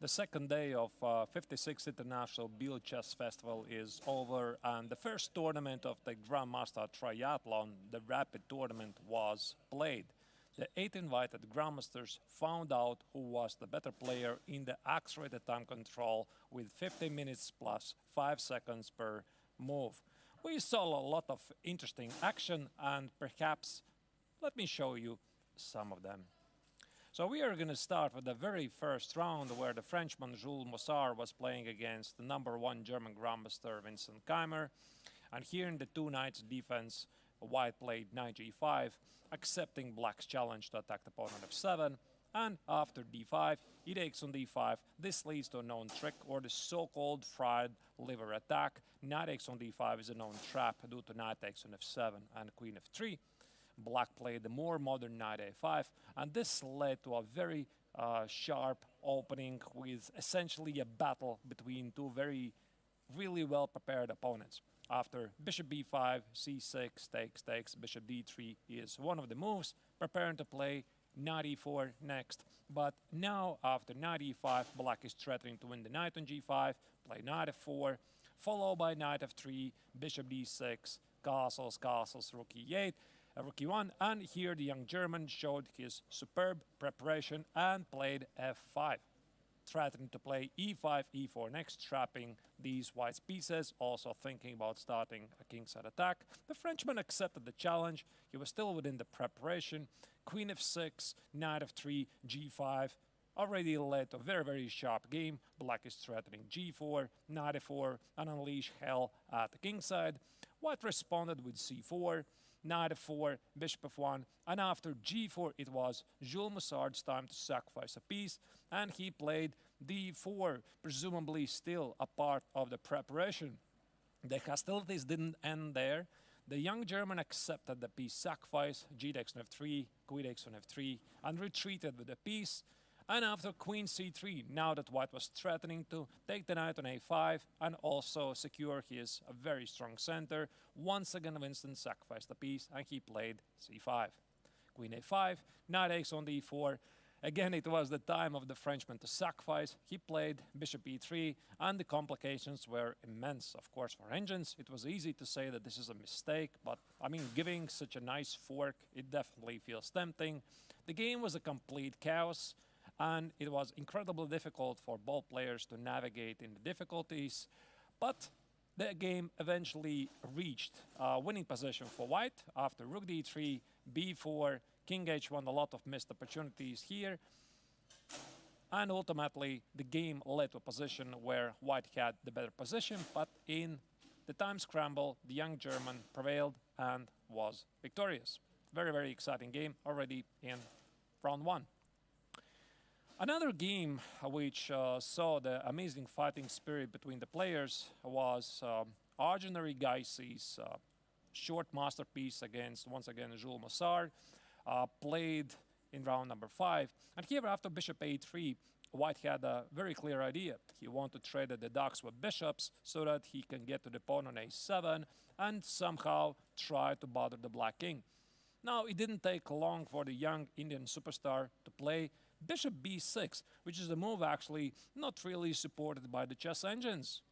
The second day of 56th International Biel Chess Festival is over, and the first tournament of the Grandmaster Triathlon, the Rapid Tournament, was played. The 8 invited Grandmasters found out who was the better player in the accelerated time control with 50 minutes plus 5 seconds per move. We saw a lot of interesting action, and perhaps let me show you some of them. So we are going to start with the very first round where the Frenchman Jules Mossard was playing against the #1 German Grandmaster Vincent Keimer. And here in the two knights defense, White played knight g5, accepting Black's challenge to attack the pawn on f7. And after d5, he takes on d5. This leads to a known trick, or the so-called fried liver attack. Knight takes on d5 is a known trap due to knight takes on f7 and queen f3. Black played the more modern knight a5, and this led to a very sharp opening with essentially a battle between two really well-prepared opponents. After bishop b5, c6, takes, bishop d3 is one of the moves, preparing to play knight e4 next. But now, after knight e5, Black is threatening to win the knight on g5, play knight f4, followed by knight f3, bishop d6, castles, rook e8, rook e1, and here the young German showed his superb preparation and played f5, threatening to play e5, e4 next, trapping these white pieces, also thinking about starting a kingside attack. The Frenchman accepted the challenge. He was still within the preparation. Queen f6, knight f3, g5, already led to a very sharp game. Black is threatening g4, knight f4, and unleash hell at the kingside. White responded with c4, knight f4, bishop f1, and after g4 it was Jules Mossard's time to sacrifice a piece, and he played d4, presumably still a part of the preparation. The hostilities didn't end there. The young German accepted the piece sacrifice, g takes on f3, queen takes on f3, and retreated with the piece. And after queen c3, now that White was threatening to take the knight on a5 and also secure his very strong center, once again Winston sacrificed the piece and he played c5. Queen a5, knight takes on d4. Again, it was the time of the Frenchman to sacrifice. He played bishop e3, and the complications were immense. Of course, for engines, it was easy to say that this is a mistake, but I mean, giving such a nice fork, it definitely feels tempting. The game was a complete chaos, and it was incredibly difficult for both players to navigate in the difficulties, but the game eventually reached a winning position for White after rook d3, b4, king h1, a lot of missed opportunities here, and ultimately the game led to a position where White had the better position, but in the time scramble, the young German prevailed and was victorious. Very exciting game already in round 1. Another game which saw the amazing fighting spirit between the players was Arjun Guy's short masterpiece against, once again, Jules Mossard, played in round number 5. And here, after bishop a3, White had a very clear idea. He wanted to trade the ducks with bishops so that he can get to the pawn on a7 and somehow try to bother the Black king. Now, it didn't take long for the young Indian superstar to play bishop b6, which is a move actually not really supported by the chess engines.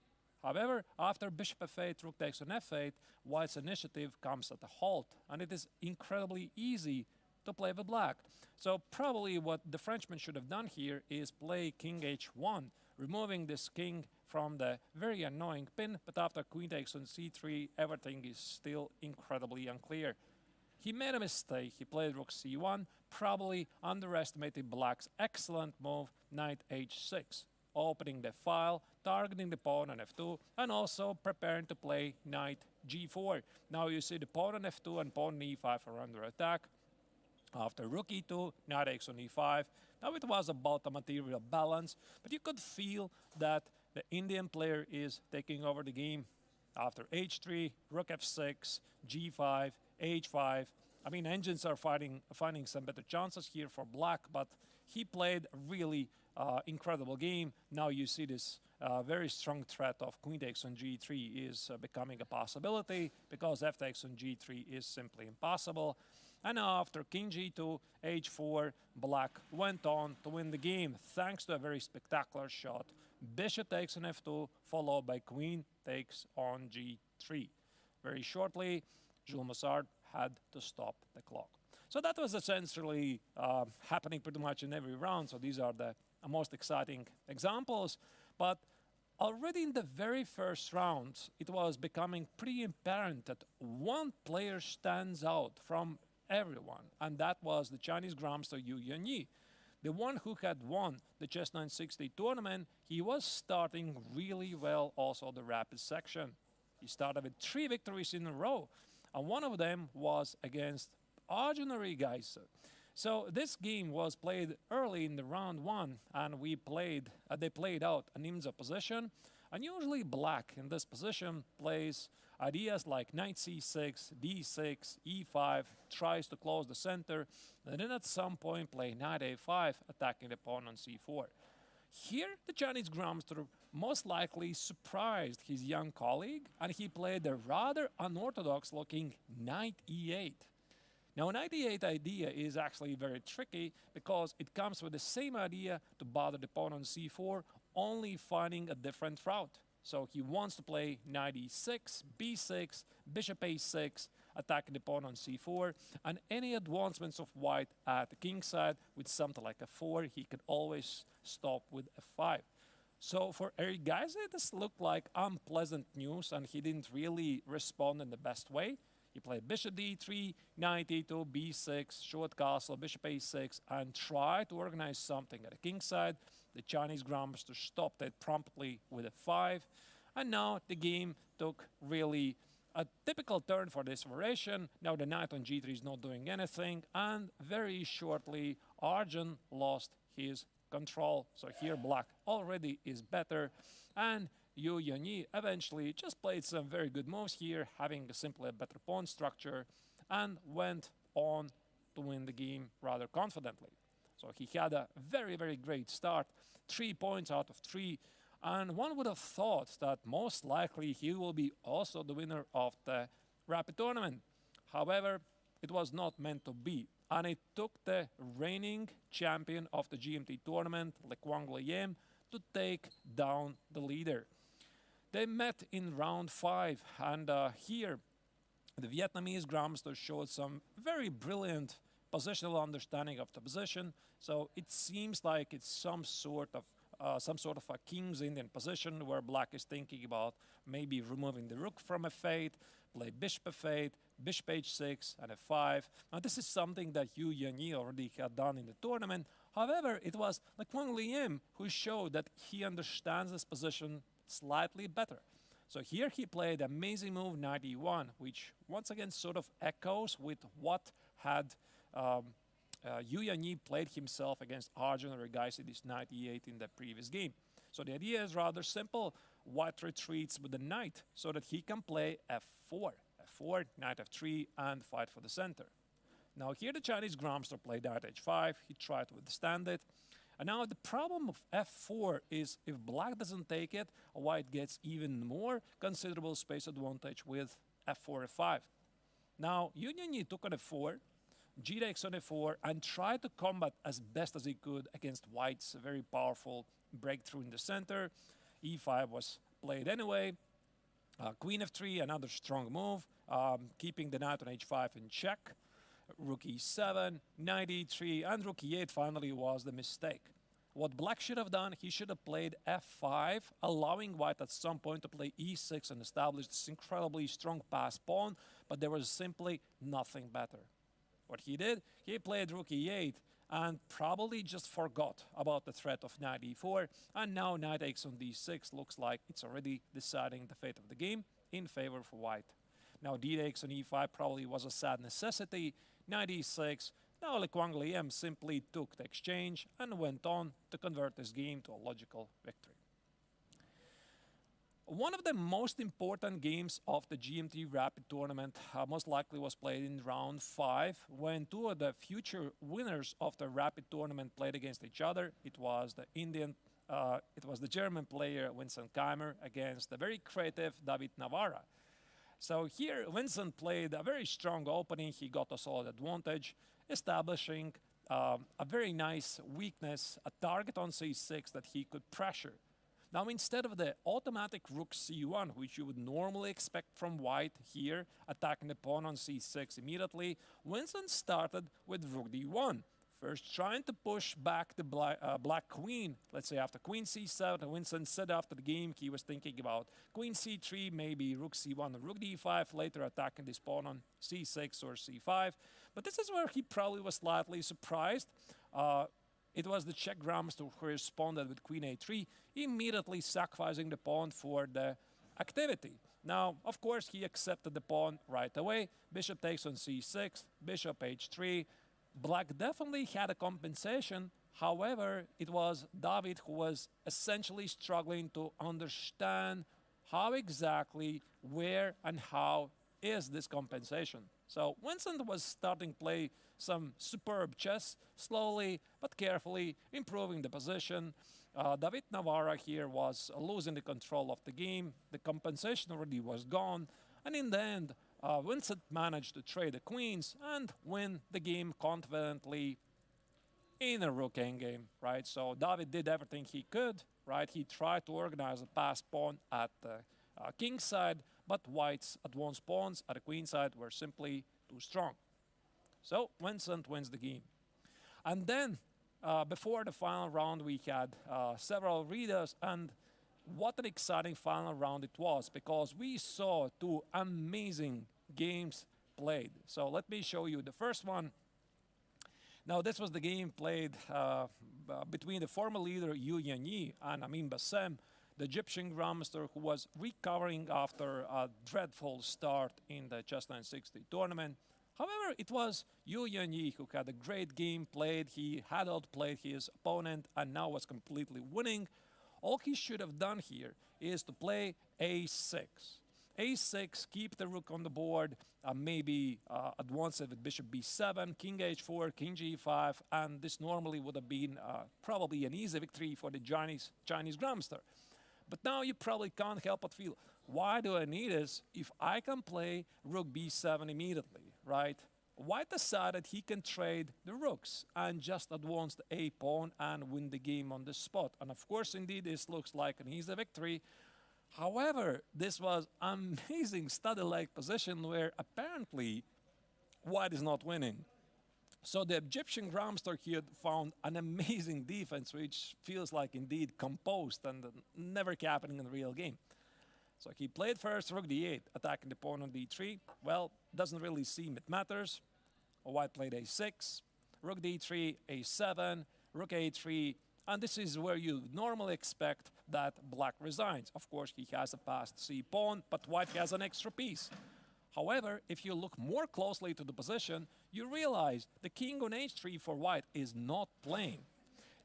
However, after bishop f8, rook takes on f8, White's initiative comes at a halt, and it is incredibly easy to play with Black. So probably what the Frenchman should have done here is play king h1, removing this king from the very annoying pin, but after queen takes on c3, everything is still incredibly unclear. He made a mistake. He played rook c1, probably underestimated Black's excellent move, knight h6, opening the file, targeting the pawn on f2, and also preparing to play knight g4. Now you see the pawn on f2 and pawn on e5 are under attack. After rook e2, knight takes on e5. Now it was about a material balance, but you could feel that the Indian player is taking over the game. After h3, rook f6, g5, h5. I mean, engines are finding some better chances here for Black, but he played a really incredible game. Now you see this very strong threat of queen takes on g3 is becoming a possibility because f takes on g3 is simply impossible. And after king g2, h4, black went on to win the game thanks to a very spectacular shot. Bishop takes on f2, followed by queen takes on g3. Very shortly, Jules Massard had to stop the clock. So that was essentially happening pretty much in every round. So these are the most exciting examples. But already in the very first round, it was becoming pretty apparent that one player stands out from everyone, and that was the Chinese grandmaster Yu Yanyi. The one who had won the Chess 960 tournament, he was starting really well also the rapid section. He started with 3 victories in a row, and one of them was against Arjun Geiser. So this game was played early in the round 1, and they played out an Imza position, and usually black in this position plays ideas like knight c6, d6, e5, tries to close the center, and then at some point play knight a5, attacking the pawn on c4. Here, the Chinese grandmaster most likely surprised his young colleague, and he played a rather unorthodox-looking knight e8. Now, knight e8 idea is actually very tricky because it comes with the same idea to bother the pawn on c4, only finding a different route. So he wants to play knight e6, b6, bishop a6, attacking the pawn on c4, and any advancements of white at the king side with something like f4, he could always stop with f5. So for Eric Geiser, this looked like unpleasant news, and he didn't really respond in the best way. He played bishop d3, knight e2, b6, short castle, bishop a6, and tried to organize something at the king side. The Chinese grandmaster stopped it promptly with f5. And now the game took really a typical turn for this variation. Now the knight on g3 is not doing anything. And very shortly, Arjun lost his control. So here black already is better. And Yu Yanyi eventually just played some very good moves here, having simply a better pawn structure, and went on to win the game rather confidently. So he had a very, very great start, 3 points out of 3, and one would have thought that most likely he will be also the winner of the rapid tournament. However, it was not meant to be, and it took the reigning champion of the GMT tournament, Le Quang Liem, to take down the leader. They met in round 5, and here the Vietnamese grandmaster showed some very brilliant positional understanding of the position. So it seems like it's some sort of a King's Indian position where black is thinking about maybe removing the rook from f8, play bishop f8, bishop h6, and f5. Now this is something that Yu Yanyi already had done in the tournament. However, it was Le Quang Liem who showed that he understands this position slightly better. So here he played amazing move knight e1, which once again sort of echoes with what had Yu Yanyi played himself against Arjun Regais this knight e8 in the previous game. So the idea is rather simple. White retreats with the knight so that he can play f4, knight f3, and fight for the center. Now here the Chinese grandmaster played knight h5. He tried to withstand it. And now the problem of f4 is if black doesn't take it, white gets even more considerable space advantage with f4, f5. Now Yu Yanyi took on f4, g takes on f4, and tried to combat as best as he could against white's very powerful breakthrough in the center. e5 was played anyway. Queen f3, another strong move, keeping the knight on h5 in check. Rook e7, knight e3, and rook e8 finally was the mistake. What black should have done, he should have played f5, allowing white at some point to play e6 and establish this incredibly strong pass pawn, but there was simply nothing better. What he did, he played rook e8 and probably just forgot about the threat of knight e4, and now knight takes on d6 looks like it's already deciding the fate of the game in favor for white. Now d takes on e5 probably was a sad necessity. Knight e6, now Le Quang Liem simply took the exchange and went on to convert this game to a logical victory. One of the most important games of the GMT Rapid Tournament most likely was played in round 5 when two of the future winners of the Rapid Tournament played against each other. It was the German player Vincent Keimer against the very creative David Navarra. So here, Vincent played a very strong opening. He got a solid advantage, establishing a very nice weakness, a target on c6 that he could pressure. Now, instead of the automatic rook c1, which you would normally expect from white here, attacking the pawn on c6 immediately, Vincent started with rook d1. First, trying to push back the black queen. Let's say after queen c7, Vincent said after the game he was thinking about queen c3, maybe rook c1 or rook d5, later attacking this pawn on c6 or c5. But this is where he probably was slightly surprised. It was the Czech grandmaster who responded with queen a3, immediately sacrificing the pawn for the activity. Now, of course, he accepted the pawn right away. Bishop takes on c6, bishop h3. Black definitely had a compensation. However, it was David who was essentially struggling to understand how exactly, where, and how is this compensation. So Vincent was starting to play some superb chess, slowly but carefully improving the position. David Navarra here was losing the control of the game. The compensation already was gone. And in the end, Vincent managed to trade the queens and win the game confidently in a rook endgame, right? So David did everything he could, right? He tried to organize a passed pawn at the king's side, but white's advanced pawns at the queen side were simply too strong. So Vincent wins the game. And then, before the final round, we had several readers, and what an exciting final round it was, because we saw two amazing games played. So let me show you the first one. Now, this was the game played between the former leader Yu Yanyi and Amin Bassem, the Egyptian grandmaster who was recovering after a dreadful start in the Chess 960 tournament. However, it was Yu Yanyi who had a great game played. He had outplayed his opponent and now was completely winning. All he should have done here is to play a6. a6, keep the rook on the board, maybe advance it with bishop b7, king h4, king g5, and this normally would have been probably an easy victory for the Chinese grandmaster. But now you probably can't help but feel, why do I need this if I can play rook b7 immediately, right? White decided he can trade the rooks and just advance the a pawn and win the game on the spot. And of course, indeed, this looks like an easy victory. However, this was amazing study-like position where apparently white is not winning. So the Egyptian grandmaster here found an amazing defense, which feels like indeed composed and never happening in the real game. So he played first rook d8, attacking the pawn on d3. Well, doesn't really seem it matters. White played a6, rook d3, a7, rook a3, and this is where you normally expect that black resigns. Of course, he has a passed c pawn, but white has an extra piece. However, if you look more closely to the position, you realize the king on h3 for white is not playing.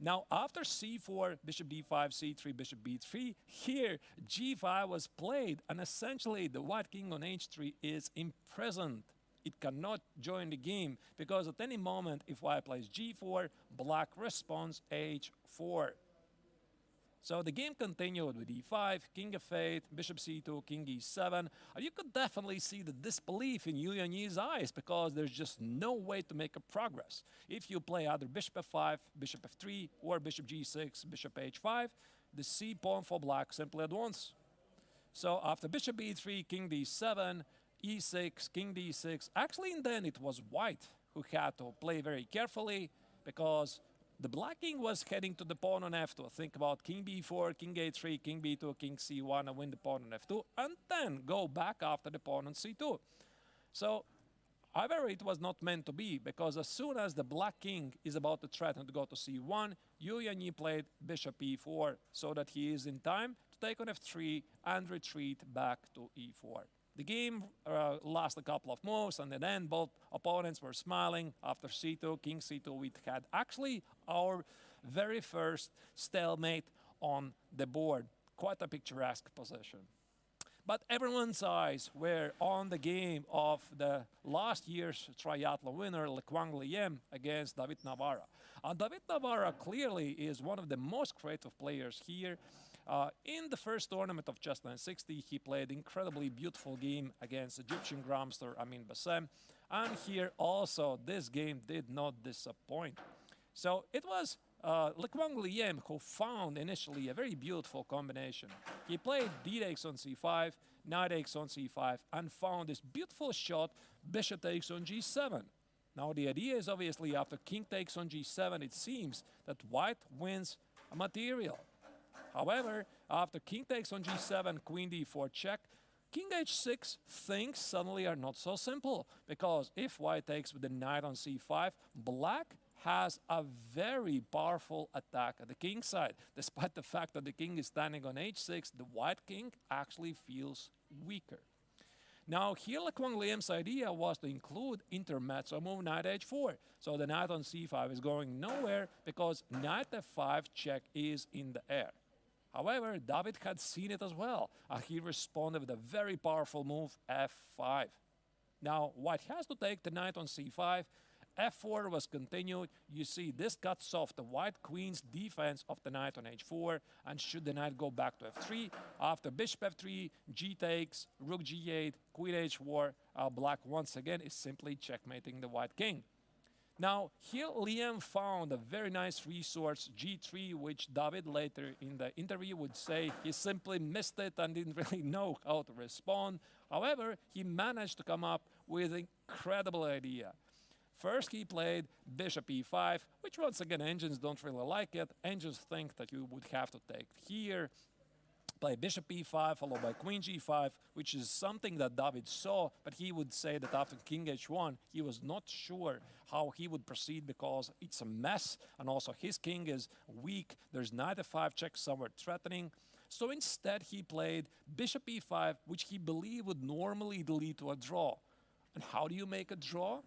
Now, after c4, bishop d5, c3, bishop b3, here g5 was played, and essentially the white king on h3 is imprisoned. It cannot join the game because at any moment, if white plays g4, black responds h4. So the game continued with e5, king f8, bishop c2, king e7. And you could definitely see the disbelief in Yu Yanyi's eyes because there's just no way to make a progress. If you play either bishop f5, bishop f3, or bishop g6, bishop h5, the c pawn for black simply advances. So after bishop b3, king d7, e6, king d6, actually in the end it was white who had to play very carefully because the black king was heading to the pawn on f2. Think about king b4, king a3, king b2, king c1, and win the pawn on f2, and then go back after the pawn on c2. So, however, it was not meant to be, because as soon as the black king is about to threaten to go to c1, Yu Yanyi played bishop e4, so that he is in time to take on f3 and retreat back to e4. The game lasted a couple of moves, and then both opponents were smiling. After c2, king c2, we had actually our very first stalemate on the board. Quite a picturesque position. But everyone's eyes were on the game of the last year's triathlon winner, Lequang Liem, against David Navarra. And David Navarra clearly is one of the most creative players here. In the first tournament of Chess 960, he played incredibly beautiful game against Egyptian Grandmaster Amin Bassem. And here also, this game did not disappoint. So it was Lequang Liem who found initially a very beautiful combination. He played d takes on c5, knight takes on c5, and found this beautiful shot, bishop takes on g7. Now the idea is obviously after king takes on g7, it seems that white wins a material. However, after king takes on g7, queen d4 check, king h6, things suddenly are not so simple, because if white takes with the knight on c5, black has a very powerful attack at the king side. Despite the fact that the king is standing on h6, the white king actually feels weaker. Now here Lequang Liem's idea was to include intermezzo move knight h4. So the knight on c5 is going nowhere because knight f5 check is in the air. However, David had seen it as well, and he responded with a very powerful move, f5. Now, white has to take the knight on c5. f4 was continued. You see, this cuts off the white queen's defense of the knight on h4, and should the knight go back to f3, after bishop f3, g takes, rook g8, queen h4, black once again is simply checkmating the white king. Now, here Liem found a very nice resource, g3, which David later in the interview would say he simply missed it and didn't really know how to respond. However, he managed to come up with an incredible idea. First, he played bishop e5, which once again, engines don't really like it. Engines think that you would have to take here, play bishop e5 followed by queen g5, which is something that David saw, but he would say that after king h1, he was not sure how he would proceed because it's a mess, and also his king is weak. There's knight f5 check somewhere threatening. So instead, he played bishop e5, which he believed would normally lead to a draw. And how do you make a draw?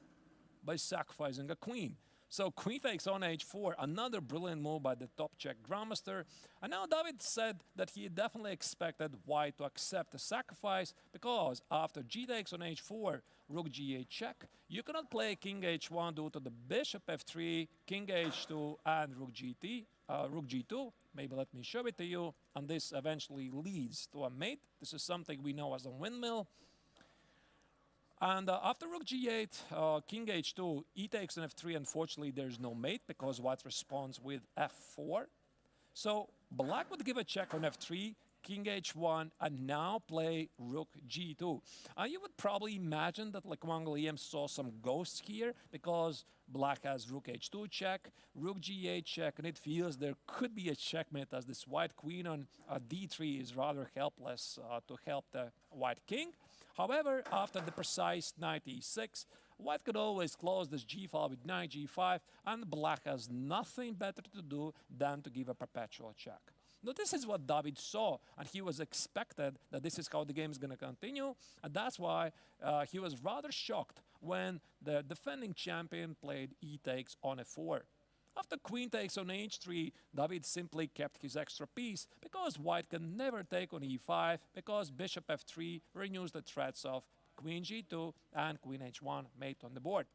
By sacrificing a queen. So queen takes on h4, another brilliant move by the top check grandmaster. And now David said that he definitely expected white to accept the sacrifice because after g takes on h4, rook g8 check, you cannot play king h1 due to the bishop f3, king h2, and rook g2. Maybe let me show it to you. And this eventually leads to a mate. This is something we know as a windmill. And after rook g8, king h2, e takes on f3. Unfortunately, there's no mate because white responds with f4. So black would give a check on f3, king h1, and now play rook g2. You would probably imagine that Lequang Liem saw some ghosts here because black has rook h2 check, rook g8 check, and it feels there could be a checkmate as this white queen on d3 is rather helpless to help the white king. However, after the precise knight e6, white could always close this g-file with knight g5, and black has nothing better to do than to give a perpetual check. Now, this is what David saw, and he was expected that this is how the game is going to continue, and that's why he was rather shocked when the defending champion played e takes on f4. After queen takes on h3, David simply kept his extra piece because white can never take on e5 because bishop f3 renews the threats of queen g2 and queen h1 mate on the board.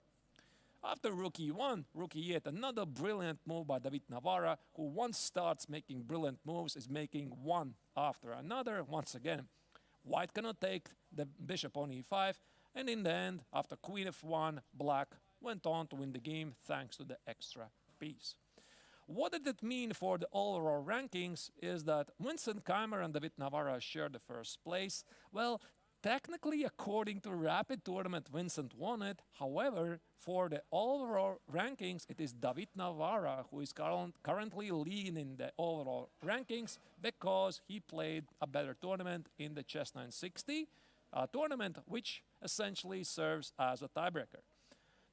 After rook e1, rook e8, another brilliant move by David Navarra, who once starts making brilliant moves is making one after another. Once again, white cannot take the bishop on e5, and in the end, after queen f1, black went on to win the game thanks to the extra piece. What did it mean for the overall rankings is that Vincent Keimer and David Navarra shared the first place. Well, technically, according to Rapid Tournament, Vincent won it. However, for the overall rankings, it is David Navarra who is currently leading in the overall rankings because he played a better tournament in the Chess 960 tournament, which essentially serves as a tiebreaker.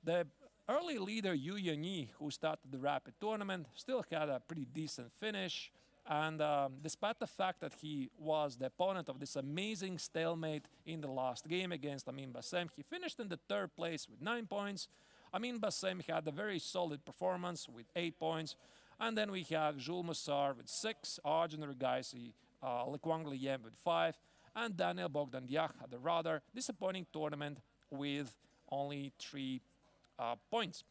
The early leader Yu Yanyi, who started the Rapid Tournament, still had a pretty decent finish. And despite the fact that he was the opponent of this amazing stalemate in the last game against Amin Bassem, he finished in the third place with 9 points. Amin Bassem had a very solid performance with 8 points. And then we have Jules Mussar with 6, Arjun Regaisi, Lequang Liem with 5, and Daniel Bogdandiak had a rather disappointing tournament with only 3 points.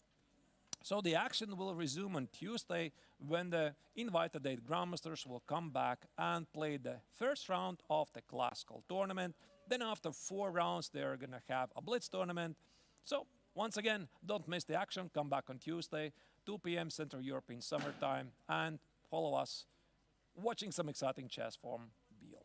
So the action will resume on Tuesday when the invited eight grandmasters will come back and play the first round of the classical tournament. Then after 4 rounds, they're gonna have a blitz tournament. So once again, don't miss the action. Come back on Tuesday, 2 p.m. Central European Summer Time, and follow us watching some exciting chess from Biel.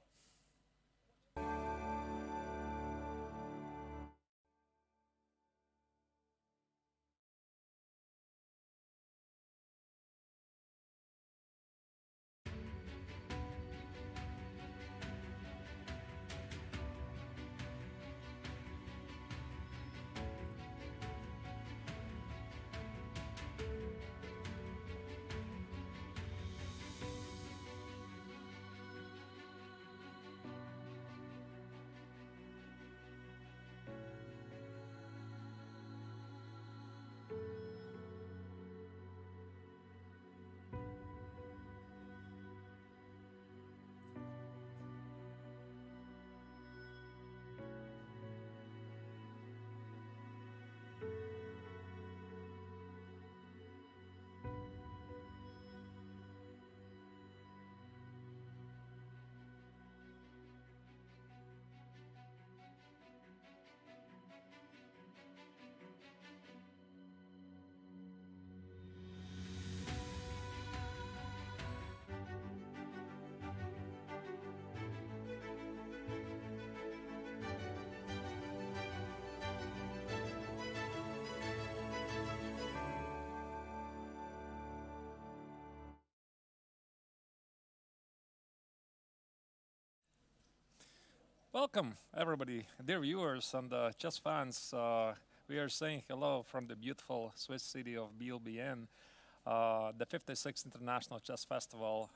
Welcome, everybody, dear viewers and chess fans. We are saying hello from the beautiful Swiss city of Biel. The 56th International Chess Festival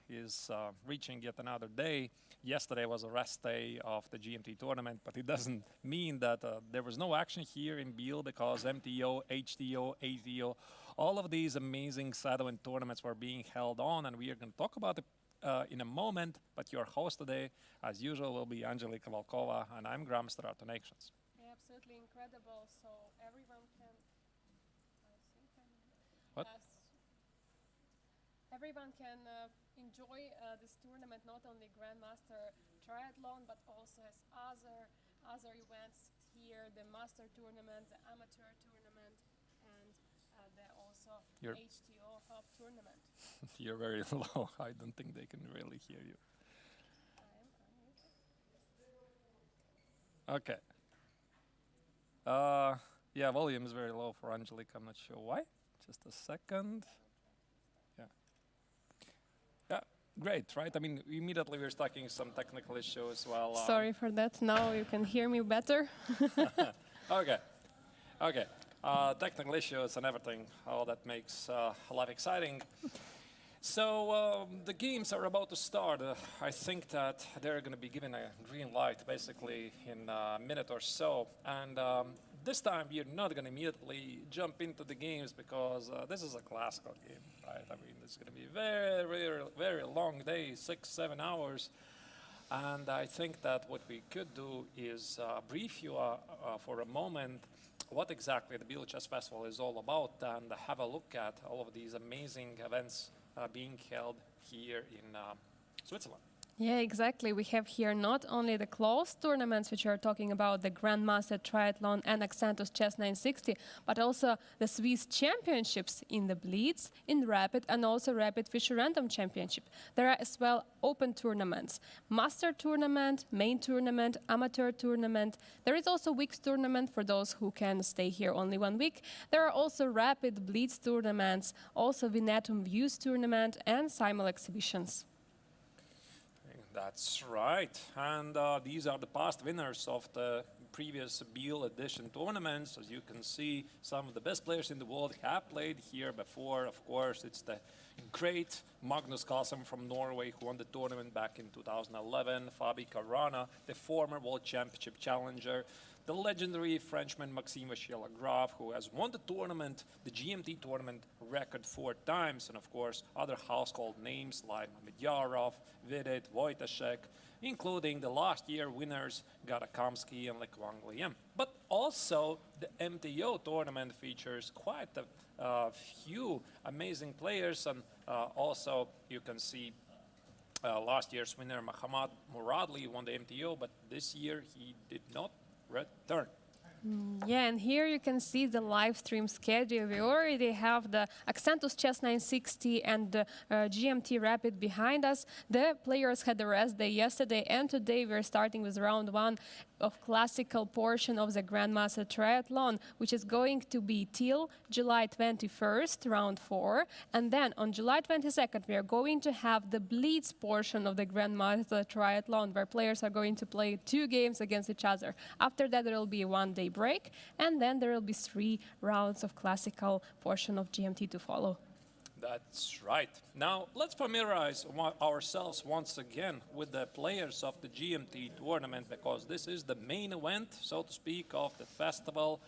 is reaching yet another day. Yesterday was a rest day of the GMT tournament, but it doesn't mean that there was no action here in Biel because MTO, HTO, ATO, all of these amazing Sadovin tournaments were being held on, and we are going to talk about it in a moment, but your host today, as usual, will be Angelika Volkova, and I'm Grandmaster Arto Nations. Yeah, absolutely incredible. So everyone can, I think, What? Everyone can enjoy this tournament, not only Grandmaster Triathlon, but also as other events here, the Master Tournament, the Amateur Tournament, and the also HTO Hub Tournament. You're very low. I don't think they can really hear you. Okay. Yeah, volume is very low for Angelique. I'm not sure why. Just a second. Yeah. Yeah, great, right? I mean, immediately we're stucking some technical issues while... Sorry for that. Now you can hear me better. Okay. Okay. Technical issues and everything. All that makes life exciting. So the games are about to start. I think that they're going to be given a green light basically in a minute or so. And this time you're not going to immediately jump into the games because this is a classical game, right? I mean, it's going to be very, very, very long day, 6-7 hours. And I think that what we could do is brief you for a moment what exactly the Biel Chess Festival is all about and have a look at all of these amazing events being held here in Switzerland. Yeah, exactly. We have here not only the closed tournaments, which are talking about the Grandmaster Triathlon and Accentus Chess 960, but also the Swiss Championships in the Blitz, in Rapid, and also Rapid Fischer Random Championship. There are as well open tournaments, Master Tournament, Main Tournament, Amateur Tournament. There is also Weeks Tournament for those who can stay here only 1 week. There are also Rapid Blitz tournaments, also Vinetum Views Tournament, and Simul exhibitions. That's right, and these are the past winners of the previous Biel edition tournaments. As you can see, some of the best players in the world have played here before. Of course, it's the great Magnus Carlsen from Norway who won the tournament back in 2011, Fabi Caruana, the former World Championship challenger, the legendary Frenchman Maxime Vachier-Lagrave, who has won the tournament, the GMT tournament record 4 times, and of course other household names like Medvedyarov, Vidit, Wojtaszek, including the last year winners Garakamsky and Le Quang Liem. But also, the MTO tournament features quite a few amazing players, and also you can see last year's winner Mahamat Muradli won the MTO, but this year he did not return. Yeah, and here you can see the live stream schedule. We already have the Accentus Chess 960 and the GMT Rapid behind us. The players had the rest day yesterday, and today we're starting with round one of classical portion of the Grandmaster Triathlon, which is going to be till July 21st, round 4. And then on July 22nd, we are going to have the Blitz portion of the Grandmaster Triathlon, where players are going to play 2 games against each other. After that, there will be a 1-day break, and then there will be 3 rounds of classical portion of GMT to follow. That's right. Now, let's familiarize ourselves once again with the players of the GMT tournament, because this is the main event, so to speak, of the festival.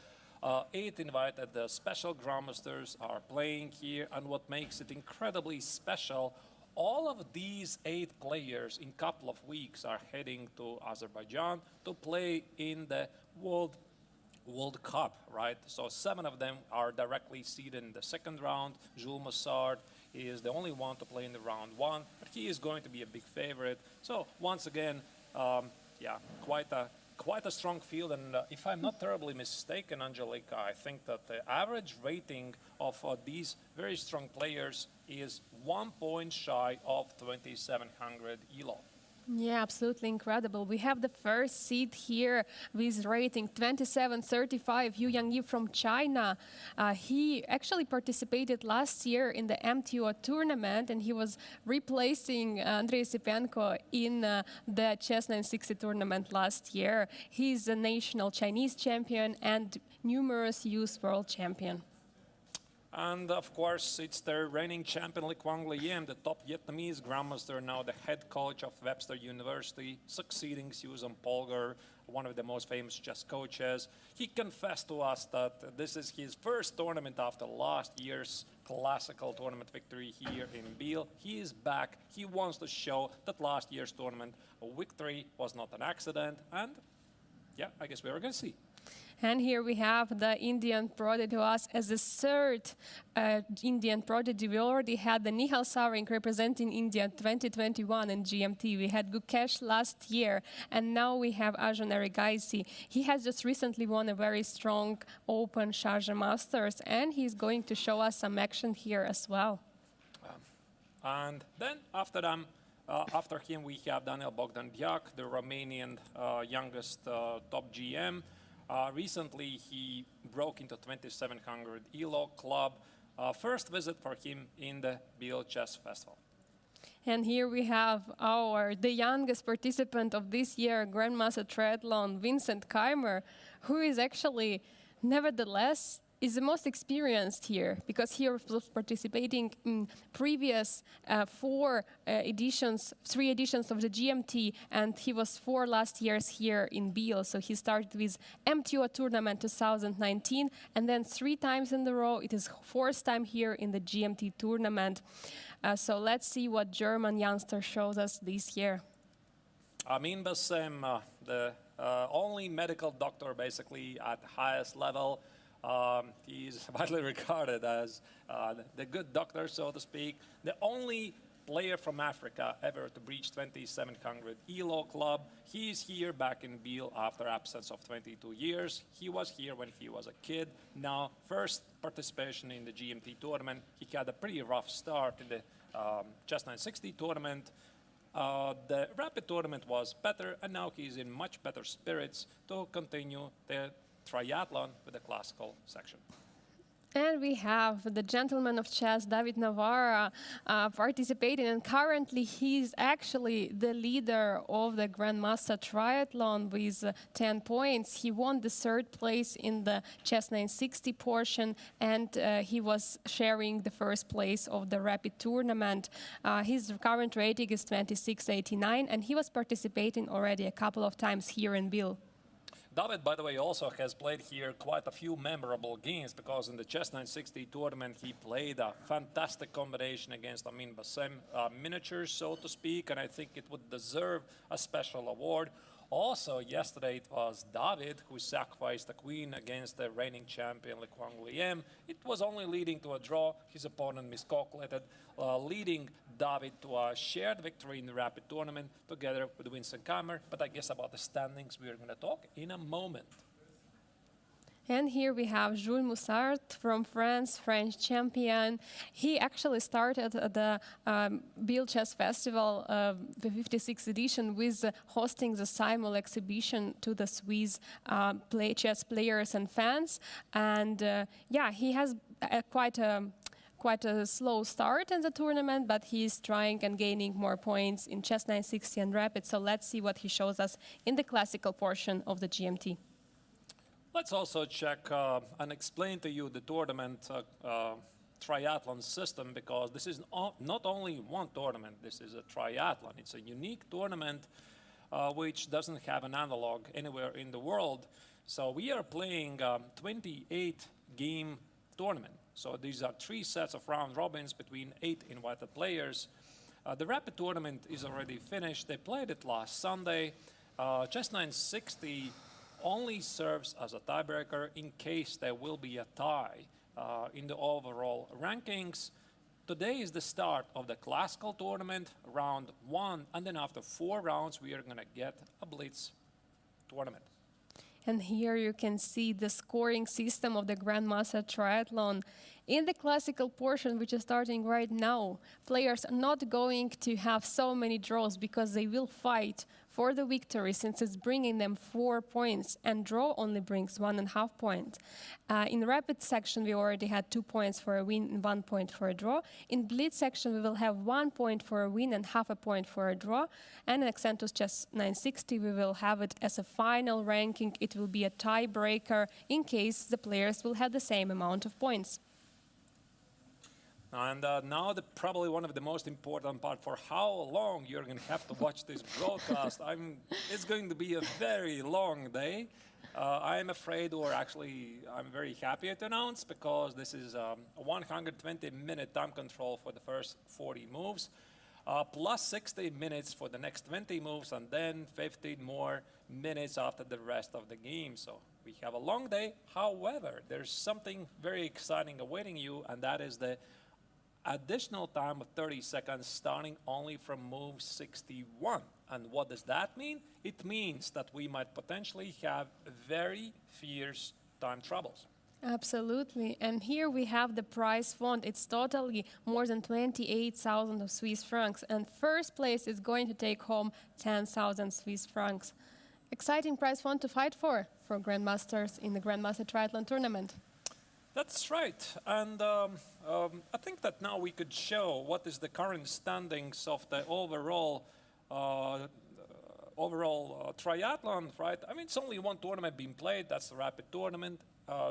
8 invited special grandmasters are playing here, and what makes it incredibly special, all of these 8 players in a couple of weeks are heading to Azerbaijan to play in the World Cup, right? So 7 of them are directly seeded in the second round. Jules Massard is the only one to play in the round 1, but he is going to be a big favorite. So once again, yeah, quite a strong field. And if I'm not terribly mistaken, Angelica, I think that the average rating of these very strong players is 1 point shy of 2700 ELO. Yeah, absolutely incredible. We have the first seed here with rating 2735, Yu Yangyi from China. He actually participated last year in the MTO tournament, and he was replacing Andrei Sipenko in the Chess 960 tournament last year. He's a national Chinese champion and numerous youth world champion. And of course, it's the reigning champion Lee Quang Liem, the top Vietnamese grandmaster, now the head coach of Webster University, succeeding Susan Polgar, one of the most famous chess coaches. He confessed to us that this is his first tournament after last year's classical tournament victory here in Biel. He is back. He wants to show that last year's tournament victory was not an accident. And yeah, I guess we're going to see. And here we have the Indian prodigy to us as the third Indian prodigy. We already had the Nihal Saring representing India 2021 in GMT. We had Gukesh last year, and now we have Arjun Erigaisi. He has just recently won a very strong Open Sharjah Masters, and he's going to show us some action here as well. And then after him, we have Daniel Bogdan Biak, the Romanian youngest top GM. Recently, he broke into 2700 ELO club. First visit for him in the Biel Chess Festival. And here we have the youngest participant of this year, Grandmaster Triathlon, Vincent Keimer, who is actually, nevertheless, is the most experienced here, because he was participating in previous 3 editions of the GMT, and he was 4 last years here in Biel. So he started with MTO tournament 2019, and then 3 times in a row. It is 4th time here in the GMT tournament. So let's see what German youngster shows us this year. Amin Bassem, the only medical doctor basically at the highest level. He's widely regarded as the good doctor, so to speak. The only player from Africa ever to breach 2700 ELO club. He is here back in Biel after absence of 22 years. He was here when he was a kid. Now, first participation in the GMT tournament. He had a pretty rough start in the Chess 960 tournament. The Rapid tournament was better, and now he's in much better spirits to continue the triathlon with the classical section. And we have the gentleman of chess, David Navarra, participating, and currently he's actually the leader of the Grandmaster Triathlon with 10 points. He won the 3rd place in the Chess 960 portion, and he was sharing the 1st place of the Rapid tournament. His current rating is 2689, and he was participating already a couple of times here in Biel. David, by the way, also has played here quite a few memorable games, because in the Chess 960 tournament he played a fantastic combination against Amin Bassem, miniatures, so to speak, and I think it would deserve a special award. Also, yesterday it was David who sacrificed the queen against the reigning champion Le Quang Liem. It was only leading to a draw. His opponent miscalculated, leading David to a shared victory in the rapid tournament together with Vincent Kammer. But I guess about the standings we are going to talk in a moment. And here we have Jules Moussard from France, French champion. He actually started the Biel Chess Festival, the 56th edition, with hosting the Simul exhibition to the Swiss chess players and fans. And yeah, he has quite a slow start in the tournament, but he's trying and gaining more points in chess 960 and rapid. So let's see what he shows us in the classical portion of the GMT. Let's also check and explain to you the tournament triathlon system, because this is not only one tournament, this is a triathlon. It's a unique tournament which doesn't have an analog anywhere in the world. So we are playing 28-game tournament. So these are 3 sets of round robins between 8 invited players. The rapid tournament is already finished. They played it last Sunday. Chess 960 only serves as a tiebreaker in case there will be a tie in the overall rankings. Today is the start of the classical tournament, round 1, and then after 4 rounds we are going to get a blitz tournament. And here you can see the scoring system of the Grandmaster Triathlon. In the classical portion, which is starting right now, players are not going to have so many draws because they will fight for the victory, since it's bringing them 4 points, and draw only brings 1.5 points. In the rapid section, we already had 2 points for a win and 1 point for a draw. In blitz section, we will have 1 point for a win and half a point for a draw. And in Accentus Chess 960, we will have it as a final ranking. It will be a tiebreaker in case the players will have the same amount of points. And now probably one of the most important part, for how long you're going to have to watch this broadcast. It's going to be a very long day. I'm afraid, or actually I'm very happy to announce, because this is a 120-minute time control for the first 40 moves, plus 60 minutes for the next 20 moves, and then 15 more minutes after the rest of the game. So we have a long day. However, there's something very exciting awaiting you, and that is the additional time of 30 seconds starting only from move 61. And what does that mean? It means that we might potentially have very fierce time troubles. Absolutely. And here we have the prize fund. It's totally more than 28,000 of Swiss francs. And first place is going to take home 10,000 Swiss francs. Exciting prize fund to fight for Grandmasters in the Grandmaster Triathlon tournament. That's right. And I think that now we could show what is the current standings of the overall triathlon, right? I mean, it's only one tournament being played. That's the rapid tournament.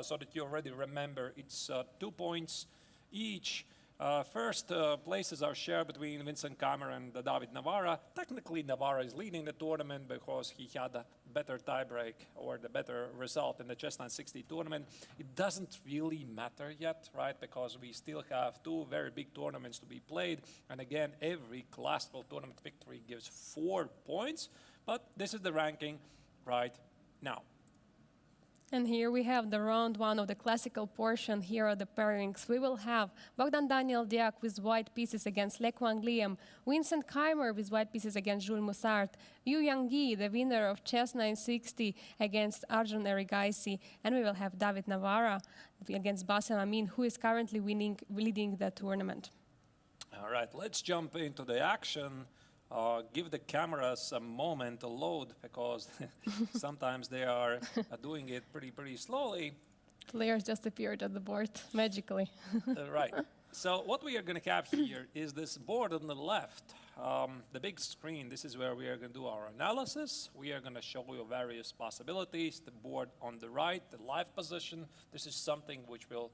So that you already remember, it's 2 points each. First places are shared between Vincent Kammer and David Navarra. Technically, Navarra is leading the tournament because he had a better tiebreak or the better result in the Chess 960 tournament. It doesn't really matter yet, right? Because we still have 2 very big tournaments to be played. And again, every classical tournament victory gives 4 points. But this is the ranking right now. And here we have the round 1 of the classical portion. Here are the pairings. We will have Bogdan Daniel Diak with white pieces against Le Quang Liem, Vincent Keimer with white pieces against Jules Moussard, Yu Yangyi, the winner of Chess 960, against Arjun Erigaisi, and we will have David Navarra against Bassem Amin, who is currently leading the tournament. All right, let's jump into the action. Give the cameras a moment to load, because sometimes they are doing it pretty slowly. Players just appeared at the board magically. Right. So what we are going to have here is this board on the left, the big screen. This is where we are going to do our analysis. We are going to show you various possibilities. The board on the right, the live position. This is something which will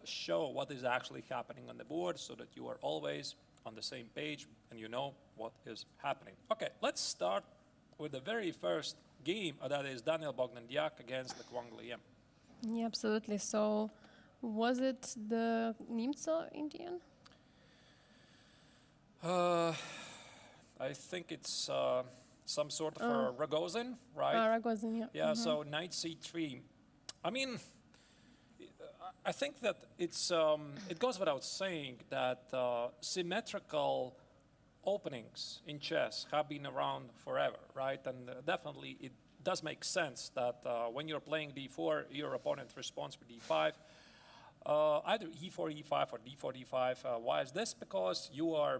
show what is actually happening on the board, so that you are always on the same page and you know what is happening. Okay, let's start with the very first game, that is Daniel Bogdan Diak against Le Quang Liem. Yeah, absolutely. So, was it the Nimzo Indian? I think it's some sort of Rogozin, right? Rogozin, yeah. Yeah, so knight c3. I mean, I think that it goes without saying that symmetrical openings in chess have been around forever, right? And definitely it does make sense that when you're playing d4, your opponent responds with d5. Either e4, e5, or d4, d5. Why is this? Because you are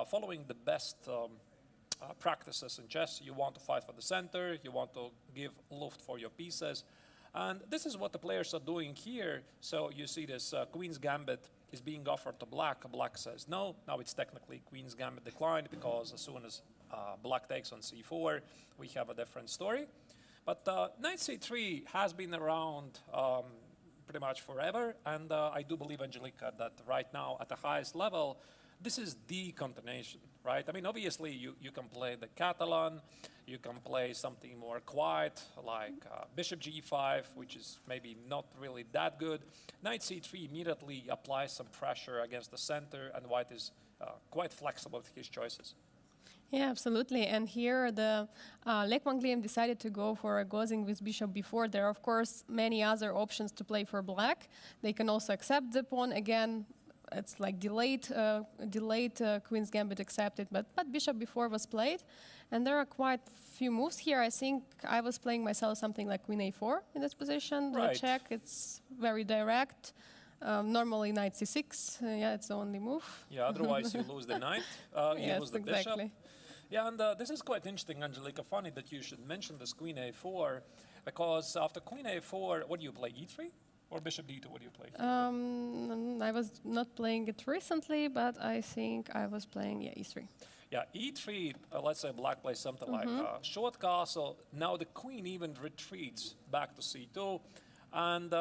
following the best practices in chess. You want to fight for the center, you want to give luft for your pieces. And this is what the players are doing here. So you see this Queen's Gambit is being offered to Black. Black says no. Now it's technically Queen's Gambit declined because as soon as Black takes on c4, we have a different story. But knight c3 has been around pretty much forever. And I do believe, Angelica, that right now at the highest level, this is the continuation, right? I mean, obviously, you can play the Catalan, you can play something more quiet, like bishop g5, which is maybe not really that good. Knight c3 immediately applies some pressure against the center, and White is quite flexible with his choices. Yeah, absolutely. And here the Lech Wangleem decided to go for a Gozing with bishop b4. There are, of course, many other options to play for Black. They can also accept the pawn. Again, it's like delayed Queen's Gambit accepted, but bishop b4 was played. And there are quite few moves here. I think I was playing myself something like Queen a4 in this position. Right. The check, it's very direct. Normally knight c6, yeah, it's the only move. Yeah, otherwise you lose the knight, you Yes, lose the exactly. bishop. Yeah, and this is quite interesting, Angelica. Funny that you should mention this Queen a4, because after Queen a4, what do you play, e3? Or bishop d2, what do you play? I was not playing it recently, but I think I was playing, yeah, e3. Yeah, e3, let's say Black plays something like short castle. Now the queen even retreats back to c2. And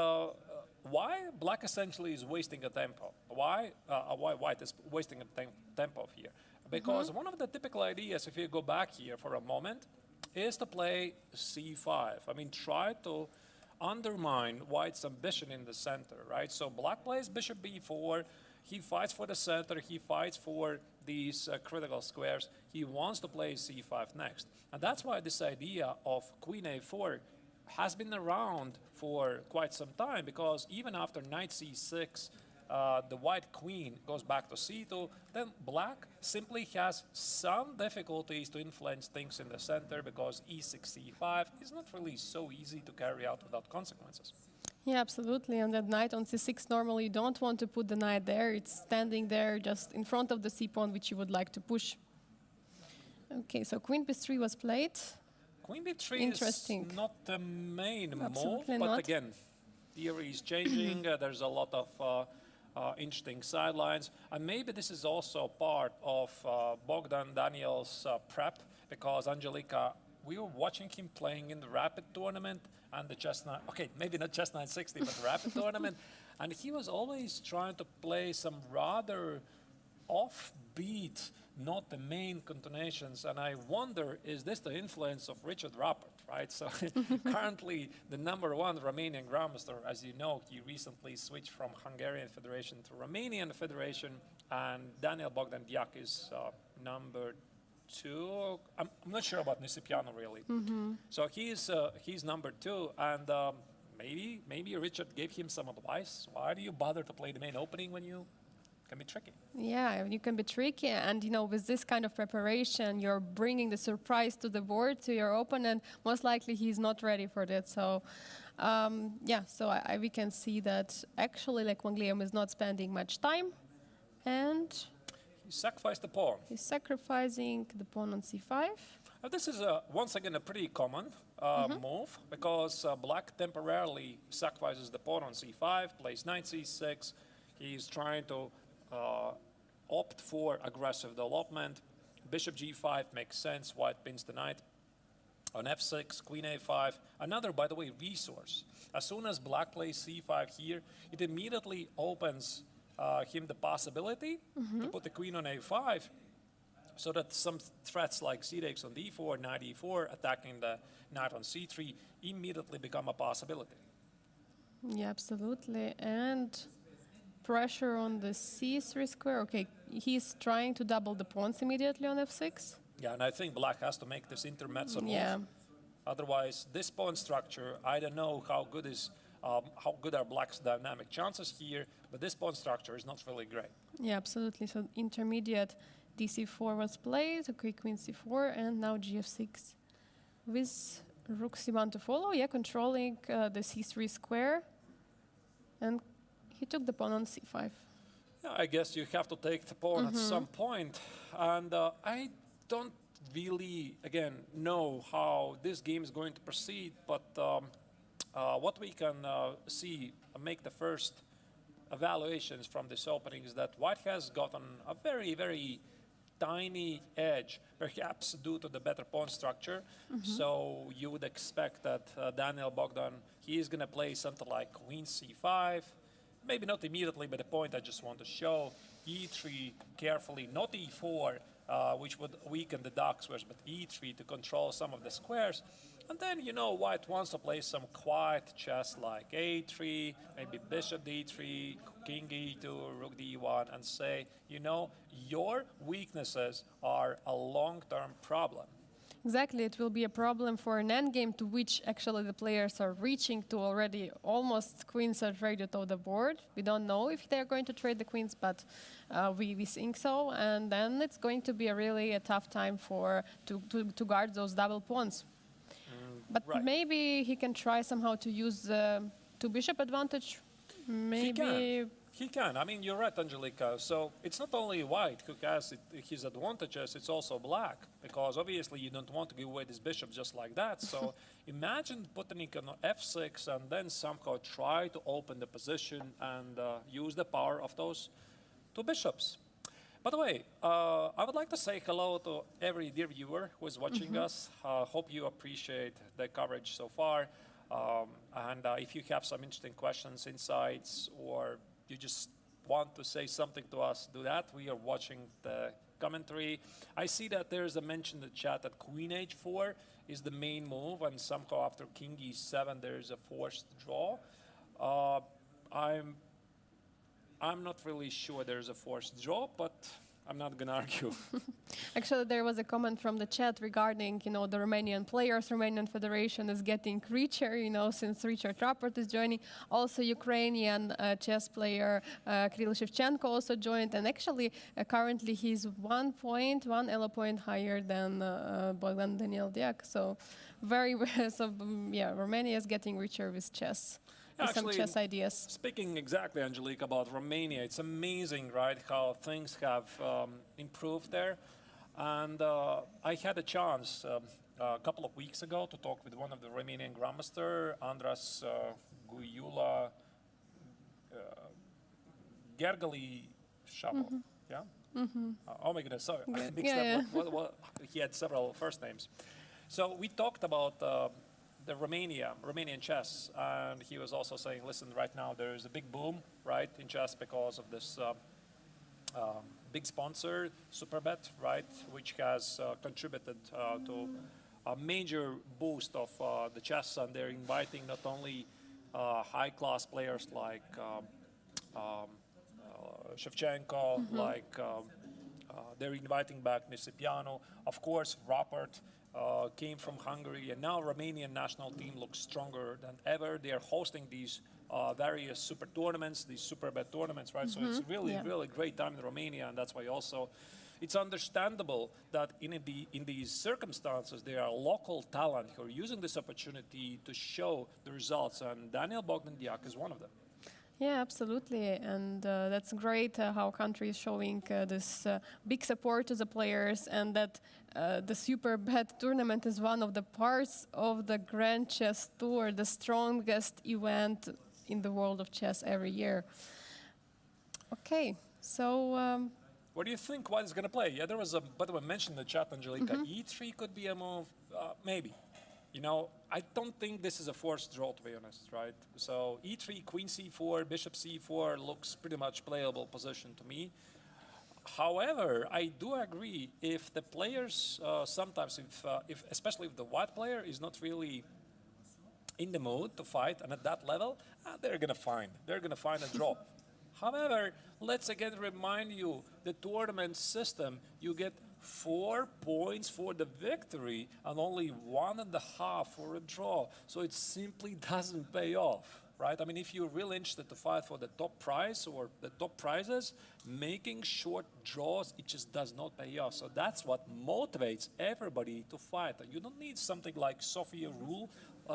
why Black essentially is wasting a tempo? Why White is wasting a tempo here? Because one of the typical ideas, if you go back here for a moment, is to play c5. I mean, try to undermine White's ambition in the center, right? So Black plays bishop b4, he fights for the center, he fights for these critical squares, he wants to play c5 next. And that's why this idea of Queen a4 has been around for quite some time, because even after knight c6, the White queen goes back to c2, then Black simply has some difficulties to influence things in the center, because e6, c5 is not really so easy to carry out without consequences. Yeah, absolutely. And that knight on c6, normally you don't want to put the knight there. It's standing there just in front of the c-pawn, which you would like to push. Okay, so queen b3 was played. Queen b3 Interesting. is not the main Absolutely move, but not. again, theory is changing. There's a lot of interesting sidelines. And maybe this is also part of Bogdan Daniel's prep, because Angelica, we were watching him playing in the Rapid tournament and the chess nine, okay, maybe not chess 960, but the Rapid tournament. And he was always trying to play some rather offbeat, not the main continuations. And I wonder, is this the influence of Richard Rappert, right? So currently the #1 Romanian Grandmaster, as you know, he recently switched from Hungarian Federation to Romanian Federation, and Daniel Bogdan Diak is #2. I'm not sure about Nisipiano really. So he's #2, and maybe Richard gave him some advice. Why do you bother to play the main opening when you can be tricky? Yeah, you can be tricky, and you know, with this kind of preparation, you're bringing the surprise to the board, to your opponent. Most likely, he's not ready for that. So, yeah, so we can see that actually, like Wangleem is not spending much time, and He sacrificed the pawn. he's sacrificing the pawn on c5. This is once again a pretty common move, because Black temporarily sacrifices the pawn on c5, plays knight c6. He's trying to opt for aggressive development. Bishop g5 makes sense. White pins the knight. On f6, queen a5. Another, by the way, resource. As soon as Black plays c5 here, it immediately opens him the possibility to put the queen on a5, so that some threats like c takes on d4, knight e4, attacking the knight on c3 immediately become a possibility. Yeah, absolutely. And pressure on the c3 square. Okay, he's trying to double the pawns immediately on f6. Yeah, and I think black has to make this intermezzo move. Yeah. Otherwise, this pawn structure, I don't know how good are black's dynamic chances here, but this pawn structure is not really great. Yeah, absolutely. So intermediate dc4 was played, okay, queen c4, and now gf6 with rook c1 to follow. Yeah, controlling the c3 square, and he took the pawn on c5. Yeah, I guess you have to take the pawn at some point, and I don't really, again, know how this game is going to proceed, but what we can see, make the first evaluations from this opening is that white has gotten a very, very tiny edge, perhaps due to the better pawn structure. So you would expect that Daniel Bogdan, he is going to play something like queen c5, maybe not immediately, but the point I just want to show, e3 carefully, not e4, which would weaken the dark squares, but e3 to control some of the squares. And then, white wants to play some quiet chess like a3, maybe bishop d3, king e2, rook d1, and say, your weaknesses are a long-term problem. Exactly, it will be a problem for an endgame to which actually the players are reaching to already. Almost queens are traded on the board. We don't know if they're going to trade the queens, but we think so. And then it's going to be a tough time to guard those double pawns. But right. maybe he can try somehow to use the two-bishop advantage. Maybe. He can. I mean, you're right, Angelica. So it's not only white who has his advantages, it's also black. Because obviously you don't want to give away this bishop just like that. So imagine putting it on f6 and then somehow try to open the position and use the power of those two bishops. By the way, I would like to say hello to every dear viewer who is watching us. Hope you appreciate the coverage so far. And if you have some interesting questions, insights, or you just want to say something to us, do that. We are watching the commentary. I see that there's a mention in the chat that queen h4 is the main move, and somehow after king e7 there's a forced draw. I'm not really sure there's a forced draw, but I'm not going to argue. Actually, there was a comment from the chat regarding, the Romanian players. Romanian Federation is getting richer, since Richard Rappert is joining. Also, Ukrainian chess player Kirill Shevchenko also joined. And actually, currently he's 1 elo point higher than Bogdan Daniel Diak. So, Romania is getting richer with chess. Some chess ideas. Speaking exactly, Angelique, about Romania, it's amazing, right, how things have improved there. And I had a chance a couple of weeks ago to talk with one of the Romanian grandmaster, Andras Guyula Gergali Shabo. Yeah? Oh my goodness, sorry. I mixed up. He had several first names. So we talked about the Romanian chess, and he was also saying, listen, right now there is a big boom, right, in chess because of this big sponsor, Superbet, right, which has contributed to a major boost of the chess, and they're inviting not only high-class players like Shevchenko, they're inviting back Nisipiano, of course, Rappert, came from Hungary, and now Romanian national team looks stronger than ever. They are hosting these various super tournaments, these Superbet tournaments, right? So it's really great time in Romania, and that's why also it's understandable that in these circumstances there are local talent who are using this opportunity to show the results, and Daniel Bogdan Diak is one of them. Yeah, absolutely, and that's great how country is showing this big support to the players, and that the Superbet tournament is one of the parts of the Grand Chess Tour, the strongest event in the world of chess every year. Okay, so... what do you think White is going to play? Yeah, there was a, by the way, mentioned in the chat, Angelica, e3 could be a move, maybe. I don't think this is a forced draw, to be honest, right? So e3, queen c4, bishop c4 looks pretty much playable position to me. However, I do agree if the players sometimes, if especially if the white player is not really in the mood to fight and at that level, they're gonna find a draw. However, let's again remind you the tournament system. You get 4 points for the victory and only 1.5 for a draw. So it simply doesn't pay off, right? I mean, if you're really interested to fight for the top prize or the top prizes, making short draws, it just does not pay off. So that's what motivates everybody to fight. And you don't need something like Sophia rule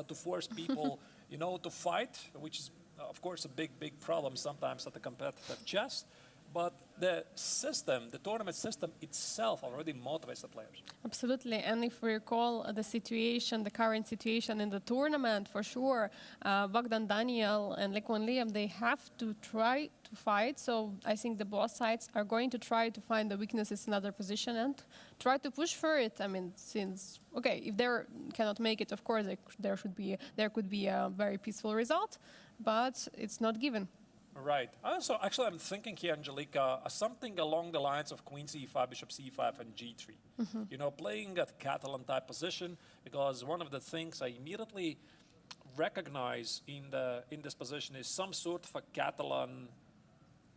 to force people, to fight, which is, of course, a big problem sometimes at the competitive chess. But the system, the tournament system itself already motivates the players. Absolutely, and if we recall the situation, the current situation in the tournament, for sure, Bogdan Daniel and Lekwan Liam, they have to try to fight. So I think the both sides are going to try to find the weaknesses in other position and try to push for it. I mean, if they cannot make it, of course, there could be a very peaceful result, but it's not given. Right. Also, actually, I'm thinking here, Angelica, something along the lines of Queen c5, Bishop c5, and g3. Playing a Catalan type position, because one of the things I immediately recognize in this position is some sort of a Catalan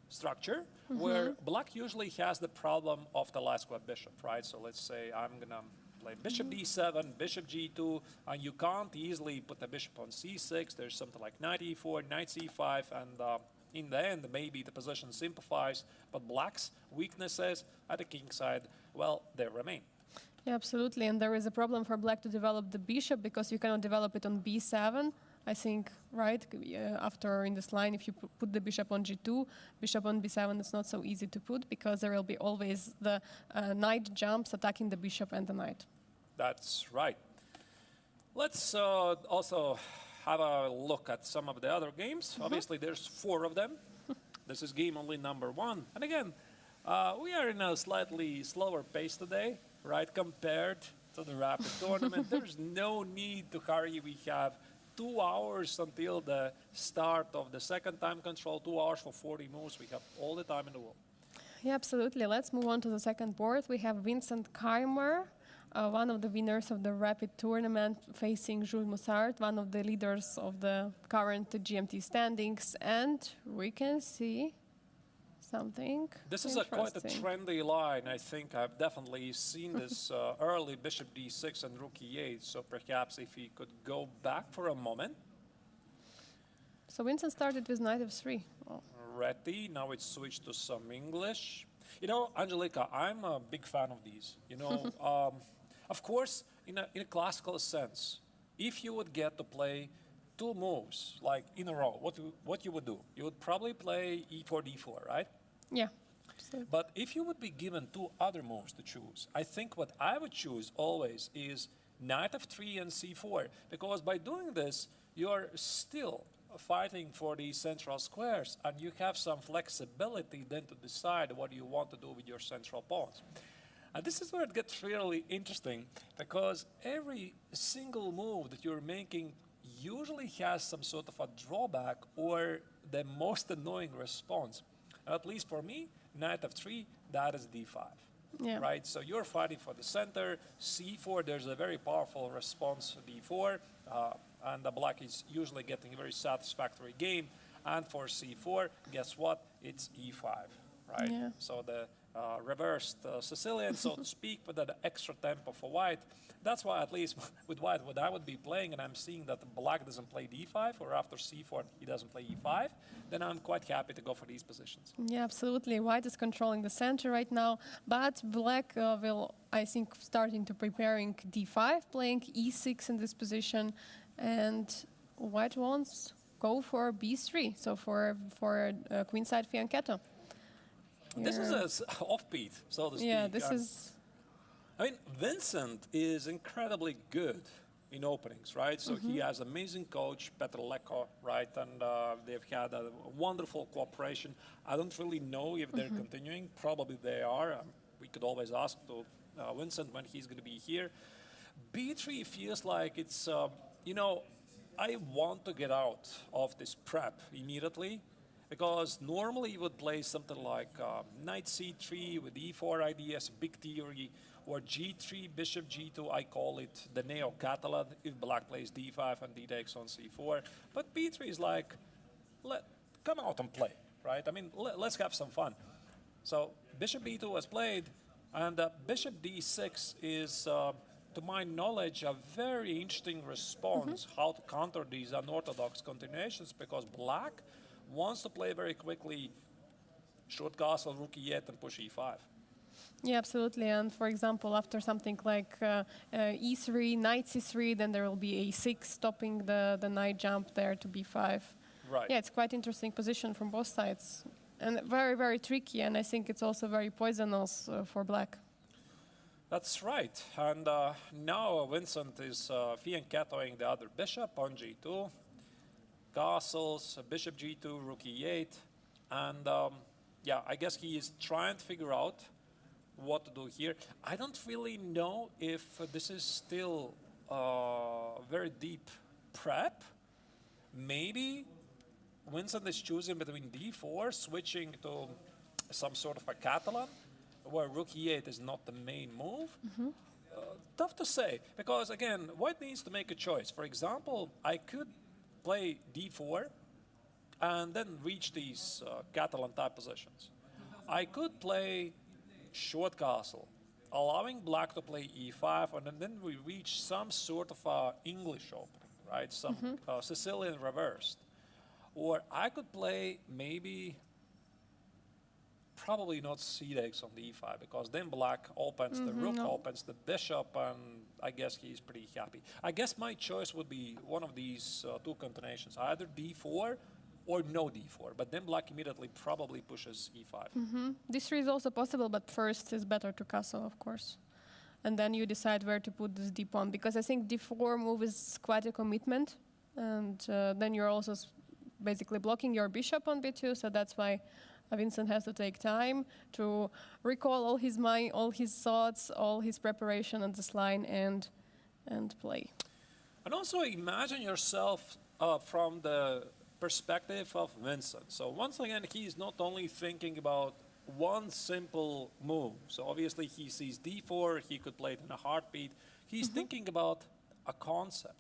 structure, where Black usually has the problem of the last square bishop, right? So let's say I'm gonna play Bishop d7, Bishop g2, and you can't easily put the bishop on c6. There's something like knight e4, knight c5, and in the end, maybe the position simplifies, but Black's weaknesses at the king side, well, they remain. Yeah, absolutely, and there is a problem for Black to develop the bishop because you cannot develop it on b7. I think, right, after in this line, if you put the bishop on g2, bishop on b7, it's not so easy to put because there will be always the knight jumps attacking the bishop and the knight. That's right. Let's also have a look at some of the other games. Obviously, there's 4 of them. This is game only number 1. And again, we are in a slightly slower pace today, right, compared to the rapid tournament. There's no need to hurry. We have 2 hours until the start of the second time control, 2 hours for 40 moves. We have all the time in the world. Yeah, absolutely. Let's move on to the second board. We have Vincent Keimer, one of the winners of the rapid tournament, facing Jules Mussard, one of the leaders of the current GMT standings. And we can see something This is quite a trendy line. I think I've definitely seen this early bishop d6 and rook e8. So perhaps if he could go back for a moment. So Vincent started with knight f3. Oh. Ready. Now it's switched to some English. Angelica, I'm a big fan of these. Of course, in a classical sense, if you would get to play 2 moves, like in a row, what you would do? You would probably play e4, d4, right? Yeah. But if you would be given 2 other moves to choose, I think what I would choose always is knight f3 and c4, because by doing this, you're still fighting for the central squares, and you have some flexibility then to decide what you want to do with your central pawns. And this is where it gets really interesting, because every single move that you're making usually has some sort of a drawback or the most annoying response. At least for me, knight f3, that is d5. Yeah. Right? So you're fighting for the center. c4, there's a very powerful response, d4, and the Black is usually getting a very satisfactory game. And for c4, guess what? It's e5, right? Yeah. So the reversed Sicilian, so to speak, with that extra tempo for White. That's why, at least with White, what I would be playing, and I'm seeing that Black doesn't play d5, or after c4 he doesn't play e5, then I'm quite happy to go for these positions. Yeah, absolutely. White is controlling the center right now, but Black will, I think, starting to preparing d5, playing e6 in this position, and White wants go for b3, so for queenside fianchetto. This is an offbeat, so to speak. Yeah, this is... I mean, Vincent is incredibly good in openings, right? So he has amazing coach, Petr Leko, right? And they've had a wonderful cooperation. I don't really know if they're continuing. Probably they are. We could always ask to Vincent when he's going to be here. B3 feels like it's, I want to get out of this prep immediately, because normally you would play something like knight c3 with e4 ideas, big theory, or g3, bishop g2. I call it the neo-Catalan if Black plays d5 and d takes on c4. But b3 is like, come out and play, right? I mean, let's have some fun. So bishop b2 was played, And bishop d6 is, to my knowledge, a very interesting response how to counter these unorthodox continuations, because black wants to play very quickly short castle, rook e8, and push e5. Yeah, absolutely. And for example, after something like e3, knight c3, then there will be a6 stopping the knight jump there to b5. Right. Yeah, it's quite interesting position from both sides. And very, very tricky. And I think it's also very poisonous for black. That's right. And now Vincent is fianchettoing the other bishop on g2. Castles, bishop g2, rook e8. And yeah, I guess he is trying to figure out what to do here. I don't really know if this is still very deep prep. Maybe Vincent is choosing between d4, switching to some sort of a Catalan, where rook e8 is not the main move. Tough to say, because again, white needs to make a choice. For example, I could play d4 and then reach these Catalan type positions. I could play short castle, allowing black to play e5, and then we reach some sort of English opening, right? Some Sicilian reversed. Or I could play maybe, probably not c6 on the e5, because then black opens the rook, opens the bishop, and I guess he's pretty happy. I guess my choice would be one of these two continuations, either d4 or no d4, but then black immediately probably pushes e5. D3 is also possible, but first it's better to castle, of course. And then you decide where to put this deep pawn, because I think d4 move is quite a commitment, and then you're also basically blocking your bishop on b2, so that's why Vincent has to take time to recall all his mind, all his thoughts, all his preparation on this line, and play. And also imagine yourself from the perspective of Vincent. So once again, he's not only thinking about one simple move. So obviously he sees d4, he could play it in a heartbeat. He's thinking about a concept.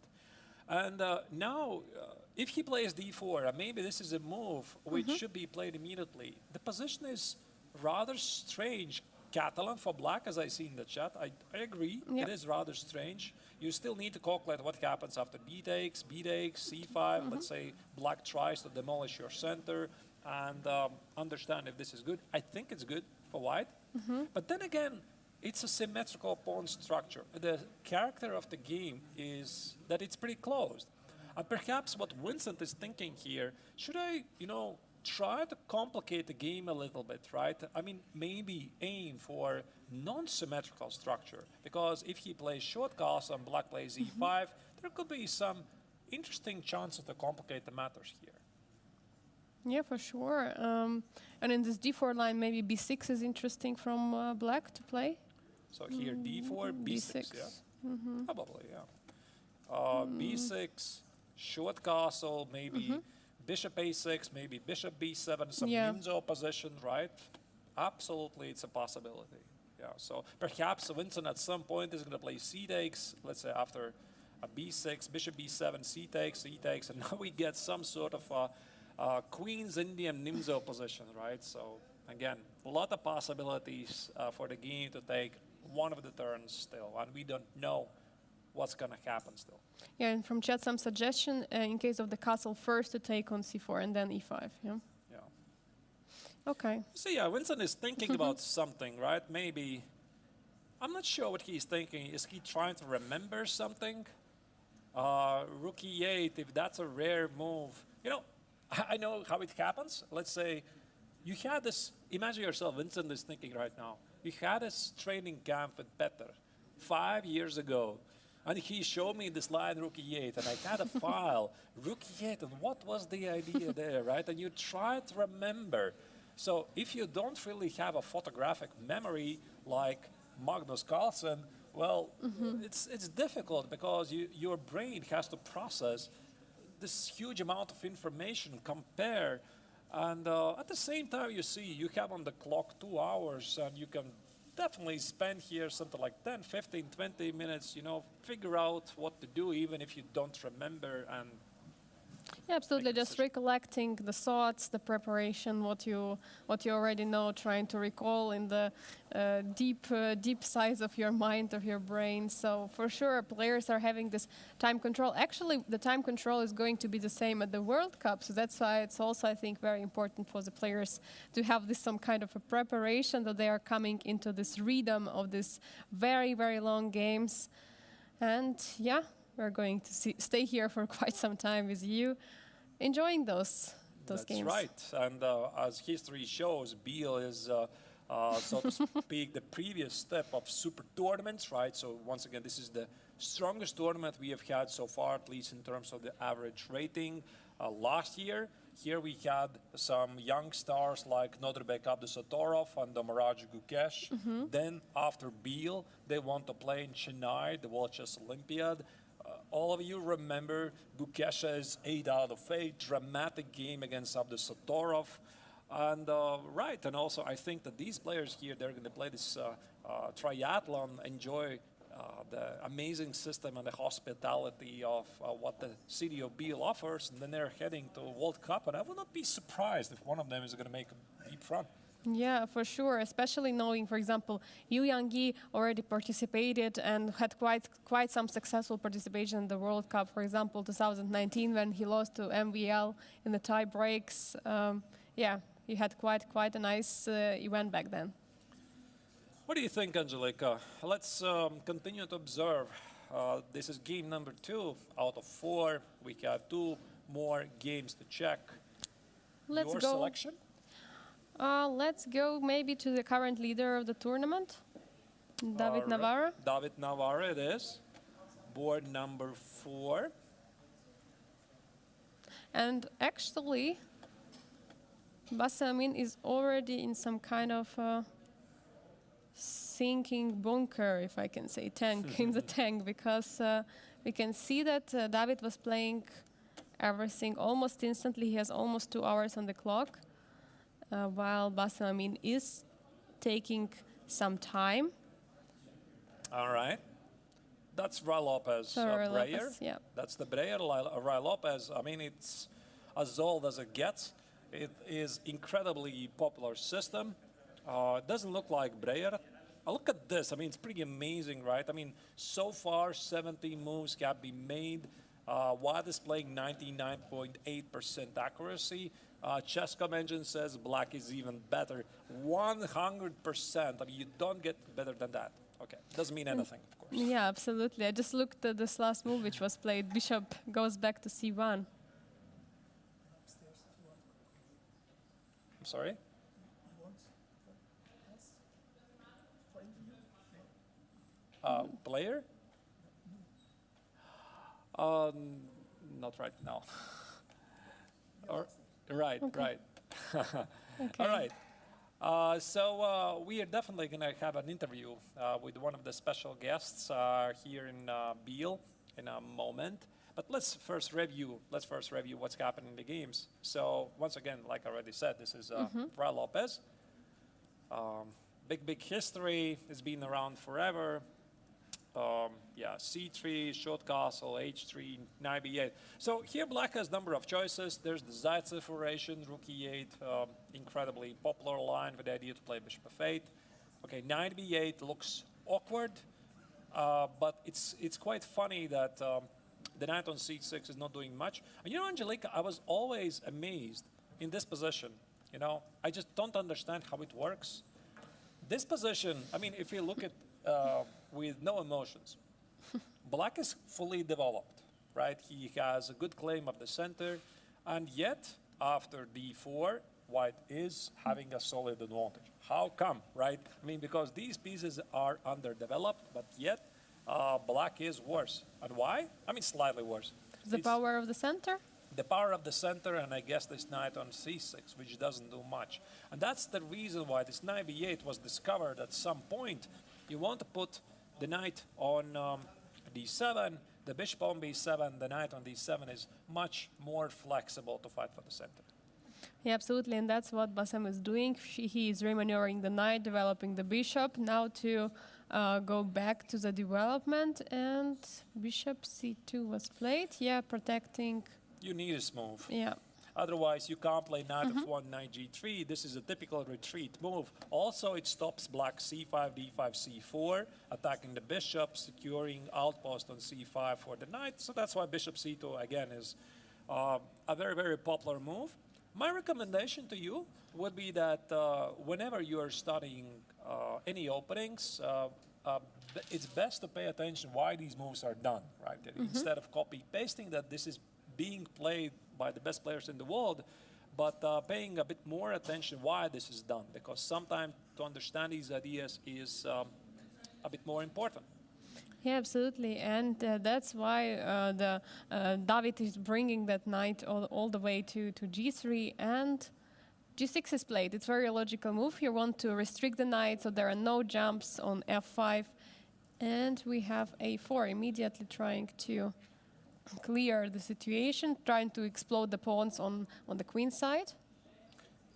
And now, if he plays d4, and maybe this is a move which should be played immediately, the position is rather strange. Catalan for black, as I see in the chat, I agree, it is rather strange. You still need to calculate what happens after b takes, c5, let's say black tries to demolish your center, and understand if this is good. I think it's good for white, but then again, it's a symmetrical pawn structure. The character of the game is that it's pretty closed. And perhaps what Vincent is thinking here, should I, try to complicate the game a little bit, right? I mean, maybe aim for non-symmetrical structure, because if he plays short castle and black plays e5, there could be some interesting chances to complicate the matters here. Yeah, for sure. And in this d4 line, maybe b6 is interesting from black to play. So here d4, b6, yeah? Probably, yeah. b6, short castle, maybe bishop a6, maybe bishop b7, some Nimzo position, right? Absolutely, it's a possibility. Yeah, so perhaps Vincent at some point is going to play c takes, let's say after a b6, bishop b7, c takes, and now we get some sort of Queen's Indian Nimzo position, right? So again, a lot of possibilities for the game to take one of the turns still, and we don't know what's going to happen still. Yeah, and from chat some suggestion in case of the castle first to take on c4 and then e5, yeah? Yeah. Okay. So yeah, Vincent is thinking about something, right? Maybe, I'm not sure what he's thinking. Is he trying to remember something? Rook e8, if that's a rare move. I know how it happens. Let's say you had this, imagine yourself, Vincent is thinking right now, you had this training camp with Petter 5 years ago, and he showed me this line rook e8, and I had a file, rook e8, and what was the idea there, right? And you try to remember. So if you don't really have a photographic memory like Magnus Carlsen, well, it's difficult, because your brain has to process this huge amount of information, compare, and at the same time you have on the clock 2 hours, and you can definitely spend here something like 10, 15, 20 minutes, figure out what to do even if you don't remember. And Yeah, absolutely. make a Just decision. recollecting the thoughts, the preparation, what you already know, trying to recall in the deep sides of your mind, of your brain. So for sure, players are having this time control. Actually, the time control is going to be the same at the World Cup. So that's why it's also, I think, very important for the players to have this some kind of a preparation that they are coming into this rhythm of this very, very long games. And yeah, we're going to stay here for quite some time with you, enjoying those That's games. right. And as history shows, Biel is, so to speak, the previous step of super tournaments, right? So once again, this is the strongest tournament we have had so far, at least in terms of the average rating. Last year, here we had some young stars like Nodirbek Abdusatorov and Maraj Gukesh. Then after Biel, they want to play in Chennai, the World Chess Olympiad. All of you remember Gukesh's 8 out of 8 dramatic game against Abdusatorov. And right, and also I think that these players here, they're going to play this triathlon, enjoy the amazing system and the hospitality of what the city of Biel offers, and then they're heading to World Cup, and I will not be surprised if one of them is going to make a deep run. Yeah, for sure. Especially knowing, for example, Yu Yangyi already participated and had quite some successful participation in the World Cup. For example, 2019 when he lost to MVL in the tie breaks. Yeah, he had quite a nice event back then. What do you think, Angelica? Let's continue to observe. This is game number 2 out of 4. We have 2 more games to check. Let's Your go. selection? Let's go maybe to the current leader of the tournament, David All right. Navarro. David Navarro it is. Board number 4. And actually, Basamin is already in some kind of sinking bunker, if I can say, tank, in the tank, because we can see that David was playing everything almost instantly. He has almost 2 hours on the clock, while Basamin is taking some time. All right. That's Ray Lopez So Ray Breyer. Lopez, yeah. That's the Breyer, Ray Lopez. I mean, it's as old as it gets. It is incredibly popular system. It doesn't look like Breyer. Look at this. I mean, it's pretty amazing, right? I mean, so far, 17 moves have been made while displaying 99.8% accuracy. Chess.com engine says black is even better. 100%. I mean, you don't get better than that. Okay. Doesn't mean anything, of course. Yeah, absolutely. I just looked at this last move which was played. Bishop goes back to c1. I'm sorry? Player? Not right now. Right. Okay. All right. So we are definitely going to have an interview with one of the special guests here in Biel in a moment. But let's first review what's happening in the games. So once again, like I already said, this is Ray Lopez. Big history. It's been around forever. C3, short castle, H3, knight B8. So here black has number of choices. There's the Zaitsev variation, rook E8, incredibly popular line with the idea to play bishop F8. Okay, knight B8 looks awkward, but it's quite funny that the knight on C6 is not doing much. And you know, Angelica, I was always amazed in this position. You know, I just don't understand how it works. This position, I mean, if you look at with no emotions. Black is fully developed, right? He has a good claim of the center, and yet after d4, white is having a solid advantage. How come, right? I mean, because these pieces are underdeveloped, but yet black is worse. And why? I mean, slightly worse. The power of the center? The power of the center, and I guess this knight on c6, which doesn't do much. And that's the reason why this knight b8 was discovered at some point. You want to put the knight on d7, the bishop on b7, the knight on d7 is much more flexible to fight for the center. Yeah, absolutely, and that's what Bassam is doing. He is remaneuvering the knight, developing the bishop. Now to go back to the development, and bishop c2 was played. Yeah, protecting. You need a move. Yeah. Otherwise, you can't play knight f1, knight g3. This is a typical retreat move. Also, it stops black c5, d5, c4, attacking the bishop, securing outpost on c5 for the knight. So that's why bishop c2, again, is a very, very popular move. My recommendation to you would be that whenever you are studying any openings, it's best to pay attention why these moves are done, right? Instead of copy-pasting that this is being played by the best players in the world, but paying a bit more attention why this is done, because sometimes to understand these ideas is a bit more important. Yeah, absolutely, and that's why David is bringing that knight all the way to g3, and g6 is played. It's a very logical move. You want to restrict the knight so there are no jumps on f5, and we have a4 immediately trying to clear the situation, trying to explode the pawns on the queen side.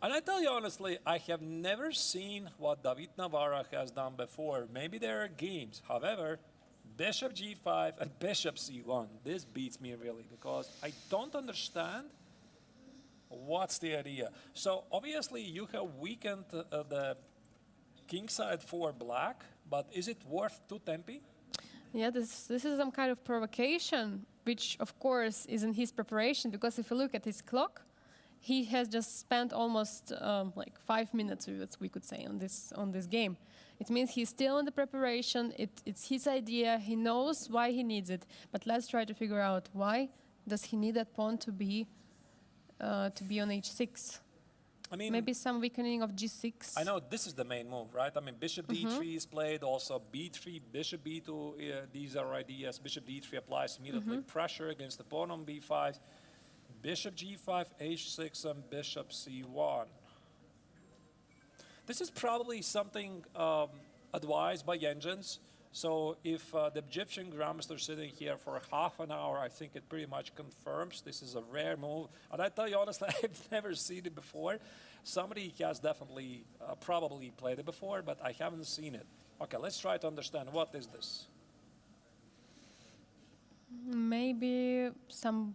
And I tell you honestly, I have never seen what David Navarra has done before. Maybe there are games. However, bishop g5 and bishop c1, this beats me really, because I don't understand what's the idea. So obviously you have weakened the king side for black, but is it worth 2 tempi? Yeah, this is some kind of provocation, which of course is in his preparation, because if you look at his clock, he has just spent almost like 5 minutes, we could say, on this game. It means he's still in the preparation. It's his idea. He knows why he needs it. But let's try to figure out why does he need that pawn to be on h6. I mean, maybe some weakening of g6. I know this is the main move, right? I mean, bishop d3 is played, also b3, bishop b2, these are ideas. Bishop d3 applies immediately pressure against the pawn on b5. Bishop g5, h6, and bishop c1. This is probably something advised by engines. So if the Egyptian grandmaster is sitting here for half an hour, I think it pretty much confirms this is a rare move. And I tell you honestly, I've never seen it before. Somebody has definitely probably played it before, but I haven't seen it. Okay, let's try to understand what is this. Maybe some...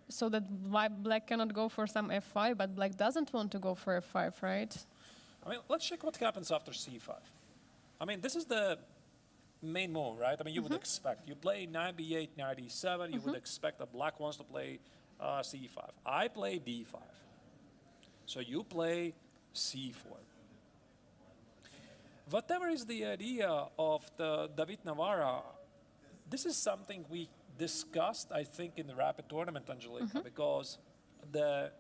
So that why black cannot go for some f5, but black doesn't want to go for f5, right? I mean, let's check what happens after c5. I mean, this is the main move, right? I mean, you would expect. You play knight b8, knight e7. You would expect that black wants to play c5. I play d5. So you play c4. Whatever is the idea of the David Navarra, this is something we discussed, I think, in the Rapid tournament, Angelica, because the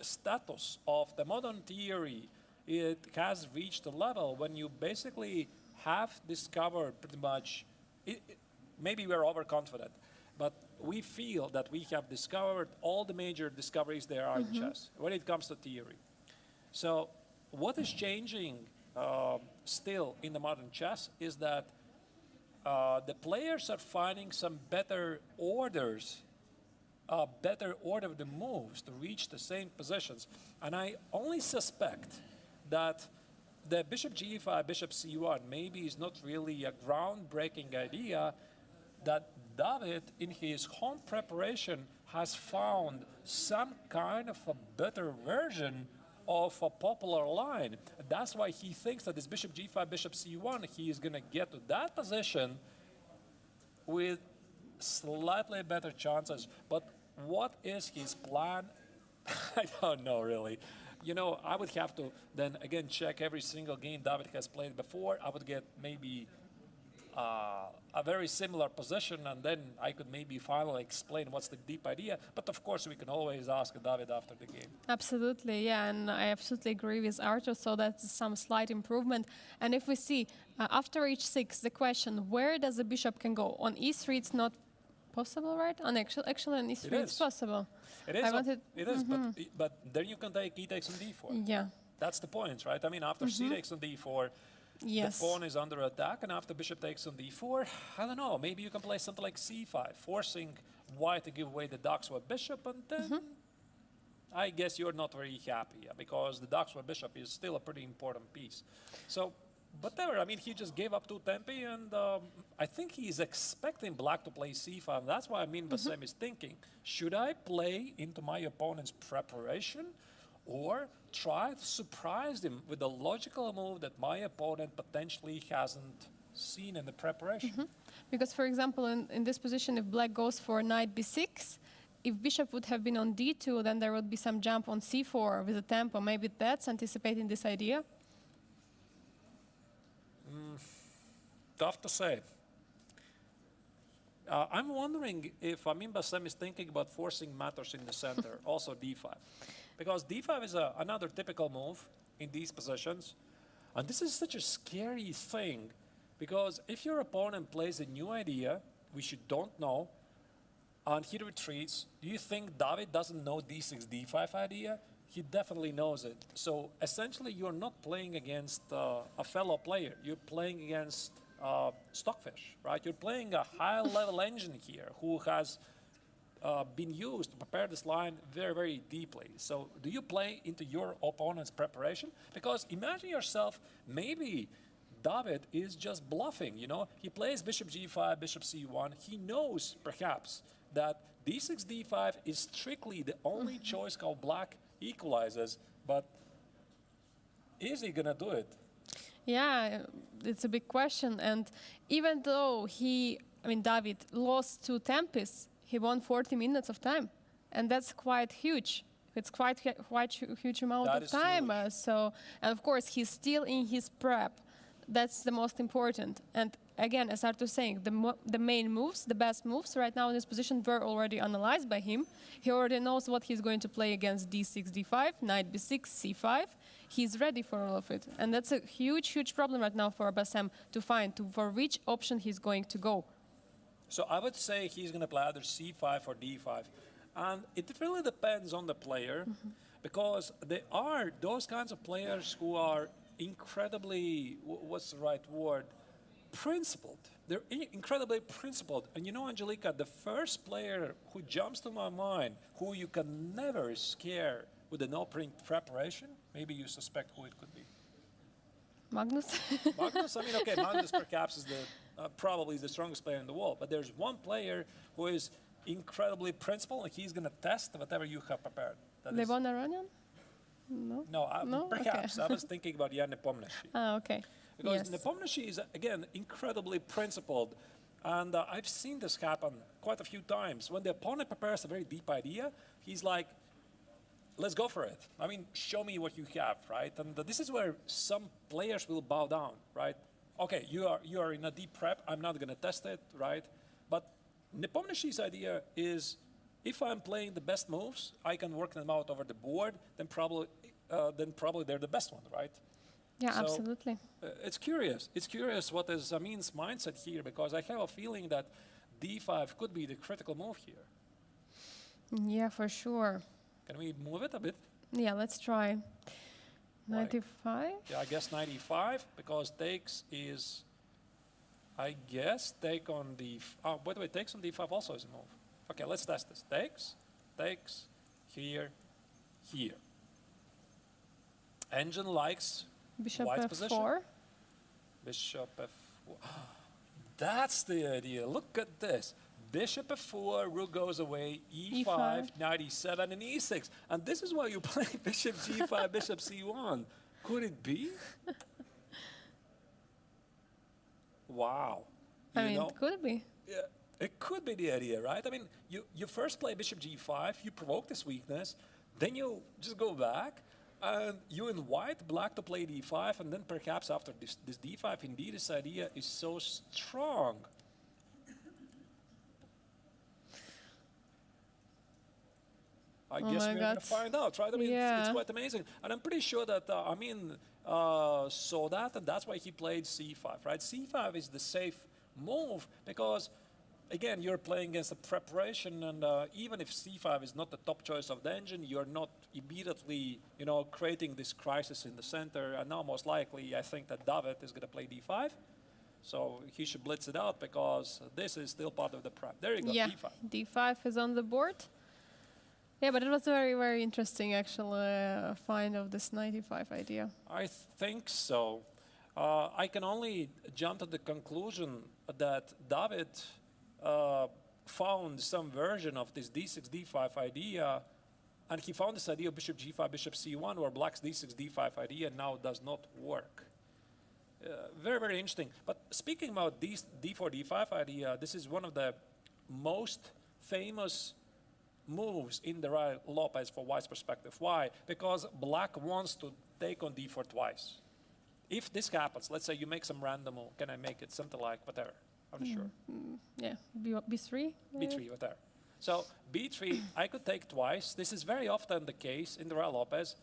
status of the modern theory, it has reached a level when you basically have discovered pretty much, maybe we're overconfident, but we feel that we have discovered all the major discoveries there are in chess when it comes to theory. So what is changing still in the modern chess is that the players are finding some better orders, better order of the moves to reach the same positions. And I only suspect that the bishop g5, bishop c1 maybe is not really a groundbreaking idea, that David, in his home preparation, has found some kind of a better version of a popular line. That's why he thinks that this bishop g5, bishop c1, he is going to get to that position with slightly better chances. But what is his plan? I don't know, really. You know, I would have to then again check every single game David has played before. I would get maybe a very similar position, and then I could maybe finally explain what's the deep idea. But of course, we can always ask David after the game. Absolutely, yeah, and I absolutely agree with Artur, so that's some slight improvement. And if we see, after h6, the question, where does the bishop can go? On e3, it's not possible, right? On actually on e3, it's possible. It is, but then you can take e takes on d4. Yeah. That's the point, right? I mean, after c takes on d4, yes, the pawn is under attack, and after bishop takes on d4, I don't know, maybe you can play something like c5, forcing white to give away the Dachshund bishop, and then I guess you're not very happy, because the Dachshund bishop is still a pretty important piece. So whatever. I mean, he just gave up to tempi, and I think he's expecting black to play c5. That's why I mean Bassem is thinking, should I play into my opponent's preparation or try to surprise him with a logical move that my opponent potentially hasn't seen in the preparation? Because, for example, in this position, if black goes for knight b6, if bishop would have been on d2, then there would be some jump on c4 with a tempo. Maybe that's anticipating this idea. Tough to say. I'm wondering if Amin Bassem is thinking about forcing matters in the center, also d5. Because d5 is another typical move in these positions. And this is such a scary thing, because if your opponent plays a new idea, which you don't know, and he retreats, do you think David doesn't know d6, d5 idea? He definitely knows it. So essentially, you're not playing against a fellow player. You're playing against Stockfish, right? You're playing a high-level engine here who has been used to prepare this line very, very deeply. So do you play into your opponent's preparation? Because imagine yourself, maybe David is just bluffing, you know? He plays bishop g5, bishop c1. He knows, perhaps, that d6, d5 is strictly the only choice how black equalizes, but is he gonna do it? Yeah, it's a big question. And even though David lost to Tempest, he won 40 minutes of time. And that's quite huge. It's quite huge amount That of is time. huge. And of course, he's still in his prep. That's the most important. And again, as Artur saying, the main moves, the best moves right now in this position were already analyzed by him. He already knows what he's going to play against d6, d5, knight b6, c5. He's ready for all of it. And that's a huge, huge problem right now for Bassem to find for which option he's going to go. So I would say he's going to play either c5 or d5. And it really depends on the player, because there are those kinds of players who are incredibly, what's the right word, principled. They're incredibly principled. And you know, Angelica, the first player who jumps to my mind, who you can never scare with an opening preparation, maybe you suspect who it could be. Magnus? Magnus, I mean, okay, Magnus perhaps is probably the strongest player in the world, but there's one player who is incredibly principled, and he's going to test whatever you have prepared. Levon Aronian? No. No, perhaps. Okay. I was thinking about Jan Nepomniachtchi. Ah, okay. Because Yes. Nepomniachtchi is, again, incredibly principled. And I've seen this happen quite a few times. When the opponent prepares a very deep idea, he's like, let's go for it. I mean, show me what you have, right? And this is where some players will bow down, right? Okay, you are in a deep prep. I'm not going to test it, right? But Nepomniachtchi's idea is, if I'm playing the best moves, I can work them out over the board, then probably they're the best one, right? Yeah, So, absolutely. It's curious. It's curious what is Amin's mindset here, because I have a feeling that d5 could be the critical move here. Yeah, for sure. Can we move it a bit? Yeah, let's try. Like- 95? Yeah, I guess 95, because takes is, I guess, take on d. Oh, by the way, takes on d5 also is a move. Okay, let's test this. Takes, here, here. Engine likes Bishop White's f4. position. Bishop f4. That's the idea. Look at this. Bishop f4, rook goes away, e5, E5. knight e7, and e6. And this is why you play bishop g5, bishop c1. Could it be? Wow. I You mean, know, it could be. yeah, it could be the idea, right? I mean, you first play bishop g5, you provoke this weakness, then you just go back, and you invite black to play d5, and then perhaps after this d5, indeed, this idea is so strong. I Oh guess my we're going to God. find out, right? I mean, it's Yeah. quite amazing. And I'm pretty sure that saw that, and that's why he played c5, right? c5 is the safe move because, again, you're playing against a preparation, and even if c5 is not the top choice of the engine, you're not immediately, creating this crisis in the center. And now, most likely, I think that David is going to play d5. So he should blitz it out because this is still part of the prep. There you go, Yeah, d5. d5 is on the board. Yeah, but it was very, very interesting, actual find of this 95 idea. I think so. I can only jump to the conclusion that David found some version of this d6, d5 idea, and he found this idea of bishop g5, bishop c1, where black's d6, d5 idea now does not work. Very, very interesting. But speaking about this d4, d5 idea, this is one of the most famous moves in the Lopez for white's perspective. Why? Because black wants to take on d4 twice. If this happens, let's say you make some random move, can I make it something like whatever? I'm not sure. Yeah, b3? B3, whatever. So b3, I could take twice. This is very often the case in the Lopez.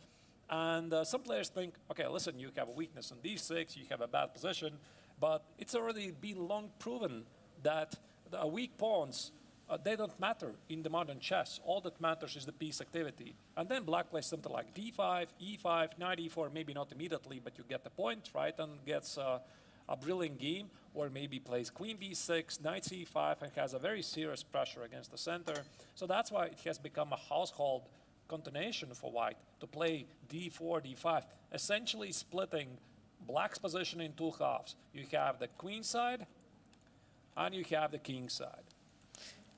And some players think, okay, listen, you have a weakness on d6, you have a bad position, but it's already been long proven that the weak pawns, they don't matter in the modern chess. All that matters is the piece activity. And then black plays something like d5, e5, knight e4, maybe not immediately, but you get the point, right? And gets a brilliant game, or maybe plays queen b6, knight c5, and has a very serious pressure against the center. So that's why it has become a household continuation for white to play d4, d5, essentially splitting black's position in two halves. You have the queen side, and you have the king side.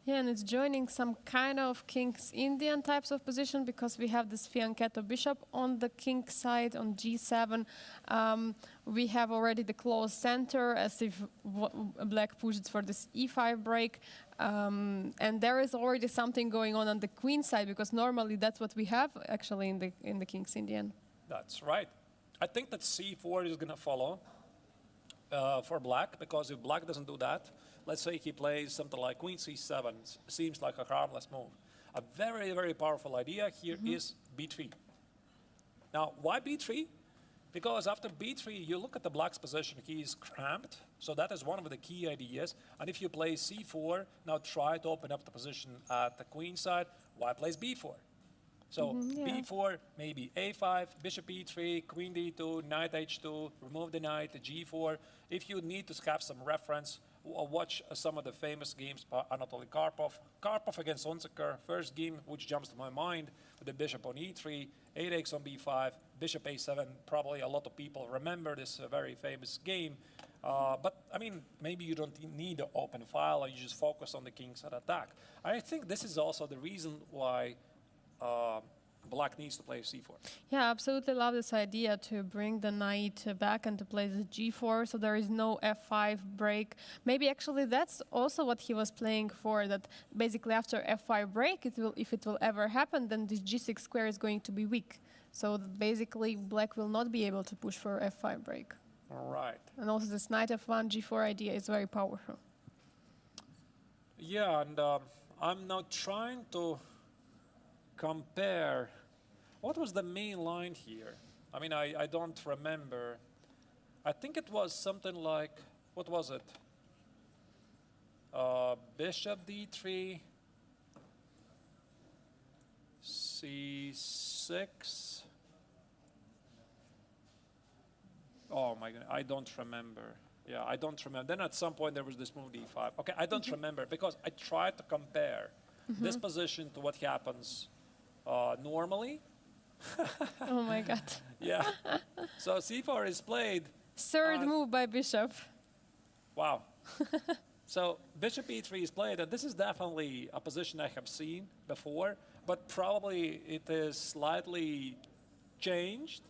Yeah, and it's joining some kind of King's Indian types of position because we have this fianchetto bishop on the king side on g7. We have already the closed center as if black pushes for this e5 break. And there is already something going on the queen side because normally that's what we have actually in the King's Indian. That's right. I think that c4 is going to follow for black, because if black doesn't do that, let's say he plays something like queen c7, seems like a harmless move. A very, very powerful idea here is b3. Now, why b3? Because after b3, you look at the black's position, he is cramped, so that is one of the key ideas. And if you play c4, now try to open up the position at the queen side, white plays b4. So b4, maybe a5, bishop e3, queen d2, knight h2, remove the knight, g4. If you need to have some reference, watch some of the famous games by Anatoly Karpov. Karpov against Unziker, first game which jumps to my mind, with the bishop on e3, 8x on b5, bishop a7. Probably a lot of people remember this very famous game. But, I mean, maybe you don't need an open file, and you just focus on the king side attack. I think this is also the reason why black needs to play c4. Yeah, I absolutely love this idea to bring the knight back and to play the g4, so there is no f5 break. Maybe actually that's also what he was playing for, that basically after f5 break, if it will ever happen, then this g6 square is going to be weak. So basically black will not be able to push for f5 break. All right. And also this knight f1, g4 idea is very powerful. Yeah, and I'm now trying to compare. What was the main line here? I mean, I don't remember. I think it was something like, what was it? Bishop d3, c6. Oh my God, I don't remember. Yeah, I don't remember. Then at some point there was this move d5. Okay, I don't remember because I tried to compare this position to what happens normally. Oh my God. Yeah. So c4 is played. Third move by bishop. Wow. So bishop e3 is played, and this is definitely a position I have seen before, but probably it is slightly changed.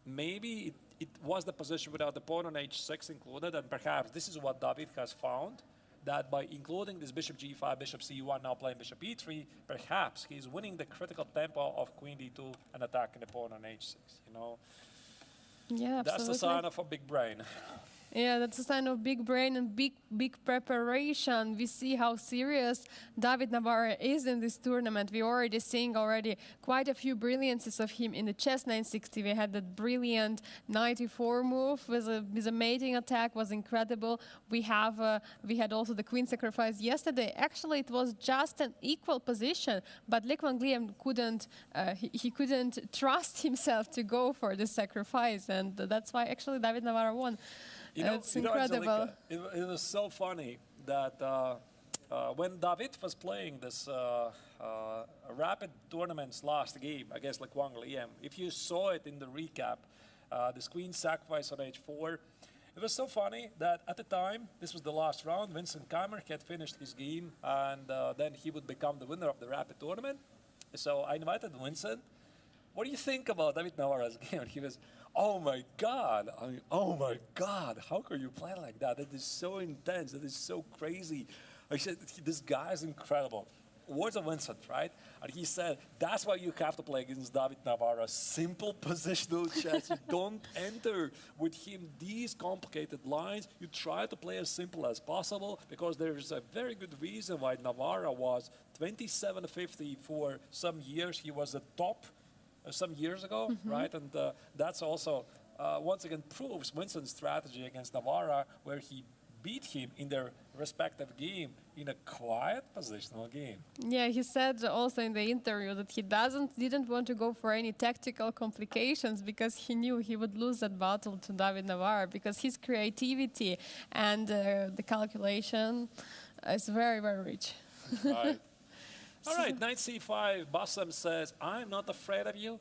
Maybe it was the position without the pawn on h6 included, and perhaps this is what David has found, that by including this bishop g5, bishop c1, now playing bishop e3, perhaps he's winning the critical tempo of queen d2 and attacking the pawn on h6, you know? Yeah, absolutely. That's the sign of a big brain. Yeah, that's a sign of big brain and big preparation. We see how serious David Navarro is in this tournament. We're already seeing quite a few brilliances of him in the chess 960. We had that brilliant knight e4 move with a mating attack, was incredible. We had also the queen sacrifice yesterday. Actually, it was just an equal position, but Lek van Gliem couldn't trust himself to go for the sacrifice, and that's why actually David Navarro won. It's incredible. Angelica, it was so funny that when David was playing this rapid tournaments last game against Lek van Gliem, if you saw it in the recap, This queen sacrifice on h4. It was so funny that at the time, this was the last round, Vincent Keimer had finished his game, and then he would become the winner of the Rapid tournament. So I invited Vincent. What do you think about David Navarro's game? And he was, oh my God, I mean, oh my God, how can you play like that? That is so intense, that is so crazy. I said, this guy is incredible. Words of Vincent, right? And he said, that's why you have to play against David Navarro. Simple positional chess. You don't enter with him these complicated lines. You try to play as simple as possible because there's a very good reason why Navarro was 2750 for some years. He was the top some years ago, right? And that's also, once again, proves Vincent's strategy against Navarro, where he beat him in their respective game in a quiet positional game. Yeah, he said also in the interview that he didn't want to go for any tactical complications because he knew he would lose that battle to David Navarro because his creativity and the calculation is very, very rich. Right. All right, knight c5. Bassem says, I'm not afraid of you.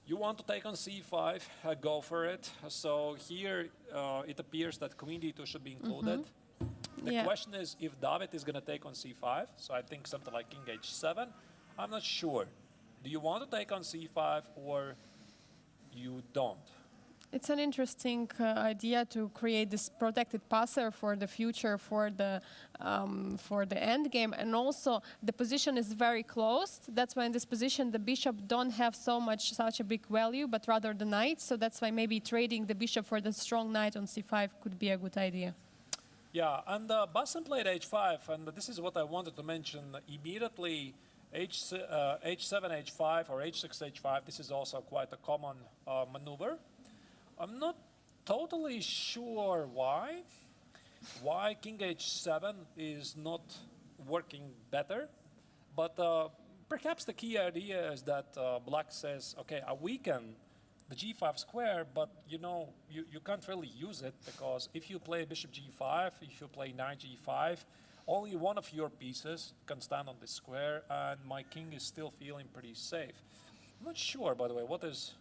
You want to take on c5, go for it. So here it appears that queen d2 should be included. The question is if David is going to take on c5. So I think something like king h7. I'm not sure. Do you want to take on c5 or you don't? It's an interesting idea to create this protected passer for the future, for the end game, and also the position is very close. That's why in this position the bishop don't have such a big value, but rather the knight. So that's why maybe trading the bishop for the strong knight on c5 could be a good idea. Yeah, and Bassem played h5, and this is what I wanted to mention immediately. h7, h5, or h6, h5. This is also quite a common maneuver. I'm not totally sure why king h7 is not working better, but perhaps the key idea is that black says, okay, I weaken the g5 square, but you know, you can't really use it because if you play bishop g5, if you play knight g5, only one of your pieces can stand on this square, and my king is still feeling pretty safe. I'm not sure, by the way, what is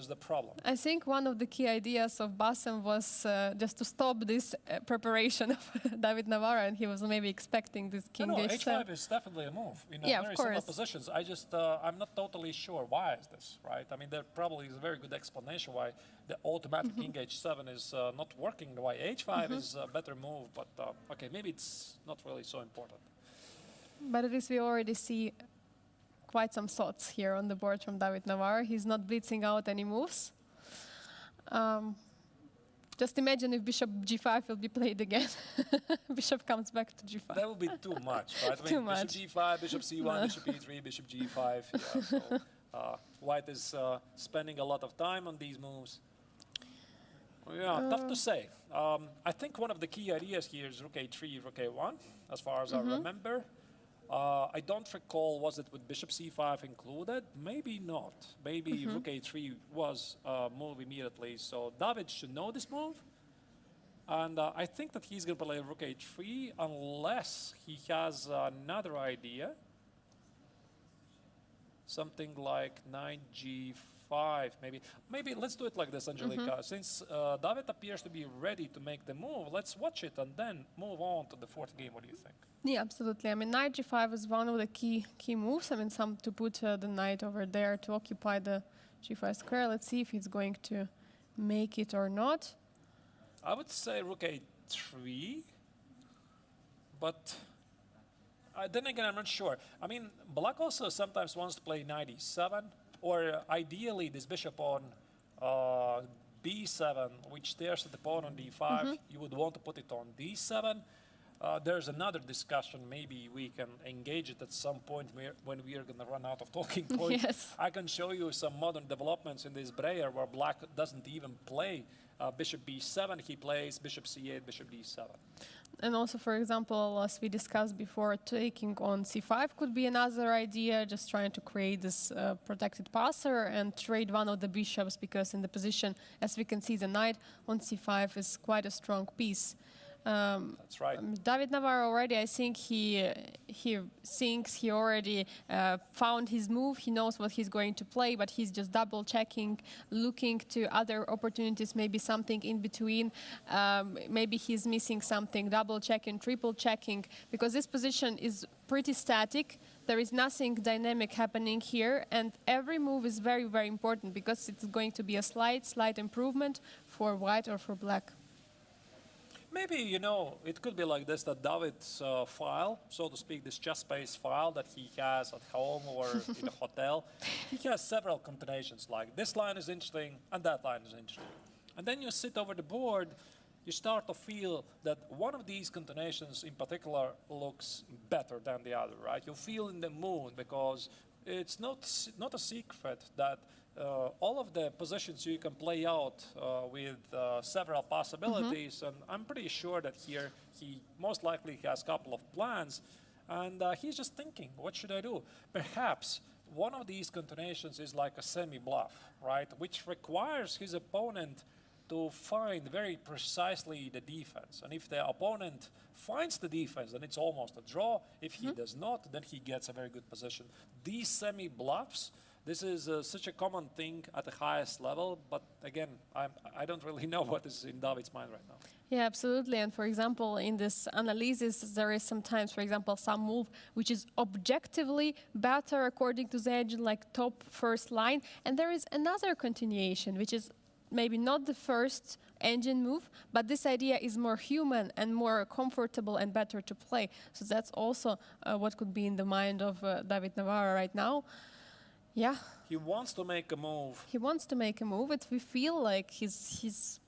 the problem? I think one of the key ideas of Bassem was just to stop this preparation of David Navarro, and he was maybe expecting this king h7. h5 is definitely a move in very similar positions. I'm not totally sure why is this, right? I mean, there probably is a very good explanation why the automatic king h7 is not working, why h5 is a better move, but okay, maybe it's not really so important. But at least we already see quite some thoughts here on the board from David Navarro. He's not blitzing out any moves. Just imagine if bishop g5 will be played again. Bishop comes back to g5. That would be too much, right? Too much. Bishop g5, bishop c1, bishop e3, bishop g5. Yeah, so white is spending a lot of time on these moves. Yeah, tough to say. I think one of the key ideas here is rook a3, rook a1, as far as I remember. I don't recall, was it with bishop c5 included? Maybe not. Maybe rook a3 was moved immediately. So David should know this move. And I think that he's going to play rook a3 unless he has another idea. Something like knight g5, maybe. Maybe let's do it like this, Angelica. Since David appears to be ready to make the move, let's watch it and then move on to the fourth game. What do you think? Yeah, absolutely. I mean, knight g5 is one of the key moves. I mean, to put the knight over there to occupy the g5 square. Let's see if he's going to make it or not. I would say rook a3, but then again, I'm not sure. I mean, black also sometimes wants to play knight e7, or ideally this bishop on b7, which stares at the pawn on d5. You would want to put it on d7. There's another discussion. Maybe we can engage it at some point when we are going to run out of talking points. Yes. I can show you some modern developments in this Breyer where black doesn't even play bishop b7. He plays bishop c8, bishop d7. And also, for example, as we discussed before, taking on c5 could be another idea, just trying to create this protected passer and trade one of the bishops, because in the position, as we can see, the knight on c5 is quite a strong piece. That's right. David Navarro already, I think he thinks he already found his move. He knows what he's going to play, but he's just double checking, looking to other opportunities, maybe something in between. Maybe he's missing something, double checking, triple checking, because this position is pretty static. There is nothing dynamic happening here, and every move is very, very important because it's going to be a slight improvement for white or for black. Maybe, it could be like this, that David's file, so to speak, this chess space file that he has at home or in a hotel, he has several combinations, like this line is interesting and that line is interesting. And then you sit over the board, you start to feel that one of these combinations in particular looks better than the other, right? You feel in the mood because it's not a secret that all of the positions you can play out with several possibilities, and I'm pretty sure that here he most likely has a couple of plans, and he's just thinking, what should I do? Perhaps one of these continuations is like a semi-bluff, right, which requires his opponent to find very precisely the defense. And if the opponent finds the defense, then it's almost a draw. If he does not, then he gets a very good position. These semi-bluffs, this is such a common thing at the highest level, but again, I don't really know what is in David's mind right now. Yeah, absolutely. And for example, in this analysis, there is sometimes, for example, some move which is objectively better according to the engine, like top first line. And there is another continuation, which is maybe not the first engine move, but this idea is more human and more comfortable and better to play. So that's also what could be in the mind of David Navarro right now. Yeah. He wants to make a move. He wants to make a move. We feel like his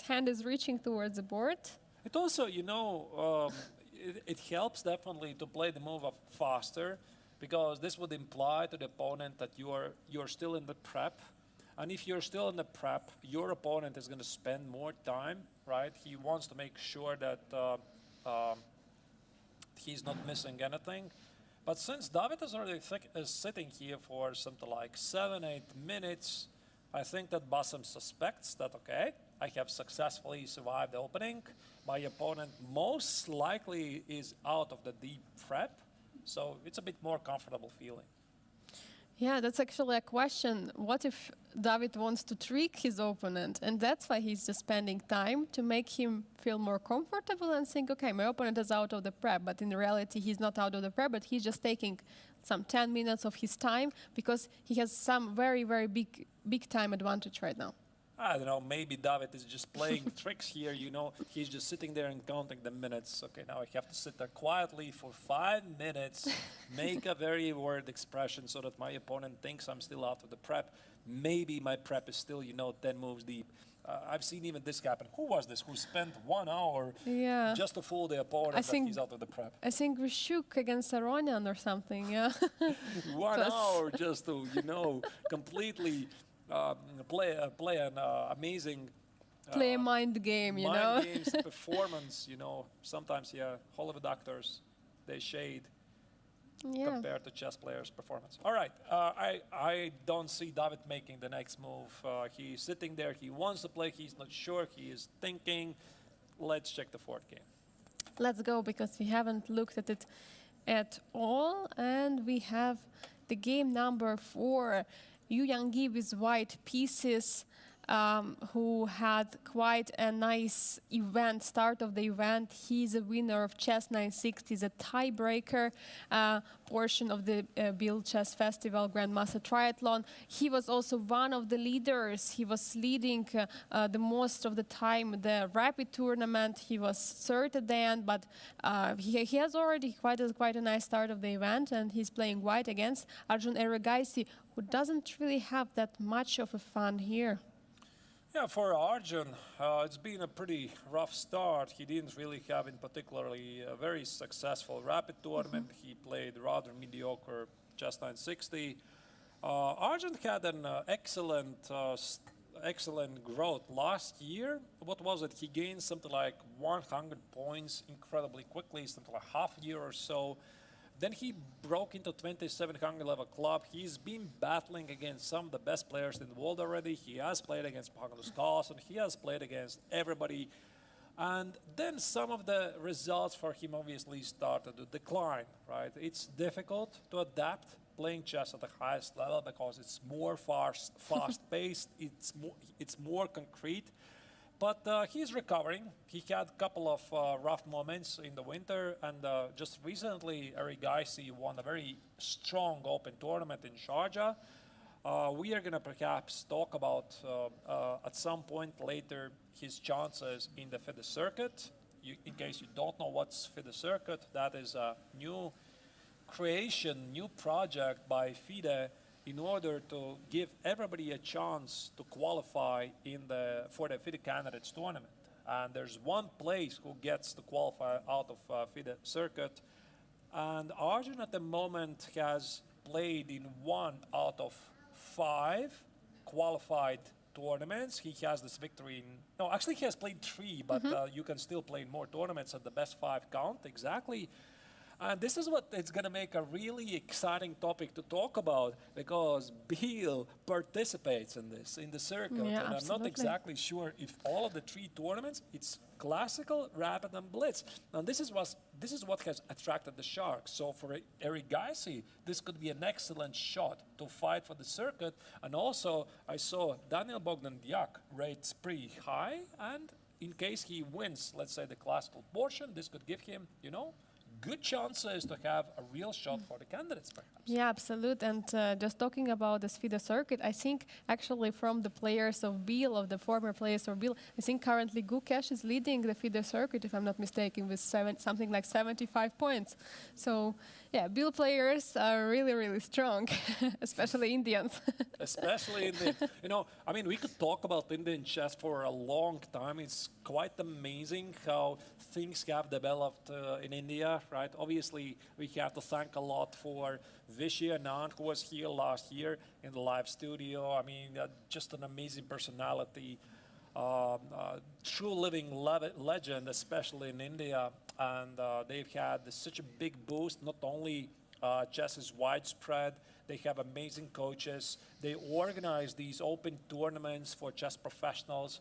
hand is reaching towards the board. It also, it helps definitely to play the move up faster, because this would imply to the opponent that you're still in the prep. And if you're still in the prep, your opponent is going to spend more time, right? He wants to make sure that he's not missing anything. But since David is already sitting here for something like 7-8 minutes, I think that Bassem suspects that, okay, I have successfully survived the opening. My opponent most likely is out of the deep prep, so it's a bit more comfortable feeling. Yeah, that's actually a question. What if David wants to trick his opponent? And that's why he's just spending time to make him feel more comfortable and think, okay, my opponent is out of the prep. But in reality, he's not out of the prep, but he's just taking some 10 minutes of his time because he has some very, very big time advantage right now. I don't know, maybe David is just playing tricks here, he's just sitting there and counting the minutes. Okay, now I have to sit there quietly for 5 minutes, make a very word expression so that my opponent thinks I'm still out of the prep. Maybe my prep is still, 10 moves deep. I've seen even this happen. Who was this who spent 1 hour just to fool the opponent that he's out of the prep? I think we shook against Aronian or something, yeah. 1 hour just to, completely... play an amazing play a mind game, mind games performance. Sometimes Hollywood actors, they shade compared to chess players' performance. All right, I don't see David making the next move. He's sitting there. He wants to play. He's not sure. He is thinking. Let's check the fourth game. Let's go, because we haven't looked at it at all, and we have the game number 4. Yu Yanggi with white pieces, who had quite a nice start of the event. He's a winner of Chess 960, the tiebreaker portion of the Biel Chess Festival Grandmaster Triathlon. He was also one of the leaders. He was leading the most of the time the rapid tournament. He was third at the end, but he has already quite a nice start of the event, and he's playing white against Arjun Erigaisi, who doesn't really have that much of a fun here. Yeah, for Arjun, it's been a pretty rough start. He didn't really have, in particularly, a very successful rapid tournament. He played rather mediocre Chess 960. Arjun had an excellent growth last year. What was it? He gained something like 100 points incredibly quickly, something like half a year or so. Then he broke into 2700 level club. He's been battling against some of the best players in the world already. He has played against Magnus Carlsen. He has played against everybody. And then some of the results for him obviously started to decline, right? It's difficult to adapt playing chess at the highest level because it's more fast-paced, it's more concrete. But he's recovering. He had a couple of rough moments in the winter, and just recently, Eric Gaisi won a very strong open tournament in Sharjah. We are going to perhaps talk about at some point later his chances in the FIDE circuit. In case you don't know what's FIDE circuit, that is a new creation, new project by FIDE in order to give everybody a chance to qualify for the FIDE candidates tournament. And there's one place who gets to qualify out of FIDE circuit. And Arjun at the moment has played in 1 out of 5 qualified tournaments. He has this victory in, no, actually he has played 3, but you can still play in more tournaments at the best 5 count, exactly. And this is what it's going to make a really exciting topic to talk about because Biel participates in this, in the circuit. Yeah, and I'm absolutely. not exactly sure if all of the 3 tournaments, it's classical, rapid, and blitz. And this is what has attracted the Sharks. So for Eric Gaisi, this could be an excellent shot to fight for the circuit. And also, I saw Daniel Bogdan-Diak rates pretty high. And in case he wins, let's say, the classical portion, this could give him, you know, good chances to have a real shot for the candidates, perhaps. Yeah, absolutely. And just talking about the FIDE circuit, I think actually from the players of Biel, of the former players of Biel, I think currently Gukesh is leading the FIDE circuit, if I'm not mistaken, with something like 75 points. So, yeah, Biel players are really, really strong, especially Indians. Especially Indian. You know, I mean, we could talk about Indian chess for a long time. It's quite amazing how things have developed in India, right? Obviously, we have to thank a lot for Vishy Anand, who was here last year in the live studio. I mean, just an amazing personality, true living legend, especially in India. And they've had such a big boost. Not only chess is widespread, they have amazing coaches. They organize these open tournaments for chess professionals.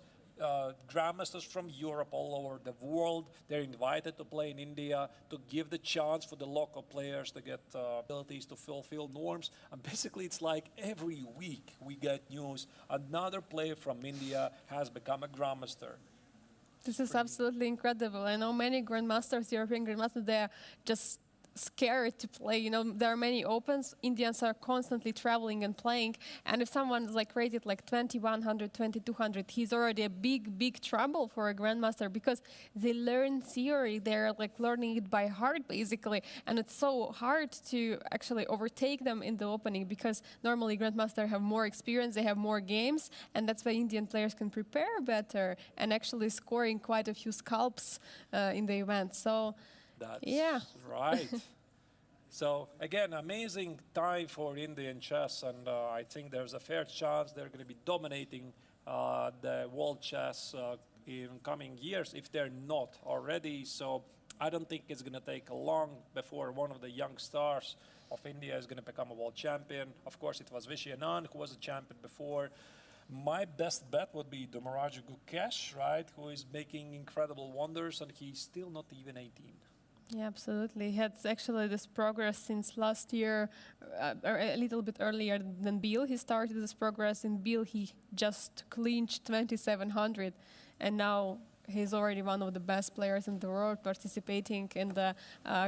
Grandmasters from Europe, all over the world, they're invited to play in India to give the chance for the local players to get abilities to fulfill norms. And basically, it's like every week we get news. Another player from India has become a grandmaster. This is absolutely incredible. I know many grandmasters, European grandmasters, they're just scared to play. You know, there are many opens. Indians are constantly traveling and playing. And if someone is like rated like 2100, 2200, he's already a big trouble for a grandmaster because they learn theory. They're like learning it by heart, basically. And it's so hard to actually overtake them in the opening because normally grandmasters have more experience, they have more games, and that's why Indian players can prepare better and actually scoring quite a few scalps in the event. So. That's right. So again, amazing time for Indian chess, and I think there's a fair chance they're going to be dominating the world chess in coming years if they're not already. So I don't think it's going to take long before one of the young stars of India is going to become a world champion. Of course, it was Vishy Anand who was a champion before. My best bet would be Dharmaraj Gukesh, right, who is making incredible wonders, and he's still not even 18. Yeah, absolutely. He had actually this progress since last year, or a little bit earlier than Biel. He started this progress in Biel. He just clinched 2700, and now he's already one of the best players in the world participating in the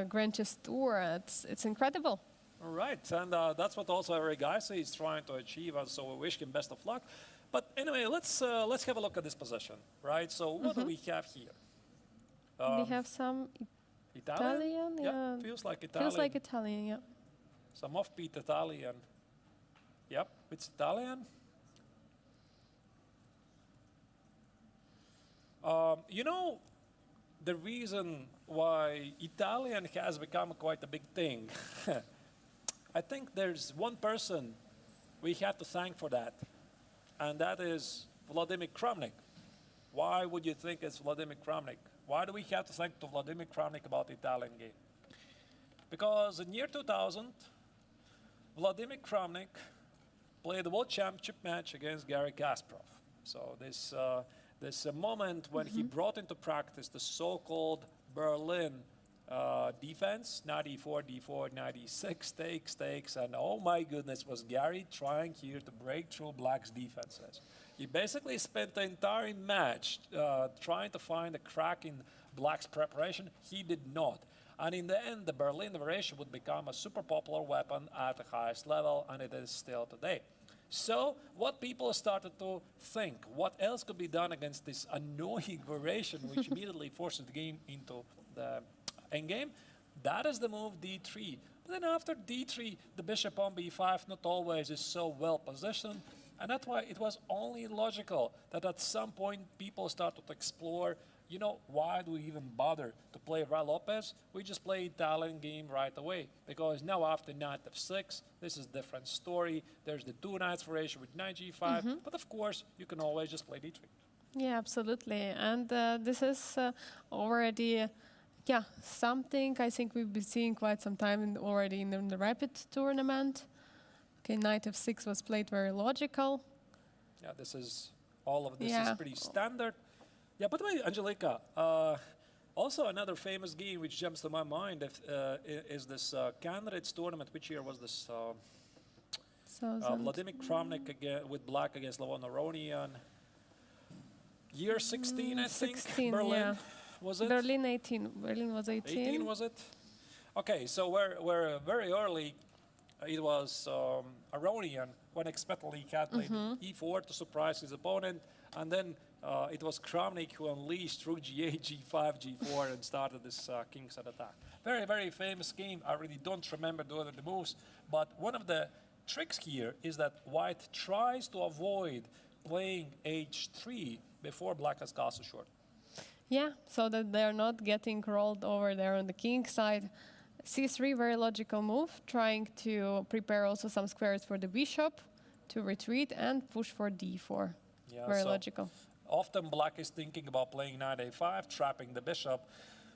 Grand Chess Tour. It's incredible. All right, and that's what also Eric Gaisi is trying to achieve, and so we wish him best of luck. But anyway, let's have a look at this position, right? So what do we have here? We have some Italian, yeah. Feels like Italian. Feels like Italian, yeah. Some offbeat Italian. Yep, it's Italian. You know, the reason why Italian has become quite a big thing, I think there's one person we have to thank for that, and that is Vladimir Kramnik. Why would you think it's Vladimir Kramnik? Why do we have to thank to Vladimir Kramnik about the Italian game? Because in year 2000, Vladimir Kramnik played the World Championship match against Garry Kasparov. So this This moment when he brought into practice the so-called Berlin defense, knight e4, d4, knight e6, takes, and oh my goodness, was Gary trying here to break through black's defenses. He basically spent the entire match trying to find a crack in black's preparation. He did not. And in the end, the Berlin variation would become a super popular weapon at the highest level, and it is still today. So what people started to think, what else could be done against this annoying variation, which immediately forces the game into the endgame? That is the move d3. But then after d3, the bishop on b5 not always is so well positioned, and that's why it was only logical that at some point people started to explore, you know, why do we even bother to play Ra Lopez? We just play Italian game right away. Because now after knight f6, this is a different story. There's the two knights variation with knight g5. But of course, you can always just play d3. Yeah, absolutely. And this is already, something I think we've been seeing quite some time already in the Rapid tournament. Okay, knight f6 was played very logical. Yeah, all of this is pretty standard. Yeah, by the way, Angelika, also another famous game which jumps to my mind is this candidates tournament. Which year was this? Vladimir Kramnik with black against Levon Aronian. Year 16, I think. 16, Berlin, yeah. was it? Berlin 18. Berlin was 18. 18, was it? Okay, so we're very early. It was Aronian who unexpectedly had played e4 to surprise his opponent, and then it was Kramnik who unleashed rook g8, g5, g4, and started this kingside attack. Very, very famous game. I really don't remember the other moves, but one of the tricks here is that white tries to avoid playing h3 before black has castle short. Yeah, so that they're not getting rolled over there on the king side. c3, very logical move, trying to prepare also some squares for the bishop to retreat and push for d4. Yeah, very so logical. Often black is thinking about playing knight a5, trapping the bishop.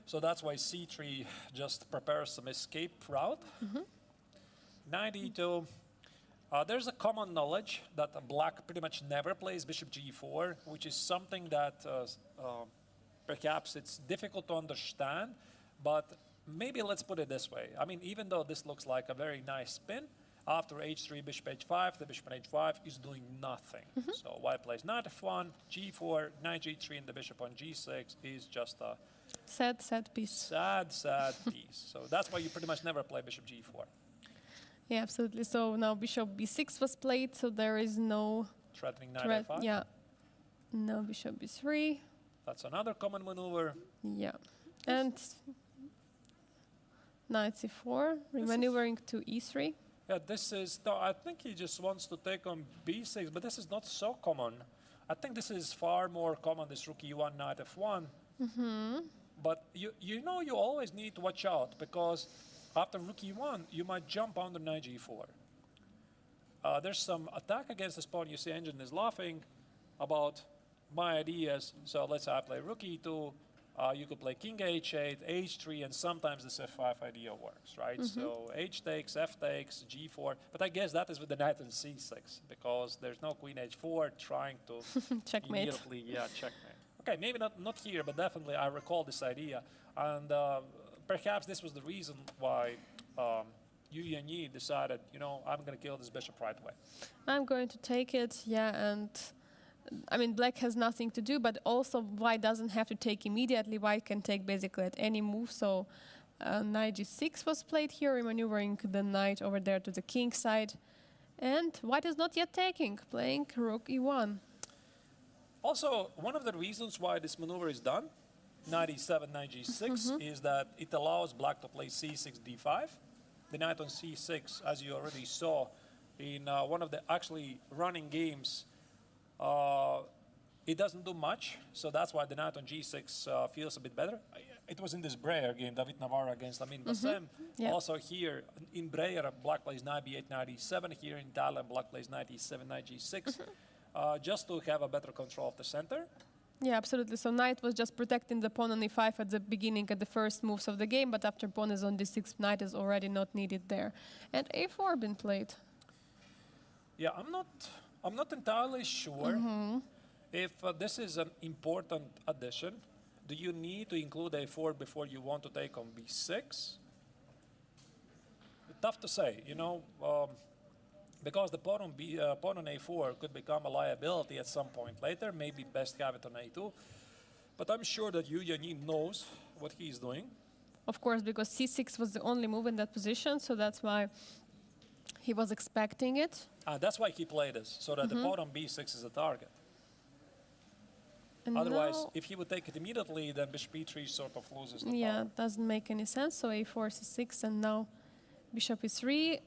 So that's why c3 just prepares some escape route. Knight e2. There's a common knowledge that black pretty much never plays bishop g4, which is something that perhaps it's difficult to understand, but maybe let's put it this way. I mean, even though this looks like a very nice spin, after h3, bishop h5, the bishop on h5 is doing nothing. So white plays knight f1, g4, knight g3, and the bishop on g6 is just a sad piece. Sad piece. So that's why you pretty much never play bishop g4. Yeah, absolutely. So now bishop b6 was played, so there is no Threatening knight threat. a5. Yeah. No bishop b3. That's another common maneuver. Yeah. And knight c4, maneuvering to e3. Yeah, no, I think he just wants to take on b6, but this is not so common. I think this is far more common, this rook e1, knight f1. But you know you always need to watch out, because after rook e1, you might jump on the knight g4. There's some attack against this pawn. You see Engine is laughing about my ideas. So let's say I play rook e2. You could play king h8, h3, and sometimes this f5 idea works, right? So h takes, f takes, g4. But I guess that is with the knight on c6, because there's no queen h4 trying to Checkmate. immediately, checkmate. Okay, maybe not here, but definitely I recall this idea. And perhaps this was the reason why Yu Yanyi decided, I'm going to kill this bishop right away. I'm going to take it, and I mean, black has nothing to do, but also white doesn't have to take immediately. White can take basically at any move. So knight g6 was played here, maneuvering the knight over there to the king side. And white is not yet taking, playing rook e1. Also, one of the reasons why this maneuver is done, knight e7, knight g6, is that it allows black to play c6, d5. The knight on c6, as you already saw in one of the actually running games, it doesn't do much, so that's why the knight on g6 feels a bit better. It was in this Breyer game, David Navarro against Amin Bassem. Yeah. Also here in Breyer, black plays knight b8, knight e7. Here in Italian, black plays knight e7, knight g6, just to have a better control of the center. Yeah, absolutely. So knight was just protecting the pawn on e5 at the beginning, at the first moves of the game, but after pawn is on d6, knight is already not needed there. And a4 been played. Yeah, I'm not entirely sure If this is an important addition, do you need to include a4 before you want to take on b6? Tough to say, because the pawn on a4 could become a liability at some point later. Maybe best have it on a2. But I'm sure that Yanin knows what he's doing. Of course, because c6 was the only move in that position, so that's why he was expecting it. That's why he played this, so that the pawn on b6 is a target. And Otherwise, now, if he would take it immediately, then bishop e3 sort of loses the yeah, power. it doesn't make any sense. So a4, c6, and now bishop e3.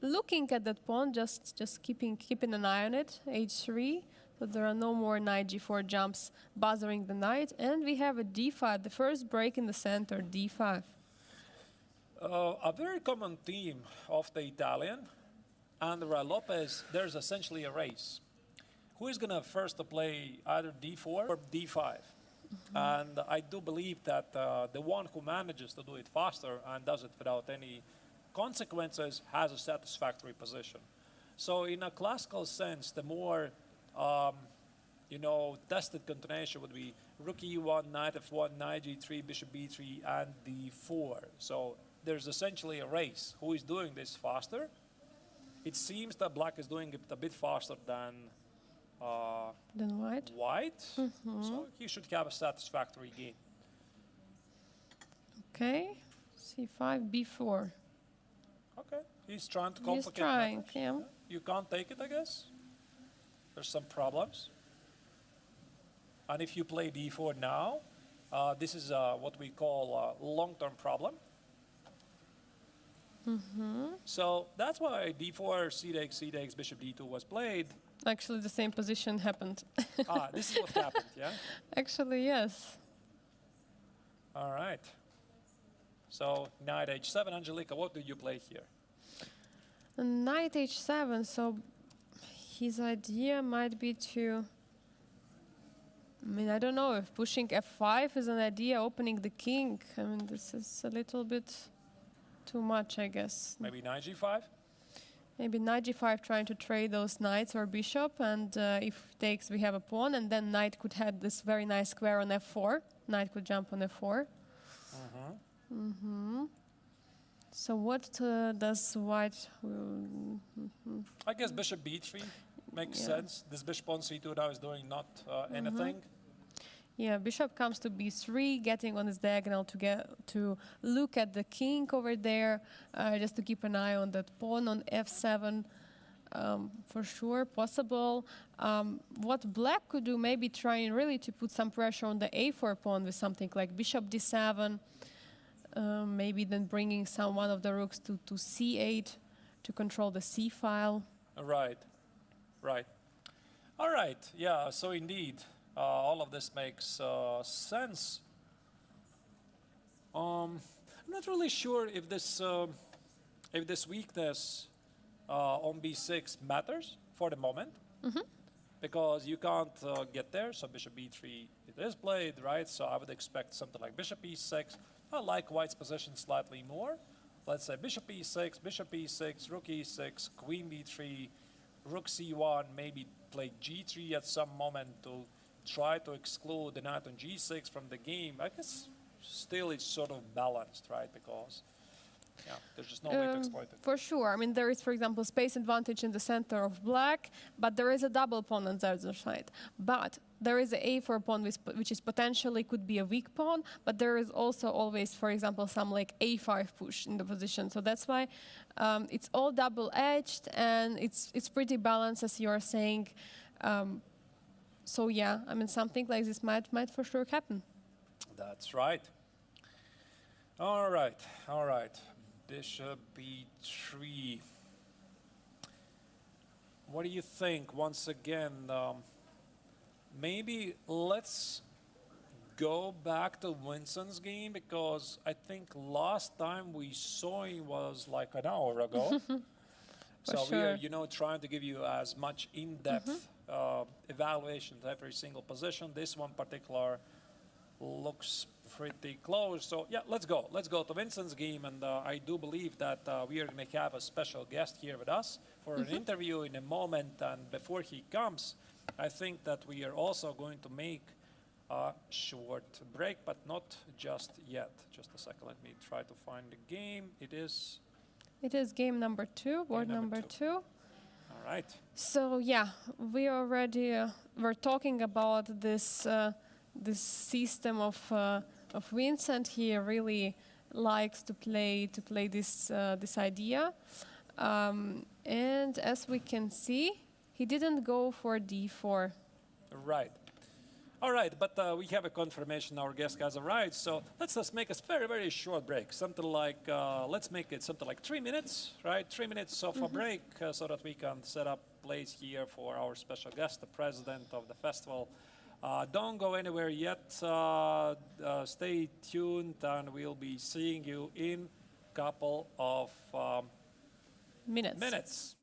Looking at that pawn, just keeping an eye on it. h3. So there are no more knight g4 jumps bothering the knight, and we have a d5, the first break in the center, d5. A very common theme of the Italian, Andrea Lopez, there's essentially a race. Who is going to first to play either d4 or d5? And I do believe that the one who manages to do it faster and does it without any consequences has a satisfactory position. So in a classical sense, the more tested continuation would be rook e1, knight f1, knight g3, bishop b3, and d4. So there's essentially a race. Who is doing this faster? It seems that black is doing it a bit faster than white. So he should have a satisfactory game. Okay, c5, b4. Okay, he's trying to He's complicate trying, matters. yeah. You can't take it, I guess. There's some problems. And if you play d4 now, this is what we call a long-term problem. So that's why d4, c takes, bishop d2 was played. Actually, the same position happened. This is what happened, yeah? Actually, yes. All right. So knight h7, Angelika, what did you play here? Knight h7, so his idea might be to... I don't know if pushing f5 is an idea, opening the king. This is a little bit too much, I guess. Maybe knight g5? Maybe knight g5 trying to trade those knights or bishop, and if takes, we have a pawn, and then knight could have this very nice square on f4. Knight could jump on f4. So what does white... I guess bishop b3 makes sense. This bishop on c2 now is doing not anything. Yeah, bishop comes to b3, getting on his diagonal to look at the king over there, just to keep an eye on that pawn on f7. For sure, possible. What black could do, maybe trying really to put some pressure on the a4 pawn with something like bishop d7, maybe then bringing one of the rooks to c8 to control the c file. Right. All right, yeah, so indeed, all of this makes sense. I'm not really sure if this weakness on b6 matters for the moment, because you can't get there, so bishop b3 it is played, right? So I would expect something like bishop e6. I like white's position slightly more. Let's say bishop e6, rook e6, queen b3, rook c1, maybe play g3 at some moment to try to exclude the knight on g6 from the game. I guess still it's sort of balanced, right? Because there's just no way to exploit it. For sure. There is, for example, space advantage in the center of black, but there is a double pawn on the other side. But there is an a4 pawn which is potentially could be a weak pawn, but there is also always, for example, some like a5 push in the position. So that's why it's all double-edged, and it's pretty balanced, as you are saying. So yeah, something like this might for sure happen. That's right. All right. Bishop b3. What do you think? Once again, maybe let's go back to Vincent's game, because I think last time we saw him was like an hour ago. So sure. we are, trying to give you as much in-depth evaluation of every single position. This one particular looks pretty close. So yeah, let's go to Vincent's game, and I do believe that we are going to have a special guest here with us for an interview in a moment. And before he comes, I think that we are also going to make a short break, but not just yet. Just a second, let me try to find the game. It is game number 2, board number 2. All right. So yeah, we already were talking about this this system of Vincent. He really likes to play this idea, and as we can see, he didn't go for d4. Right. All right, but we have a confirmation our guest has arrived, so let's just make a very, very short break. Something like, let's make it something like 3 minutes, right? 3 minutes of a break so that we can set up place here for our special guest, the president of the festival. Don't go anywhere yet. Stay tuned, and we'll be seeing you in a couple of minutes.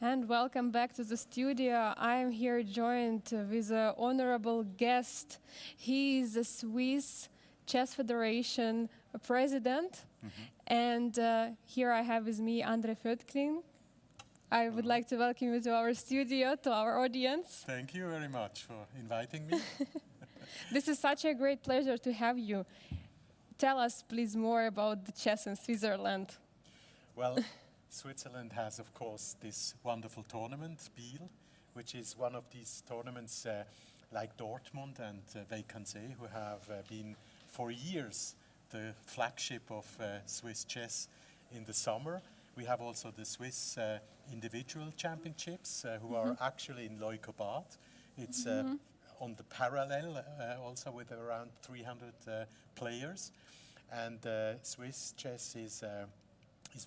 And welcome back to the studio. I am here joined with an honorable guest. He is the Swiss Chess Federation president. And here I have with me Andre Fötklin. I would like to welcome you to our studio, to our audience. Thank you very much for inviting me. This is such a great pleasure to have you. Tell us, please, more about the chess in Switzerland. Well, Switzerland has, of course, this wonderful tournament, Biel, which is one of these tournaments like Dortmund and Vacancy, who have been for years the flagship of Swiss chess in the summer. We have also the Swiss individual championships, who are actually in Leukerbad. It's on the parallel, also with around 300 players. And Swiss chess is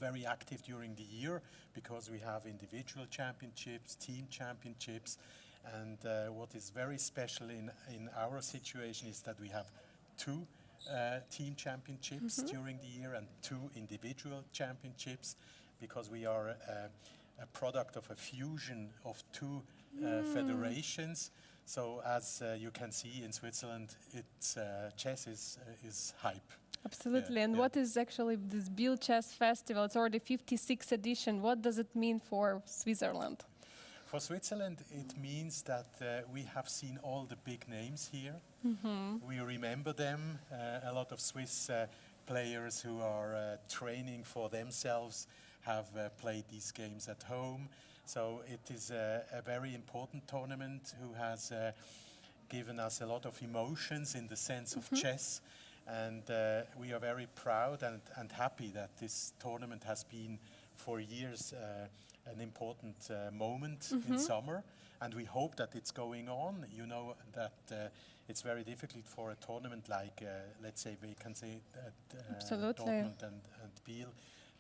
very active during the year because we have individual championships, team championships. And what is very special in our situation is that we have two team championships during the year and two individual championships, because we are a product of a fusion of two federations. So as you can see in Switzerland, it's chess is hype. Absolutely. And what is actually this Biel Chess Festival? It's already 56th edition. What does it mean for Switzerland? For Switzerland, it means that we have seen all the big names here. We remember them. A lot of Swiss players who are training for themselves have played these games at home. So it is a very important tournament who has given us a lot of emotions in the sense of chess. And we are very proud and happy that this tournament has been for years an important moment in summer. And we hope that it's going on. You know that it's very difficult for a tournament like, let's say, Vacancy at Dortmund and Biel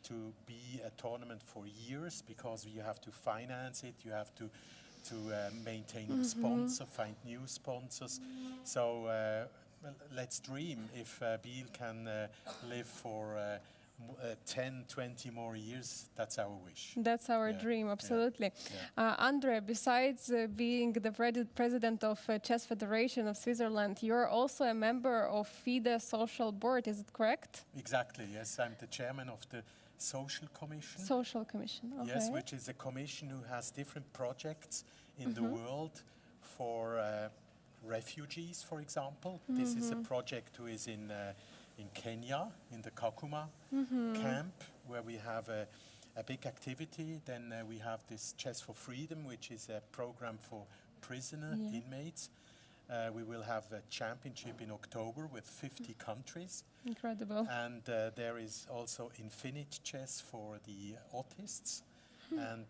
to be a tournament for years, because you have to finance it, you have to maintain your sponsor, find new sponsors. So let's dream if Biel can live for 10, 20 more years. That's our wish. That's our dream, absolutely. Andre, besides being the president of Chess Federation of Switzerland, you're also a member of FIDE Social Board, is it correct? Exactly, yes. I'm the chairman of the Social Commission. Social Commission, okay. Yes, which is a commission who has different projects in the world for refugees, for example. This is a project who is in Kenya, in the Kakuma camp, where we have a big activity. Then we have this Chess for Freedom, which is a program for prisoner inmates. We will have a championship in October with 50 countries. Incredible. And there is also Infinite Chess for the autists. And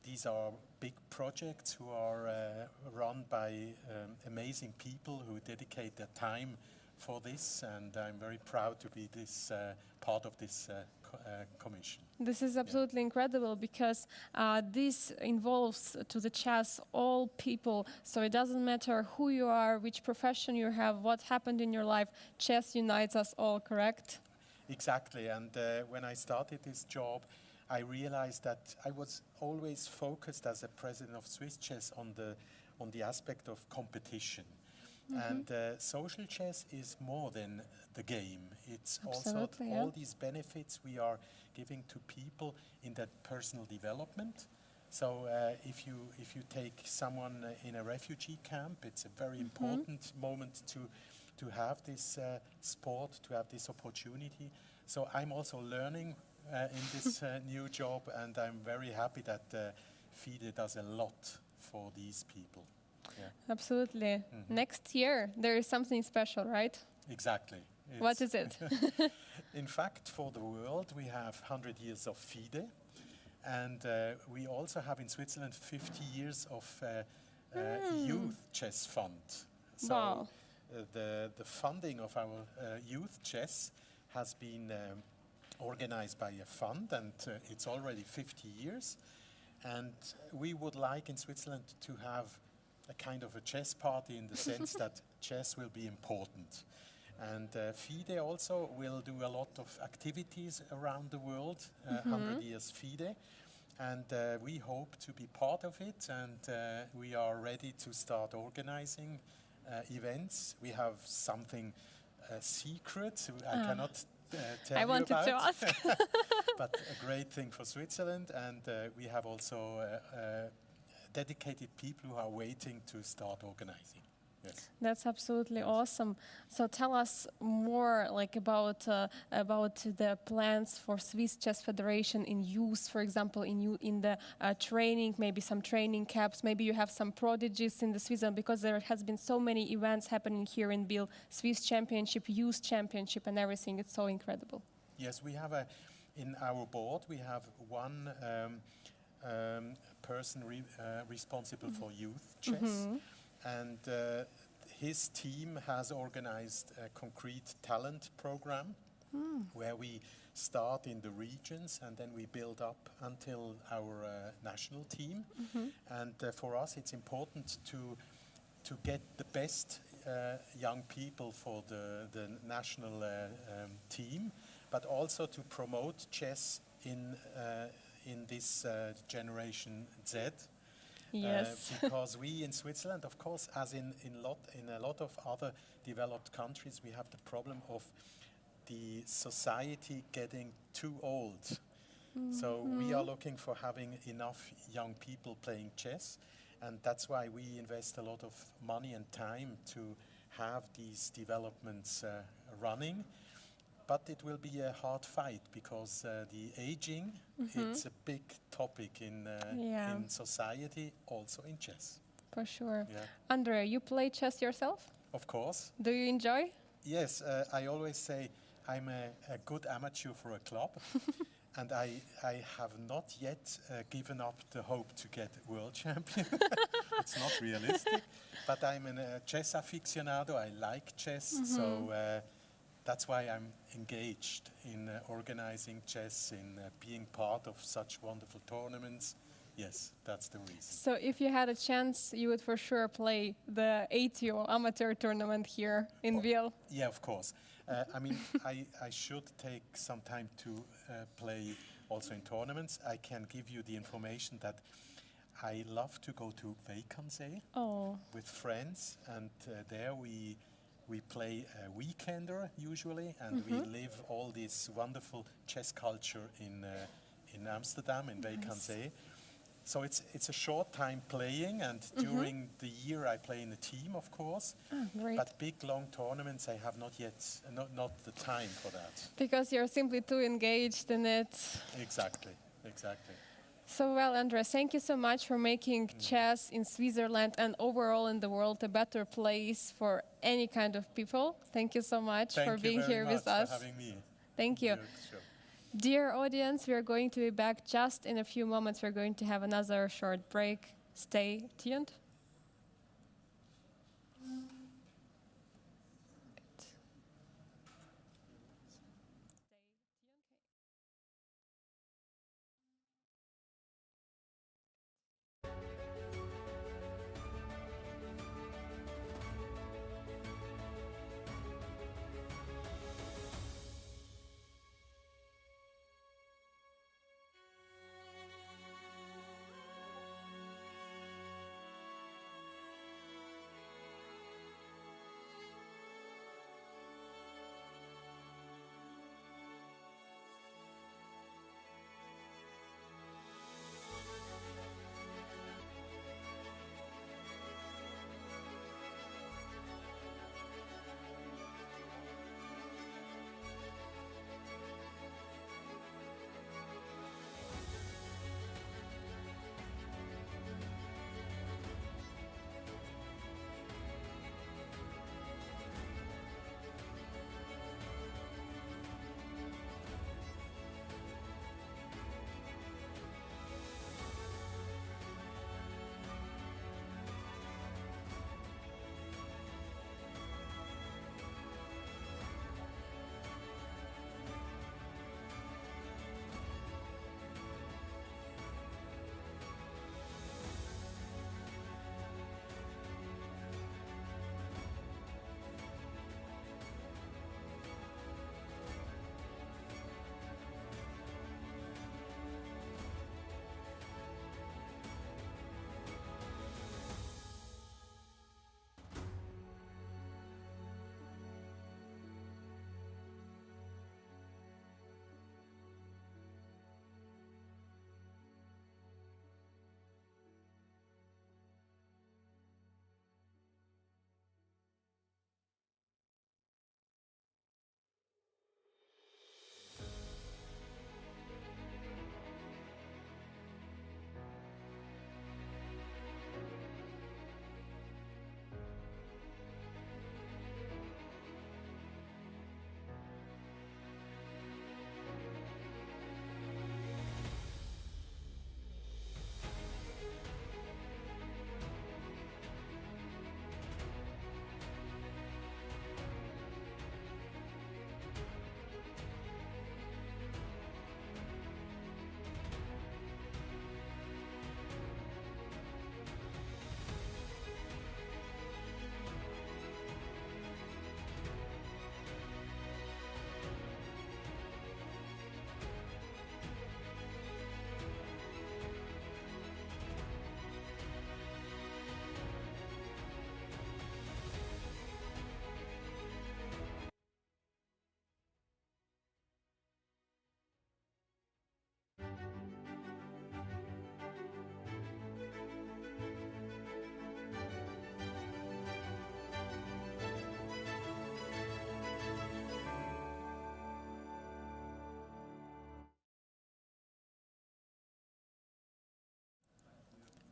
these are big projects who are run by amazing people who dedicate their time for this, and I'm very proud to be this part of this commission. This is absolutely incredible, because this involves to the chess all people, so it doesn't matter who you are, which profession you have, what happened in your life, chess unites us all, correct? Exactly, and when I started this job, I realized that I was always focused as a president of Swiss Chess on the aspect of competition. And social chess is more than the game. It's also all these benefits we are giving to people in that personal development. So if you take someone in a refugee camp, it's a very important moment to have this sport, to have this opportunity. So I'm also learning in this new job, and I'm very happy that FIDE does a lot for these people. Yeah. Absolutely. Next year, there is something special, right? Exactly. What is it? In fact, for the world, we have 100 years of FIDE, and we also have in Switzerland 50 years of youth chess fund. So the funding of our youth chess has been organized by a fund, and it's already 50 years. And we would like in Switzerland to have a kind of a chess party, in the sense that chess will be important. And FIDE also will do a lot of activities around the world, 100 years FIDE. and we hope to be part of it, and we are ready to start organizing events. We have something secret I cannot tell I you wanted about. to ask. But a great thing for Switzerland, and we have also dedicated people who are waiting to start organizing. Yes. That's absolutely awesome. So tell us more, like about the plans for Swiss Chess Federation in youth, for example, in the training, maybe some training camps. Maybe you have some prodigies in the Switzerland, because there has been so many events happening here in Biel, Swiss Championship, Youth Championship, and everything. It's so incredible. Yes, we have in our board we have one person responsible for youth chess, and his team has organized a concrete talent program where we start in the regions and then we build up until our national team. And for us, it's important to get the best young people for the national team, but also to promote chess in this generation Z. Yes. Because we in Switzerland, of course, as in a lot of other developed countries, we have the problem of the society getting too old. So we are looking for having enough young people playing chess, and that's why we invest a lot of money and time to have these developments running. But it will be a hard fight, because the aging, it's a big topic in society, also in chess. For sure. Yeah. Andrea, you play chess yourself? Of course. Do you enjoy? Yes, I always say I'm a good amateur for a club, and I have not yet given up the hope to get world champion. It's not realistic, but I'm a chess aficionado. I like chess, so that's why I'm engaged in organizing chess, in being part of such wonderful tournaments. Yes, that's the reason. So if you had a chance, you would for sure play the ATO amateur tournament here in Biel. Yeah, of course. I mean, I should take some time to play also in tournaments. I can give you the information that I love to go to Weikansee with friends, and there we play a weekender usually, and we live all this wonderful chess culture in Amsterdam, in Weikansee. So it's a short time playing, and during the year I play in a team, of course. Great. But big long tournaments I have not yet, not the time for that. Because you're simply too engaged in it. Exactly. So well, Andres, thank you so much for making chess in Switzerland and overall in the world a better place for any kind of people. Thank you so much for being here with us. Thank you very much for having me. Thank you. Sure. Dear audience, we are going to be back just in a few moments. We're going to have another short break. Stay tuned.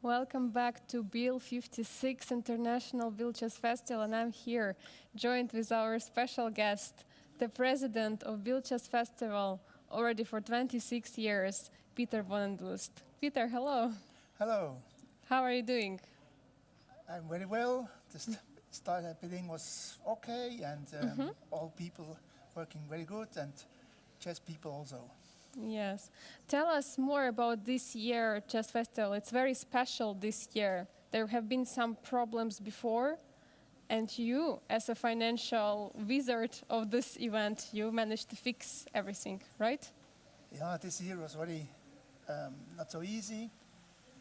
Welcome back to Biel 56 International Biel Chess Festival, and I'm here, joined with our special guest, the president of Biel Chess Festival, already for 26 years, Peter Bonendlust. Peter, hello. Hello, How are you doing? I'm very well. The start everything was okay, and all people working very good, and chess people also. Yes. Tell us more about this year chess festival. It's very special this year. There have been some problems before, and you, as a financial wizard of this event, you managed to fix everything, right? Yeah, this year was very not so easy.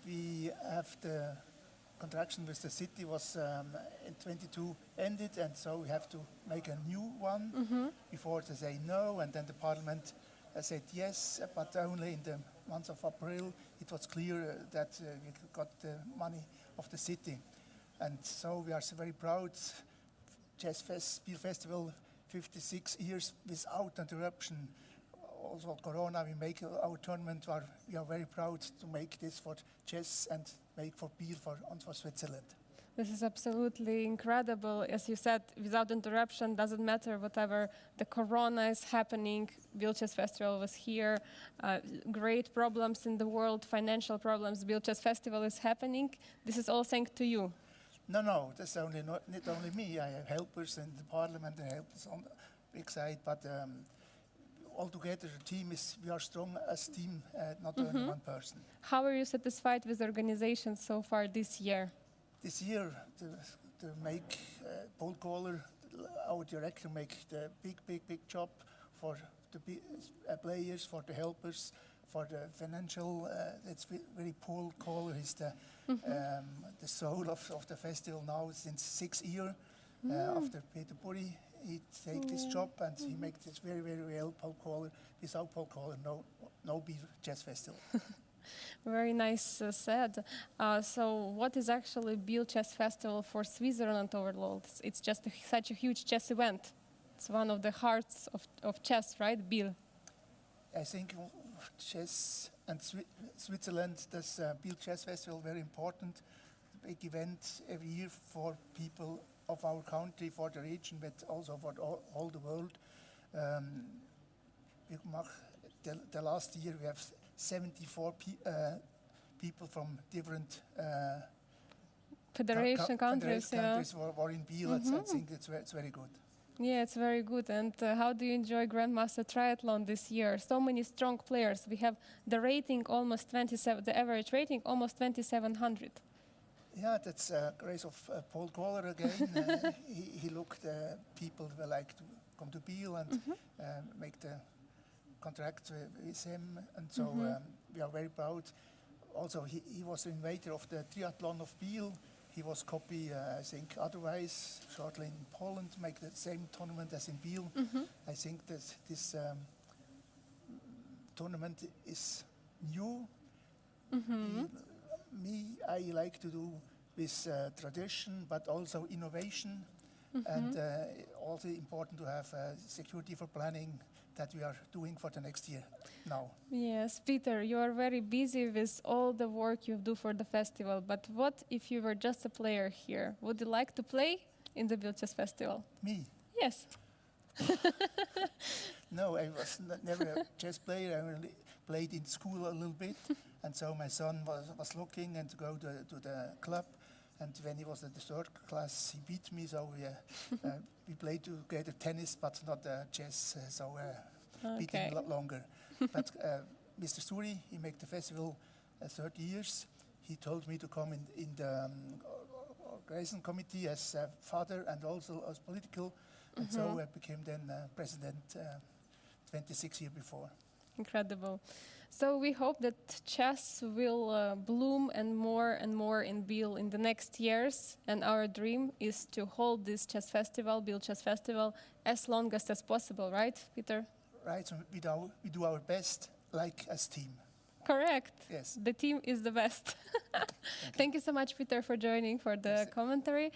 We have the contraction with the city was in 22 ended, and so we have to make a new one before they say no, and then the parliament said yes, but only in the month of April it was clear that we got the money of the city. And so we are so very proud. Biel Festival, 56 years without interruption. Also Corona, we make our tournament. We are very proud to make this for chess and make for Biel and for Switzerland. This is absolutely incredible. As you said, without interruption, doesn't matter whatever the corona is happening. Biel Chess Festival was here. Great problems in the world, financial problems. Biel Chess Festival is happening. This is all thanks to you. No, that's not only me. I have helpers in the parliament and helpers on the big side, but altogether the team we are strong as a team, not only one person. How are you satisfied with the organization so far this year? This year, to make Paul Kohler, our director, make the big job for the players, for the helpers, for the financial. It's very Paul Kohler. He's the soul of the festival now since 6 years. After Peter Burri, he take this job and he makes this very well. Paul Kohler. Without Paul Kohler, no Biel Chess Festival. Very nice said. So what is actually Biel Chess Festival for Switzerland overall? It's just such a huge chess event. It's one of the hearts of chess, right, Biel? I think chess and Switzerland, this Biel Chess Festival, very important. Big event every year for people of our country, for the region, but also for all the world. The last year we have 74 people from different federation countries were in Biel. I think it's very good. Yeah, it's very good. And how do you enjoy Grandmaster Triathlon this year? So many strong players. We have the rating almost 27, the average rating almost 2,700. Yeah, that's grace of Paul Kohler again. He looked people who like to come to Biel and make the contract with him, and so we are very proud. Also, he was the innovator of the triathlon of Biel. He was copy, I think, otherwise shortly in Poland, make the same tournament as in Biel. I think that this tournament is new. I like to do with tradition, but also innovation, and also important to have security for planning that we are doing for the next year now. Yes, Peter, you are very busy with all the work you do for the festival, but what if you were just a player here? Would you like to play in the Biel Chess Festival? Me? Yes. No, I was never a chess player. I only played in school a little bit, and so my son was looking and to go to the club. And when he was at the third class, he beat me, so we played together tennis, but not chess, so beat him longer. But Mr. Suri, he made the festival 30 years. He told me to come in the organizing committee as father and also as political, and so I became then president 26 years before. Incredible. So we hope that chess will bloom and more in Biel in the next years. And our dream is to hold this chess festival, Biel Chess Festival, as long as possible, right, Peter? Right, so we do our best, like as team. Correct. Yes. The team is the best. Thank you so much, Peter, for joining for the commentary.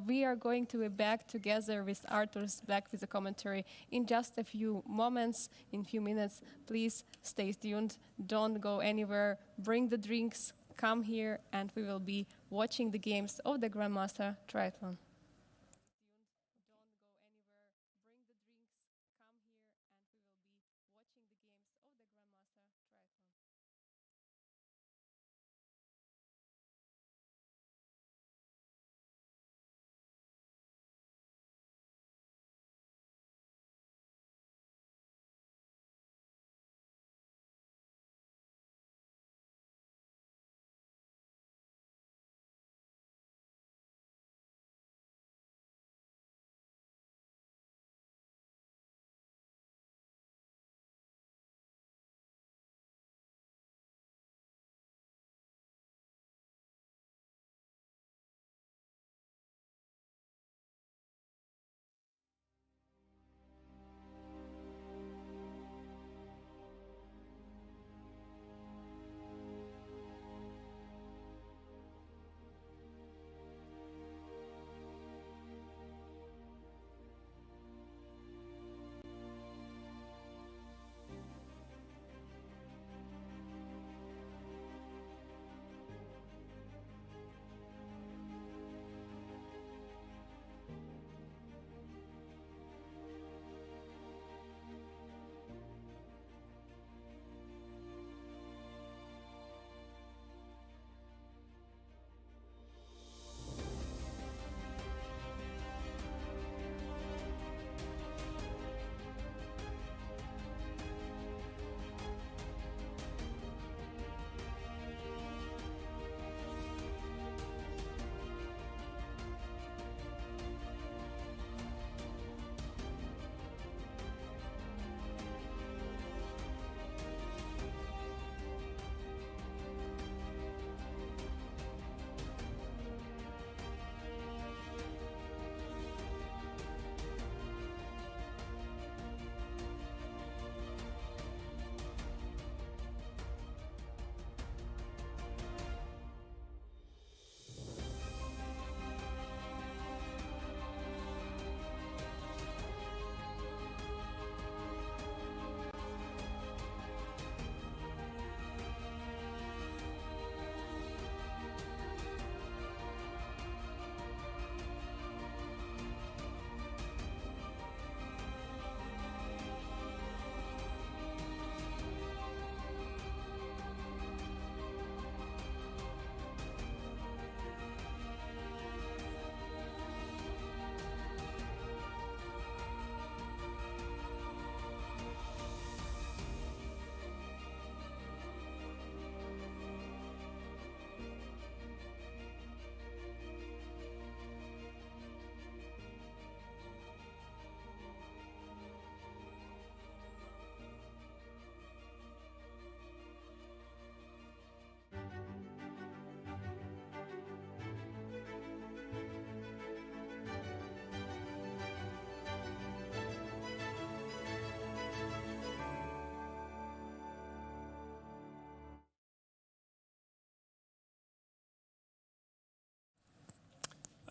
We are going to be back together with Arthur's back with the commentary in just a few moments, in few minutes. Please stay tuned. Don't go anywhere. Bring the drinks. come here and we will be watching the games of the Grandmaster Triathlon.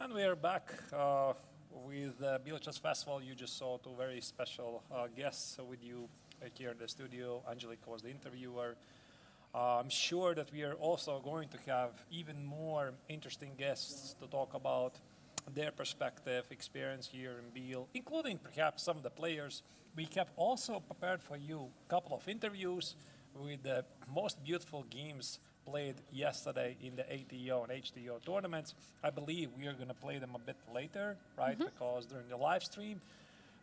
And we are back with the Biel Chess Festival. You just saw two very special guests with you here in the studio. Angelica was the interviewer. I'm sure that we are also going to have even more interesting guests to talk about their perspective, experience here in Biel, including perhaps some of the players. We have also prepared for you a couple of interviews with the most beautiful games played yesterday in the ATO and HTO tournaments. I believe we are going to play them a bit later, right? Because during the live stream,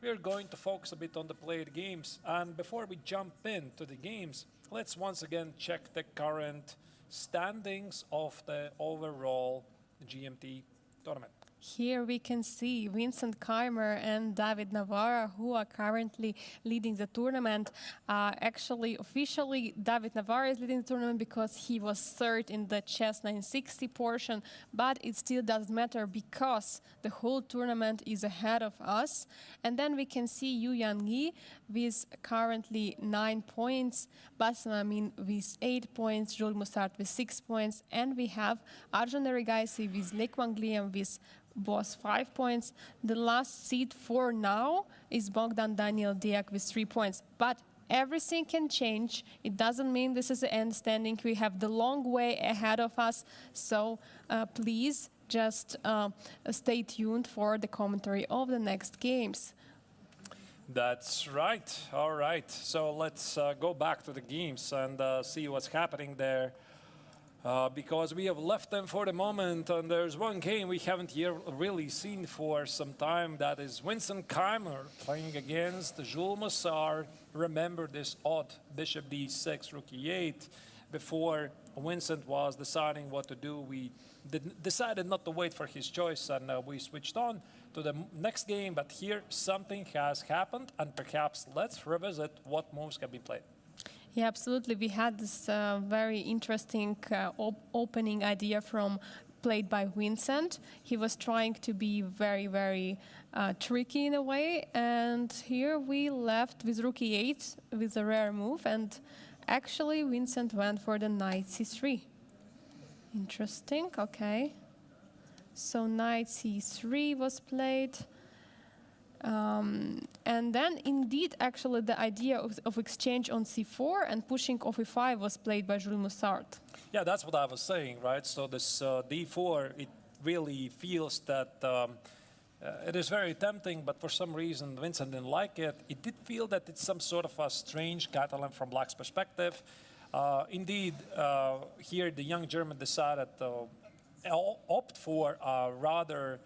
we are going to focus a bit on the played games. And before we jump into the games, let's once again check the current standings of the overall GMT tournament. Here we can see Vincent Keimer and David Navarra, who are currently leading the tournament. Actually, officially, David Navarra is leading the tournament because he was third in the chess 960 portion, but it still doesn't matter because the whole tournament is ahead of us. And then we can see Yu Yan Yi with currently 9 points, Bassem Amin with 8 points, Jules Moussard with 6 points, and we have Arjun Erigaisi with Lek Wang Liam with both 5 points. The last seed for now is Bogdan Daniel Diak with 3 points. But everything can change. It doesn't mean this is the end standing. We have the long way ahead of us. So please just stay tuned for the commentary of the next games. That's right. All right. So let's go back to the games and see what's happening there. Because we have left them for the moment, and there's one game we haven't really seen for some time. That is Vincent Keimer playing against Jules Mussard. Remember this odd bishop d6, rook e8. Before Vincent was deciding what to do, we decided not to wait for his choice, and we switched on to the next game. But here something has happened, and perhaps let's revisit what moves have been played. Yeah, absolutely. We had this very interesting opening idea played by Vincent. He was trying to be very, very tricky in a way. And here we left with rook e8 with a rare move. And actually, Vincent went for the knight c3. Interesting. Okay. So knight c3 was played. And then, indeed, actually, the idea of exchange on c4 and pushing off e5 was played by Jules Mussard. Yeah, that's what I was saying, right? So this d4, it really feels that it is very tempting, but for some reason Vincent didn't like it. It did feel that it's some sort of a strange Catalan from Black's perspective. Indeed, here the young German decided to opt for a rather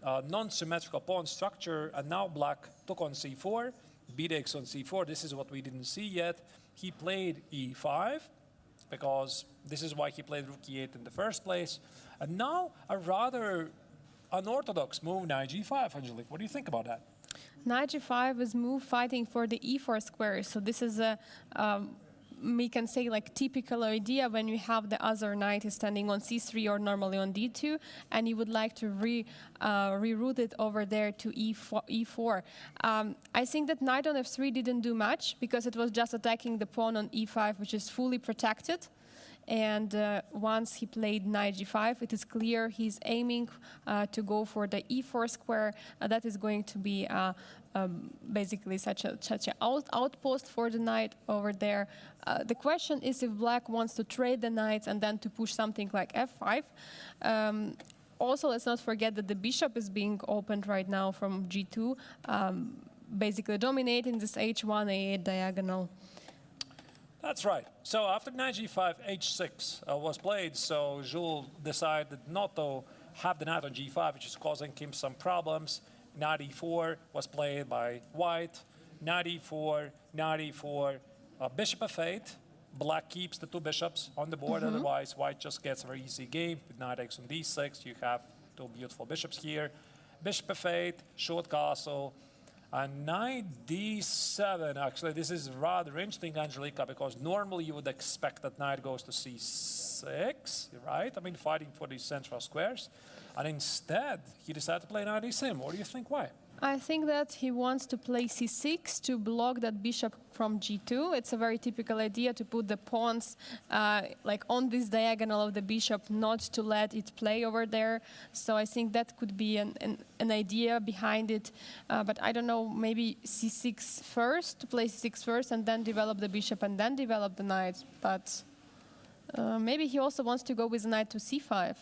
non-symmetrical pawn structure, and now Black took on c4, b takes on c4. This is what we didn't see yet. He played e5 because this is why he played rook e8 in the first place. And now a rather unorthodox move, knight g5. Angelique, what do you think about that? Knight g5 is move fighting for the e4 square. So this is a we can say like typical idea when you have the other knight is standing on c3 or normally on d2, and you would like to reroute it over there to e4. I think that knight on f3 didn't do much because it was just attacking the pawn on e5, which is fully protected. And once he played knight g5, it is clear he's aiming to go for the e4 square. That is going to be basically such an outpost for the knight over there. The question is if Black wants to trade the knights and then to push something like f5. Also, let's not forget that the bishop is being opened right now from g2, basically dominating this h1, a8 diagonal. That's right. So after knight g5, h6 was played, so Jules decided not to have the knight on g5, which is causing him some problems. Knight e4 was played by white. Knight e4, bishop f8. Black keeps the two bishops on the board, otherwise white just gets a very easy game. With knight takes on d6, you have two beautiful bishops here. Bishop f8, short castle. And knight d7, actually, this is rather interesting, Angelica, because normally you would expect that knight goes to c6, right? I mean, fighting for these central squares. And instead, he decided to play knight d7. What do you think? Why? I think that he wants to play c6 to block that bishop from g2. It's a very typical idea to put the pawns like on this diagonal of the bishop, not to let it play over there. So I think that could be an idea behind it. But I don't know, maybe c6 first, to play c6 first and then develop the bishop and then develop the knight. But maybe he also wants to go with knight to c5.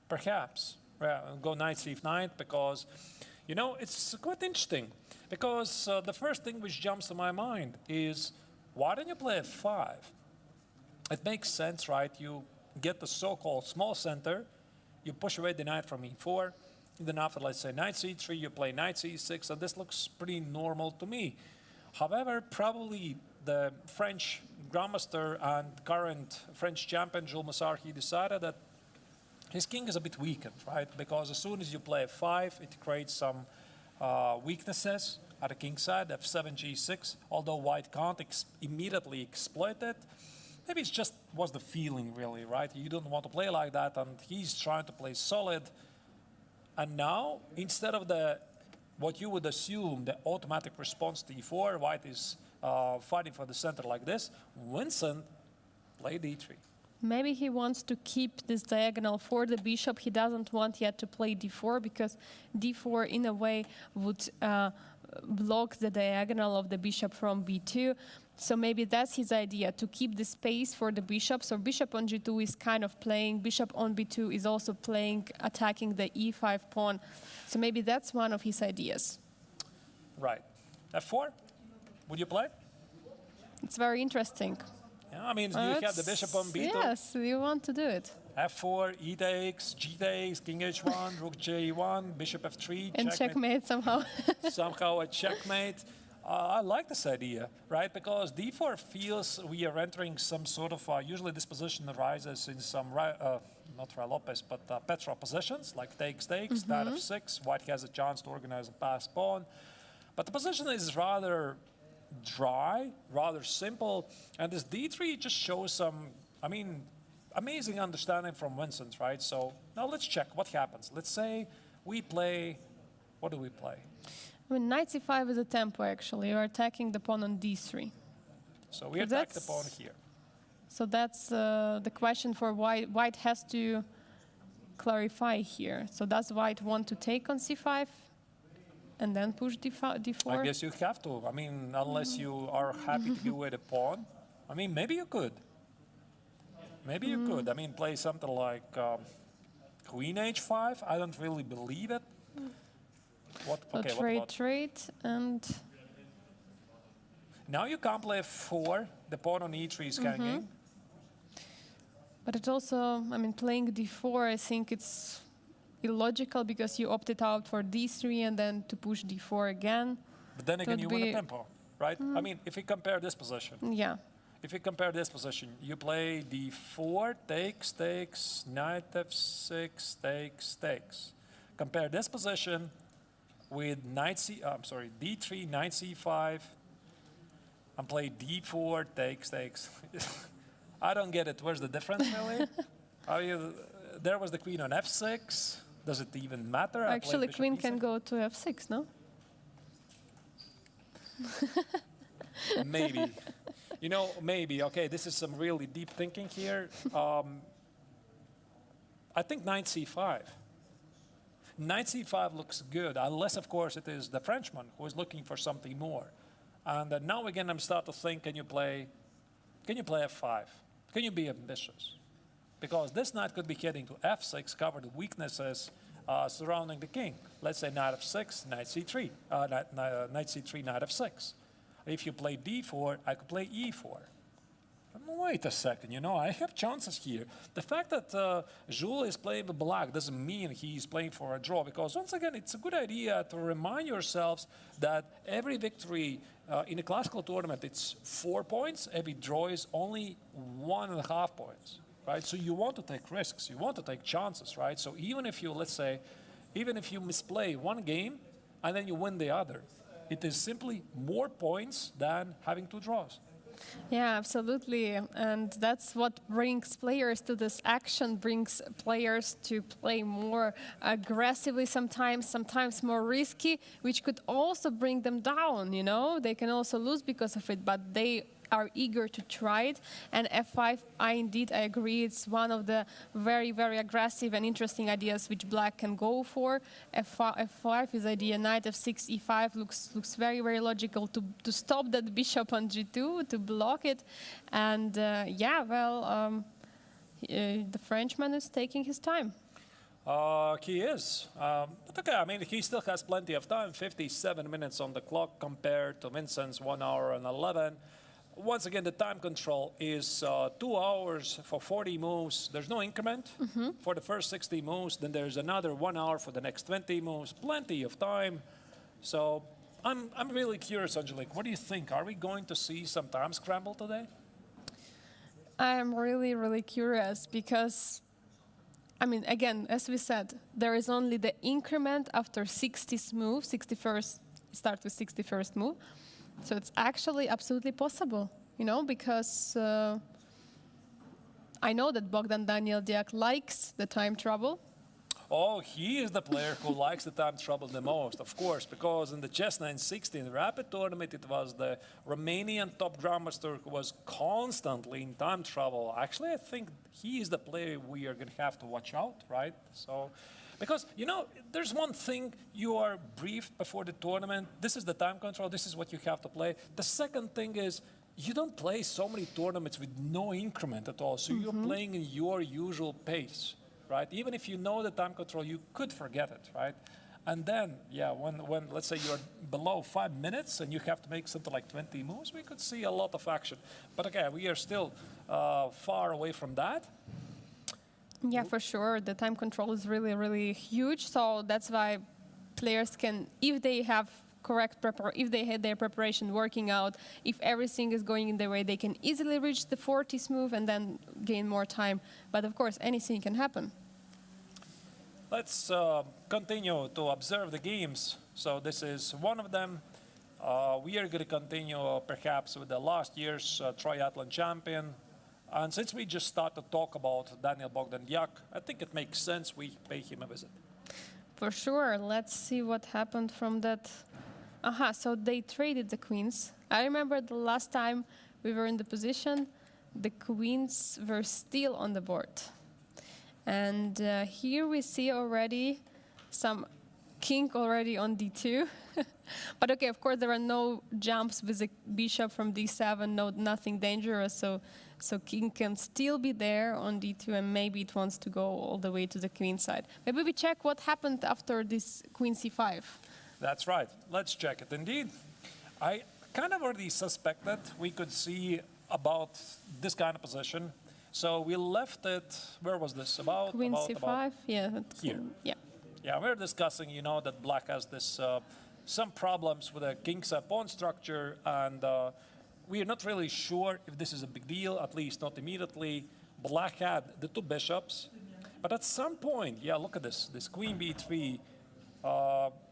Perhaps. Yeah, go knight c9 because, you know, it's quite interesting. Because the first thing which jumps to my mind is, why don't you play f5? It makes sense, right? You get the so-called small center, you push away the knight from e4, and then after, let's say, knight c3, you play knight c6, and this looks pretty normal to me. However, probably the French grandmaster and current French champion, Jules Mussard, he decided that his king is a bit weakened, right? Because as soon as you play f5, it creates some weaknesses at the king side, f7, g6, although white can't immediately exploit it. Maybe it just was the feeling, really, right? You don't want to play like that, and he's trying to play solid. And now, instead of what you would assume, the automatic response to e4, white is fighting for the center like this, Vincent played d3. Maybe he wants to keep this diagonal for the bishop. He doesn't want yet to play d4 because d4 in a way would block the diagonal of the bishop from b2. So maybe that's his idea, to keep the space for the bishop. So bishop on g2 is kind of playing, bishop on b2 is also playing, attacking the e5 pawn. So maybe that's one of his ideas. Right. F4? Would you play? It's very interesting. Yeah, I mean, you have the bishop on b2. Yes, you want to do it. F4, e takes, g takes, king h1, rook j1, bishop f3, And checkmate somehow. somehow a checkmate. I like this idea, right? Because d4 feels we are entering some sort of, usually this position arises in some, not Ruy Lopez, but Petrov positions, like takes, knight f6. White has a chance to organize a passed pawn. But the position is rather dry, rather simple. And this d3 just shows some, I mean, amazing understanding from Vincent, right? So now let's check what happens. Let's say we play, what do we play? I mean, knight c5 is a tempo, actually. You're attacking the pawn on d3. So we attack the pawn here. So that's the question for White. White has to clarify here. So does White want to take on c5 and then push d4? I guess you have to. I mean, unless you are happy to give away the pawn. I mean, maybe you could. Maybe you could. I mean, play something like queen h5. I don't really believe it. What? So Okay, trade, what about? trade, and Now you can't play f4. The pawn on e3 is hanging. but it also, I mean, playing d4, I think it's illogical because you opted out for d3 and then to push d4 again. But then again, Could you win a be- tempo, right? I mean, if we compare this position, Yeah. if you compare this position, you play d4, takes, takes, knight f6, takes, takes. Compare this position with d3, knight c5, and play d4, takes, takes. I don't get it. Where's the difference, really? There was the queen on f6. Does it even matter? I played Actually, bishop queen e6. can go to f6, no? Maybe. You know, maybe. Okay, this is some really deep thinking here. I think knight c5. Knight c5 looks good, unless, of course, it is the Frenchman who is looking for something more. And now again, I'm starting to think, can you play f5? Can you be ambitious? Because this knight could be heading to f6, covered with weaknesses surrounding the king. Let's say knight f6, knight c3, knight c3, knight f6. If you play d4, I could play e4. Wait a second, you know, I have chances here. The fact that Jules is playing with black doesn't mean he's playing for a draw, because once again, it's a good idea to remind yourselves that every victory in a classical tournament, it's 4 points. Every draw is only 1.5 points, right? So you want to take risks, you want to take chances, right? So even if you, let's say, even if you misplay one game and then you win the other, it is simply more points than having 2 draws. Yeah, absolutely. And that's what brings players to this action, brings players to play more aggressively sometimes more risky, which could also bring them down, you know? They can also lose because of it, but they are eager to try it. And f5, I agree, it's one of the very, very aggressive and interesting ideas which black can go for. F5 is idea, knight f6, e5 looks very, very logical to stop that bishop on g2, to block it. And the Frenchman is taking his time. He is. But okay, I mean, he still has plenty of time, 57 minutes on the clock compared to Vincent's 1 hour and 11. Once again, the time control is 2 hours for 40 moves. There's no increment for the first 60 moves. Then there's another 1 hour for the next 20 moves. Plenty of time. So I'm really curious, Angelique. What do you think? Are we going to see some time scramble today? I'm really, really curious because, I mean, again, as we said, there is only the increment after 60th move, 61st, start with 61st move. So it's actually absolutely possible, you know, because I know that Bogdan Daniel Diak likes the time trouble. Oh, he is the player who likes the time trouble the most, of course, because in the Chess 960 in the Rapid tournament, it was the Romanian top grandmaster who was constantly in time trouble. Actually, I think he is the player we are going to have to watch out, right? So, because, you know, there's one thing, you are briefed before the tournament. This is the time control. This is what you have to play. The second thing is you don't play so many tournaments with no increment at all. So you're playing in your usual pace, right? Even if you know the time control, you could forget it, right? And then, yeah, when let's say you're below 5 minutes and you have to make something like 20 moves, we could see a lot of action. But again, we are still far away from that. Yeah, for sure. The time control is really, really huge. So that's why players can, if they have if they had their preparation working out, if everything is going in their way, they can easily reach the 40th move and then gain more time. But of course, anything can happen. Let's continue to observe the games. So this is one of them. We are going to continue perhaps with the last year's triathlon champion. And since we just started to talk about Daniel Bogdanyak, I think it makes sense we pay him a visit. For sure. Let's see what happened from that. So they traded the queens. I remember the last time we were in the position, the queens were still on the board. And here we see already some king already on d2. But okay, of course, there are no jumps with the bishop from d7, nothing dangerous. So king can still be there on d2, and maybe it wants to go all the way to the queen side. Maybe we check what happened after this queen c5. That's right. Let's check it. Indeed, I kind of already suspected we could see about this kind of position. So we left it, where was this? About Queen c5, yeah. Here. Yeah. Yeah, we're discussing, that black has this some problems with the king side pawn structure, and we are not really sure if this is a big deal, at least not immediately. Black had the two bishops, but at some point, yeah, look at this queen b3,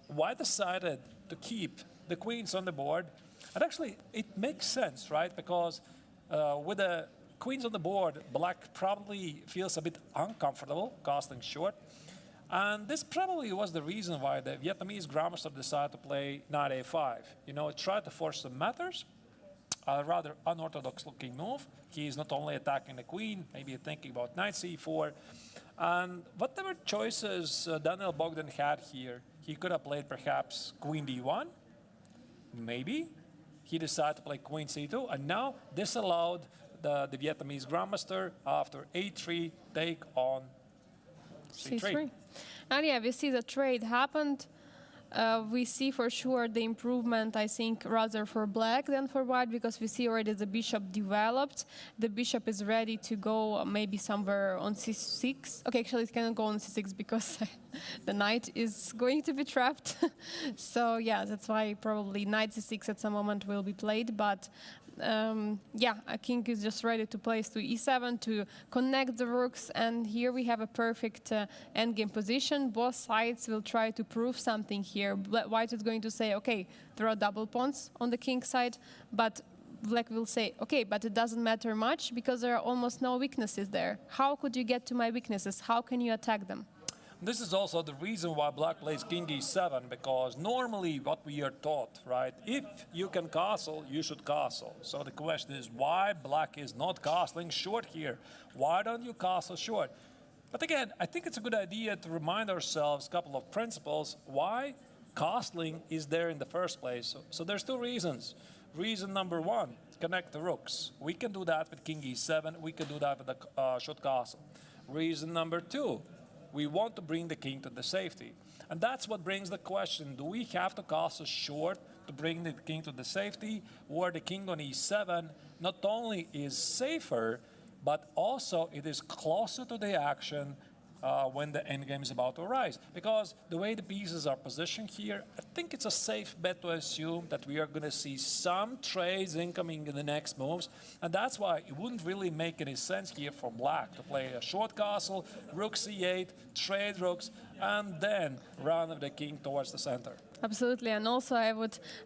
white decided to keep the queens on the board. And actually, it makes sense, right? Because with the queens on the board, black probably feels a bit uncomfortable casting short. And this probably was the reason why the Vietnamese grandmaster decided to play knight a5. Try to force some matters, a rather unorthodox looking move. He is not only attacking the queen, maybe thinking about knight c4. And whatever choices Daniel Bogdan had here, he could have played perhaps queen d1, maybe. He decided to play queen c2, and now this allowed the Vietnamese grandmaster after a3 take on c3. And yeah, we see the trade happened. We see for sure the improvement, I think, rather for black than for white, because we see already the bishop developed. The bishop is ready to go maybe somewhere on c6. Okay, actually it cannot go on c6 because the knight is going to be trapped. So yeah, that's why probably knight c6 at some moment will be played. But yeah, a king is just ready to place to e7 to connect the rooks, and here we have a perfect endgame position. Both sides will try to prove something here. White is going to say, okay, there are double pawns on the king side, but black will say, okay, but it doesn't matter much because there are almost no weaknesses there. How could you get to my weaknesses? How can you attack them? This is also the reason why black plays king e7, because normally what we are taught, right, if you can castle, you should castle. So the question is why black is not castling short here. Why don't you castle short? But again, I think it's a good idea to remind ourselves a couple of principles why castling is there in the first place. So there's two reasons. Reason number one, connect the rooks. We can do that with king e7. We can do that with the short castle. Reason number two, we want to bring the king to the safety. And that's what brings the question, do we have to castle short to bring the king to the safety, where the king on e7 not only is safer, but also it is closer to the action when the endgame is about to arise. Because the way the pieces are positioned here, I think it's a safe bet to assume that we are going to see some trades incoming in the next moves. And that's why it wouldn't really make any sense here for black to play a short castle, rook c8, trade rooks, and then run with the king towards the center. Absolutely, and also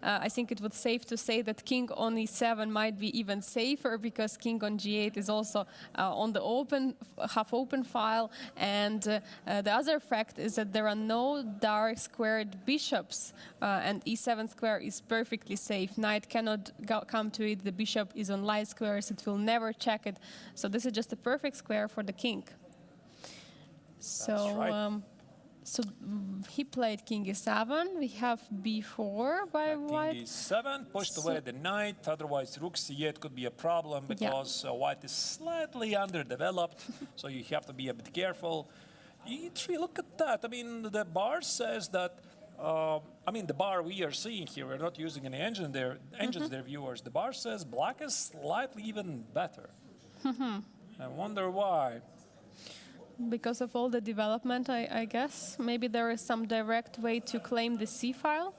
I think it would safe to say that king on e7 might be even safer, because king on g8 is also on the half-open file, and the other fact is that there are no dark squared bishops, and e7 square is perfectly safe. Knight cannot come to it. The bishop is on light squares. It will never check it. So this is just a perfect square for the king. So. That's right. So he played king e7. We have b4 by white. King e7 pushed away the knight. Otherwise, rook c8 could be a problem because white is slightly underdeveloped. So you have to be a bit careful. e3, look at that. I mean, the bar says that. The bar we are seeing here, we're not using any engines there, viewers. The bar says black is slightly even better. I wonder why. Because of all the development, I guess. Maybe there is some direct way to claim the c file.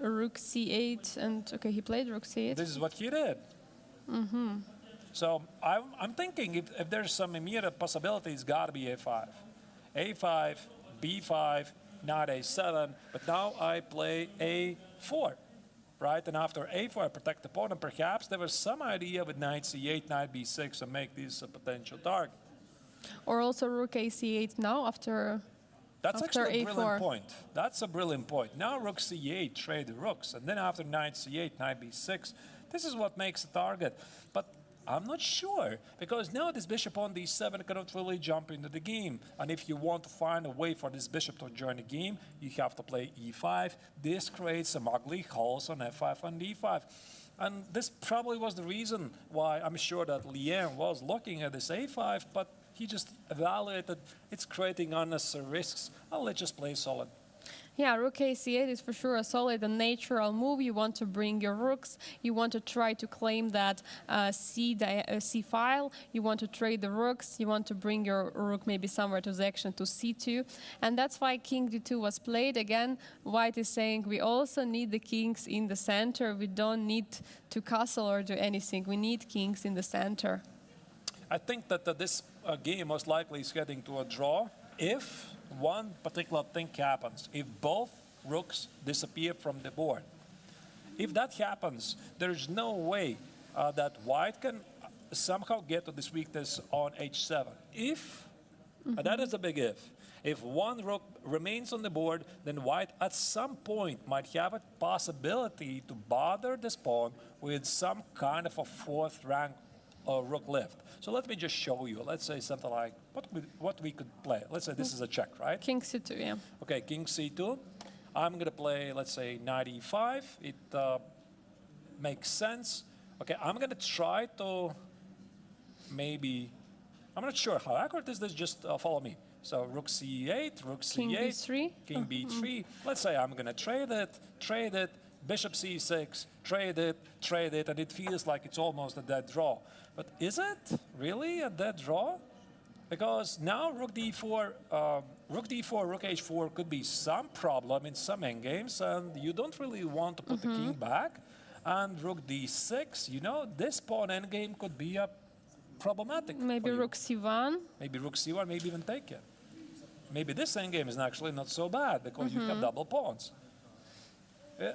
Rook c8, and okay, he played rook c8. This is what he did. So I'm thinking if there's some immediate possibility, it's got to be a5. a5, b5, knight a7, but now I play a4, right? And after a4, I protect the pawn, and perhaps there was some idea with knight c8, knight b6, and make this a potential target. Or also rook a c8 now after That's after actually a a4. brilliant point. That's a brilliant point. Now rook c8, trade the rooks, and then after knight c8, knight b6, this is what makes a target. But I'm not sure, because now this bishop on d7 cannot really jump into the game. And if you want to find a way for this bishop to join the game, you have to play e5. This creates some ugly holes on f5 and d5. And this probably was the reason why I'm sure that Lien was looking at this a5, but he just evaluated it's creating unnecessary risks. Let's just play solid. Yeah, rook a8 is for sure a solid and natural move. You want to bring your rooks. You want to try to claim that C file. You want to trade the rooks. You want to bring your rook maybe somewhere to the action to c2. And that's why king d2 was played. Again, white is saying we also need the kings in the center. We don't need to castle or do anything. We need kings in the center. I think that this game most likely is heading to a draw if one particular thing happens, if both rooks disappear from the board. If that happens, there's no way that white can somehow get to this weakness on h7. If, and that is a big if one rook remains on the board, then white at some point might have a possibility to bother this pawn with some kind of a fourth rank rook left. So let me just show you. Let's say something like what we could play. Let's say this is a check, right? King c2, yeah. Okay, king c2. I'm going to play, let's say, knight e5. It makes sense. Okay, I'm going to try to maybe, I'm not sure how accurate is this, just follow me. So rook c8, rook c8, King b3. king b3. Let's say I'm going to trade it, bishop c6, trade it, and it feels like it's almost a dead draw. But is it really a dead draw? Because now rook d4, rook h4 could be some problem in some endgames, and you don't really want to put the king back. And rook d6, you know, this pawn endgame could be a problematic. Maybe rook c1. Maybe rook c1, maybe even take it. Maybe this endgame is actually not so bad because you have double pawns.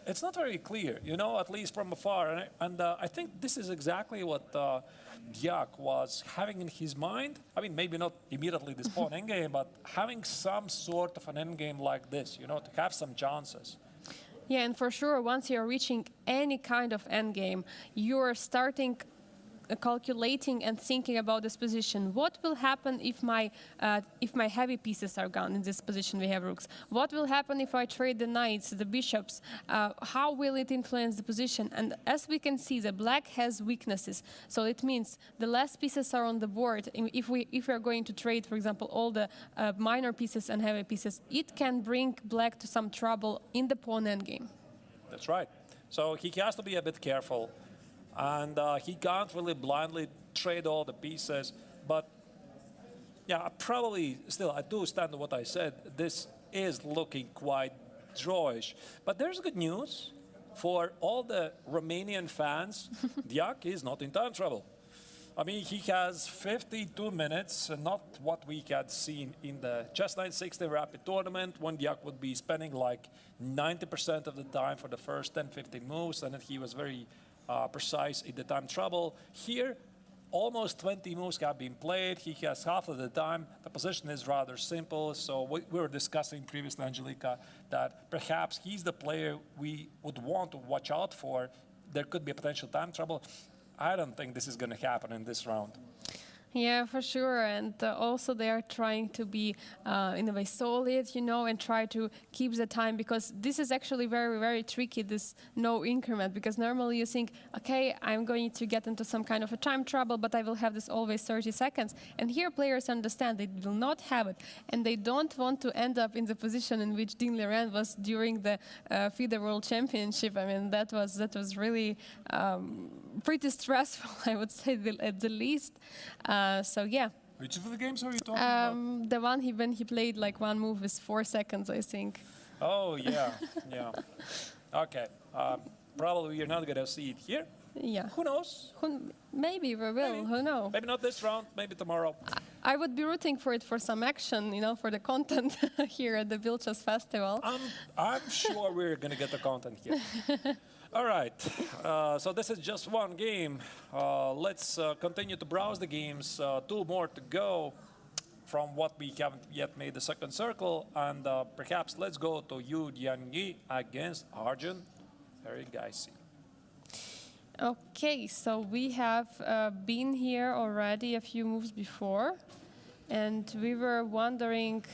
It's not very clear, you know, at least from afar. And I think this is exactly what Diak was having in his mind. I mean, maybe not immediately this pawn endgame, but having some sort of an endgame like this, you know, to have some chances. Yeah, and for sure, once you're reaching any kind of endgame, you're starting calculating and thinking about this position. What will happen if my heavy pieces are gone in this position? We have rooks. What will happen if I trade the knights, the bishops? How will it influence the position? And as we can see, the black has weaknesses. So it means the less pieces are on the board. If we are going to trade, for example, all the minor pieces and heavy pieces, it can bring black to some trouble in the pawn endgame. That's right. So he has to be a bit careful. And he can't really blindly trade all the pieces. But yeah, probably still, I do stand to what I said. This is looking quite drawish. But there's good news for all the Romanian fans. Diak is not in time trouble. I mean, he has 52 minutes, not what we had seen in the Chess 960 Rapid Tournament, when Diak would be spending like 90% of the time for the first 10-15 moves, and then he was very precise in the time trouble. Here, almost 20 moves have been played. He has half of the time. The position is rather simple. So we were discussing previously, Angelika, that perhaps he's the player we would want to watch out for. There could be a potential time trouble. I don't think this is going to happen in this round. Yeah, for sure. And also they are trying to be in a way solid, and try to keep the time, because this is actually very, very tricky, this no increment, because normally you think, okay, I'm going to get into some kind of a time trouble, but I will have this always 30 seconds. And here players understand they will not have it. And they don't want to end up in the position in which Dean Liran was during the FIDE World Championship. I mean, that was really pretty stressful, I would say, at the least. So yeah, Which of the games are you talking about? the one when he played like one move with 4 seconds, I think. Oh, yeah, yeah. Okay. Probably you're not going to see it here. Yeah. Who knows? Maybe we will. Maybe. Who knows? Maybe not this round, maybe tomorrow. I would be rooting for it for some action, for the content here at the Biel Chess Festival. I'm sure we're going to get the content here. All right. So this is just one game. Let's continue to browse the games. 2 more to go from what we haven't yet made the second circle. And perhaps let's go to Yu Jianyi against Arjun Erigaisi. Okay, so we have been here already a few moves before, and we were wondering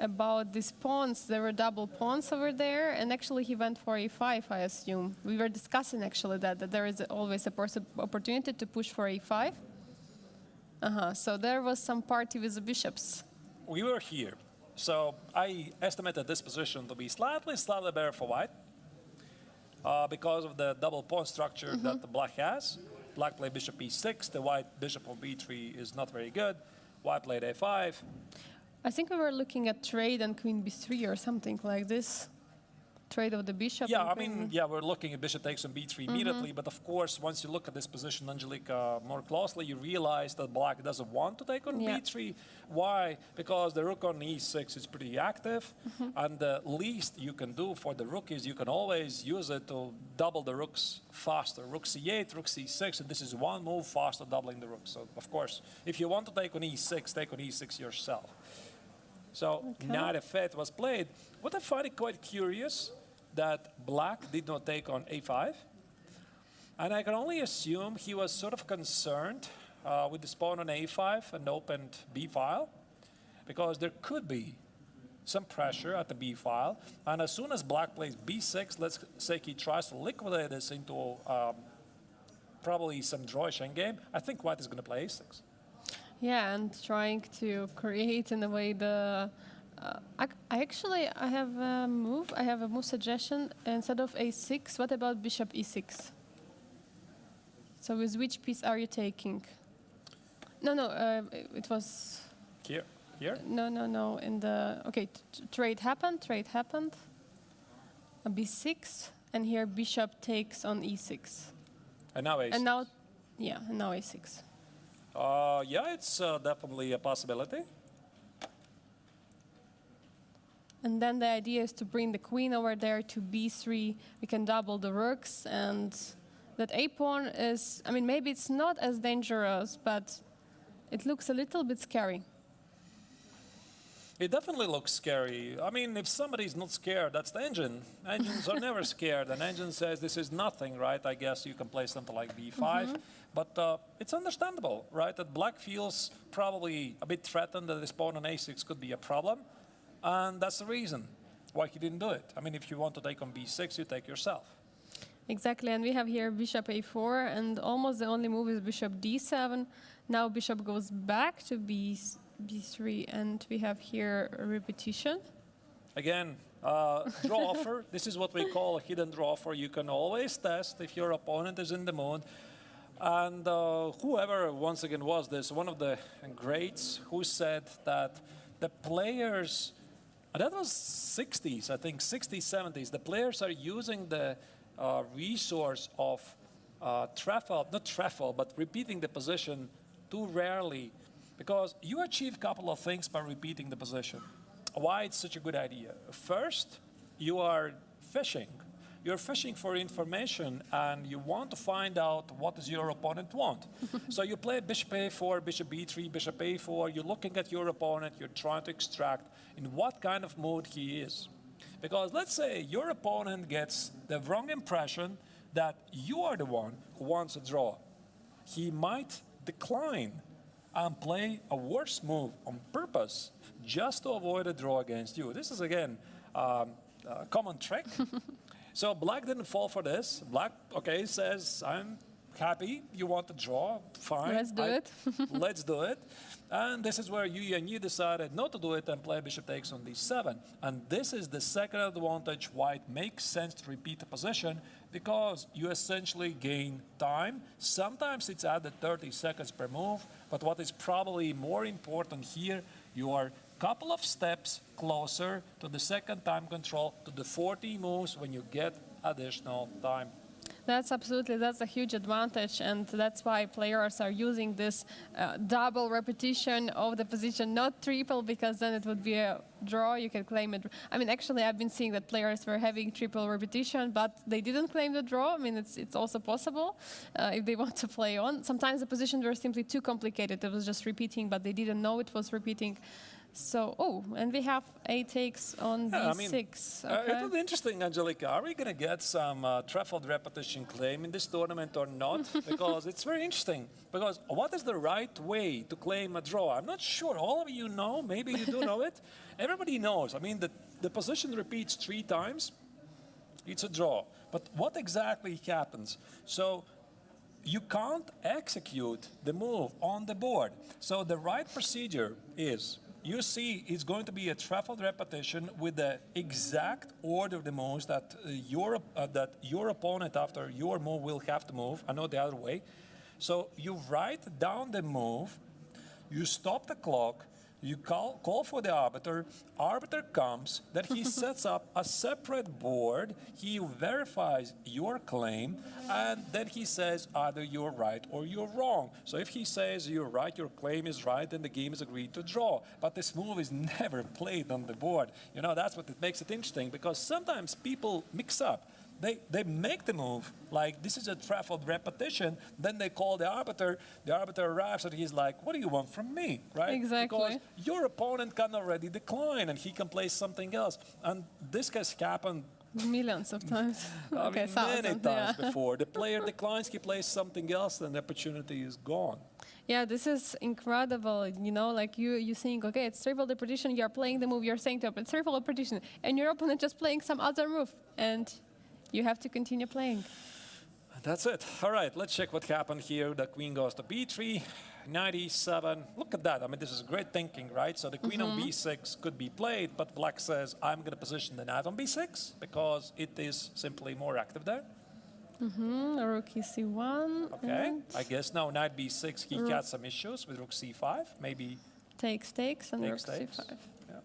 about these pawns. There were double pawns over there, and actually he went for a5, I assume. We were discussing actually that there is always a opportunity to push for a5. So there was some party with the bishops. We were here. So I estimated this position to be slightly better for white because of the double pawn structure that the black has. Black played bishop e6, the white bishop on b3 is not very good. White played a5. I think we were looking at trade and queen b3 or something like this. Trade of the bishop. Yeah, I mean, yeah, we're looking at bishop takes on b3 immediately, but of course, once you look at this position, Angelica, more closely, you realize that black doesn't want to take on b3. Why? Because the rook on e6 is pretty active, and the least you can do for the rook is you can always use it to double the rooks faster. Rook c8, rook c6, and this is one move faster doubling the rook. So, of course, if you want to take on e6, take on e6 yourself. So, knight f8 was played. What I find it quite curious that black did not take on a5. And I can only assume he was sort of concerned with this pawn on a5 and opened b file, because there could be some pressure at the b file. And as soon as black plays b6, let's say he tries to liquidate this into probably some drawish endgame, I think white is going to play a6. Yeah, and trying to create in a way the... I have a move. I have a move suggestion. Instead of a6, what about bishop e6? So with which piece are you taking? No, it was... Here? No. In the... Okay, trade happened. A b6, and here bishop takes on e6. And now a6. And now a6. Yeah, it's definitely a possibility. And then the idea is to bring the queen over there to b3. We can double the rooks, and that a pawn is, I mean, maybe it's not as dangerous, but it looks a little bit scary. It definitely looks scary. I mean, if somebody's not scared, that's the engine. Engines are never scared. An engine says this is nothing, right? I guess you can play something like b5. But it's understandable, right? That black feels probably a bit threatened that this pawn on a6 could be a problem. And that's the reason why he didn't do it. I mean, if you want to take on b6, you take yourself. Exactly, and we have here bishop a4, and almost the only move is bishop d7. Now bishop goes back to b3, and we have here a repetition. Again, draw offer. This is what we call a hidden draw offer. You can always test if your opponent is in the mood. And whoever, once again, was this, one of the greats who said that the players, that was 60s, I think, 60s, 70s, the players are using the resource of not trefoil, but repeating the position too rarely, because you achieve a couple of things by repeating the position. Why it's such a good idea? First, you are fishing. You're fishing for information, and you want to find out what does your opponent want. So you play bishop a4, bishop b3, bishop a4. You're looking at your opponent. You're trying to extract in what kind of mood he is. Because let's say your opponent gets the wrong impression that you are the one who wants a draw. He might decline and play a worse move on purpose just to avoid a draw against you. This is, again, a common trick. So black didn't fall for this. Black, okay, says, I'm happy. You want to draw? Fine. Let's do it. Let's do it. And this is where you decided not to do it and play bishop takes on d7. And this is the second advantage why it makes sense to repeat the position, because you essentially gain time. Sometimes it's added 30 seconds per move, but what is probably more important here, you are a couple of steps closer to the second time control, to the 40 moves when you get additional time. That's a huge advantage, and that's why players are using this double repetition of the position, not triple, because then it would be a draw. You can claim it. I mean, actually, I've been seeing that players were having triple repetition, but they didn't claim the draw. I mean, it's also possible if they want to play on. Sometimes the positions were simply too complicated. It was just repeating, but they didn't know it was repeating. So, and we have a takes on b6. Okay. It would be interesting, Angelica. Are we going to get some trebled repetition claim in this tournament or not? Because it's very interesting. Because what is the right way to claim a draw? I'm not sure. All of you know. Maybe you do know it. Everybody knows. I mean, the position repeats 3 times. It's a draw. But what exactly happens? So you can't execute the move on the board. So the right procedure is, you see, it's going to be a trebled repetition with the exact order of the moves that your opponent after your move will have to move, and not the other way. So you write down the move, you stop the clock, you call for the arbiter comes, then he sets up a separate board, he verifies your claim, and then he says either you're right or you're wrong. So if he says you're right, your claim is right, then the game is agreed to draw. But this move is never played on the board. You know, that's what it makes it interesting, because sometimes people mix up. They make the move, like this is a trebled repetition, then they call the arbiter arrives and he's like, what do you want from me, right? Exactly. Because your opponent can already decline and he can play something else. And this has happened millions of times. many times before. The player declines, he plays something else, and the opportunity is gone. Yeah, this is incredible. You know, like you think, okay, it's triple repetition, you're playing the move, you're saying to it's triple repetition, and your opponent just playing some other move, and you have to continue playing. That's it. All right, let's check what happened here. The queen goes to b3, knight e7. Look at that. I mean, this is great thinking, right? So the queen on b6 could be played, but black says, I'm going to position the knight on b6 because it is simply more active there. Rook c1. Okay, I guess now knight b6, he had some issues with rook c5. Maybe takes, and rook c5. Yeah.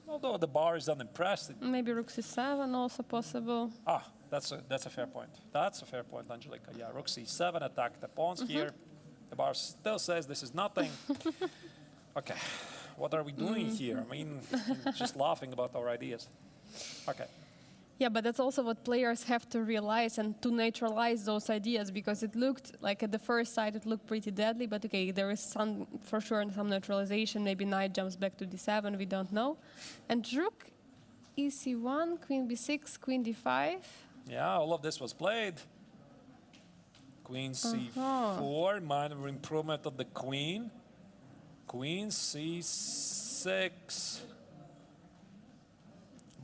Although the bar is unimpressed. Maybe rook c7 also possible. That's a fair point. That's a fair point, Angelica. Yeah, rook c7, attack the pawns here. The bar still says this is nothing. Okay, what are we doing here? I mean, just laughing about our ideas. Okay. Yeah, but that's also what players have to realize and to neutralize those ideas, because it looked like at the first sight it looked pretty deadly, but okay, there is some, for sure, some neutralization. Maybe knight jumps back to d7, we don't know. And rook ec1, queen b6, queen d5. Yeah, all of this was played. Queen c4, minor improvement of the queen. Queen c6.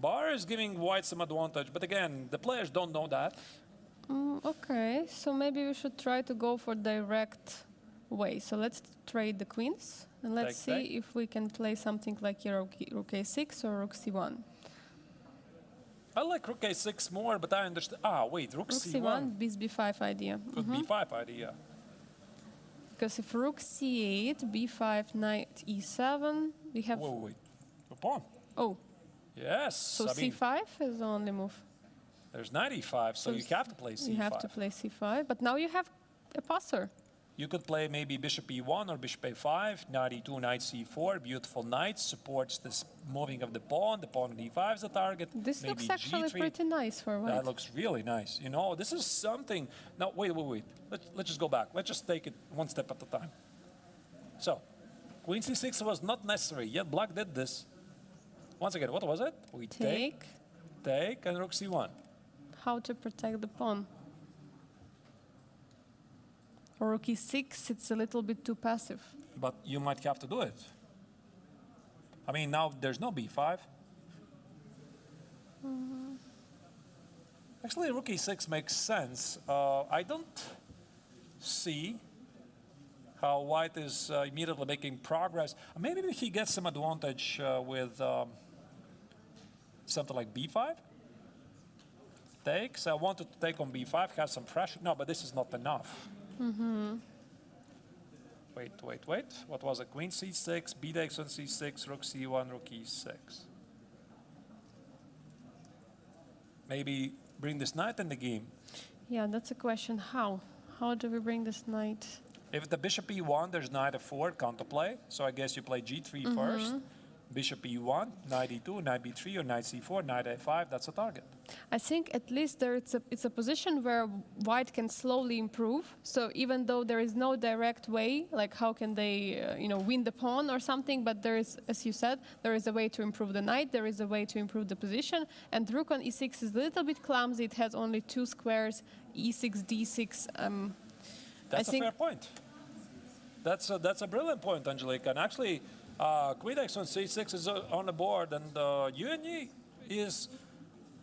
Bar is giving white some advantage, but again, the players don't know that. Okay, so maybe we should try to go for direct way. So let's trade the queens, and let's see if we can play something like rook a6 or rook c1. I like rook a6 more, but I understand. Wait, rook c1, b5 idea. Good b5 idea. Because if rook c8, b5, knight e7, we have... Wait. A pawn. Oh. Yes. So c5 is the only move. There's knight e5, so you have to play c5. You have to play c5, but now you have a passer. You could play maybe bishop e1 or bishop a5, knight e2, knight c4. Beautiful knight, supports this moving of the pawn. The pawn on e5 is the target. This maybe looks actually g3. pretty nice for white. That looks really nice. You know, this is something. Now, wait. Let's just go back. Let's just take it one step at a time. So, queen c6 was not necessary, yet black did this. Once again, what was it? We take, and rook c1. How to protect the pawn? Or rook e6, it's a little bit too passive. But you might have to do it. I mean, now there's no b5. Actually, rook e6 makes sense. I don't see how white is immediately making progress. Maybe he gets some advantage with something like b5. Takes. I wanted to take on b5, has some pressure. No, but this is not enough. Wait. What was it? Queen c6, b takes on c6, rook c1, rook e6. Maybe bring this knight in the game. Yeah, that's a question. How? How do we bring this knight? If the bishop e1, there's knight f4, counterplay. So I guess you play g3 first. Bishop e1, knight e2, knight b3, or knight c4, knight a5. That's a target. I think at least it's a position where white can slowly improve. So even though there is no direct way, like how can they, win the pawn or something, but there is, as you said, there is a way to improve the knight, there is a way to improve the position, and rook on e6 is a little bit clumsy. It has only 2 squares, e6, d6. That's a fair point. That's a brilliant point, Angelica. And actually, queen x on c6 is on the board, and Yuanyi is.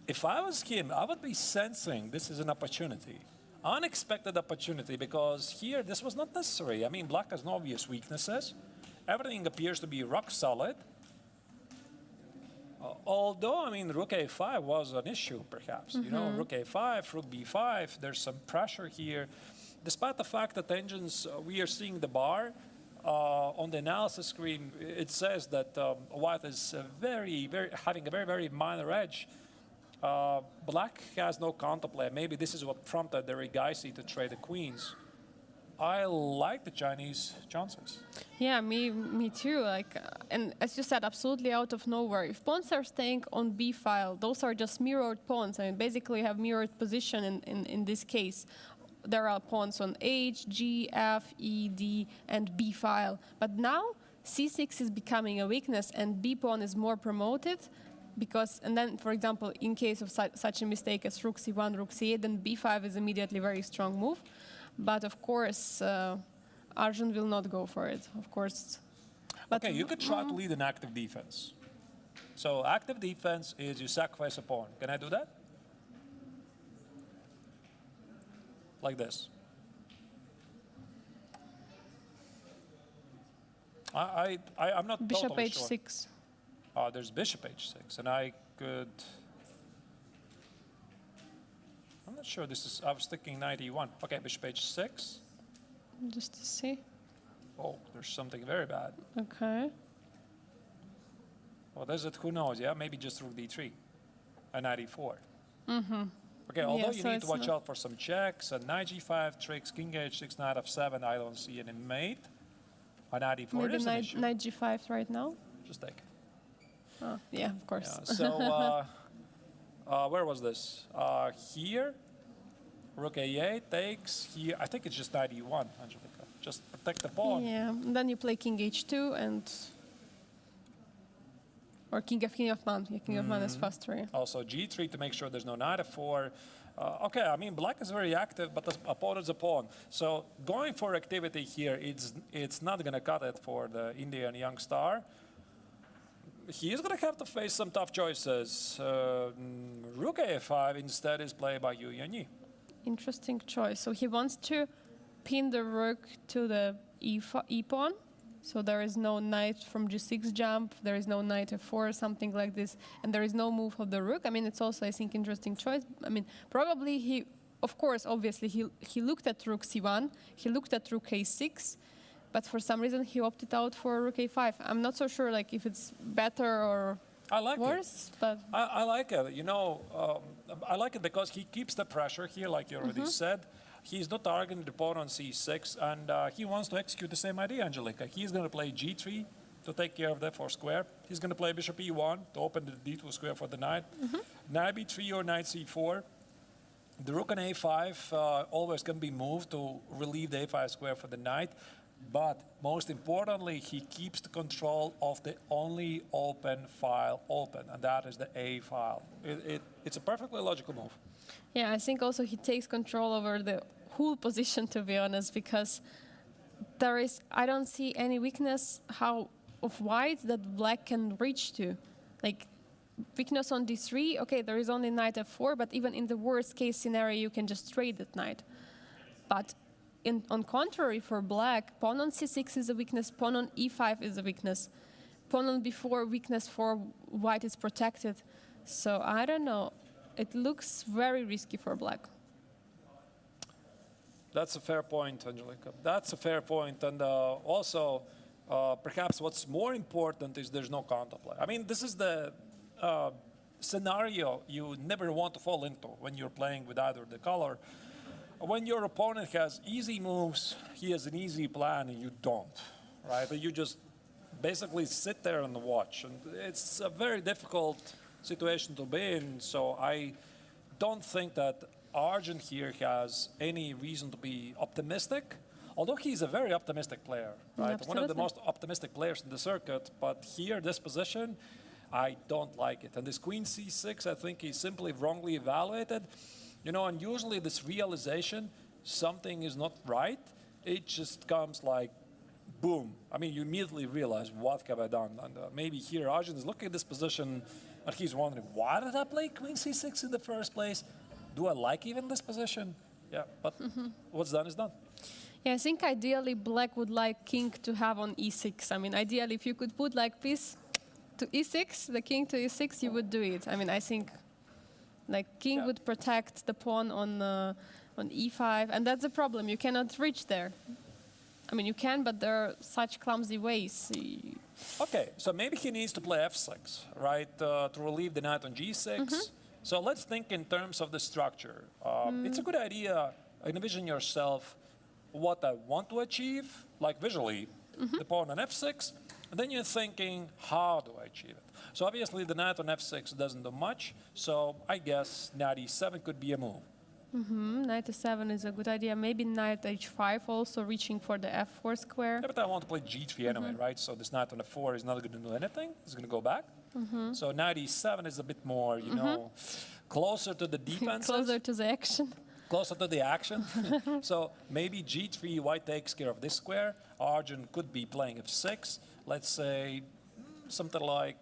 If I was him, I would be sensing this is an opportunity, unexpected opportunity, because here this was not necessary. I mean, black has no obvious weaknesses. Everything appears to be rock solid. Although, I mean, rook a5 was an issue, perhaps. Rook a5, rook b5. There's some pressure here, despite the fact that engines we are seeing the bar. On the analysis screen, it says that white is having a very minor edge. Black has no counterplay. Maybe this is what prompted the Regaisi to trade the queens. I like the Chinese chances. Yeah, me too. And as you said, absolutely out of nowhere. If pawns are staying on b file, those are just mirrored pawns. I mean, basically you have mirrored position in this case. There are pawns on H, G, F, E, D, and B file. But now C6 is becoming a weakness, and B pawn is more promoted. And then, for example, in case of such a mistake as rook c1, rook c8, then b5 is immediately a very strong move. But of course, Arjun will not go for it, of course. But okay, you could try to lead an active defense. So active defense is you sacrifice a pawn. Can I do that? Like this. I'm not Bishop totally h6. Sure. There's bishop h6, and I could. I'm not sure. I was thinking knight e1. Okay, bishop h6. Just to see. Oh, there's something very bad. Okay. What is it? Who knows? Yeah, maybe just rook d3, and knight e4. Okay, although you need to watch out for some checks, and knight g5 tricks, king h6, knight f7. I don't see any mate. Knight e4 Maybe is an issue. knight g5 right now. Just take. Yeah, of course. Yeah, so where was this? Here, rook a8 takes. Here, I think it's just knight e1, Angelica. Just protect the pawn. Yeah, and then you play king h2 and. Or king of man. Yeah, king of man is faster. Yeah. Also g3 to make sure there's no knight f4. Okay, I mean, black is very active, but the opponent's a pawn. So going for activity here, it's not going to cut it for the Indian young star. He is going to have to face some tough choices. Rook a5 instead is played by Yu Yanyi. Interesting choice. So he wants to pin the rook to the e pawn. So there is no knight from g6 jump, there is no knight f4, something like this, and there is no move of the rook. I mean, it's also, I think, interesting choice. I mean, probably he, of course, obviously, he looked at rook c1, he looked at rook a6, but for some reason he opted out for rook a5. I'm not so sure, like, if it's better or worse, but I like it. You know, I like it because he keeps the pressure here, like you already said. He's not targeting the pawn on c6, and he wants to execute the same idea, Angelica. He's going to play g3 to take care of the f4 square. He's going to play bishop e1 to open the d2 square for the knight. Knight b3 or knight c4. The rook on a5 always can be moved to relieve the a5 square for the knight. But most importantly, he keeps the control of the only open file open, and that is the a file. It's a perfectly logical move. yeah, I think also he takes control over the cool position, to be honest, because I don't see any weakness of white that black can reach to. Like, weakness on d3, okay, there is only knight f4, but even in the worst case scenario, you can just trade that knight. But on contrary, for black, pawn on c6 is a weakness, pawn on e5 is a weakness, pawn on b4 weakness for white is protected. So I don't know. It looks very risky for black. That's a fair point, Angelica. That's a fair point. And also, perhaps what's more important is there's no counterplay. I mean, this is the scenario you never want to fall into when you're playing with either the color. When your opponent has easy moves, he has an easy plan, and you don't, right? You just basically sit there and watch. And it's a very difficult situation to be in. So I don't think that Arjun here has any reason to be optimistic, although he's a very optimistic player, right? Absolutely. One of the most optimistic players in the circuit. But here, this position, I don't like it. And this queen c6, I think he's simply wrongly evaluated. You know, and usually this realization, something is not right, it just comes like, boom. I mean, you immediately realize, what have I done? And maybe here Arjun is looking at this position, and he's wondering, why did I play queen c6 in the first place? Do I like even this position? Yeah, but what's done is done. Yeah, I think ideally black would like king to have on e6. I mean, ideally, if you could put like piece to e6, the king to e6, you would do it. I mean, I think like king would protect the pawn on e5, and that's the problem. You cannot reach there. I mean, you can, but there are such clumsy ways. Okay, so maybe he needs to play f6, right, to relieve the knight on g6. So let's think in terms of the structure. It's a good idea. Envision yourself what I want to achieve, like visually, the pawn on f6, and then you're thinking, how do I achieve it? So obviously the knight on f6 doesn't do much, so I guess knight e7 could be a move. Knight e7 is a good idea. Maybe knight h5 also, reaching for the f4 square. Yeah, but I want to play g3 anyway, right? So this knight on f4 is not going to do anything. It's going to go back. So knight e7 is a bit more, you know, closer to the defense. Closer to the action. Closer to the action. So maybe g3, white takes care of this square. Arjun could be playing f6. Let's say something like,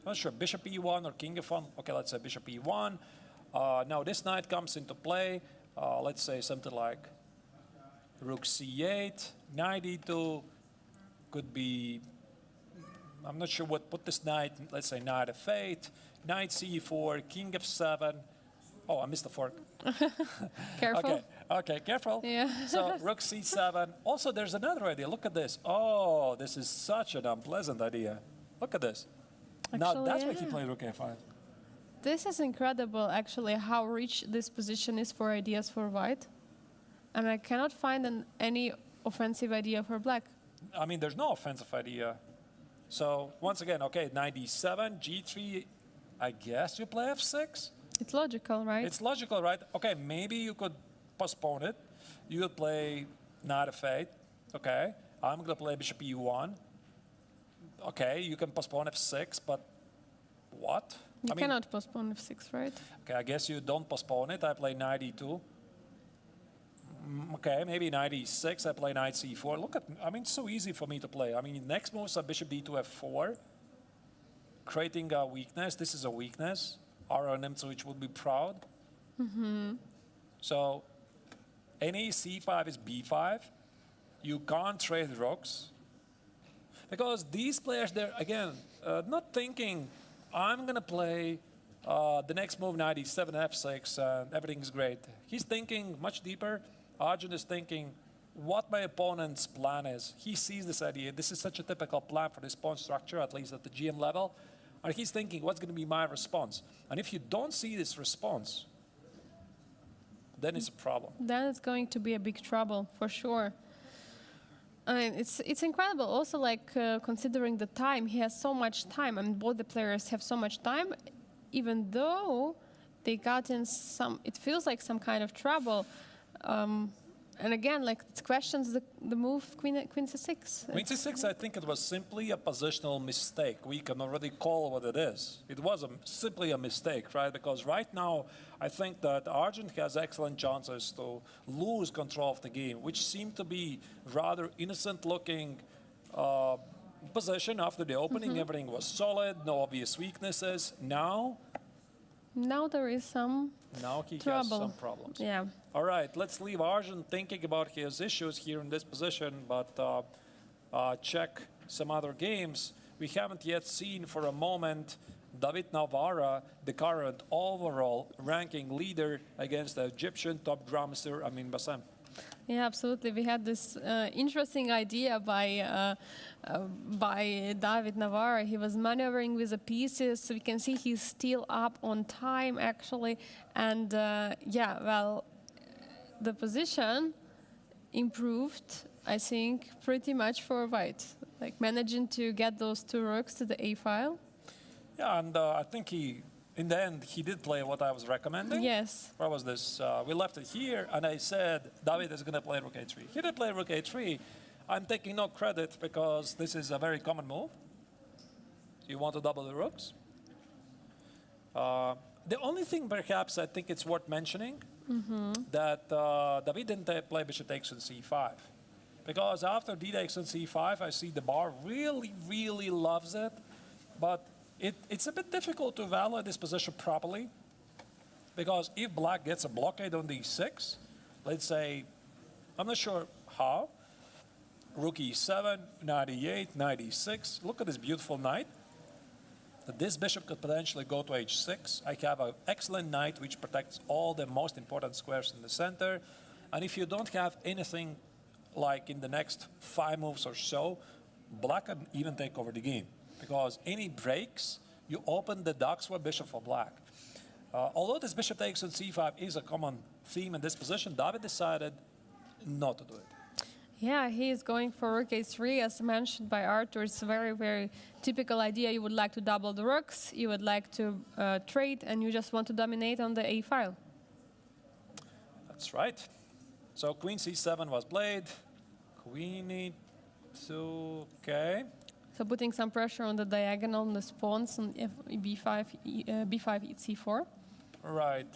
I'm not sure, bishop e1 or king f1. Okay, let's say bishop e1. Now this knight comes into play. Let's say something like rook c8, knight e2, could be, I'm not sure what put this knight, let's say knight f8, knight c4, king f7. Oh, I missed the fork. Careful. Okay, careful. Yeah. So rook c7. Also, there's another idea. Look at this. Oh, this is such an unpleasant idea. Look at this. Now, Actually, that's why yeah. he played rook a5. This is incredible, actually, how rich this position is for ideas for white. And I cannot find any offensive idea for black. I mean, there's no offensive idea. So, once again, okay, knight d7, g3, I guess you play f6? It's logical, right? It's logical, right? Okay, maybe you could postpone it. You would play knight f8. Okay, I'm going to play bishop e1. Okay, you can postpone f6, but what? You cannot postpone f6, right? Okay, I guess you don't postpone it. I play knight e2. Okay, maybe knight e6. I play knight c4. Look at, I mean, it's so easy for me to play. I mean, next moves are bishop d2, f4, creating a weakness. This is a weakness. Aaron Nemtsovich would be proud. So, any c5 is b5. You can't trade rooks. Because these players, they're, again, not thinking, I'm going to play the next move, knight e7, f6, and everything's great. He's thinking much deeper. Arjun is thinking what my opponent's plan is. He sees this idea. This is such a typical plan for this pawn structure, at least at the GM level. And he's thinking, what's going to be my response? And if you don't see this response, then it's a problem. Then it's going to be a big trouble, for sure. I mean, it's incredible. Also, like, considering the time, he has so much time. I mean, both the players have so much time, even though they got in some, it feels like some kind of trouble. And again, like it questions the move queen c6. Queen c6, I think it was simply a positional mistake. We can already call what it is. It was simply a mistake, right? Because right now, I think that Argent has excellent chances to lose control of the game, which seemed to be rather innocent-looking position after the opening. Everything was solid, no obvious weaknesses. Now there is some Now he trouble. has some problems. Yeah. All right, let's leave Arjun thinking about his issues here in this position, but check some other games. We haven't yet seen for a moment David Navara, the current overall ranking leader, against the Egyptian top grandmaster Amin Bassem. Yeah, absolutely. We had this interesting idea by David Navarra. He was maneuvering with the pieces. So we can see he's still up on time, actually. And yeah, well, the position improved, I think, pretty much for white. Like managing to get those two rooks to the A file. Yeah, and I think in the end, he did play what I was recommending. Yes. Where was this? We left it here, and I said, David is going to play rook a3. He did play rook a3. I'm taking no credit because this is a very common move. You want to double the rooks. The only thing, perhaps, I think it's worth mentioning, that David didn't play bishop takes on c5. Because after d takes on c5, I see the bar really, really loves it. But it's a bit difficult to evaluate this position properly. Because if black gets a blockade on d6, let's say, I'm not sure how, rook e7, knight e8, knight e6. Look at this beautiful knight. This bishop could potentially go to h6. I have an excellent knight which protects all the most important squares in the center. And if you don't have anything like in the next 5 moves or so, black can even take over the game. Because any breaks, you open the dark square bishop for black. Although this bishop takes on c5 is a common theme in this position, David decided not to do it. Yeah, he is going for rook a3, as mentioned by Arthur. It's a very, very typical idea. You would like to double the rooks, you would like to trade, and you just want to dominate on the A file. That's right. So queen c7 was played. Queen e2, okay. So putting some pressure on the diagonal on the spawns on b5, b5, c4. Right.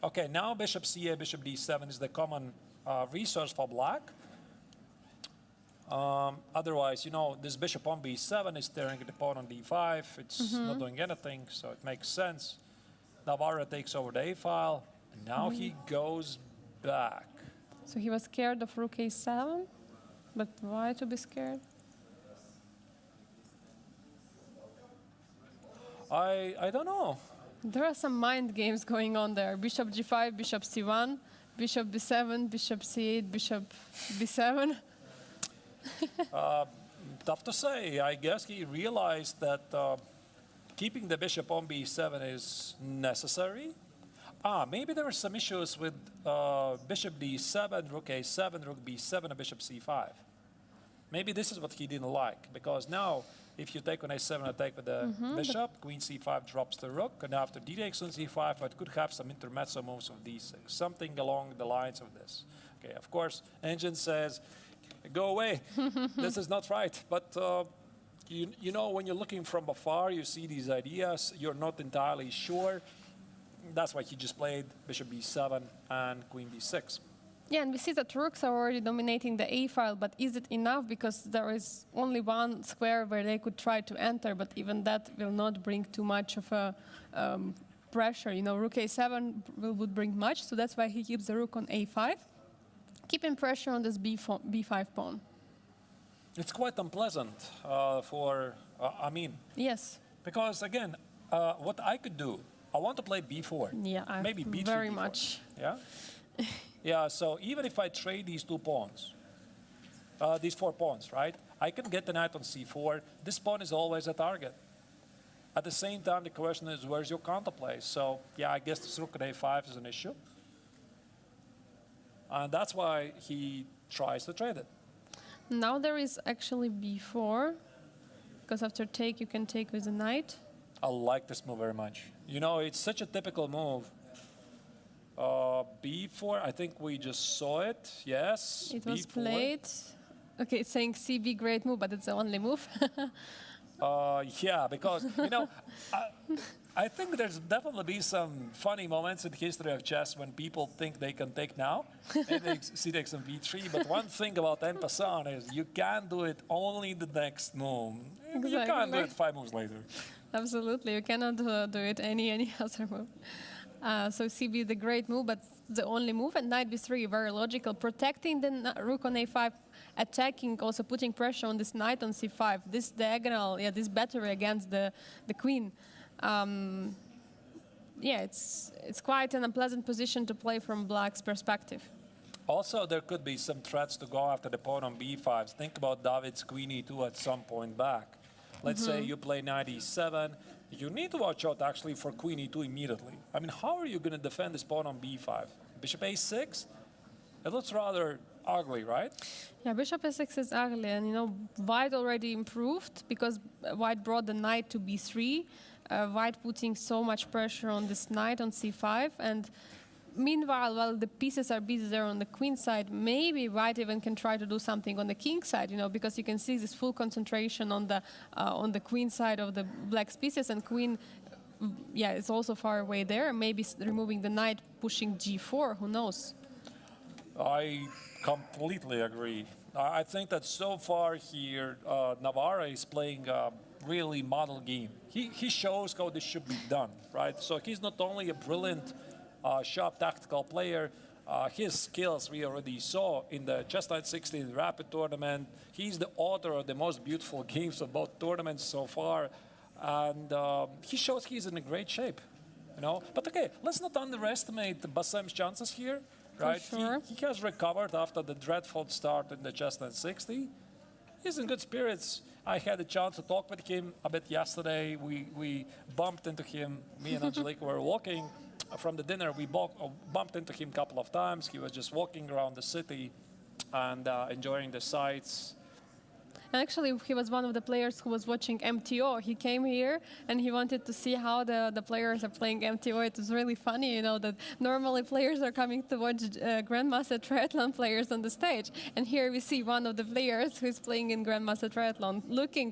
Okay, now bishop c8, bishop d7 is the common resource for black. Otherwise, you know, this bishop on b7 is staring at the pawn on d5. It's not doing anything, so it makes sense. Navarra takes over the a file, and now he goes back. So he was scared of rook a7, but why to be scared? I don't know. There are some mind games going on there. Bishop g5, bishop c1, bishop b7, bishop c8, bishop b7. Tough to say. I guess he realized that keeping the bishop on b7 is necessary. Maybe there were some issues with bishop d7, rook a7, rook b7, and bishop c5. Maybe this is what he didn't like, because now if you take on a7, I take with the bishop, queen c5 drops the rook, and after d takes on c5, it could have some intermezzo moves of d6, something along the lines of this. Okay, of course, engine says, go away, this is not right. But you know, when you're looking from afar, you see these ideas, you're not entirely sure. That's why he just played bishop b7 and queen b6. Yeah, and we see that rooks are already dominating the A file, but is it enough? Because there is only one square where they could try to enter, but even that will not bring too much of a pressure. You know, rook a7 would bring much, so that's why he keeps the rook on a5, keeping pressure on this b5 pawn. It's quite unpleasant for Amin. Yes. Because again, what I could do, I want to play b4. Yeah, maybe b3, very b4. much. Yeah? Yeah, so even if I trade these 2 pawns, these 4 pawns, right? I can get the knight on c4. This pawn is always a target. At the same time, the question is, where's your counterplay? So, yeah, I guess this rook at a5 is an issue. And that's why he tries to trade it. Now there is actually b4, because after take, you can take with the knight. I like this move very much. You know, it's such a typical move. B4, I think we just saw it. Yes. It was B4. played. Okay, it's saying CB, great move, but it's the only move. Yeah, because, I think there's definitely be some funny moments in the history of chess when people think they can take now, and they see takes on B3. But one thing about en passant is you can't do it only the next move. You can't do it 5 moves later. Absolutely, you cannot do it any other move. So CB, the great move, but the only move, and knight b3, very logical, protecting the rook on a5, attacking, also putting pressure on this knight on c5. This diagonal, yeah, this battery against the queen. Yeah, it's quite an unpleasant position to play from black's perspective. Also, there could be some threats to go after the pawn on b5. Think about David's queen e2 at some point back. Let's say you play knight e7. You need to watch out actually for queen e2 immediately. I mean, how are you going to defend this pawn on b5? Bishop a6? It looks rather ugly, right? Yeah, bishop a6 is ugly, and white already improved because white brought the knight to b3. White putting so much pressure on this knight on c5, and meanwhile, while the pieces are busy there on the queen side, maybe white even can try to do something on the king side, because you can see this full concentration on the queen side of the black's pieces, and queen, yeah, is also far away there. Maybe removing the knight, pushing g4. Who knows? I completely agree. I think that so far here, Navarra is playing a really model game. He shows how this should be done, right? So he's not only a brilliant, sharp tactical player, his skills we already saw in the Chess 960 Rapid Tournament. He's the author of the most beautiful games of both tournaments so far, and he shows he's in a great shape, But okay, let's not underestimate Bassem's chances here, right? Sure. He has recovered after the dreadful start in the Chess 960. He's in good spirits. I had a chance to talk with him a bit yesterday. We bumped into him. Me and Angelique were walking from the dinner. We bumped into him a couple of times. He was just walking around the city and enjoying the sights. And actually, he was one of the players who was watching MTO. He came here and he wanted to see how the players are playing MTO. It was really funny, that normally players are coming to watch Grandmaster Triathlon players on the stage. And here we see one of the players who's playing in Grandmaster Triathlon,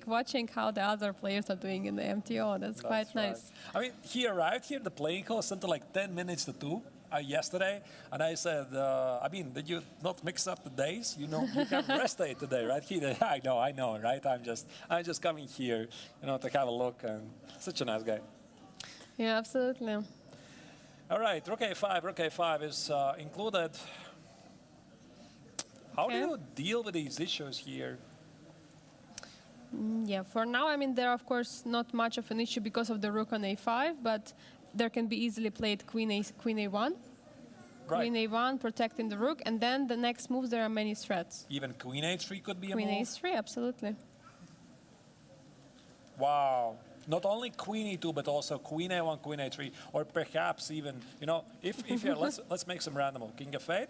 watching how the other players are doing in the MTO. That's quite nice. Right. I mean, he arrived here, the playing hall, something like 10 minutes to 2. Yesterday, and I said, did you not mix up the days? You have rest day today, right? I know, right? I'm just coming here, to have a look, and such a nice guy. Yeah, absolutely. All right, rook a5 is included. How do you deal with these issues here? Yeah, for now, there are, of course, not much of an issue because of the rook on a5, but there can be easily played queen a1. Right. Queen a1, protecting the rook, and then the next moves, there are many threats. Even queen a3 could be a queen move? a3, absolutely. Wow. Not only queen e2, but also queen a1, queen a3, or perhaps even, if you're, let's make some random move. King f8.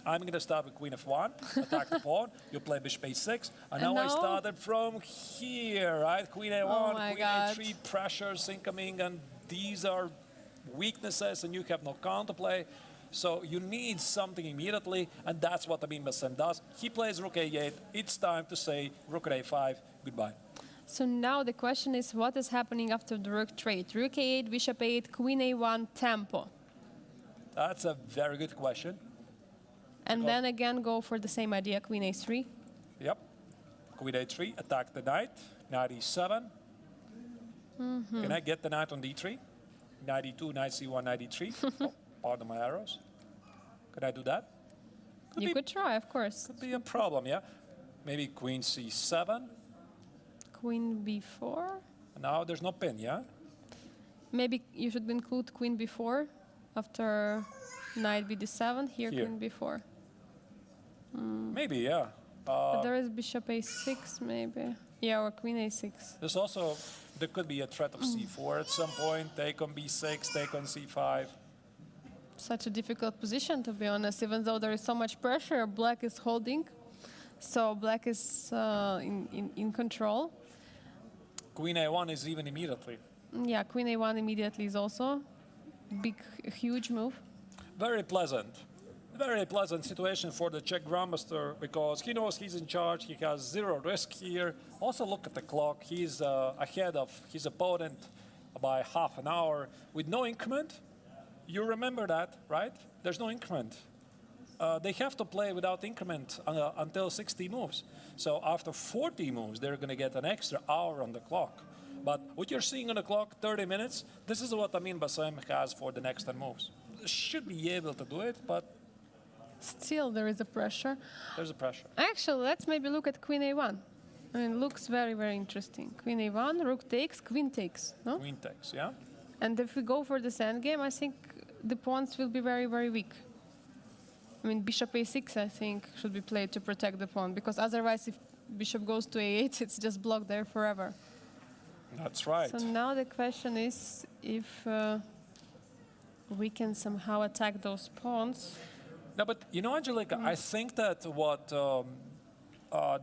I'm going to start with queen f1, attack the pawn. You play bishop a6, and now I started from here, right? Queen a1, queen a3, pressures incoming, and these are weaknesses, and you have no counterplay. So you need something immediately, and that's what Bassem does. He plays rook a8. It's time to say rook at a5, goodbye. So now the question is, what is happening after the rook trade? Rook a8, bishop a8, queen a1, tempo. That's a very good question. And then again go for the same idea, queen a3. Yep. Queen a3, attack the knight, knight e7. Can I get the knight on d3? Knight e2, knight c1, knight e3. Oh, pardon my arrows. Could I do that? You could try, of course. Could be a problem, yeah? Maybe queen c7. Queen b4. Now there's no pin, yeah? Maybe you should include queen b4 after knight bd7. Here. Queen b4. Maybe, yeah. But there is bishop a6, maybe. Yeah, or queen a6. There's also, there could be a threat of c4 at some point. Take on b6, take on c5. Such a difficult position, to be honest, even though there is so much pressure, black is holding. So black is in control. Queen a1 is even immediately. Yeah, queen a1 immediately is also big, huge move. very pleasant. Very pleasant situation for the Czech Grandmaster because he knows he's in charge. He has zero risk here. Also, look at the clock. He's ahead of his opponent by half an hour with no increment. You remember that, right? There's no increment. They have to play without increment until 60 moves. So after 40 moves, they're going to get an extra hour on the clock. But what you're seeing on the clock, 30 minutes, this is what Amin Bassem has for the next 10 moves. Should be able to do it, but Still, there is a pressure. there's a pressure. Actually, let's maybe look at Queen A1. I mean, looks very, very interesting. Queen A1, Rook takes, Queen takes, no? Queen takes, yeah? And if we go for this endgame, I think the pawns will be very, very weak. I mean, Bishop A6, I think, should be played to protect the pawn, because otherwise, if Bishop goes to A8, it's just blocked there forever. That's right. So now the question is if we can somehow attack those pawns. No, but you know, Angelica, I think that what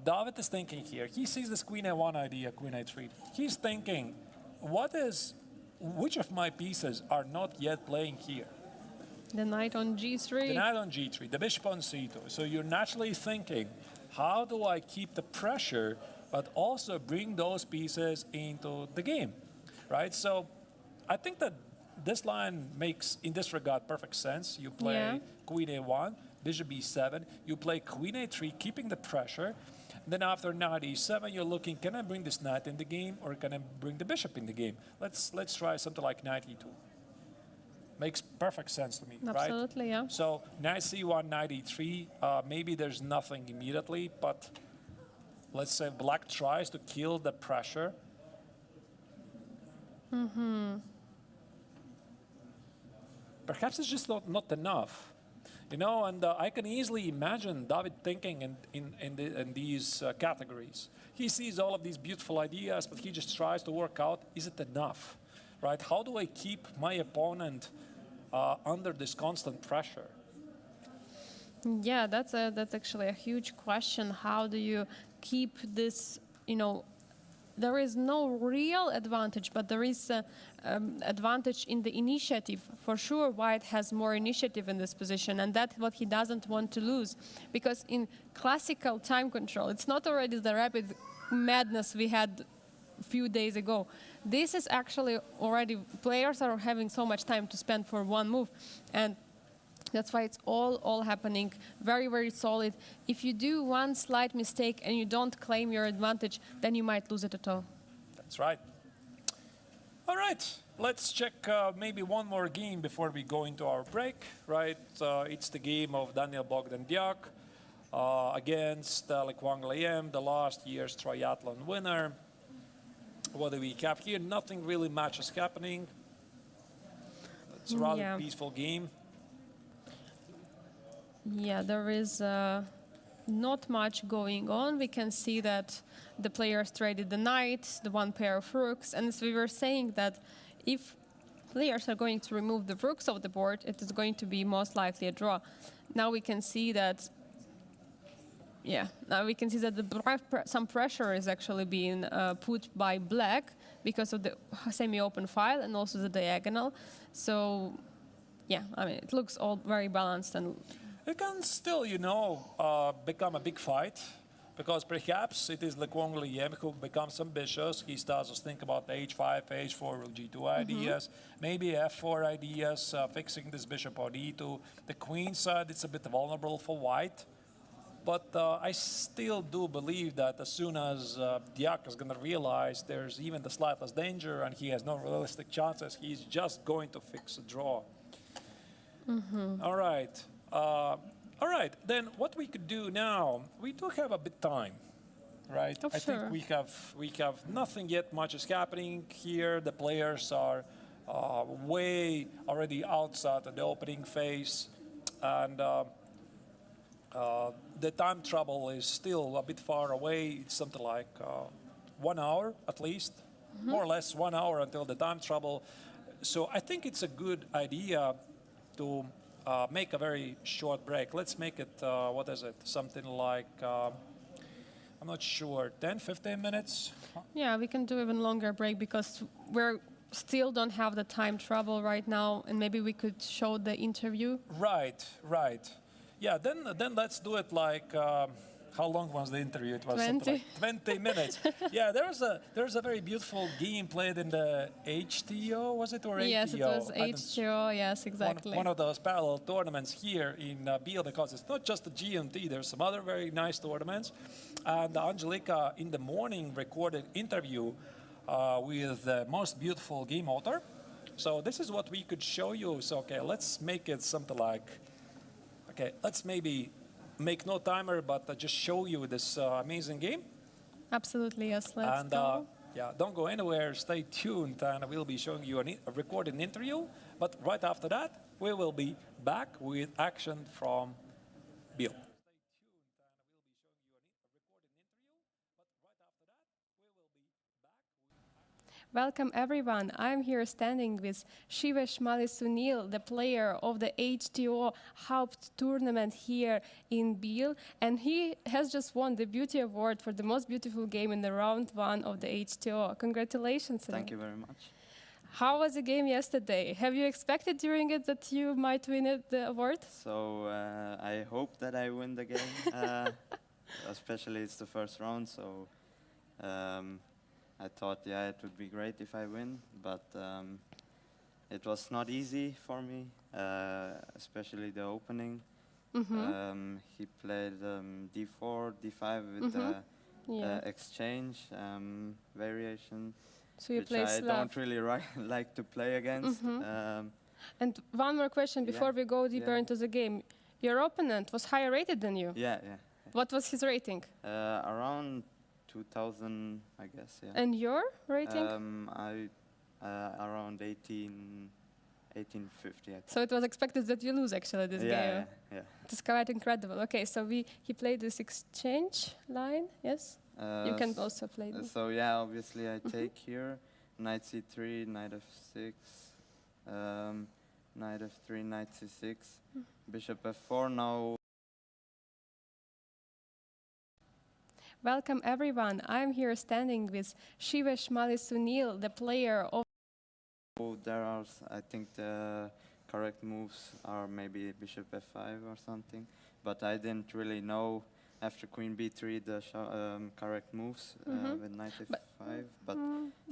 David is thinking here, he sees this Queen A1 idea, Queen A3. He's thinking, which of my pieces are not yet playing here? The knight on G3. The knight on G3, the bishop on C2. So you're naturally thinking, how do I keep the pressure, but also bring those pieces into the game, right? So I think that this line makes, in this regard, perfect sense. You play Yeah. Queen A1, Bishop B7. You play Queen A3, keeping the pressure. Then after Knight E7, you're looking, can I bring this knight in the game, or can I bring the bishop in the game? Let's try something like Knight E2. Makes perfect sense to me, right? Absolutely, yeah. So Knight C1, Knight E3. Maybe there's nothing immediately, but let's say Black tries to kill the pressure. Perhaps it's just not enough, you know. And I can easily imagine David thinking in these categories. He sees all of these beautiful ideas, but he just tries to work out: is it enough, right? How do I keep my opponent under this constant pressure? Yeah, that's actually a huge question. How do you keep this, you know, there is no real advantage, but there is advantage in the initiative. For sure, White has more initiative in this position, and that's what he doesn't want to lose. Because in classical time control, it's not already the rapid madness we had a few days ago. This is actually already, players are having so much time to spend for one move. And that's why it's all happening very, very solid. If you do one slight mistake and you don't claim your advantage, then you might lose it at all. That's right. All right, let's check maybe one more game before we go into our break, right? It's the game of Daniel Bogdan-Diak against Lekwang Layem, the last year's triathlon winner. What do we have here? Nothing really much is happening. It's a rather peaceful game. Yeah, there is not much going on. We can see that the players traded the knight, the one pair of rooks, and as we were saying that if players are going to remove the rooks off the board, it is going to be most likely a draw. Now we can see that, some pressure is actually being put by black because of the semi-open file and also the diagonal. So, yeah, I mean, it looks all very balanced and it can still, you know, become a big fight because perhaps it is Lekwang Layem who becomes ambitious. He starts to think about H5, H4, Rook G2 ideas, maybe F4 ideas, fixing this bishop on E2. The queen side, it's a bit vulnerable for White. But I still do believe that as soon as Diak is going to realize there's even the slightest danger and he has no realistic chances, he's just going to fix a draw. All right. All right, then what we could do now, we do have a bit time, right? Oh, I sure. think we have nothing yet much is happening here. The players are way already outside of the opening phase, and the time trouble is still a bit far away. It's something like 1 hour at least, more or less 1 hour until the time trouble. So I think it's a good idea to make a very short break. Let's make it, what is it, something like, I'm not sure, 10, 15 minutes? yeah, we can do even longer break because we're still don't have the time travel right now, and maybe we could show the interview. Right, right. Yeah, then let's do it like. How long was the interview? It was something 20. like 20 minutes. Yeah, there's a very beautiful game played in the HTO, was it, or ATO? Yes, it was I don't- HTO. Yes, exactly. One of those parallel tournaments here in Biel, because it's not just the GMT, there's some other very nice tournaments. And Angelika in the morning recorded interview with the most beautiful game author. So this is what we could show you. So okay, let's make it something like, okay, let's maybe make no timer, but just show you this amazing game. Absolutely, yes. Let's And go. yeah, don't go anywhere. Stay tuned, and we'll be showing you a recorded interview. But right after that, we will be back with action from Bill. Welcome everyone. I'm here standing with Shivesh Sunil, the player of the HTO Haupt tournament here in Biel, and he has just won the Beauty Award for the most beautiful game in the round 1 of the HTO. Congratulations. Thank you very much. How was the game yesterday? Have you expected during it that you might win the award? So I hope that I win the game, especially it's the first round. So I thought, yeah, it would be great if I win, but it was not easy for me, especially the opening. He played d4, d5 with the exchange variation, So you which play I Slav. don't really like to play against. And one more question before we go deeper yeah. into the game. Your opponent was higher rated than you. Yeah. What was his rating? Around 2000, I guess, yeah. And your rating? Around 1850, I think. So it was expected that you lose actually this game. Yeah. It's quite incredible. Okay, so he played this exchange line, yes? You can also play this. So yeah, obviously I take here, knight c3, knight f6, knight f3, knight c6, bishop f4. Now Welcome everyone. I'm here standing with Shivesh Sunil, the player of there are, I think the correct moves are maybe bishop f5 or something, but I didn't really know after queen b3 the correct moves with knight f5. But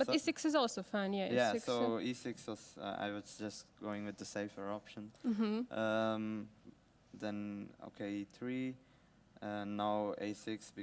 so e6 is also fine, yeah. yeah, E6, so e6 was I was just going with the safer option. Then okay, e3, and now a6.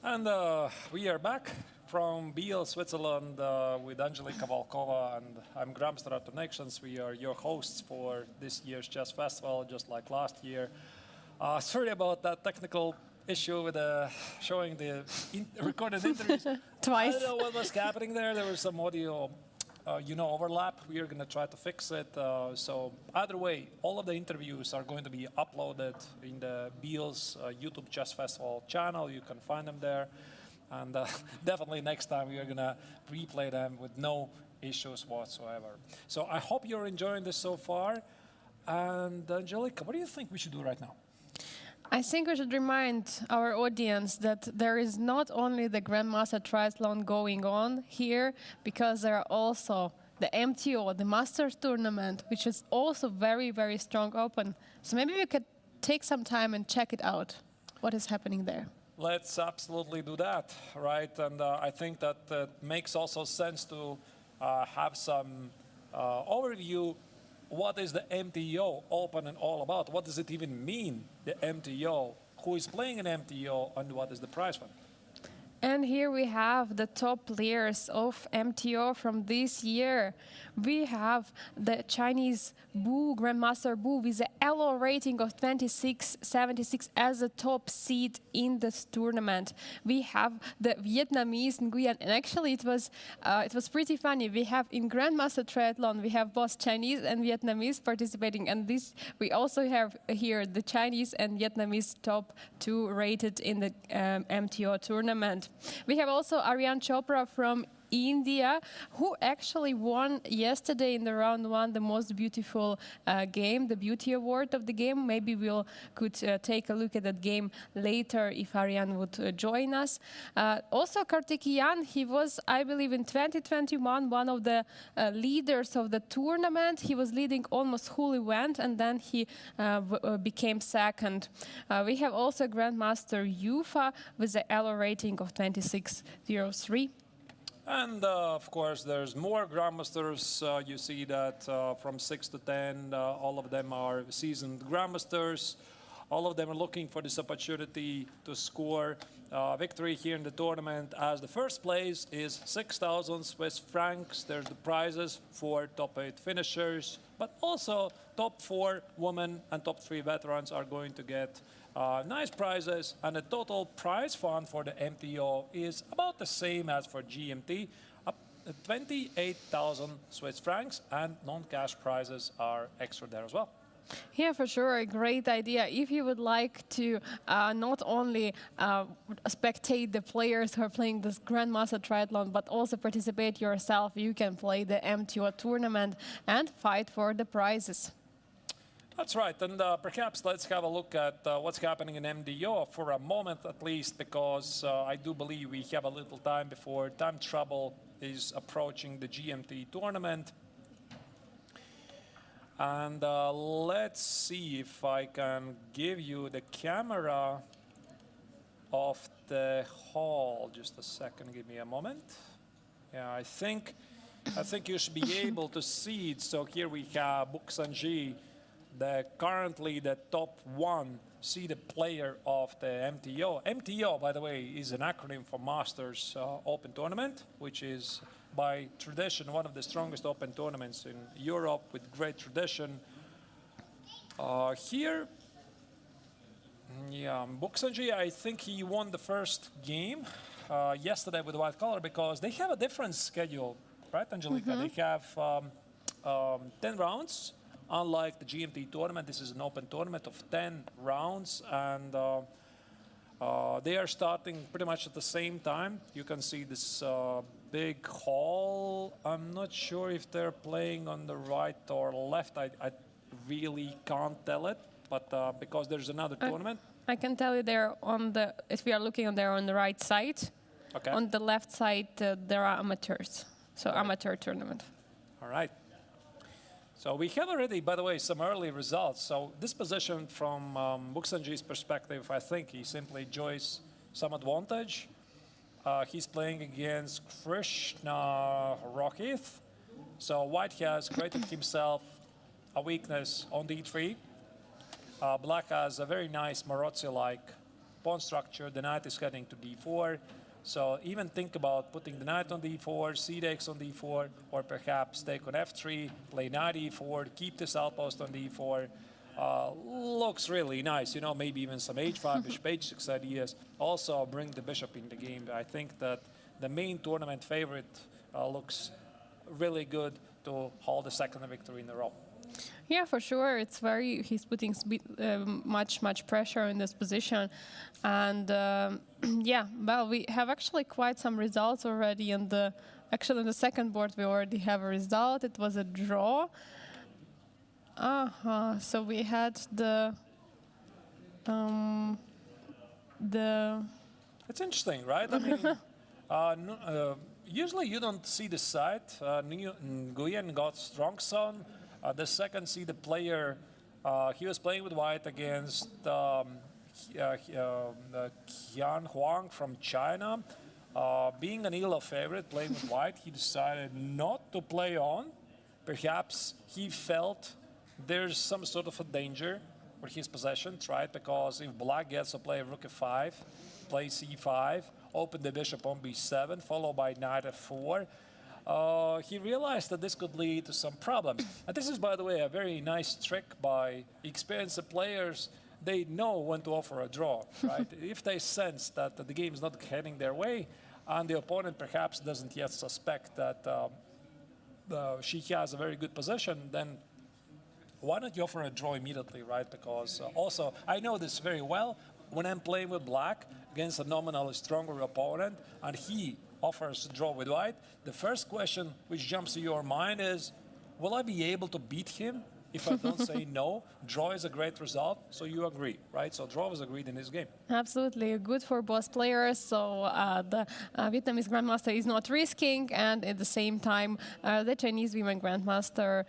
And we are back from Biel, Switzerland, with Angelika Volkova, and I'm Graham Connections. We are your hosts for this year's Chess Festival, just like last year. Sorry about that technical issue with showing the recorded interviews. Twice. I don't know what was happening there. There was some audio, overlap. We are going to try to fix it. So either way, all of the interviews are going to be uploaded in the Biel's YouTube Chess Festival channel. You can find them there. And definitely next time we are going to replay them with no issues whatsoever. So I hope you're enjoying this so far. And Angelika, what do you think we should do right now? I think we should remind our audience that there is not only the Grandmaster Triathlon going on here, because there are also the MTO, the Masters Tournament, which is also very, very strong open. So maybe we could take some time and check it out, what is happening there. Let's absolutely do that, right? And I think that makes also sense to have some overview. What is the MTO Open and all about? What does it even mean, the MTO? Who is playing an MTO and what is the prize fund? And here we have the top players of MTO from this year. We have the Chinese Bu, Grandmaster Bu, with the ELO rating of 26.76 as a top seed in this tournament. We have the Vietnamese Nguyen, and actually it was pretty funny. We have in Grandmaster Triathlon, we have both Chinese and Vietnamese participating, and this we also have here the Chinese and Vietnamese top 2 rated in the MTO tournament. We have also Aryan Chopra from India, who actually won yesterday in the round 1 the most beautiful game, the beauty award of the game. Maybe we'll could take a look at that game later if Aryan would join us. Also Kartikeyan, he was, I believe, in 2021 one of the leaders of the tournament. He was leading almost whole event, and then he became second. We have also Grandmaster Yufa with the ELO rating of 26.03. And of course, there's more Grandmasters. You see that from 6 to 10, all of them are seasoned Grandmasters. All of them are looking for this opportunity to score victory here in the tournament, as the first place is 6,000 Swiss francs. There's the prizes for top 8 finishers, but also top 4 women and top 3 veterans are going to get nice prizes, and the total prize fund for the MTO is about the same as for GMT, up 28,000 Swiss francs, and non-cash prizes are extra there as well. Yeah, for sure, a great idea. If you would like to not only spectate the players who are playing this Grandmaster Triathlon, but also participate yourself, you can play the MTO tournament and fight for the prizes. That's right, and perhaps let's have a look at what's happening in MDO for a moment at least, because I do believe we have a little time before time trouble is approaching the GMT tournament. And let's see if I can give you the camera of the hall. Just a second, give me a moment. Yeah, I think you should be able to see it. So here we have Buksanji, currently the top 1 seeded player of the MTO. MTO, by the way, is an acronym for Masters Open Tournament, which is by tradition one of the strongest open tournaments in Europe with great tradition. Here, yeah, Buksanji, I think he won the first game yesterday with the white collar, because they have a different schedule, right, Angelika? Mm-hmm. They have 10 rounds. Unlike the GMT tournament, this is an open tournament of 10 rounds, and they are starting pretty much at the same time. You can see this big hall. I'm not sure if they're playing on the right or left. I really can't tell it, but because there's another tournament. I can tell you they're on the, if we are looking on there on the right side. Okay. On the left side, there are amateurs. So amateur tournament. All right. So we have already, by the way, some early results. So this position from Buksanji's perspective, I think he simply enjoys some advantage. He's playing against Krishna Rohith. So White has created himself a weakness on d3. Black has a very nice Marozzi-like pawn structure. The knight is heading to d4. So even think about putting the knight on d4, c takes on d4, or perhaps take on f3, play knight e4, keep this outpost on d4. Looks really nice, you know, maybe even some h5, bishop h6 ideas. Also bring the bishop in the game. I think that the main tournament favorite looks really good to hold the second victory in a row. Yeah, for sure. It's very, he's putting much pressure in this position. And yeah, well, we have actually quite some results already. And actually on the second board, we already have a result. It was a draw. So we had the The It's interesting, right? I mean, usually you don't see the side. Nguyen got strong son. The second see the player, he was playing with white against Qian Huang from China. Being an Elo favorite, playing with white, he decided not to play on. Perhaps he felt there's some sort of a danger for his possession, right? Because if black gets to play rook f5, play c5, open the bishop on b7, followed by knight f4, he realized that this could lead to some problems. And this is, by the way, a very nice trick by experienced players. They know when to offer a draw, right? If they sense that the game is not heading their way, and the opponent perhaps doesn't yet suspect that she has a very good position, then why not you offer a draw immediately, right? Because also, I know this very well. When I'm playing with black against a nominally stronger opponent, and he offers a draw with white, the first question which jumps to your mind is, will I be able to beat him if I don't say no? Draw is a great result, so you agree, right? So draw was agreed in this game. Absolutely good for both players. So the Vietnamese grandmaster is not risking, and at the same time, the Chinese women grandmaster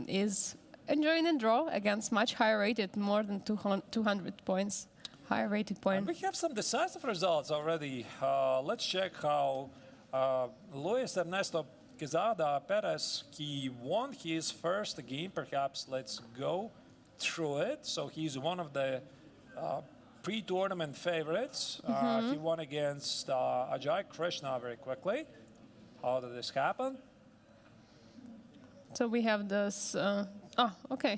is enjoying a draw against much higher rated, more than 200 points, higher rated point. And we have some decisive results already. Let's check how Luis Ernesto Quezada Perez, he won his first game. Perhaps let's go through it. So he's one of the pre-tournament favorites. He won against Ajay Krishna very quickly. How did this happen? So we have this. Okay.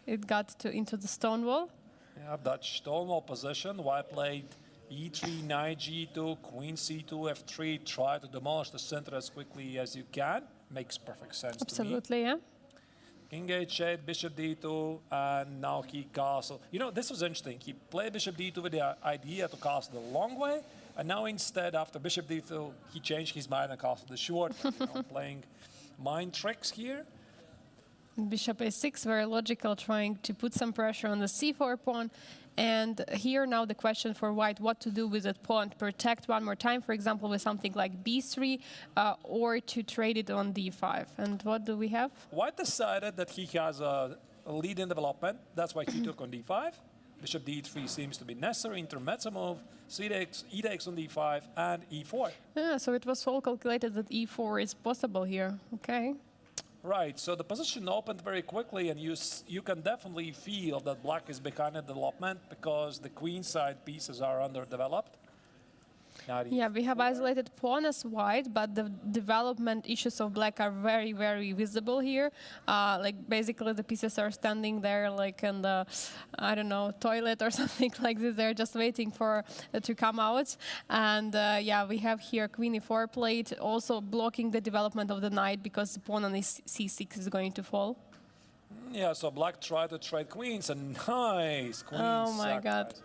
It got into the stone wall. Yeah, Dutch Stonewall position. White played e3, knight g2, queen c2, f3. Try to demolish the center as quickly as you can. Makes perfect sense Absolutely, yeah. to me. King h8, bishop d2, and now he castle. You know, this was interesting. He played bishop d2 with the idea to castle the long way, and now instead, after bishop d2, he changed his mind and castled the short way. Playing mind tricks here. Bishop a6, very logical, trying to put some pressure on the c4 pawn. And here now the question for white, what to do with that pawn, protect one more time, for example, with something like b3, or to trade it on d5. And what do we have? White decided that he has a lead in development. That's why he took on d5. Bishop d3 seems to be necessary. Intermezzo move, c takes, e takes on d5, and e4. Yeah, so it was all calculated that e4 is possible here. Okay. Right, so the position opened very quickly, and you can definitely feel that black is behind in development because the queen side pieces are underdeveloped. Yeah, we have isolated pawn as white, but the development issues of black are very, very visible here. Like basically the pieces are standing there like in the, I don't know, toilet or something like this. They're just waiting for to come out. And yeah, we have here queen e4 played, also blocking the development of the knight because the pawn on c6 is going to fall. Yeah, so black tried to trade queens, and nice queen Oh my God. sacrifice.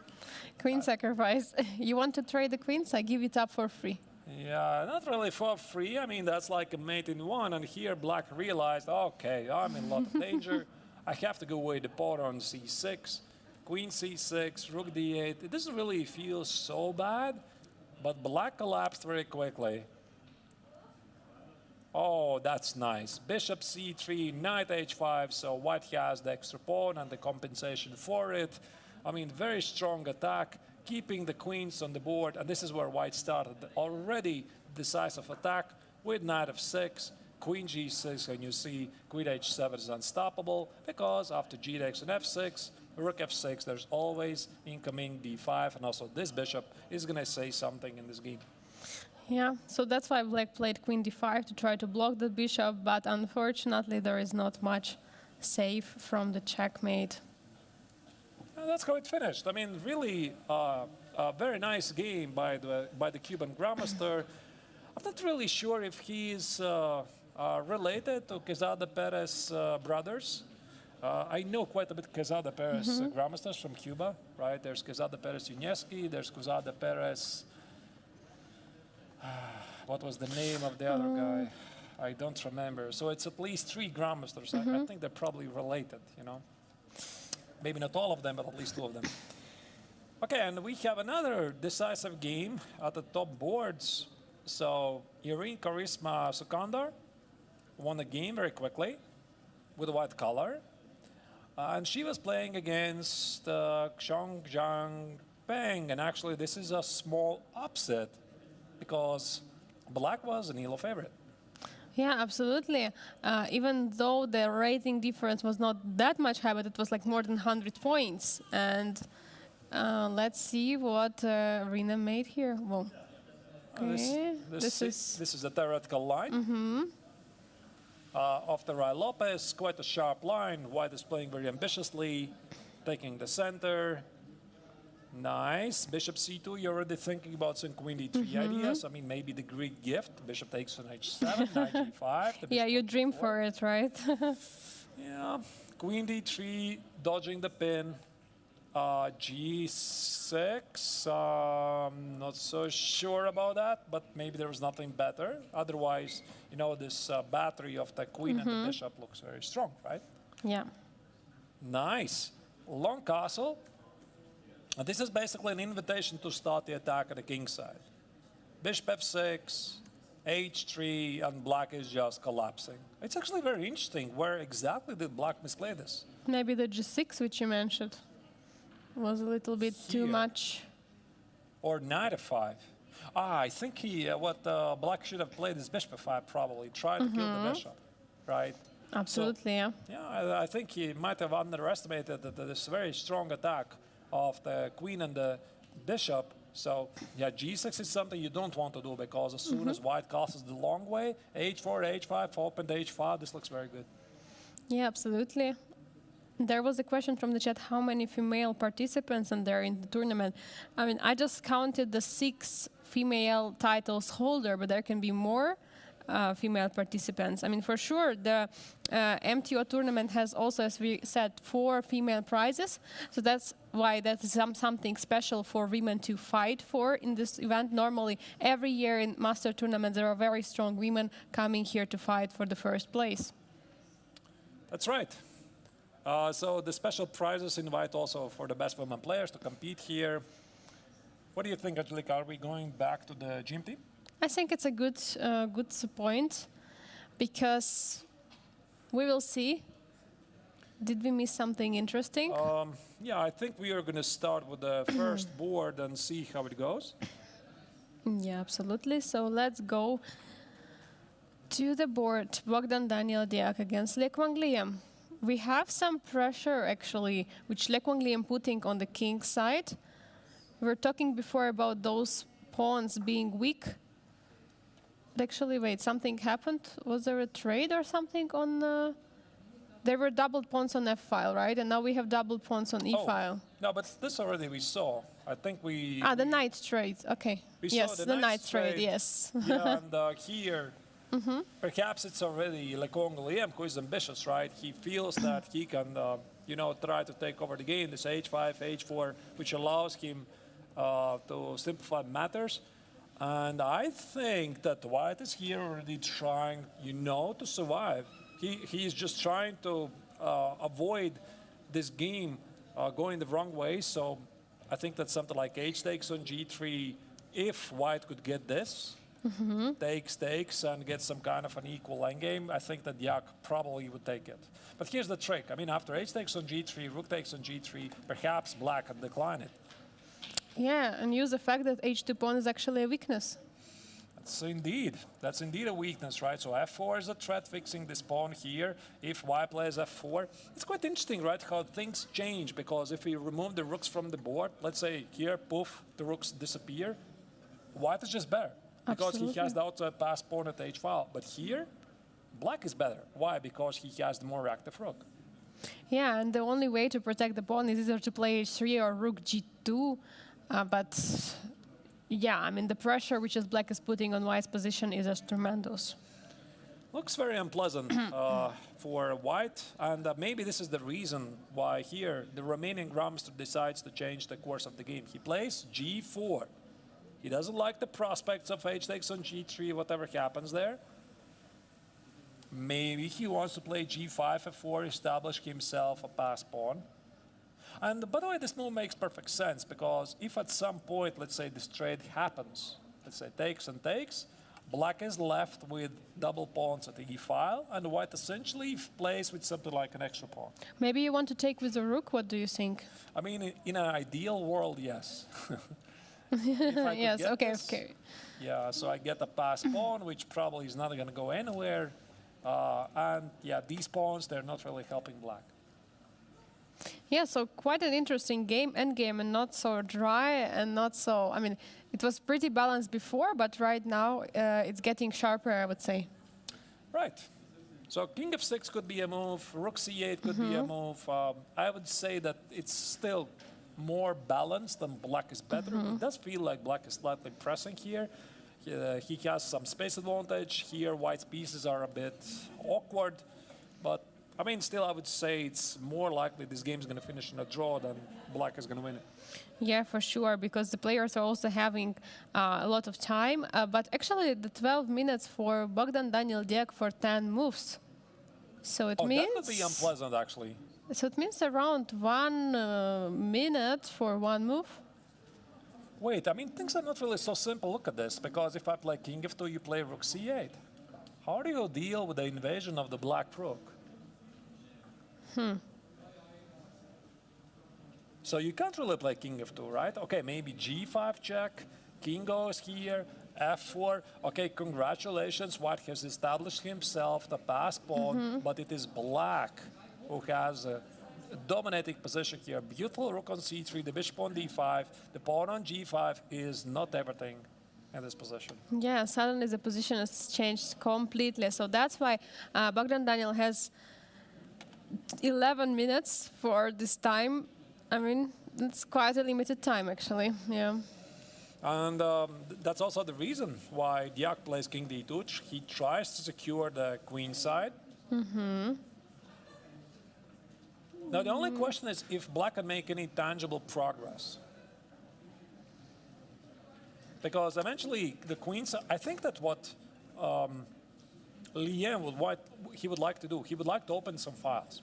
Queen sacrifice. You want to trade the queens? I give it up for free. Yeah, not really for free. I mean, that's like a mate in one. And here black realized, okay, I'm in a lot of danger. I have to go away the pawn on c6. Queen c6, rook d8. It doesn't really feel so bad, but black collapsed very quickly. Oh, that's nice. Bishop c3, knight h5. So white has the extra pawn and the compensation for it. I mean, very strong attack, keeping the queens on the board. And this is where white started. Already decisive attack with knight f6, queen g6, and you see queen h7 is unstoppable because after g takes an f6, rook f6, there's always incoming d5. And also this bishop is going to say something in this game. Yeah, so that's why black played queen d5 to try to block the bishop, but unfortunately there is not much safe from the checkmate. That's how it finished. I mean, really a very nice game by the Cuban grandmaster. I'm not really sure if he's related to Quezada Perez brothers. I know quite a bit Quezada Perez grandmasters from Cuba, right? There's Quezada Perez Unieski, there's Quezada Perez. What was the name of the other guy? I don't remember. So it's at least 3 grandmasters. I think they're probably related, you know. Maybe not all of them, but at least 2 of them. Okay, and we have another decisive game at the top boards. So Irene Charisma Sukandar won the game very quickly with a white color. And she was playing against Xiong Zhang Peng. And actually, this is a small upset because black was an ELO favorite. Yeah, absolutely. Even though the rating difference was not that much high, but it was like more than 100 points. And let's see what Rina made here. Well, okay. This is a theoretical line. After Rai Lopez, quite a sharp line. White is playing very ambitiously, taking the center. Nice. Bishop c2, you're already thinking about some queen d3 ideas. I mean, maybe the Greek gift. Bishop takes on h7, knight g5. Yeah, you dream for it, right? Yeah. Queen d3, dodging the pin. G6, not so sure about that, but maybe there was nothing better. Otherwise, you know, this battery of the queen and the bishop looks very strong, right? Yeah. Nice. Long castle. And this is basically an invitation to start the attack at the king side. Bishop f6, h3, and black is just collapsing. It's actually very interesting. Where exactly did black misplay this? Maybe the g6, which you mentioned, was a little bit too Here. much. Or knight f5. I think what black should have played is bishop f5 probably. Try to kill the bishop, right? Absolutely, yeah. Yeah, I think he might have underestimated this very strong attack of the queen and the bishop. So, yeah, g6 is something you don't want to do because as soon as white castles the long way, h4, h5, open to h5, this looks very good. Yeah, absolutely. There was a question from the chat, how many female participants are there in the tournament? I mean, I just counted the 6 female titles holder, but there can be more female participants. I mean, for sure, the MTO tournament has also, as we said, 4 female prizes. So that's why that is something special for women to fight for in this event. Normally, every year in master tournaments, there are very strong women coming here to fight for the first place. That's right. So the special prizes invite also for the best women players to compete here. What do you think, Angelica? Are we going back to the GMT? I think it's a good point because we will see. Did we miss something interesting? Yeah, I think we are going to start with the first board and see how it goes. Yeah, absolutely. So let's go to the board. Bogdan Daniel Diak against Le Quang Liam. We have some pressure, actually, which Le Quang Liam putting on the king side. We were talking before about those pawns being weak. But actually, wait, something happened? Was there a trade or something on... There were doubled pawns on f-file, right? And now we have doubled pawns on e-file. No, but this already we saw. I think we... Ah, the knight trade, okay. We Yes, saw the knight trade, yes. Yeah, and here, perhaps it's already Le Quang Liam who is ambitious, right? He feels that he can, you know, try to take over the game, this h5, h4, which allows him to simplify matters. And I think that white is here already trying, you know, to survive. He is just trying to avoid this game going the wrong way. So I think that something like h takes on g3, if white could get this, takes, and get some kind of an equal endgame, I think that Diak probably would take it. But here's the trick. I mean, after h takes on g3, rook takes on g3, perhaps black can decline it. Yeah, and use the fact that h2 pawn is actually a weakness. That's indeed a weakness, right? So f4 is a threat fixing this pawn here. If white plays f4, it's quite interesting, right, how things change, because if we remove the rooks from the board, let's say here, poof, the rooks disappear, white is just better, because he has the outside pass pawn at h-file. But here, black is better. Why? Because he has the more active rook. Yeah, and the only way to protect the pawn is either to play h3 or rook g2, but... Yeah, I mean, the pressure which black is putting on white's position is just tremendous. Looks very unpleasant for white, and maybe this is the reason why here the remaining grandmaster decides to change the course of the game. He plays g4. He doesn't like the prospects of h takes on g3, whatever happens there. Maybe he wants to play g5, f4, establish himself a pass pawn. And by the way, this move makes perfect sense because if at some point, let's say this trade happens, let's say takes and takes, black is left with double pawns at the e file, and white essentially plays with something like an extra pawn. Maybe you want to take with the rook. What do you think? I mean, in an ideal world, yes. If I could Yes. get Okay. this, Okay. Yeah, so I get a pass pawn, which probably is not going to go anywhere. And yeah, these pawns, they're not really helping black. Yeah, so quite an interesting game, endgame, and not so dry and not so. I mean, it was pretty balanced before, but right now it's getting sharper, I would say. Right. So king f6 could be a move, rook c8 could be a move. I would say that it's still more balanced and black is better. It does feel like black is slightly pressing here. He has some space advantage. Here, white's pieces are a bit awkward. But, I mean, still, I would say it's more likely this game is going to finish in a draw than black is going to win it. Yeah, for sure, because the players are also having a lot of time. But actually, the 12 minutes for Bogdan Daniel Diak for 10 moves. So it means that could be unpleasant, actually. So it means around 1 minute for one move. Wait, I mean, things are not really so simple. Look at this, because if I play king f2, you play rook c8. How do you deal with the invasion of the black rook? So you can't really play king f2, right? Okay, maybe g5 check, king goes here, f4. Okay, congratulations, white has established himself, the pass pawn, but it is black who has a dominating position here. Beautiful rook on c3, the bishop on d5, the pawn on g5 is not everything in this position. Yeah, suddenly the position has changed completely. So that's why Bogdan Daniel has 11 minutes for this time. I mean, it's quite a limited time, actually. Yeah. And that's also the reason why Diak plays king d2. He tries to secure the queen side. Now, the only question is if black can make any tangible progress. Because eventually the queen side, I think that what Lien would like to do, he would like to open some files.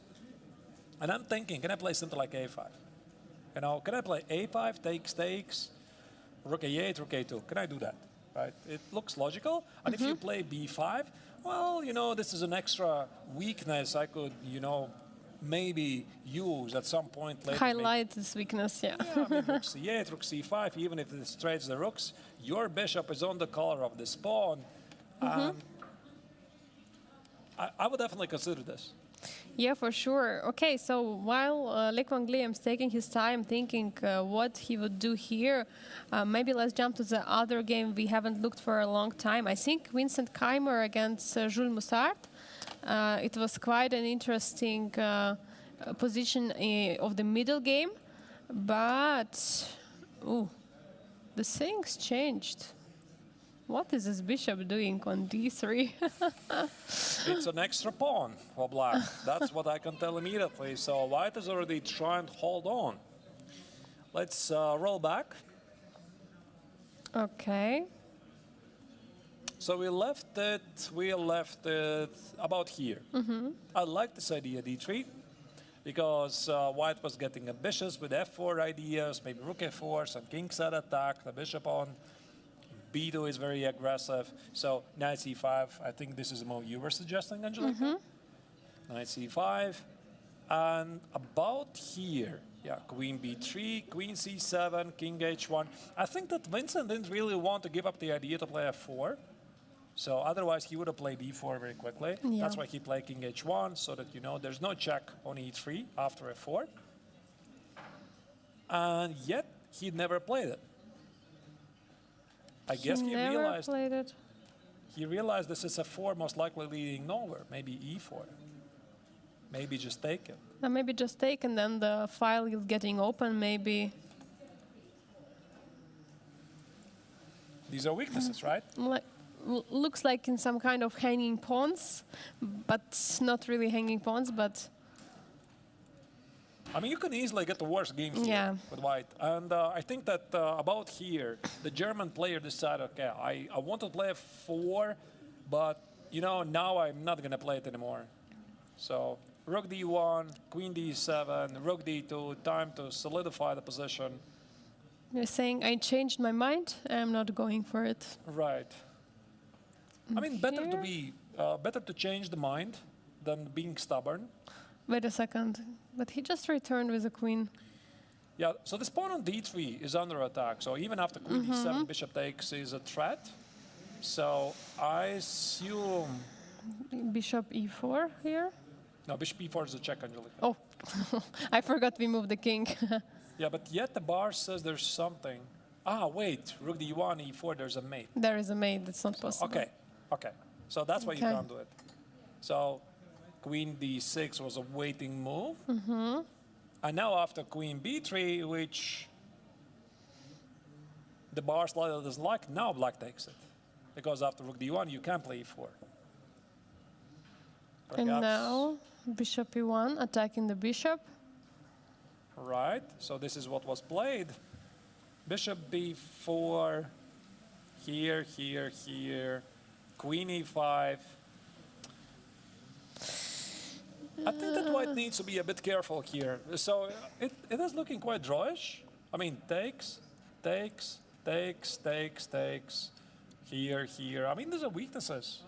And I'm thinking, can I play something like a5? You know, can I play a5, takes, rook a8, rook a2? Can I do that? Right? It looks logical. And if you play b5, well, you know, this is an extra weakness I could, you know, maybe use at some point later. Highlight this weakness, yeah. Yeah, I mean, rook c8, rook c5, even if this trades the rooks, your bishop is on the color of this pawn. I would definitely consider this. Yeah, for sure. Okay, so while Lek van Gliem's taking his time thinking what he would do here, maybe let's jump to the other game we haven't looked for a long time. I think Vincent Keimer against Jules Moussard. It was quite an interesting position of the middle game, but the things changed. What is this bishop doing on d3? It's an extra pawn for black. That's what I can tell immediately. So white is already trying to hold on. Let's roll back. Okay. So we left it about here. I like this idea, d3, because white was getting ambitious with f4 ideas, maybe rook f4, some king side attack, the bishop on b2 is very aggressive. So knight c5, I think this is the move you were suggesting, Angelica. Knight c5, and about here, yeah, queen b3, queen c7, king h1. I think that Vincent didn't really want to give up the idea to play f4. So otherwise, he would have played e4 very quickly. Yeah. That's why he played king h1, so that, you know, there's no check on e3 after f4. And yet, he never played it. I guess he never realized played it. This is f4 most likely leading nowhere. Maybe e4. Maybe just take it. Maybe just take and then the file is getting open, maybe. These are weaknesses, right? Looks like in some kind of hanging pawns, but not really hanging pawns, but... I mean, you can easily get the worst game here Yeah. with white. And I think that about here, the German player decided, okay, I want to play f4, but, you know, now I'm not going to play it anymore. So rook d1, queen d7, rook d2, time to solidify the position. You're saying I changed my mind. I'm not going for it. Right. I mean, better to Here? be, better to change the mind than being stubborn. Wait a second. But he just returned with a queen. Yeah, so this pawn on d3 is under attack. So even after queen d7, bishop takes is a threat. So I assume... Bishop e4 here. No, bishop e4 is a check, Angelica. Oh, I forgot we moved the king. Yeah, but yet the bar says there's something. Ah, wait, rook d1, e4, there's a mate. There is a mate. That's not possible. Okay, okay. So that's why you Okay. can't do it. So queen d6 was a waiting move. And now after queen b3, which the bar slider doesn't like, now black takes it. Because after rook d1, you can play e4. And Perhaps- now bishop e1 attacking the bishop. Right, so this is what was played. Bishop b4, here, here, here, queen e5. I think that white needs to be a bit careful here. So it is looking quite drawish. I mean, takes, takes, takes, takes, takes, here, here. I mean, these are weaknesses.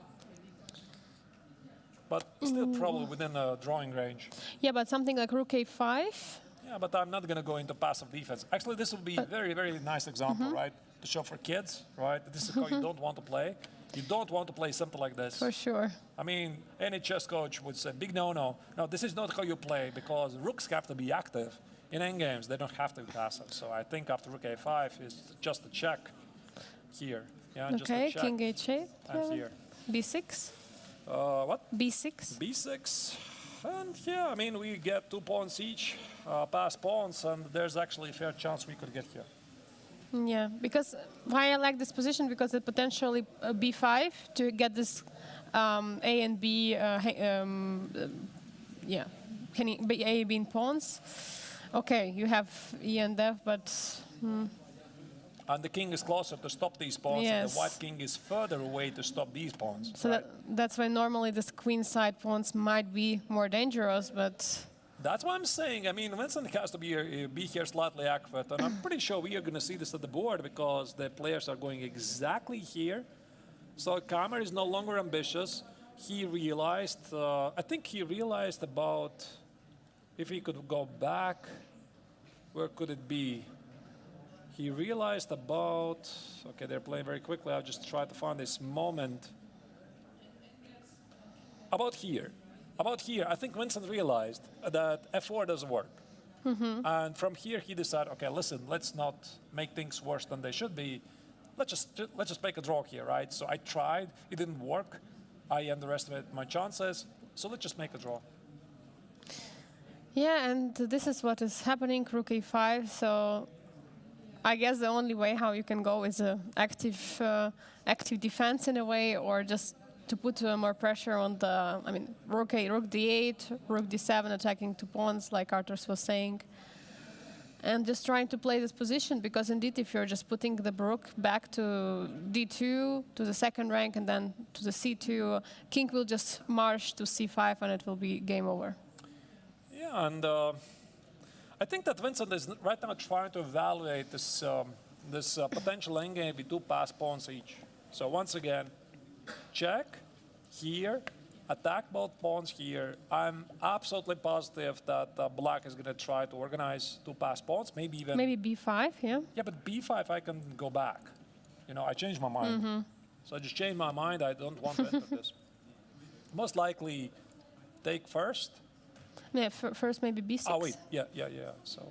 But still probably within a drawing range. Yeah, but something like rook a5. Yeah, but I'm not going to go into passive defense. Actually, this will be a very, very nice example, right? To show for kids, right? This is how you don't want to play. You don't want to play something like this. For sure. I mean, any chess coach would say, big no-no. No, this is not how you play because rooks have to be active. In endgames, they don't have to be passive. So I think after rook a5 is just a check here. Yeah, just Okay, a check. king h8. And here. b6. What? b6. b6. And yeah, I mean, we get 2 pawns each, pass pawns, and there's actually a fair chance we could get here. Yeah, because why I like this position because it potentially b5 to get this a and b. Yeah, can you, a being pawns. Okay, you have e and f, but And the king is closer to stop these pawns, and Yes. the white king is further away to stop these pawns. so right? that's why normally this queen side pawns might be more dangerous, but That's what I'm saying. I mean, Vincent has to be here slightly accurate, and I'm pretty sure we are going to see this at the board because the players are going exactly here. So Kamer is no longer ambitious. He realized, I think he realized about if he could go back, where could it be? He realized about, okay, they're playing very quickly. I'll just try to find this moment. About here. About here, I think Vincent realized that f4 doesn't work. And from here, he decided, okay, listen, let's not make things worse than they should be. Let's just make a draw here, right? So I tried, it didn't work. I underestimated my chances, so let's just make a draw. yeah, and this is what is happening, rook a5. So I guess the only way how you can go is a active defense in a way, or just to put more pressure on the, I mean, rook d8, rook d7, attacking 2 pawns, like Arthurs was saying. And just trying to play this position, because indeed, if you're just putting the rook back to d2, to the second rank, and then to the c2, king will just march to c5, and it will be game over. Yeah, and I think that Vincent is right now trying to evaluate this, potential endgame with 2 pass pawns each. So once again, check here, attack both pawns here. I'm absolutely positive that black is going to try to organize 2 pass pawns, maybe even... Maybe b5, yeah? Yeah, but b5 I can go back. You know, I changed my mind. So I just changed my mind. I don't want to enter this. Most likely take first. Yeah, first maybe b6. Oh, wait. Yeah. So...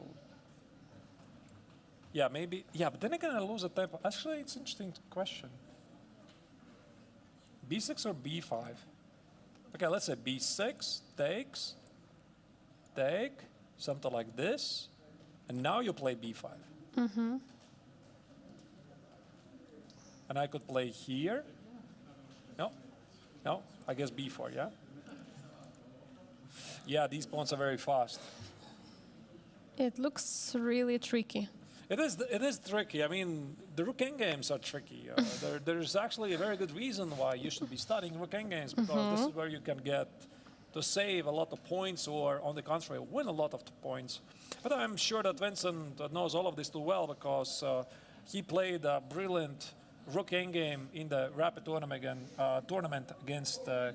Yeah, maybe... Yeah, but then again, I lose a tempo. Actually, it's an interesting question. b6 or b5? Okay, let's say b6, takes, take, something like this, and now you play b5. And I could play here. No, I guess b4, yeah? Yeah, these pawns are very fast. It looks really tricky. It is tricky. I mean, the rook endgames are tricky. There's actually a very good reason why you should be studying rook endgames, because this is where you can get to save a lot of points or, on the contrary, win a lot of the points. But I'm sure that Vincent knows all of this too well because he played a brilliant rook endgame in the rapid tournament against the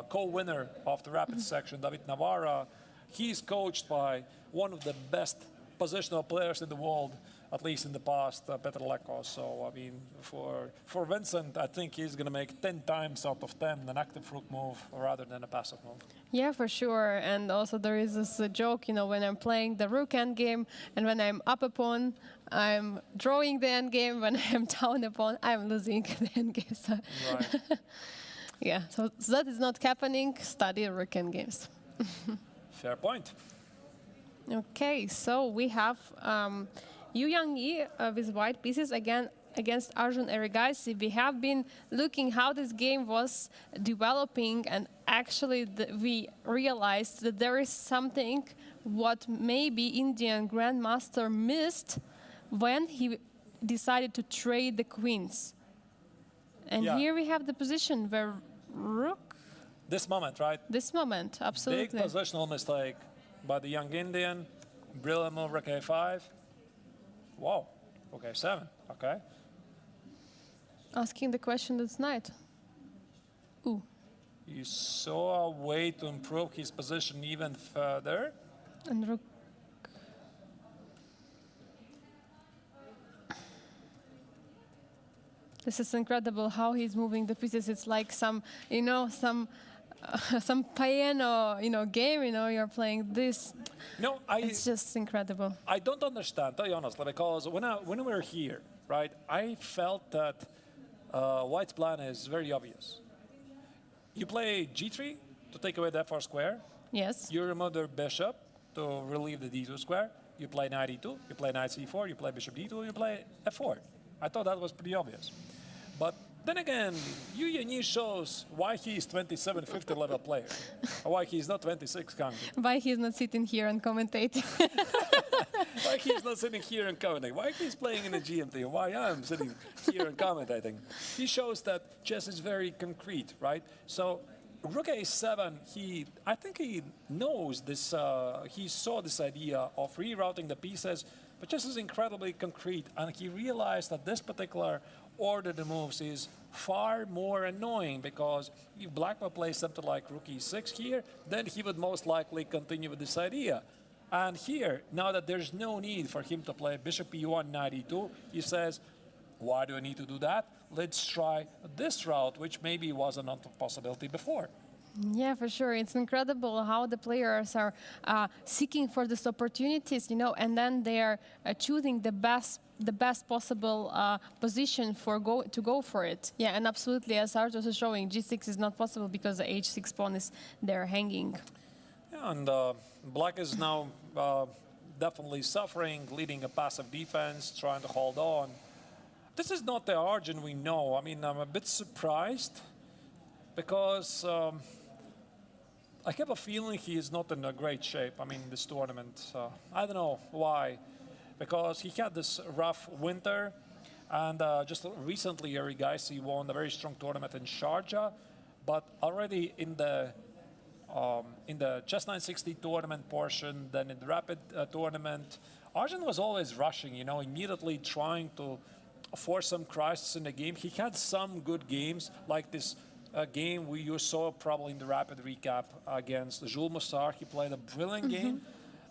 co-winner of the rapid section, David Navarra. He's coached by one of the best positional players in the world, at least in the past, Petr Leko. So, I mean, for Vincent, I think he's going to make 10 times out of 10 an active rook move rather than a passive move. Yeah, for sure. And also there is this joke, you know, when I'm playing the rook endgame and when I'm up a pawn, I'm drawing the endgame. When I'm down a pawn, I'm losing the endgame. So Right. yeah, so that is not happening. Study rook endgames. Fair point. Okay, so we have Yu Yang-yi with white pieces again against Arjun Erigaisi. We have been looking how this game was developing, and actually we realized that there is something what maybe Indian Grandmaster missed when he decided to trade the queens. And Yeah. here we have the position where rook, This moment, right? this moment, absolutely. Big positional mistake by the young Indian. Brilliant move, rook a5. Wow. Rook a7. Okay. Asking the question that's knight. Ooh. You saw a way to improve his position even further. And rook. This is incredible how he's moving the pieces. It's like some, you know, some piano, you know, game. You know, you're playing this. No, It's just incredible. I don't understand, tell you honestly, because when we were here, right, I felt that White's plan is very obvious. You play g3 to take away the f4 square. Yes. You remove the bishop to relieve the d2 square. You play knight e2, you play knight c4, you play bishop d2, you play f4. I thought that was pretty obvious. But then again, Yu Yang-yi shows why he is 2750 level player, or why he's not 26 Kangi. Why he's not sitting here and commentating? Why he's not sitting here and commentating? Why he's playing in a GMT? Why I'm sitting here and commentating? He shows that chess is very concrete, right? So rook a7, I think he knows this. He saw this idea of rerouting the pieces, but chess is incredibly concrete, and he realized that this particular order of moves is far more annoying because if Black will play something like rook e6 here, then he would most likely continue with this idea. And here, now that there's no need for him to play bishop e1, knight e2, he says, why do I need to do that? Let's try this route, which maybe wasn't a possibility before. Yeah, for sure. It's incredible how the players are seeking for these opportunities, you know, and then they are choosing the best possible position to go for it. Yeah, and absolutely, as Artur is showing, g6 is not possible because the h6 pawn is there hanging. Yeah, and Black is now definitely suffering, leading a passive defense, trying to hold on. This is not the Arjun we know. I mean, I'm a bit surprised because I have a feeling he is not in a great shape. I mean, this tournament, I don't know why, because he had this rough winter, and just recently, Erigaisi won a very strong tournament in Sharjah, but already in the Chess 960 tournament portion, then in the Rapid tournament, Arjun was always rushing, you know, immediately trying to force some crisis in the game. He had some good games, like this game you saw probably in the Rapid recap against Jules Mussar. He played a brilliant game.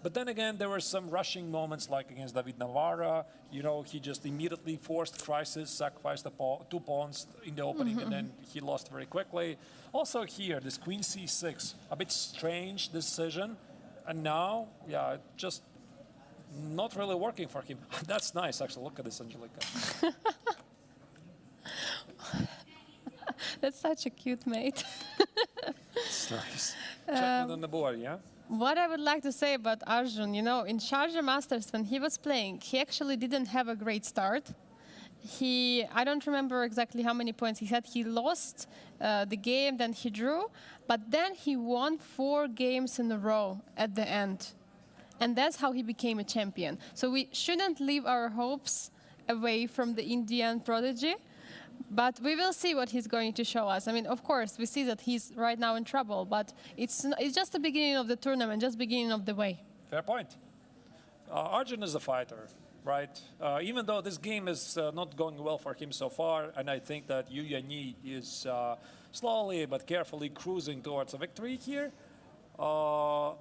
But then again, there were some rushing moments like against David Navarra. You know, he just immediately forced crisis, sacrificed the two pawns in the opening, and then he lost very quickly. Also here, this queen c6, a bit strange decision. And now, yeah, just not really working for him. That's nice, actually. Look at this, Angelica. That's such a cute mate. It's nice. Checkmate on the board, yeah? What I would like to say about Arjun, you know, in Sharjah Masters, when he was playing, he actually didn't have a great start. I don't remember exactly how many points he had. He lost the game, then he drew, but then he won 4 games in a row at the end. And that's how he became a champion. So we shouldn't leave our hopes away from the Indian prodigy. But we will see what he's going to show us. I mean, of course, we see that he's right now in trouble, but it's just the beginning of the tournament, just beginning of the way. Fair point. Arjun is a fighter, right? Even though this game is not going well for him so far, and I think that Yu Yanyi is slowly but carefully cruising towards a victory here, I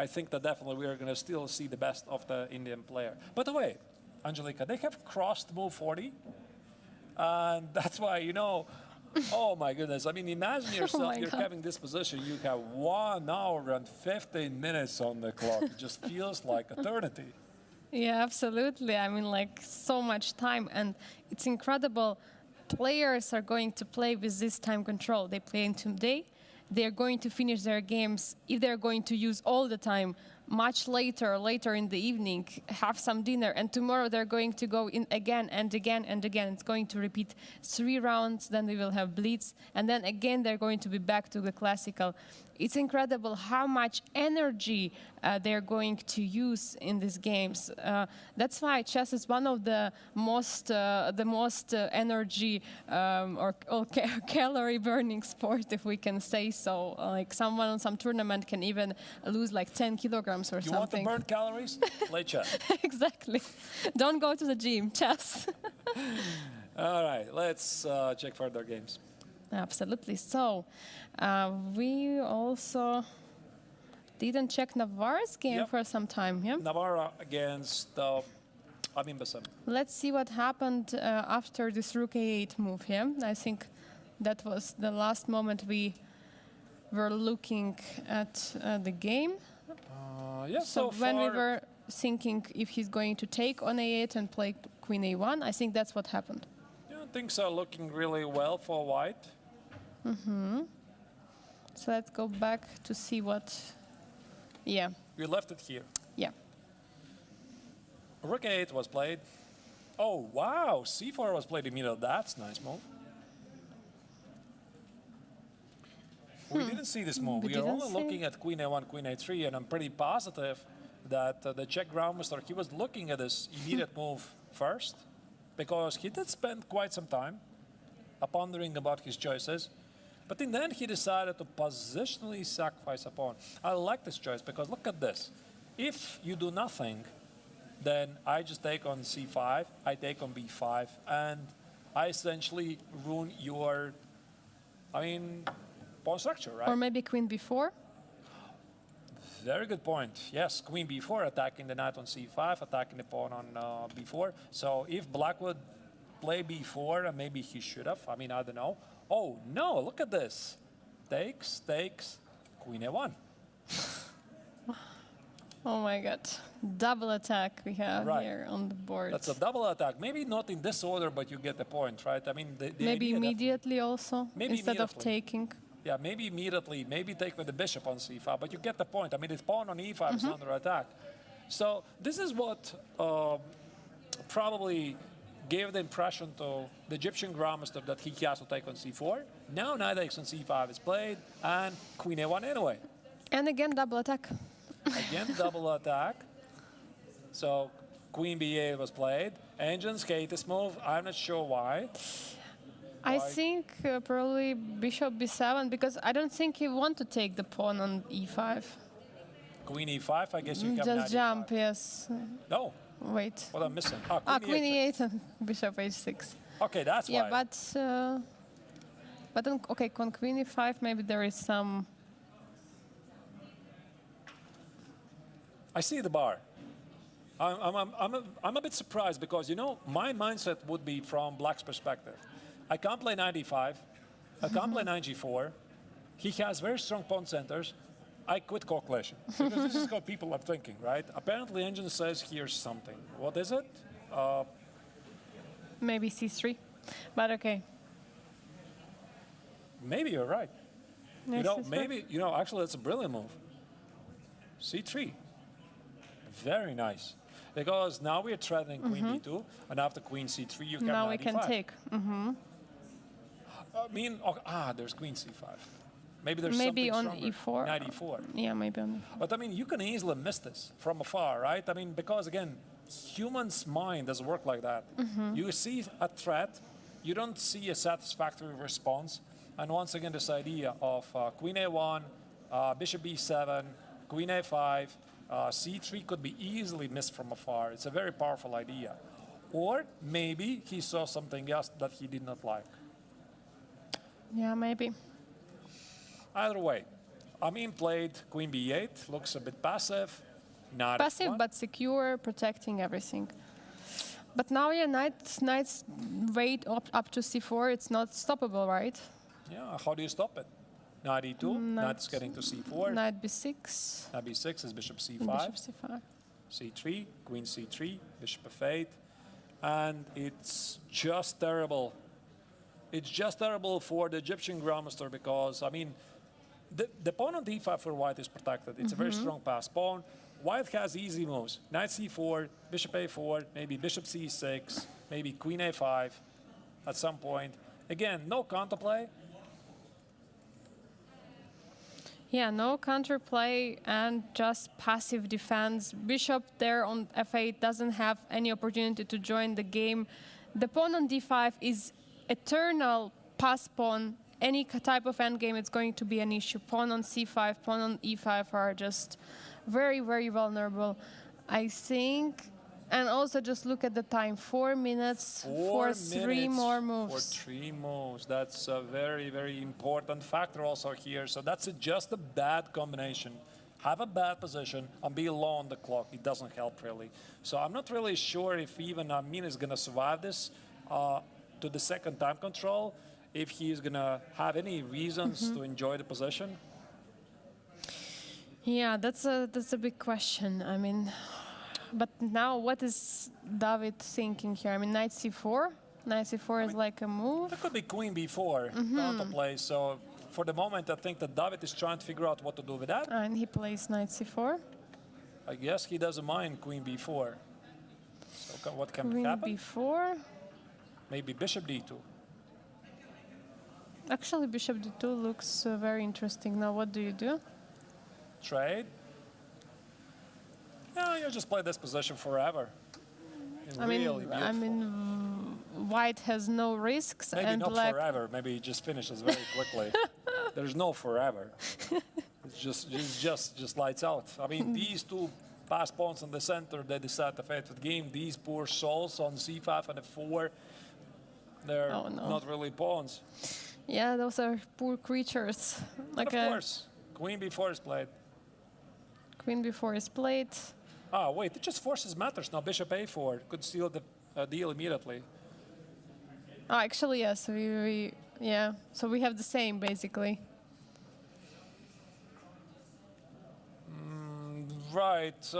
think that definitely we are going to still see the best of the Indian player. By the way, Angelika, they have crossed move 40, and that's why, oh my goodness. I mean, imagine yourself, you're God. having this position, you have 1 hour and 15 minutes on the clock. It just feels like eternity. Yeah, absolutely. I mean, like so much time, and it's incredible. Players are going to play with this time control. They play in today. They're going to finish their games if they're going to use all the time much later in the evening, have some dinner, and tomorrow they're going to go in again and again and again. It's going to repeat 3 rounds, then we will have blitz, and then again they're going to be back to the classical. It's incredible how much energy they're going to use in these games. That's why chess is one of the most energy or calorie burning sport, if we can say so. Like someone on some tournament can even lose like 10 kilograms or You want to something. burn calories? Play chess. Exactly. Don't go to the gym. Chess. All right, let's check further games. Absolutely. So we also didn't check Navarre's game Yep. for some time. Yeah. Navarra against Amin Bassam. Let's see what happened after this rook a8 move here. I think that was the last moment we were looking at the game. Yeah, So so when we far, were thinking if he's going to take on a8 and play queen a1, I think that's what happened. yeah, things are looking really well for white. So let's go back to see what... Yeah, We left it here. yeah. Rook a8 was played. Oh, wow, c4 was played immediately. That's a nice move. We didn't see this move. We We are didn't only see looking at queen a1, queen a3, and I'm pretty positive that the Czech grandmaster, he was looking at this immediate move first, because he did spend quite some time pondering about his choices. But in the end, he decided to positionally sacrifice a pawn. I like this choice because look at this. If you do nothing, then I just take on c5, I take on b5, and I essentially ruin your, pawn structure, right? Or maybe queen b4. Very good point. Yes, queen b4, attacking the knight on c5, attacking the pawn on b4. So if Black would play b4, and maybe he should have, I don't know. Oh, no, look at this. Takes, queen a1. Oh my god. Double attack we have Right. here on the board. That's a double attack. Maybe not in this order, but you get the point, right? The Maybe idea definitely- immediately also, Maybe instead of immediately. taking. Yeah, maybe immediately, maybe take with the bishop on c5, but you get the point. His pawn on e5 is under attack. So this is what probably gave the impression to the Egyptian grandmaster that he has to take on c4. Now knight takes on c5 is played, and queen a1 anyway. And again, double attack. Again, double attack. So queen b8 was played. Engines hate this move. I'm not sure why. I Why? think probably bishop b7, because I don't think you want to take the pawn on e5. Queen e5, I guess you have Just knight jump, e5. yes. No, Wait. what I'm missing. Queen e8 and bishop h6. Okay, that's Yeah, why. but then, okay, on queen e5, maybe there is some... I see the bar. I'm a bit surprised because, my mindset would be from Black's perspective. I can't play knight e5. I can't play knight g4. He has very strong pawn centers. I quit calculation. Because this is how people are thinking, right? Apparently, Engine says here's something. What is it? Maybe c3, but okay. Maybe you're right. Yes, that's right. Actually, that's a brilliant move. c3. Very nice. Because now we're threatening queen b2, and after queen c3, you can Now we knight can e5. take. There's queen c5. Maybe there's Maybe something on stronger. e4. Knight e4. Yeah, maybe on e4. But you can easily miss this from afar, right? Because again, human's mind doesn't work like that. You see a threat, you don't see a satisfactory response, and once again this idea of queen a1, bishop b7, queen a5, c3 could be easily missed from afar. It's a very powerful idea. Or maybe he saw something else that he did not like. Yeah, maybe. Either way, Amin played queen b8, looks a bit passive. Not Passive fun. but secure, protecting everything. But now, yeah, knight's weight up to c4, it's not stoppable, right? Yeah, how do you stop it? Knight e2, knight's getting to c4. Knight b6, Knight b6 is bishop c5, bishop c5. c3, queen c3, bishop f8, and it's just terrible. It's just terrible for the Egyptian grandmaster because, I mean, the pawn on d5 for white is protected. It's a very strong pass pawn. White has easy moves. Knight c4, bishop a4, maybe bishop c6, maybe queen a5 at some point. Again, no counterplay. Yeah, no counterplay and just passive defense. Bishop there on f8 doesn't have any opportunity to join the game. The pawn on d5 is eternal pass pawn. Any type of endgame, it's going to be an issue. Pawn on c5, pawn on e5 are just very, very vulnerable, I think. And also just look at the time, 4 minutes for 3 more moves. For 3 moves. That's a very, very important factor also here. So that's just a bad combination. Have a bad position and be low on the clock. It doesn't help really. So I'm not really sure if even Amin is going to survive this to the second time control, if he's going to have any reasons to enjoy the position. Yeah, that's a big question. I mean, but now what is David thinking here? I mean, knight c4? Knight c4 is like a move. It could be queen b4 counterplay. So for the moment, I think that David is trying to figure out what to do with that. And he plays knight c4. I guess he doesn't mind queen b4. So what can Queen happen? b4. Maybe bishop d2. Actually, bishop d2 looks very interesting. Now, what do you do? Trade. Yeah, you just play this position forever. I mean, white has no risks, Maybe and not black. forever. Maybe he just finishes very quickly. There's no forever. It's just lights out. I mean, these two pass pawns in the center, they decide the fate of the game. These poor souls on c5 and f4, they're not really pawns. Yeah, those are poor creatures. And of course, queen b4 is played. Queen b4 is played. Ah, wait, it just forces matters. Now bishop a4 could steal the deal immediately. Oh, actually, yes. So we have the same, basically. Right.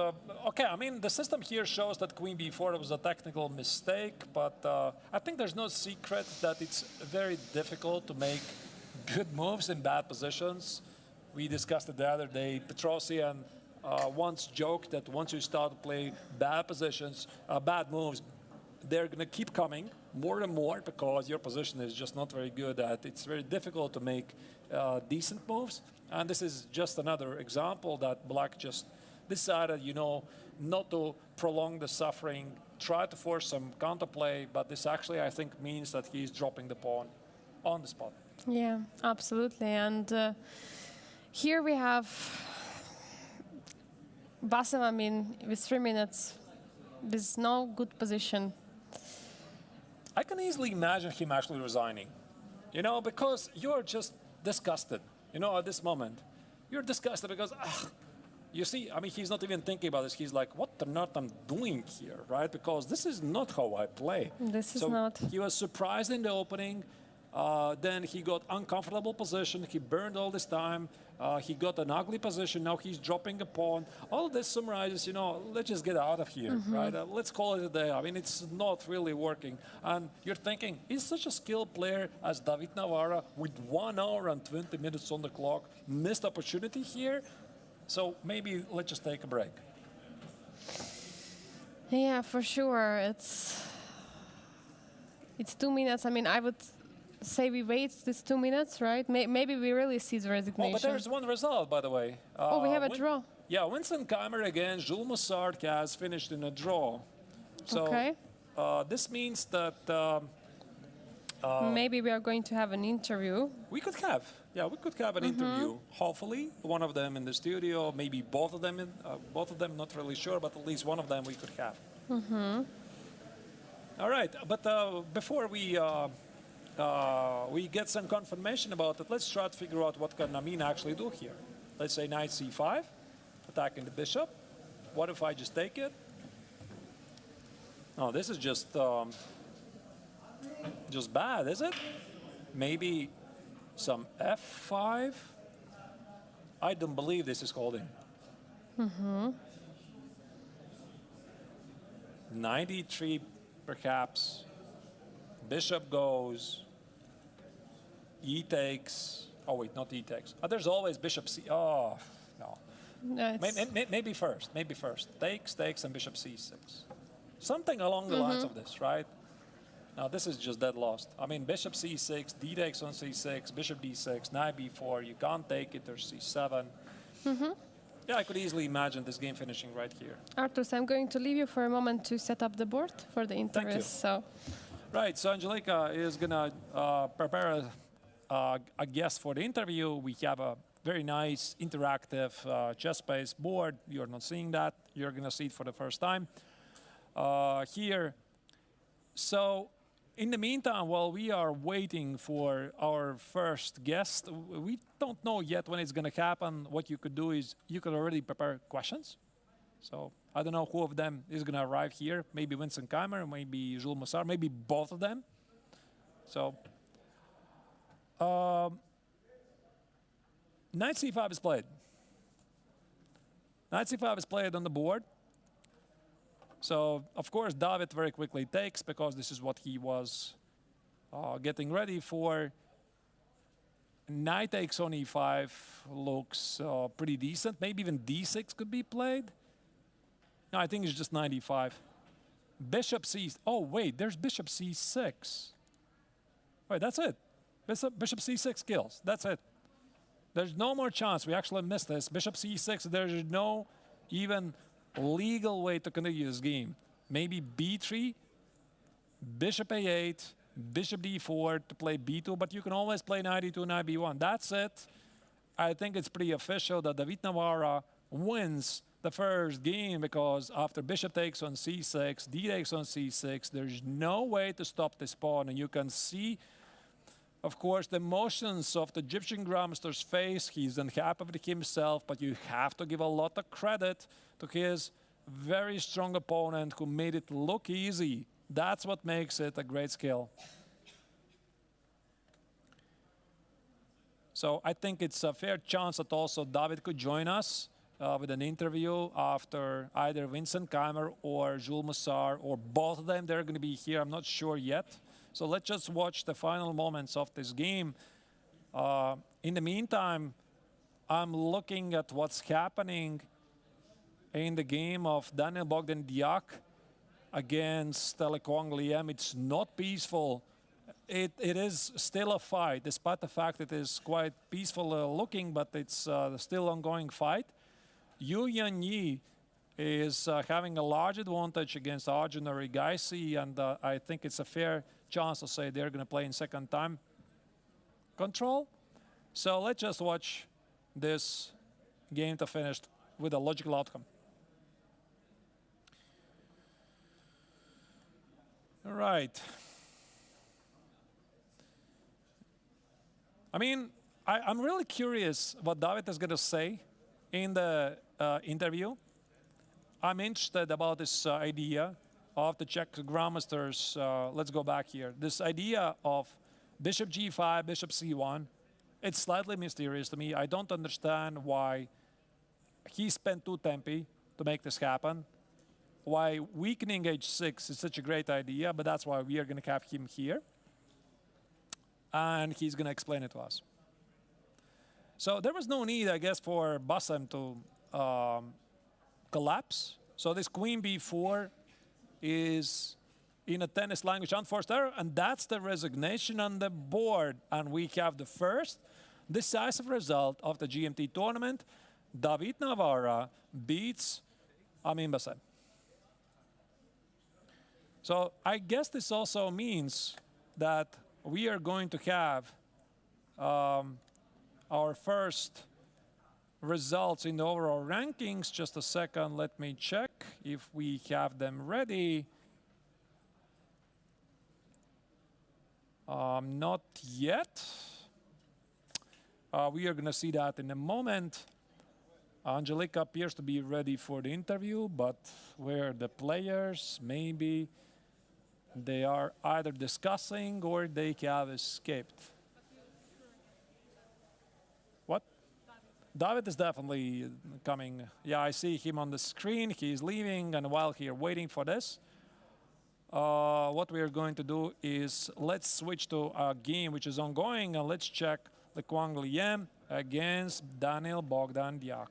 Okay, I mean, the system here shows that queen b4 was a technical mistake, but I think there's no secret that it's very difficult to make good moves in bad positions. We discussed it the other day. Petrosian once joked that once you start to play bad positions, bad moves, they're going to keep coming more and more because your position is just not very good at. It's very difficult to make decent moves. And this is just another example that black just decided, not to prolong the suffering, try to force some counterplay, but this actually, I think, means that he's dropping the pawn on the spot. Yeah, absolutely. And here we have Bassem, I mean, with 3 minutes, with no good position. I can easily imagine him actually resigning, because you're just disgusted, at this moment. You're disgusted because, you see, I mean, he's not even thinking about this. He's like, what the nut I'm doing here, right? Because this is not how I play. This is not. He was surprised in the opening. Then he got uncomfortable position. He burned all this time. He got an ugly position. Now he's dropping a pawn. All of this summarizes, let's just get out of here, right? Let's call it a day. I mean, it's not really working. And you're thinking, is such a skilled player as David Navarra with 1 hour and 20 minutes on the clock missed opportunity here? So maybe let's just take a break. Yeah, for sure. It's 2 minutes. I mean, I would say we wait this 2 minutes, right? Maybe we really see the resignation. Oh, but there's one result, by the way. We have a draw. Yeah, Winston Keimer against Jules Massard has finished in a draw. So Okay. this means that Maybe we are going to have an interview. we could have an interview. Hopefully, one of them in the studio, maybe both of them. Both of them, not really sure, but at least one of them we could have. All right, but before we get some confirmation about it, let's try to figure out what can Amin actually do here. Let's say knight c5, attacking the bishop. What if I just take it? No, this is just bad, is it? Maybe some f5? I don't believe this is holding. 93 perhaps. Bishop goes. E takes. Oh wait, not e takes. Oh, there's always bishop c. Oh no. No, Maybe first. Takes, and bishop c6. Something along the lines of this, right? Now this is just dead lost. I mean, bishop c6, d takes on c6, bishop d6, knight b4. You can't take it. There's c7. Yeah, I could easily imagine this game finishing right here. Artur, so I'm going to leave you for a moment to set up the board for the interview. you. So, Right. So Angelika is gonna prepare a guest for the interview. We have a very nice interactive chess-based board. You're not seeing that. You're gonna see it for the first time here. So in the meantime, while we are waiting for our first guest, we don't know yet when it's going to happen. What you could do is you could already prepare questions. So I don't know who of them is going to arrive here. Maybe Vincent Keimer, maybe Jules Massard, maybe both of them. So knight c5 is played. Knight c5 is played on the board. So, of course, David very quickly takes because this is what he was getting ready for. Knight takes on e5 looks pretty decent. Maybe even d6 could be played. No, I think it's just knight e5. Bishop c... Oh, wait, there's bishop c6. Wait, that's it. Bishop c6 kills. That's it. There's no more chance. We actually missed this. Bishop c6, there's no even legal way to continue this game. Maybe b3, bishop a8, bishop d4 to play b2, but you can always play knight e2, knight b1. That's it. I think it's pretty official that David Navarra wins the first game because after bishop takes on c6, d takes on c6, there's no way to stop this pawn. And you can see, of course, the emotions of the Egyptian grandmaster's face. He's unhappy with himself, but you have to give a lot of credit to his very strong opponent who made it look easy. That's what makes it a great skill. So I think it's a fair chance that also David could join us with an interview after either Vincent Keimer or Jules Massard or both of them. They're going to be here. I'm not sure yet. So let's just watch the final moments of this game. In the meantime, I'm looking at what's happening in the game of Daniel Bogdan-Diak against Telekwang Liem. It's not peaceful. It is still a fight, despite the fact it is quite peaceful looking, but it's still ongoing fight. Yu Yanyi is having a large advantage against Arjun Rigaisi, and I think it's a fair chance to say they're going to play in second time control. So let's just watch this game to finish with a logical outcome. All right. I mean, I'm really curious what David is going to say in the interview. I'm interested about this idea of the Czech grandmasters. Let's go back here. This idea of bishop g5, bishop c1, it's slightly mysterious to me. I don't understand why he spent 2 tempi to make this happen. Why weakening h6 is such a great idea, but that's why we are going to have him here. And he's going to explain it to us. So there was no need, I guess, for Bassem to collapse. So this queen b4 is in a tennis language unforced error, and that's the resignation on the board. And we have the first decisive result of the GMT tournament. David Navarra beats Amin Bassem. So I guess this also means that we are going to have our first results in the overall rankings. Just a second, let me check if we have them ready. Not yet. We are going to see that in a moment. Angelica appears to be ready for the interview, but where are the players? Maybe they are either discussing or they have escaped. What? David is definitely coming. Yeah, I see him on the screen. He's leaving, and while here waiting for this, what we are going to do is let's switch to a game which is ongoing, and let's check the Quang Liem against Daniel Bogdan Diak.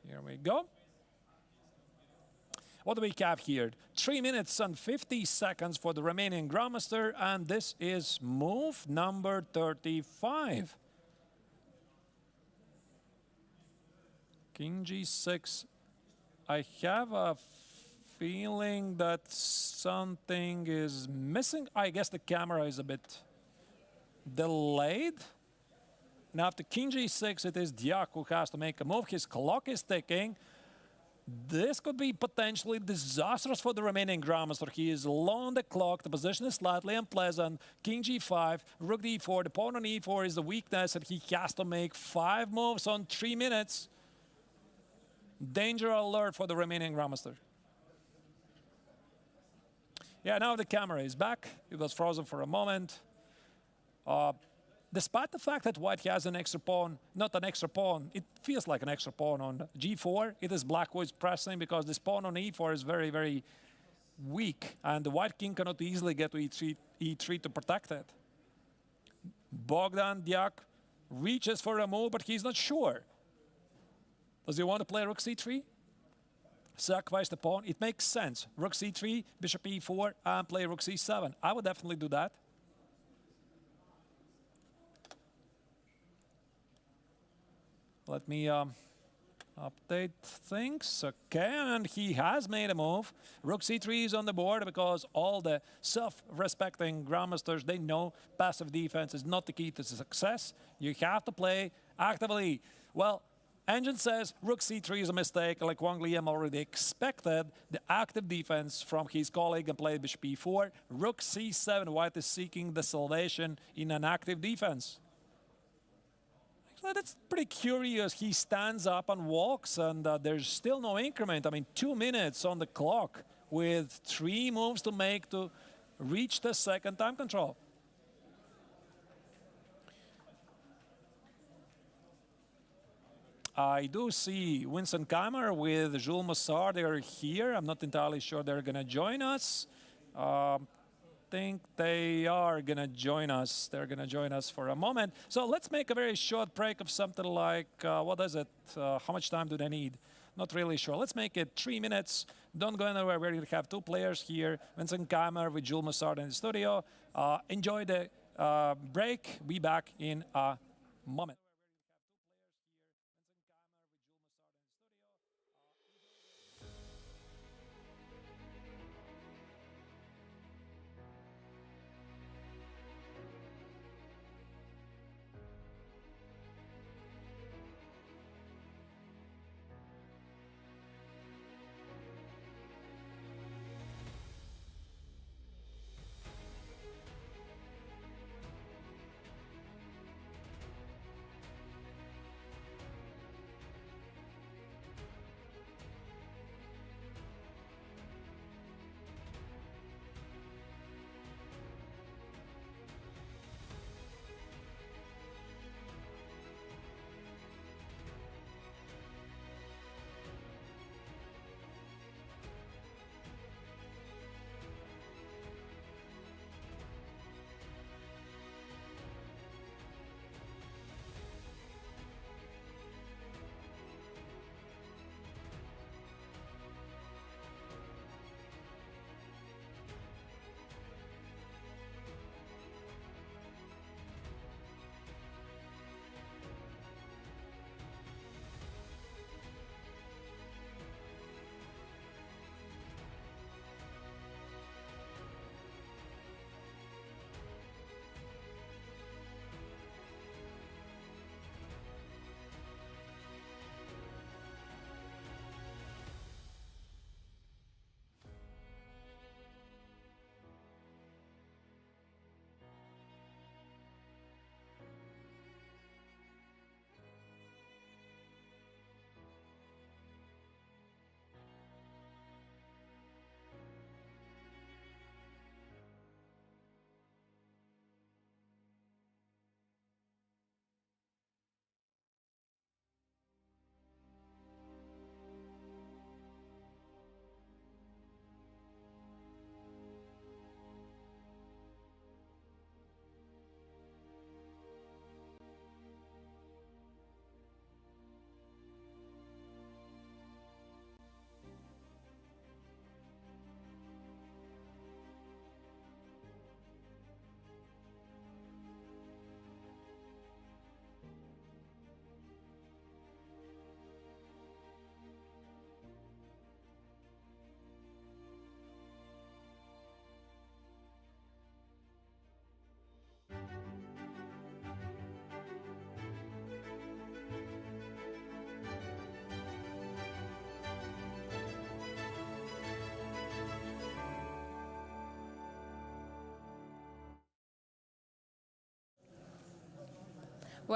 Here we go. What do we have here? 3 minutes and 50 seconds for the remaining Grandmaster, and this is move number 35. King G6. I have a feeling that something is missing. I guess the camera is a bit delayed. Now after King G6, it is Diak who has to make a move. His clock is ticking. This could be potentially disastrous for the remaining Grandmaster. He is low on the clock. The position is slightly unpleasant. King G5, Rook D4. The pawn on E4 is the weakness, and he has to make 5 moves on 3 minutes. Danger alert for the remaining Grandmaster. Yeah, now the camera is back. It was frozen for a moment. Despite the fact that white has an extra pawn, not an extra pawn, it feels like an extra pawn on G4. It is black who is pressing because this pawn on E4 is very, very weak, and the white king cannot easily get to E3 to protect it. Bogdan Diak reaches for a move, but he's not sure. Does he want to play Rook C3? Sacrifice the pawn. It makes sense. Rook C3, Bishop E4, and play Rook C7. I would definitely do that. Let me update things. Okay, and he has made a move. Rook C3 is on the board because all the self-respecting Grandmasters, they know passive defense is not the key to success. You have to play actively. Well, Engine says Rook C3 is a mistake, like Wang Liam already expected. The active defense from his colleague and played Bishop E4. Rook C7, white is seeking the salvation in an active defense. That's pretty curious. He stands up and walks, and there's still no increment. I mean, 2 minutes on the clock with 3 moves to make to reach the second time control. I do see Winston Keimer with Jules Massard. They are here. I'm not entirely sure they're going to join us. Think they are going to join us. They're going to join us for a moment. So let's make a very short break of something like, what is it? How much time do they need? Not really sure. Let's make it 3 minutes. Don't go anywhere. We're going to have 2 players here. Vincent Keimer with Jules Massard in the studio. Enjoy the break. Be back in a moment.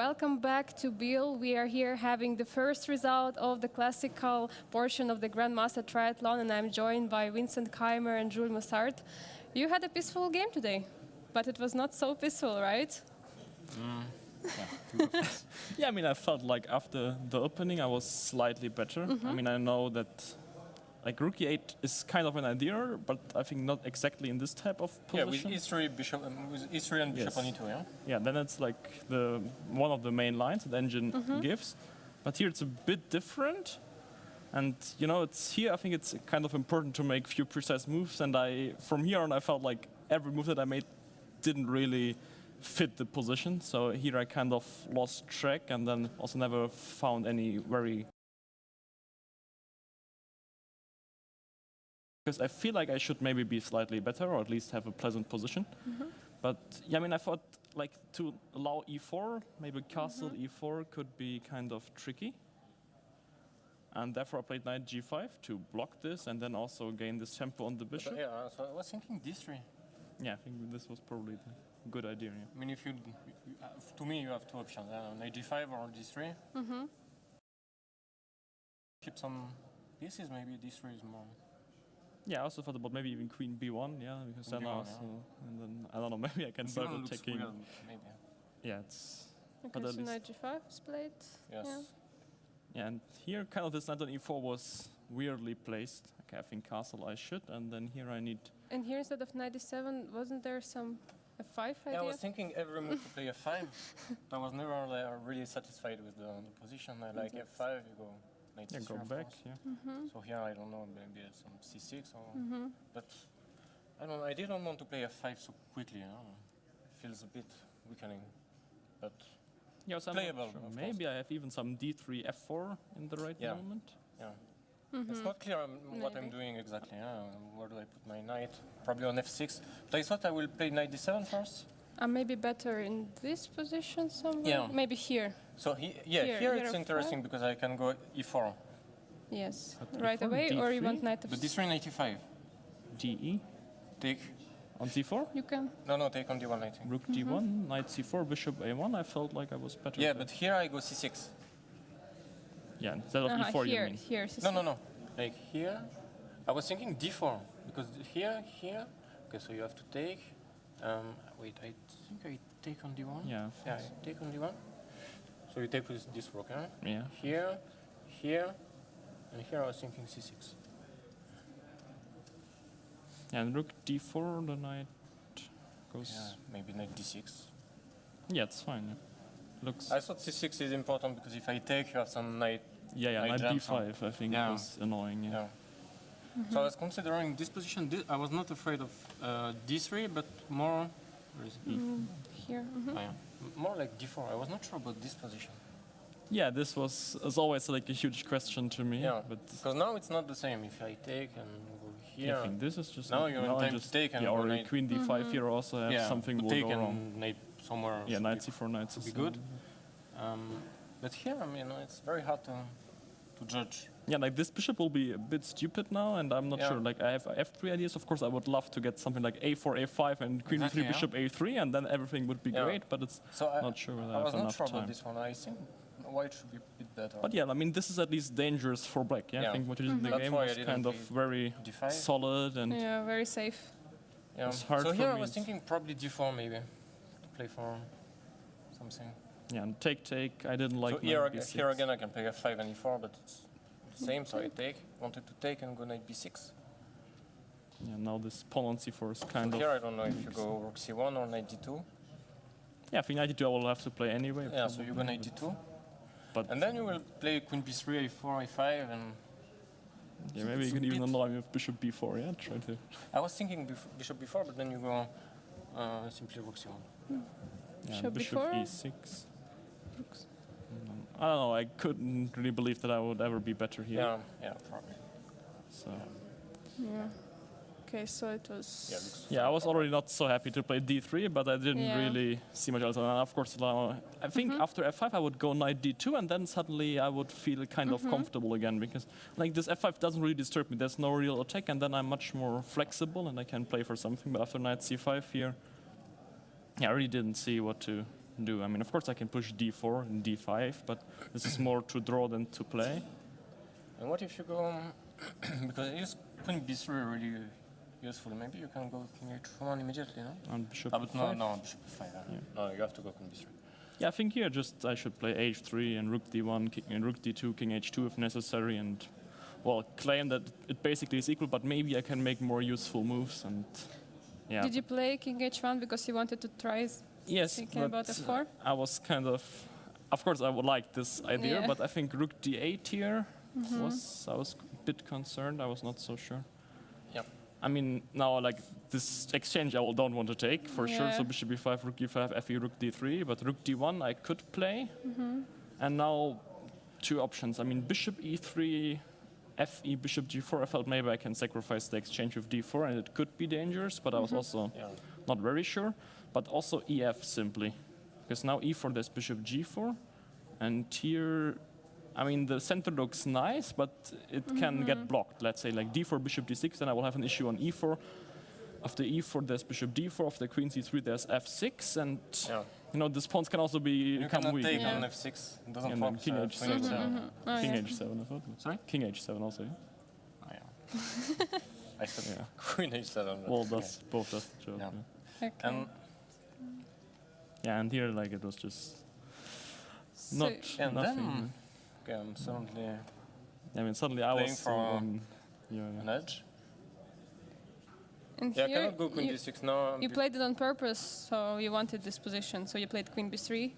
Welcome back to Biel. We are here having the first result of the classical portion of the Grandmaster Triathlon, and I'm joined by Vincent Keimer and Jules Massart. You had a peaceful game today, but it was not so peaceful, right? Yeah, I mean, I felt like after the opening, I was slightly better. I mean, I know that like Rookie 8 is kind of an idea, but I think not exactly in this type of Yeah, position. with E3, Bishop, with E3 and Bishop Yes. on E2, yeah? Yeah, then it's like the one of the main lines that engine gives. But here it's a bit different. And you know, it's here I think it's kind of important to make few precise moves. And from here on I felt like every move that I made didn't really fit the position. So here I kind of lost track and then also never found any very. Because I feel like I should maybe be slightly better or at least have a pleasant position. But yeah, I mean, I thought like to allow E4, maybe castle E4 could be kind of tricky. And therefore I played knight G5 to block this and then also gain this tempo on the bishop. Yeah, so I was thinking D3. Yeah, I think this was probably the good idea. Yeah. I mean, if you, to me, you have two options, knight G5 or D3. Keep some pieces, maybe D3 is more. Yeah, I also thought about maybe even queen B1, yeah, because then B1, also, and then I don't know, maybe I can start B1 looks attacking. weird, maybe. Yeah, it's Okay, But at so least- knight G5 is played. Yes. Yeah. yeah, and here kind of this knight on E4 was weirdly placed. Okay, I think castle I should, and then here I need. And here instead of knight D7, wasn't there some F5 idea? Yeah, I was thinking every move to play F5. I was never really satisfied with the position. I like F5, you go knight Yeah, C3, go of back. course. Yeah. So here I don't know, maybe some C6 or. But I don't. I didn't want to play F5 so quickly. You know? It feels a bit weakening. But Yeah, so I'm Playable, not sure. of Maybe I have even some D3, F4 in the right Yeah. moment. yeah, it's not clear what I'm Maybe. doing exactly. Where do I put my knight? Probably on F6. But I thought I will play knight D7 first. Maybe better in this position somewhere. Yeah. Maybe here. So Here, here it's here interesting because I can go E4. Yes. But Right before away, or you D3? want knight But F6? D3 knight E5. DE Take. on C4, You can. No, take on D1 I think. Rook D1, Knight C4, Bishop A1. I felt like I was better. Yeah, at but that. here I go C6. Yeah, instead of E4, here, you mean? here. No. Like here, I was thinking D4 because here. Okay, so you have to take. Wait, I think I take on D1. Yeah. Yeah, I take on D1. So you take with this rook, huh? Yeah. Here, and here I was thinking C6. Yeah, and Rook D4, the knight goes. Yeah, maybe knight D6. Yeah, it's fine. Yeah. Looks. I thought C6 is important because if I take, you have some knight. Yeah, knight knight jump D5. I think Yeah. was annoying. Yeah. Yeah. So I was considering this position. I was not afraid of D3, but more. Where is it? Here. Oh, yeah. More like D4. I was not sure about this position. Yeah, this was as always like a huge question to me. Yeah, But because now it's not the same. If I take and go here, I think this is just. Now you're in I time to just, take and yeah, go or knight. Queen D5 here also have yeah, something to will take go and wrong. knight somewhere. Yeah, should knight be- C4, knight should be C7. good. But here, I mean, it's very hard to judge. Yeah, like this bishop will be a bit stupid now, and I'm not Yeah. sure. Like I have F3 ideas. Of course, I would love to get something like A4, A5, and Queen Exactly, E3, yeah. Bishop A3, and then everything would be Yeah. great. But it's So not sure whether I I was have not enough sure time. about this one. I think white should be a bit better. But yeah, I mean, this is at least dangerous for black. Yeah, Yeah. I think what you did in the That's game why I was didn't kind of play very D5. solid and Yeah, very safe. Yeah. It's hard so for here I me. was thinking probably D4 maybe to play for something. yeah, and take. I didn't like. so here, knight B6. here again I can play F5 and E4, but it's the same. So I take. Wanted to take and go knight B6. Yeah, now this pawn on C4 is kind So of. here I don't know if you go rook C1 or knight D2. Yeah, I think knight D2 I will have to play anyway. Yeah, so you go probably, knight D2. But And then you will play queen B3, A4, A5, and yeah, maybe it's you can a even bit- annoy me with Bishop B4. Yeah, try to. I was thinking bishop B4, but then you go simply rook C1. Yeah, Bishop Bishop B4? E6. I don't know. I couldn't really believe that I would ever be better here. Yeah, probably. So Yeah. Okay, so it was. Yeah, looks yeah, I was already not so happy to play D3, but I didn't Yeah. really see much else. And of course, I think after F5 I would go knight D2, and then suddenly I would feel kind of comfortable again because like this F5 doesn't really disturb me. There's no real attack, and then I'm much more flexible and I can play for something. But after knight C5 here, yeah, I really didn't see what to do. I mean, of course, I can push d4 and d5, but this is more to draw than to play. And what if you go, because it is queen b3 really useful, maybe you can go king h1 immediately, no? On bishop But f5. no, bishop f5. No, you have to go queen b3. Yeah, I think here just I should play h3 and rook d1 and rook d2, king h2 if necessary, and well, claim that it basically is equal, but maybe I can make more useful moves. And yeah. Did you play king h1 because you wanted to try Yes, thinking about but f4? I was kind of course, I would like this idea, Yeah. but I think rook d8 here I was a bit concerned. I was not so sure. Yep. I mean, now like this exchange I don't want to take for sure. Yeah. So bishop b5, rook e5, fe, rook d3, but rook d1 I could play. And now two options. I mean, bishop e3, fe, bishop g4. I felt maybe I can sacrifice the exchange with d4, and it could be dangerous, but I was also Yeah. not very sure. But also ef simply, because now e4 there's bishop g4, and here, I mean the center looks nice, but it can get blocked. Let's say like d4 bishop d6, then I will have an issue on e4. After e4 there's bishop d4. After queen c3 there's f6, and Yeah. you know this pawns can also You become cannot weak. take Yeah. on f6. It doesn't And then work. king h7. Queen h7. Oh, King yeah. h7 I thought. Sorry? King h7 also. Yeah? Oh, yeah. I said Yeah. queen h7. but Well, okay. that's both does the job. Yeah. Yeah. Okay. And Yeah, and here like it was just So- not And nothing. then, okay, I'm suddenly I mean, suddenly I playing was for yeah. an edge. And Yeah, I here cannot go queen you, d6 now. you played it on purpose, so you wanted this position. So you played queen b3.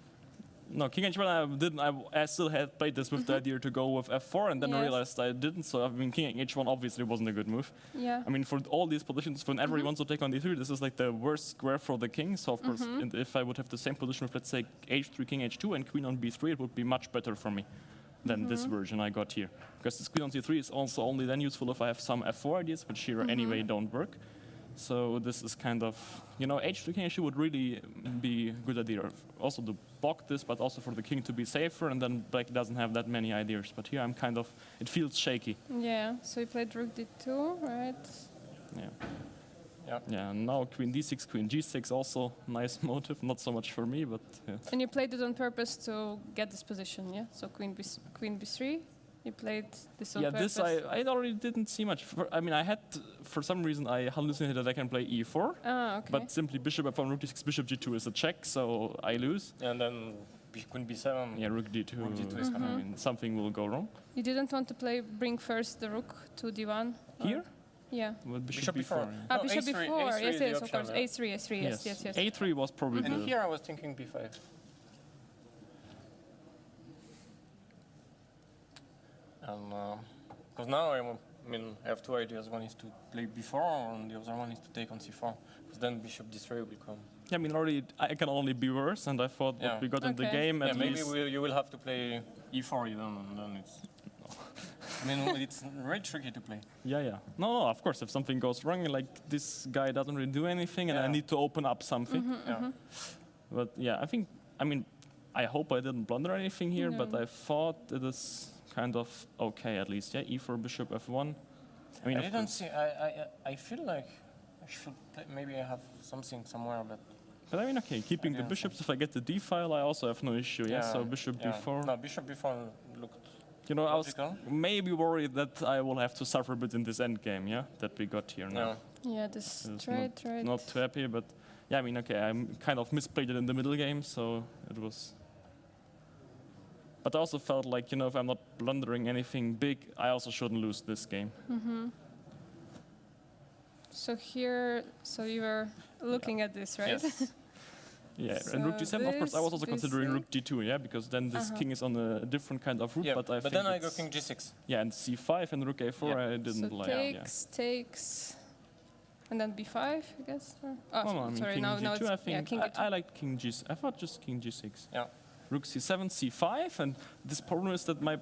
No, king h1 I didn't. I still had played this with the idea to go with f4, and then I Yes. realized I didn't. So I mean, king h1 obviously wasn't a good move. Yeah. I mean, for all these positions, whenever he wants to take on d3, this is like the worst square for the king. So of course, and if I would have the same position with, let's say, h3, king h2, and queen on b3, it would be much better for me than this version I got here. Because this queen on c3 is also only then useful if I have some f4 ideas, which here anyway don't work. So this is kind of, you know, h3 king h2 would really be a good idea. Also to block this, but also for the king to be safer, and then black doesn't have that many ideas. But here I'm kind of, it feels shaky. Yeah. So you played rook d2, right? Yeah. Yeah. Yeah, and now queen d6, queen g6, also nice motive. Not so much for me, but yeah. And you played it on purpose to get this position, yeah? So queen b3. You played this on Yeah, purpose. this I already didn't see much. I mean, I had, for some reason, I hallucinated that I can play e4, Ah, okay. but simply bishop f1, rook d6, bishop g2 is a check, so I lose. And then queen b7. Yeah, rook d2. Rook d2 is I mean, something will go wrong. You didn't want to bring first the rook to d1? or- Here? Yeah. With Bishop bishop b4. b4. Yeah. Ah, No, bishop A3 before. A3 Yes, is the yes, of option, course. yeah. A3, A3, yes. A3 was probably And the... here I was thinking b5. And because now I have two ideas. One is to play b4, and the other one is to take on c4. Because then bishop d3 will come. Yeah, I mean, already I can only be worse, and I thought Yeah. what we got in the Okay. game Yeah, at maybe least... you will have to play e4 even, and then it's. I mean, it's very tricky to play. Yeah. No, of course, if something goes wrong, like this guy doesn't really do anything, and I Yeah. need to open up something. Yeah. But yeah, I mean, I hope I didn't blunder anything here, but No. I thought it is kind of okay at least. Yeah, e4, bishop f1. I mean, I of didn't course- see. I feel like I should play. Maybe I have something somewhere, but But I mean, okay, keeping the Yeah, bishops. If I get the d file, I also have no issue. Yeah, so bishop yeah. b4. No, bishop b4 looked. You know, I was logical. maybe worried that I will have to suffer a bit in this endgame. Yeah, that we got here now. Yeah. Yeah, this It's trade. Not too happy, but yeah, I mean, okay, I kind of misplayed it in the middle game, so it was. But I also felt like, you know, if I'm not blundering anything big, I also shouldn't lose this game. So here, so you were looking at this, right? Yes. Yeah, and rook So d7, of course, I was also this considering thing. rook d2, yeah, because then this king is on a different kind of route, Yeah. but I But think then I go it's- king g6. Yeah, and c5 and rook a4, Yeah. I didn't So like. Yeah. takes, and then b5, I guess. Or, oh, Well, no, I mean, sorry, king now g2, it's I think. yeah, king I g2. like king g6. I thought just king g6. Yeah. Rook c7, c5, and this problem is that my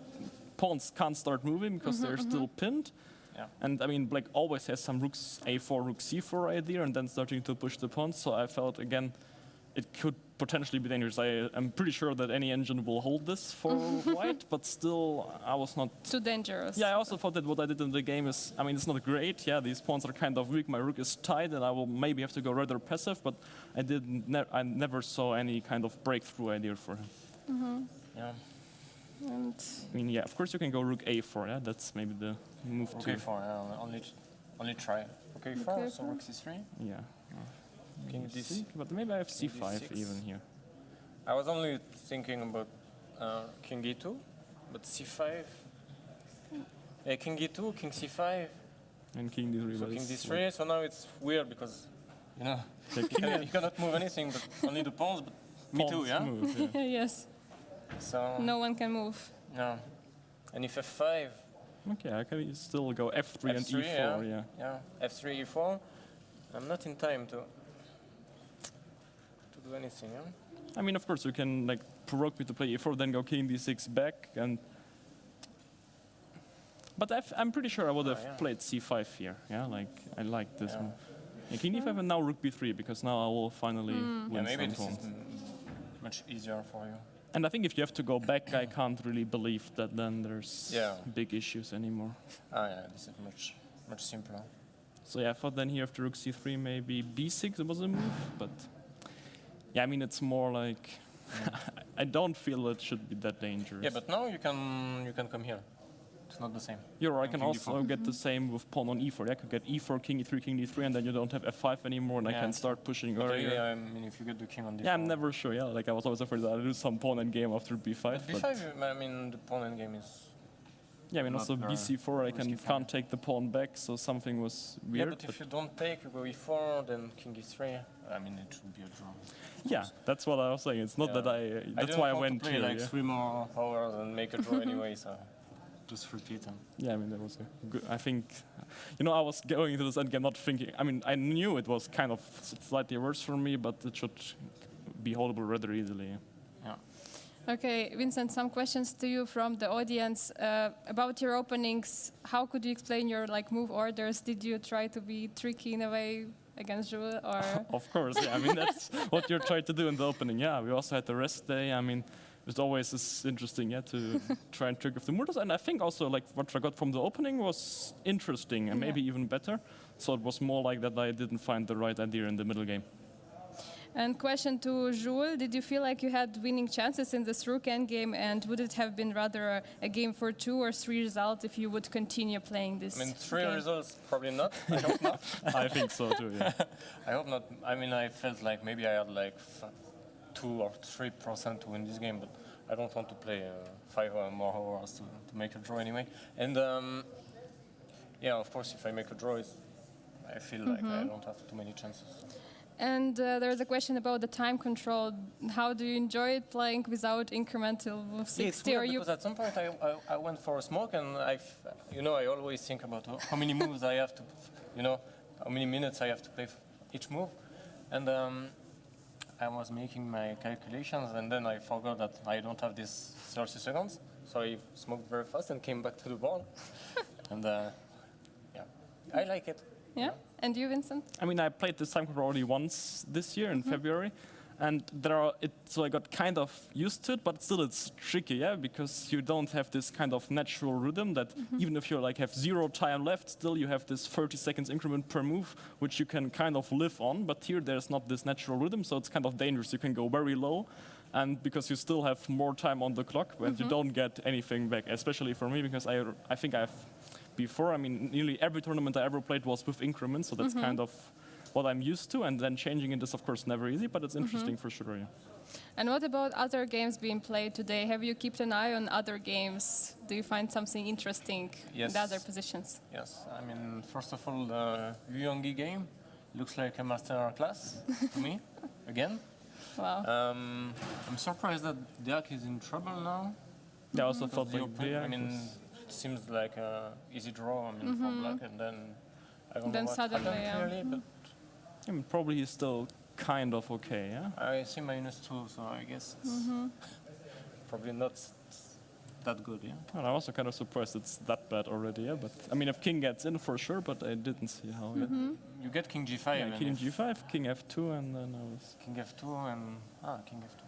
pawns can't start moving because they're still pinned. Yeah. And I mean, black always has some rooks a4, rook c4 idea, and then starting to push the pawns. So I felt again, it could potentially be dangerous. I'm pretty sure that any engine will hold this for white, but still, I was not Too dangerous. Yeah, I also thought that what I did in the game is, I mean, it's not great. Yeah, these pawns are kind of weak. My rook is tight, and I will maybe have to go rather passive. But I never saw any kind of breakthrough idea for him. Yeah. And I mean, yeah, of course you can go rook a4. Yeah, that's maybe the move Okay, too. four. Only try. Okay, four. Okay, So four. rook c3. Yeah, King d6. see, but maybe I have c5 d6. even here. I was only thinking about king e2, but c5. Yeah, king e2, king c5, And king d3. so but king it's d3. So now it's weird because, you know, like you cannot move anything, but only the pawns. But me too, pawns yeah. move, yeah. yes, So no one can move. yeah. And if f5, Okay, I can still go f3 and f3, e4. Yeah. yeah, f3, e4. I'm not in time to do anything, yeah. I mean, of course, you can like provoke me to play e4, then go king d6 back, and. But I'm pretty sure I would have yeah. played c5 here. Yeah, like I like this Yeah. one. Yeah, king d5 and now rook b3 because now I will finally Yeah, win maybe some this is pawns. much easier for you. And I think if you have to go back, I can't really believe that then there's Yeah. big issues anymore. Ah, yeah, this is much simpler. So yeah, I thought then here after rook c3 maybe b6 was a move, but yeah, I mean it's more like I don't feel it should be that dangerous. Yeah, but now you can come here. It's not the same. You're right, I can king also d4. get the same with pawn on e4. I could get e4, king e3, and then you don't have f5 anymore, and I Yeah. can start pushing Okay, earlier. yeah, I mean, if you get the king on d4. Yeah, I'm never sure. Yeah, like I was always afraid that I'd lose some pawn end game after b5. But But b5, I mean, the pawn endgame is. yeah, I mean not also very bc4, I risky for can't take the pawn back, so something was weird. Yeah, but if you don't take, you go e4, then king e3. I mean, it should be a draw. yeah, that's what I was saying. It's not Yeah. that that's didn't why I want went to play here. like yeah. 3 more hours and make a draw anyway, so just repeat them. Yeah, I mean that was good. I think, I was going into this endgame not thinking. I mean, I knew it was kind of slightly worse for me, but it should be holdable rather easily. Yeah. Yeah. Okay, Vincent, some questions to you from the audience about your openings. How could you explain your move orders? Did you try to be tricky in a way against Jules, or Of course, yeah. I mean that's what you're trying to do in the opening. Yeah, we also had the rest day. I mean, it always is interesting, yeah, to try and trick with the murders. And I think also like what I got from the opening was interesting and maybe even better. So it was more like that I didn't find the right idea in the middle game. And question to Jules, did you feel like you had winning chances in this rook endgame, and would it have been rather a game for 2 or 3 results if you would continue playing this I mean, 3 game? results, probably not. I hope not. I think so too, yeah. I hope not. I mean, I felt like maybe I had like 2 or 3% to win this game, but I don't want to play 5 or more hours to make a draw anyway. And yeah, of course, if I make a draw, I feel like I don't have too many chances. And there's a question about the time control. How do you enjoy it playing without incremental move 60? Yeah, it's weird because at some point I went for a smoke and I always think about how many moves I have to, how many minutes I have to play each move. And I was making my calculations and then I forgot that I don't have this 30 seconds. So I smoked very fast and came back to the ball. And yeah, I like it. Yeah? And you, Vincent? I mean, I played this time control already once this year in February, and so I got kind of used to it, but still it's tricky, yeah, because you don't have this kind of natural rhythm that even if you have 0 time left, still you have this 30 seconds increment per move, which you can kind of live on. But here there's not this natural rhythm, so it's kind of dangerous. You can go very low, and because you still have more time on the clock, when you don't get anything back, especially for me, because I think I've. Before, I mean, nearly every tournament I ever played was with increments, so that's kind of what I'm used to. And then changing it is, of course, never easy, but it's interesting for sure. Yeah. And what about other games being played today? Have you kept an eye on other games? Do you find something interesting in the other positions? Yes, I mean, first of all, the Yongi game looks like a master class to me, again. Wow. I'm surprised that Dirk is in trouble now. Yeah, I also thought The like open- Biel I mean, was- it seems like an easy draw, for black, and then I don't Then know what suddenly, happened yeah. clearly, but I mean, probably he's still kind of okay, yeah? I see -2, so I guess it's probably not that good, yeah. And I'm also kind of surprised it's that bad already, yeah. But I mean, if king gets in for sure, but I didn't see how. Yeah, You get king g5. yeah and king if g5, king f2, and then I was. king f2 and king f2.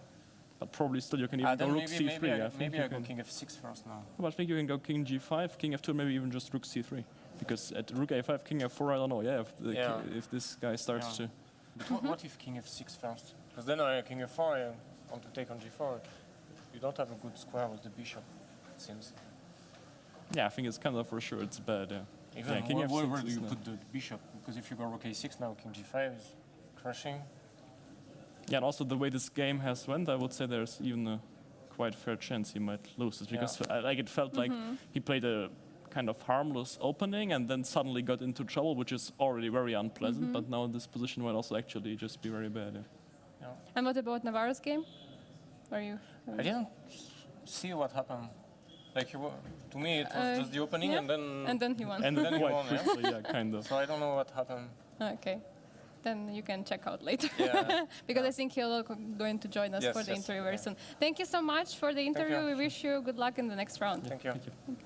But probably still you can even go Then rook c3. maybe I go can. king f6 first now. But I think you can go king g5, king f2, maybe even just rook c3. Because at rook a5, king f4, I don't know. Yeah, if this guy starts to. But what if king f6 first? Because then king f4, I want to take on g4. You don't have a good square with the bishop, it seems. Yeah, I think it's kind of for sure it's bad. Yeah. Even Yeah, king where f6 do is you no- put the bishop? Because if you go rook a6 now, king g5 is crushing. Yeah, and also the way this game has went, I would say there's even a quite fair chance he might lose it because like it felt like he played a kind of harmless opening and then suddenly got into trouble, which is already very unpleasant. But now this position might also actually just be very bad. Yeah. And what about Navarro's game? Are you? I didn't see what happened. Like to me, it was just the opening, yeah. and then he won. And then he quite won, yeah? quickly, yeah, kind of. so I don't know what happened. Okay. Then you can check out later. Yeah. Because I think he'll going to join us Yes, for the yes, interview very yeah. soon. Thank you so much for the interview. you. We wish you good luck in the next round. Thank you. Thank you.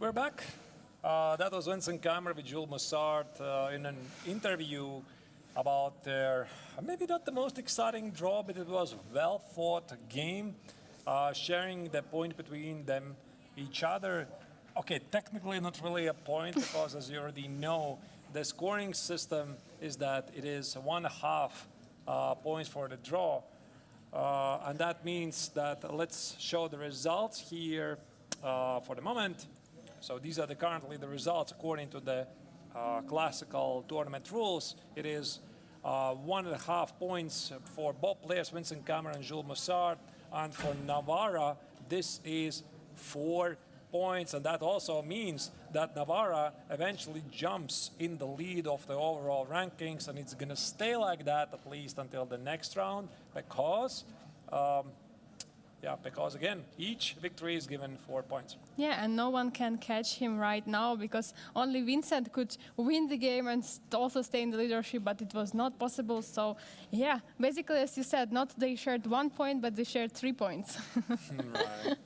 We're back. That was Vincent Kammer with Jules Mussard in an interview about their maybe not the most exciting draw, but it was a well-fought game. sharing the point between them, each other. Okay, technically not really a point because, as you already know, the scoring system is that it is 1.5 points for the draw. And that means that let's show the results here for the moment. So these are currently the results according to the classical tournament rules. It is 1.5 points for both players, Vincent Kamara and Jules Mussard. And for Navarra, this is 4 points. And that also means that Navarra eventually jumps in the lead of the overall rankings. And it's going to stay like that at least until the next round because, because again, each victory is given 4 points. Yeah, and no one can catch him right now because only Vincent could win the game and also stay in the leadership, but it was not possible. So, yeah, basically, as you said, not they shared 1 point, but they shared 3 points. Right.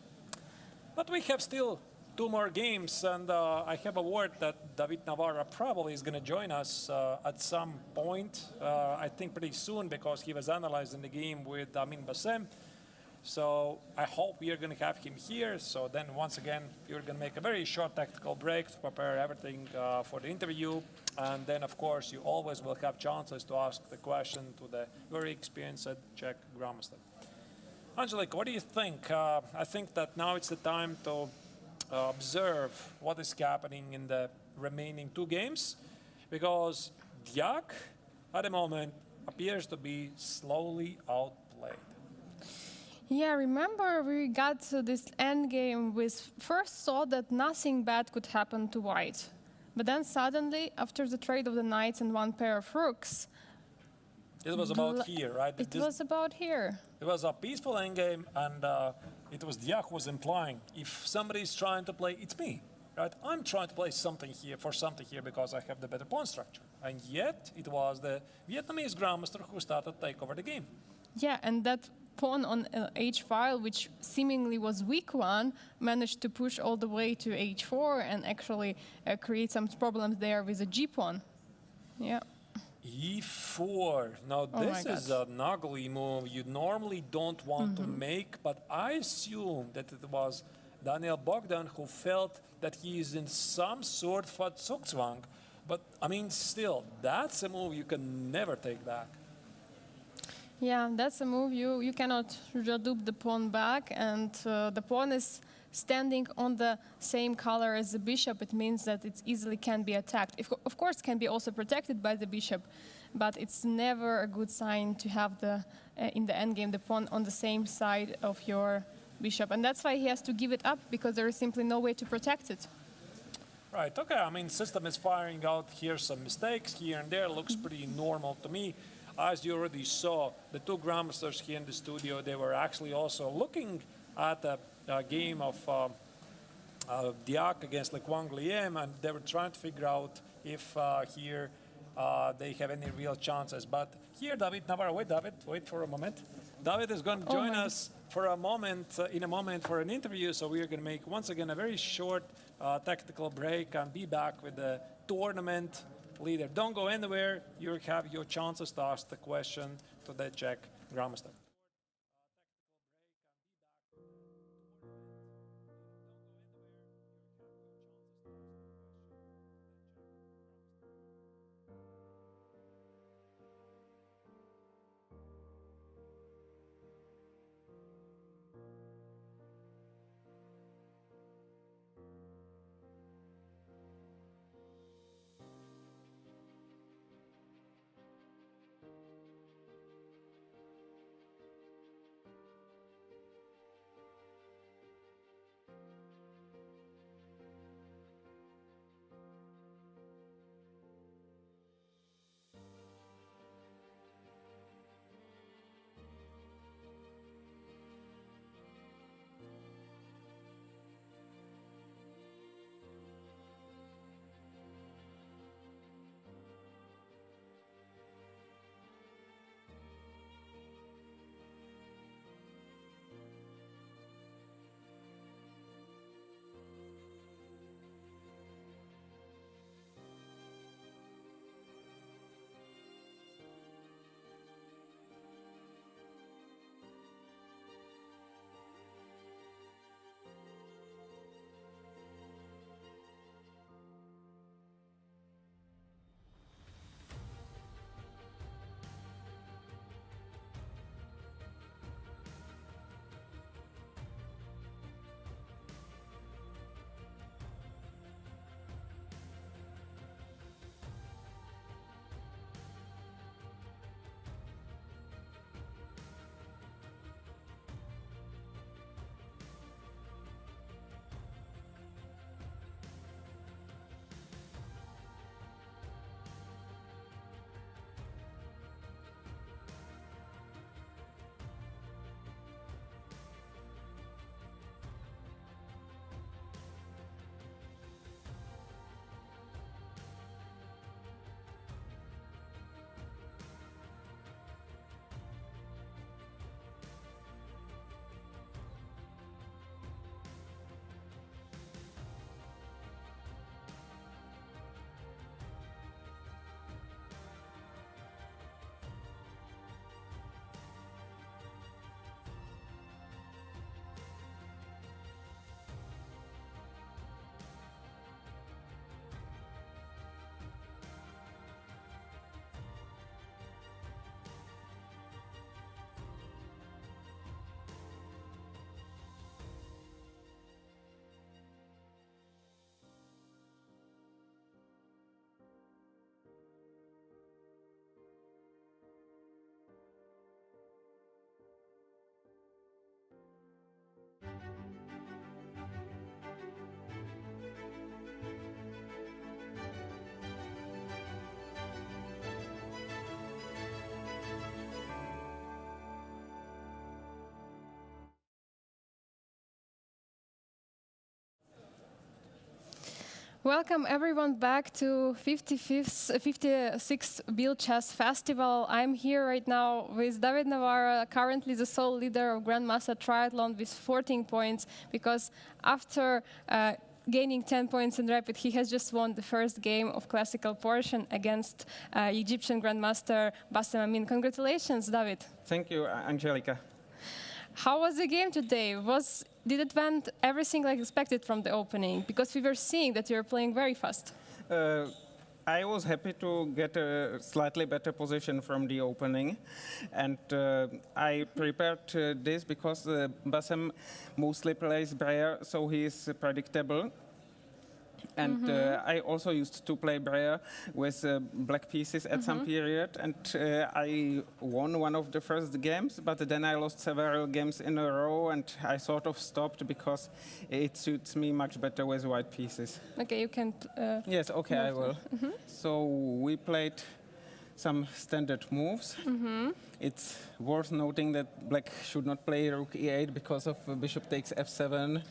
But we have still 2 more games, and I have a word that David Navarra probably is going to join us at some point, I think pretty soon, because he was analyzing the game with Amin Bassem. So I hope we are going to have him here. So then once again, you're going to make a very short tactical break to prepare everything for the interview. And then, of course, you always will have chances to ask the question to the very experienced Czech grandmaster. Angelica, what do you think? I think that now it's the time to observe what is happening in the remaining 2 games, because Diak, at the moment, appears to be slowly outplayed. Yeah, remember we got to this end game with first thought that nothing bad could happen to white. But then suddenly, after the trade of the knights and 1 pair of rooks, It was about here, right? it was about here. It was a peaceful endgame, and it was Diak who was implying, if somebody is trying to play, it's me, right? I'm trying to play something here because I have the better pawn structure. And yet, it was the Vietnamese grandmaster who started to take over the game. Yeah, and that pawn on h file, which seemingly was weak one, managed to push all the way to h4 and actually create some problems there with a g pawn. Yeah. E4. Now Oh this my is God. an ugly move you normally don't want to make, but I assume that it was Daniel Bogdan who felt that he is in some sort of a zugzwang. But I mean, still, that's a move you can never take back. Yeah, that's a move you cannot redupe the pawn back, and the pawn is standing on the same color as the bishop. It means that it easily can be attacked. Of course, can be also protected by the bishop, but it's never a good sign to have the in the endgame the pawn on the same side of your bishop, and that's why he has to give it up because there is simply no way to protect it. Right, okay, I mean, system is firing out here some mistakes here and there, looks pretty normal to me. As you already saw, the 2 grandmasters here in the studio, they were actually also looking at a game of Diak against Le Quang Liem, and they were trying to figure out if here they have any real chances. But here, David Navarro, wait for a moment. David is going to join us for a moment, in a moment for an interview, so we are going to make, once again, a very short tactical break and be back with the tournament leader. Don't go anywhere. You have your chances to ask the question to the Czech grandmaster. Welcome everyone back to 56th Biel Chess Festival. I'm here right now with David Navarra, currently the sole leader of Grandmaster Triathlon with 14 points, because after gaining 10 points in rapid, he has just won the first game of classical portion against Egyptian Grandmaster Bassem Amin. Congratulations, David. Thank you, Angelica. How was the game today? Did it went everything like expected from the opening? Because we were seeing that you were playing very fast. I was happy to get a slightly better position from the opening, and I prepared this because Bassem mostly plays Breyer, so he is predictable. And I also used to play Breyer with black pieces at some period, and I won one of the first games, but then I lost several games in a row, and I sort of stopped because it suits me much better with white pieces. Okay, you can. Yes, okay, I will. So we played some standard moves. It's worth noting that black should not play rook e8 because of bishop takes f7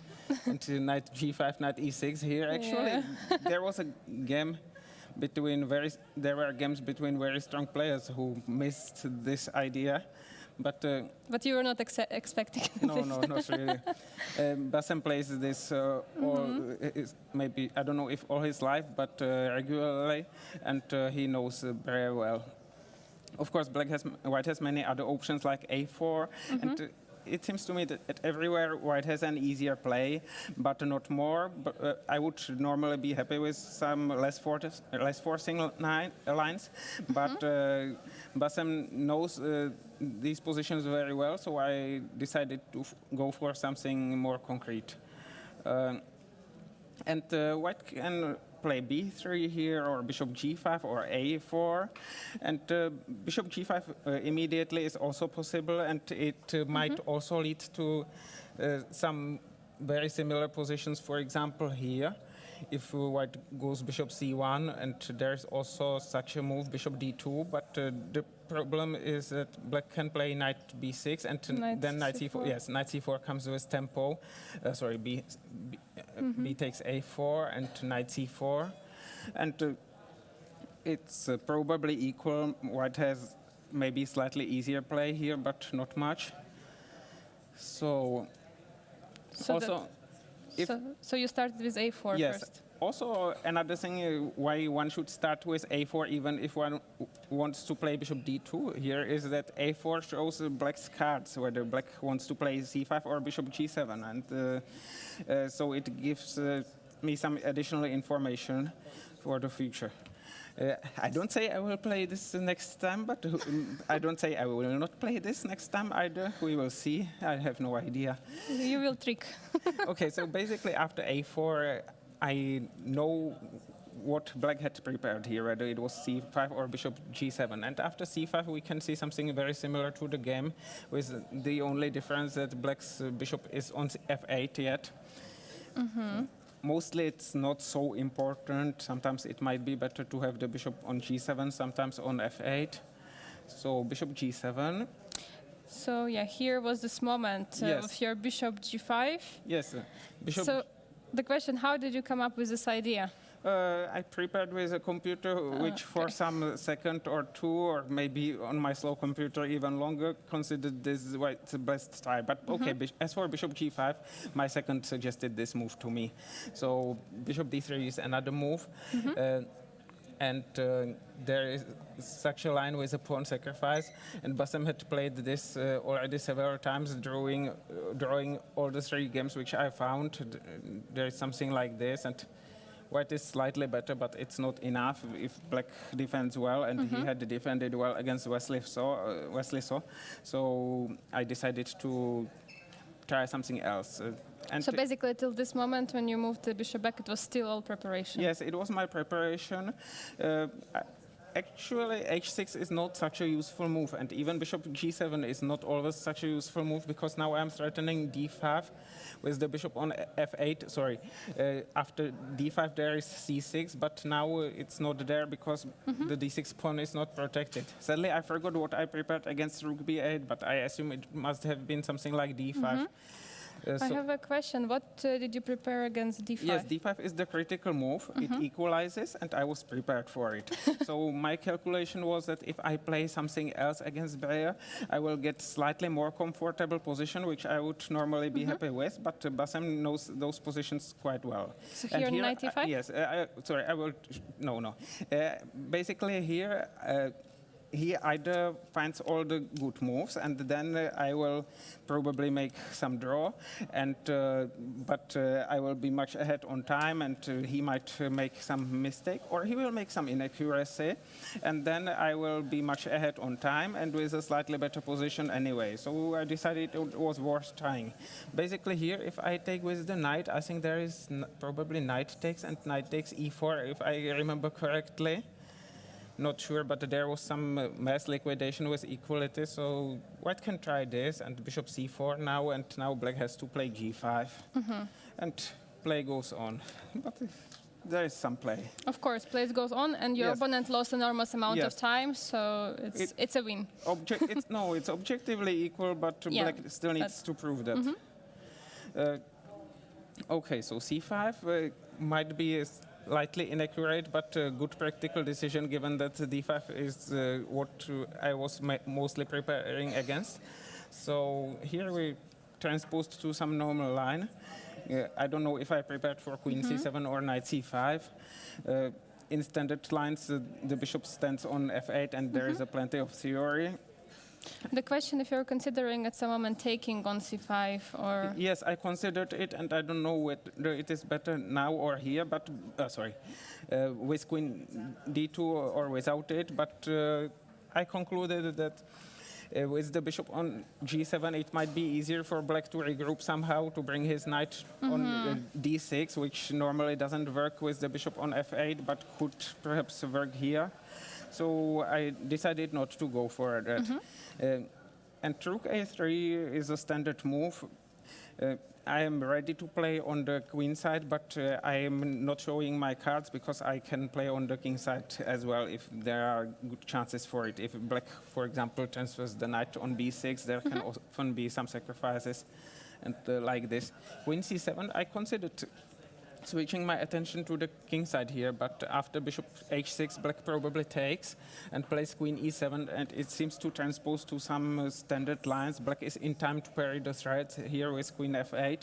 and knight g5, knight e6 here. Actually, there was a game between there were games between very strong players who missed this idea. But you were not expecting no, this. no, not really. Bassem plays this maybe, I don't know if all his life, but regularly, and he knows very well. Of course, white has many other options like a4, and it seems to me that everywhere white has an easier play, but not more. But I would normally be happy with some less forcing lines. But Bassem knows these positions very well, so I decided to go for something more concrete. And white can play b3 here, or bishop g5, or a4. And bishop g5 immediately is also possible, and it might also lead to some very similar positions, for example, here. If white goes bishop c1, and there's also such a move, bishop d2, but the problem is that black can play knight b6, and then knight c4. Yes, knight c4 comes with tempo. Sorry, b takes a4, and knight c4. And it's probably equal. White has maybe slightly easier play here, but not much. So also... So you started with a4 yes. first. Also, another thing why one should start with a4 even if one wants to play bishop d2 here is that a4 shows black's cards, whether black wants to play c5 or bishop g7. And so it gives me some additional information for the future. I don't say I will play this next time, but I don't say I will not play this next time either. We will see. I have no idea. You will trick. Okay, so basically after a4, I know what black had prepared here, whether it was c5 or bishop g7. And after c5, we can see something very similar to the game, with the only difference that black's bishop is on f8 yet. Mostly it's not so important. Sometimes it might be better to have the bishop on g7, sometimes on f8. So bishop g7. So yeah, here was this moment of your bishop g5. Yes. Bishop. So the question, how did you come up with this idea? I prepared with a computer which for some second or two, or maybe on my slow computer even longer, considered this white's best style. But okay, as for bishop g5, my second suggested this move to me. So bishop d3 is another move. And there is such a line with a pawn sacrifice, and Bassem had played this already several times, drawing all the three games which I found. There is something like this, and white is slightly better, but it's not enough if black defends well, and he had defended well against Wesley So. So I decided to try something else. So basically, till this moment, when you moved the bishop back, it was still all preparation? Yes, it was my preparation. Actually, h6 is not such a useful move, and even bishop g7 is not always such a useful move, because now I'm threatening d5 with the bishop on f8. Sorry, after d5 there is c6, but now it's not there because the d6 pawn is not protected. Sadly, I forgot what I prepared against rook b8, but I assume it must have been something like d5. I So- have a question. What did you prepare against d5? Yes, d5 is the critical move. It equalizes, and I was prepared for it. So my calculation was that if I play something else against Biel, I will get slightly more comfortable position, which I would normally be happy with. But Bassem knows those positions quite well. So And here, knight e5? yes. Sorry, I will. No. Basically here. He either finds all the good moves, and then I will probably make some draw, and but I will be much ahead on time, and he might make some mistake, or he will make some inaccuracy, and then I will be much ahead on time and with a slightly better position anyway. So I decided it was worth trying. Basically here, if I take with the knight, I think there is probably knight takes and knight takes e4, if I remember correctly. Not sure, but there was some mass liquidation with equality, so white can try this, and bishop c4 now, and now black has to play g5, and play goes on. But there is some play. Of course, play goes on, and your Yes. opponent lost enormous amount of Yes. time, so it's a win. It's objectively equal, but Yeah, black still needs to prove that. Okay, so c5 might be slightly inaccurate, but a good practical decision given that d5 is what I was mostly preparing against. So here we transposed to some normal line. I don't know if I prepared for queen c7 or knight c5. In standard lines, the bishop stands on f8, and there is a plenty of theory. The question if you're considering at some moment taking on c5 or... Yes, I considered it, and I don't know whether it is better now or here, but, with queen d2 or without it, but I concluded that with the bishop on g7, it might be easier for black to regroup somehow, to bring his knight on d6, which normally doesn't work with the bishop on f8, but could perhaps work here. So I decided not to go for that. And rook a3 is a standard move. I am ready to play on the queen side, but I am not showing my cards because I can play on the king side as well if there are good chances for it. If black, for example, transfers the knight on b6, there can often be some sacrifices and like this. Queen c7, I considered switching my attention to the king side here, but after bishop h6, black probably takes and plays queen e7, and it seems to transpose to some standard lines. Black is in time to parry the threat here with queen f8.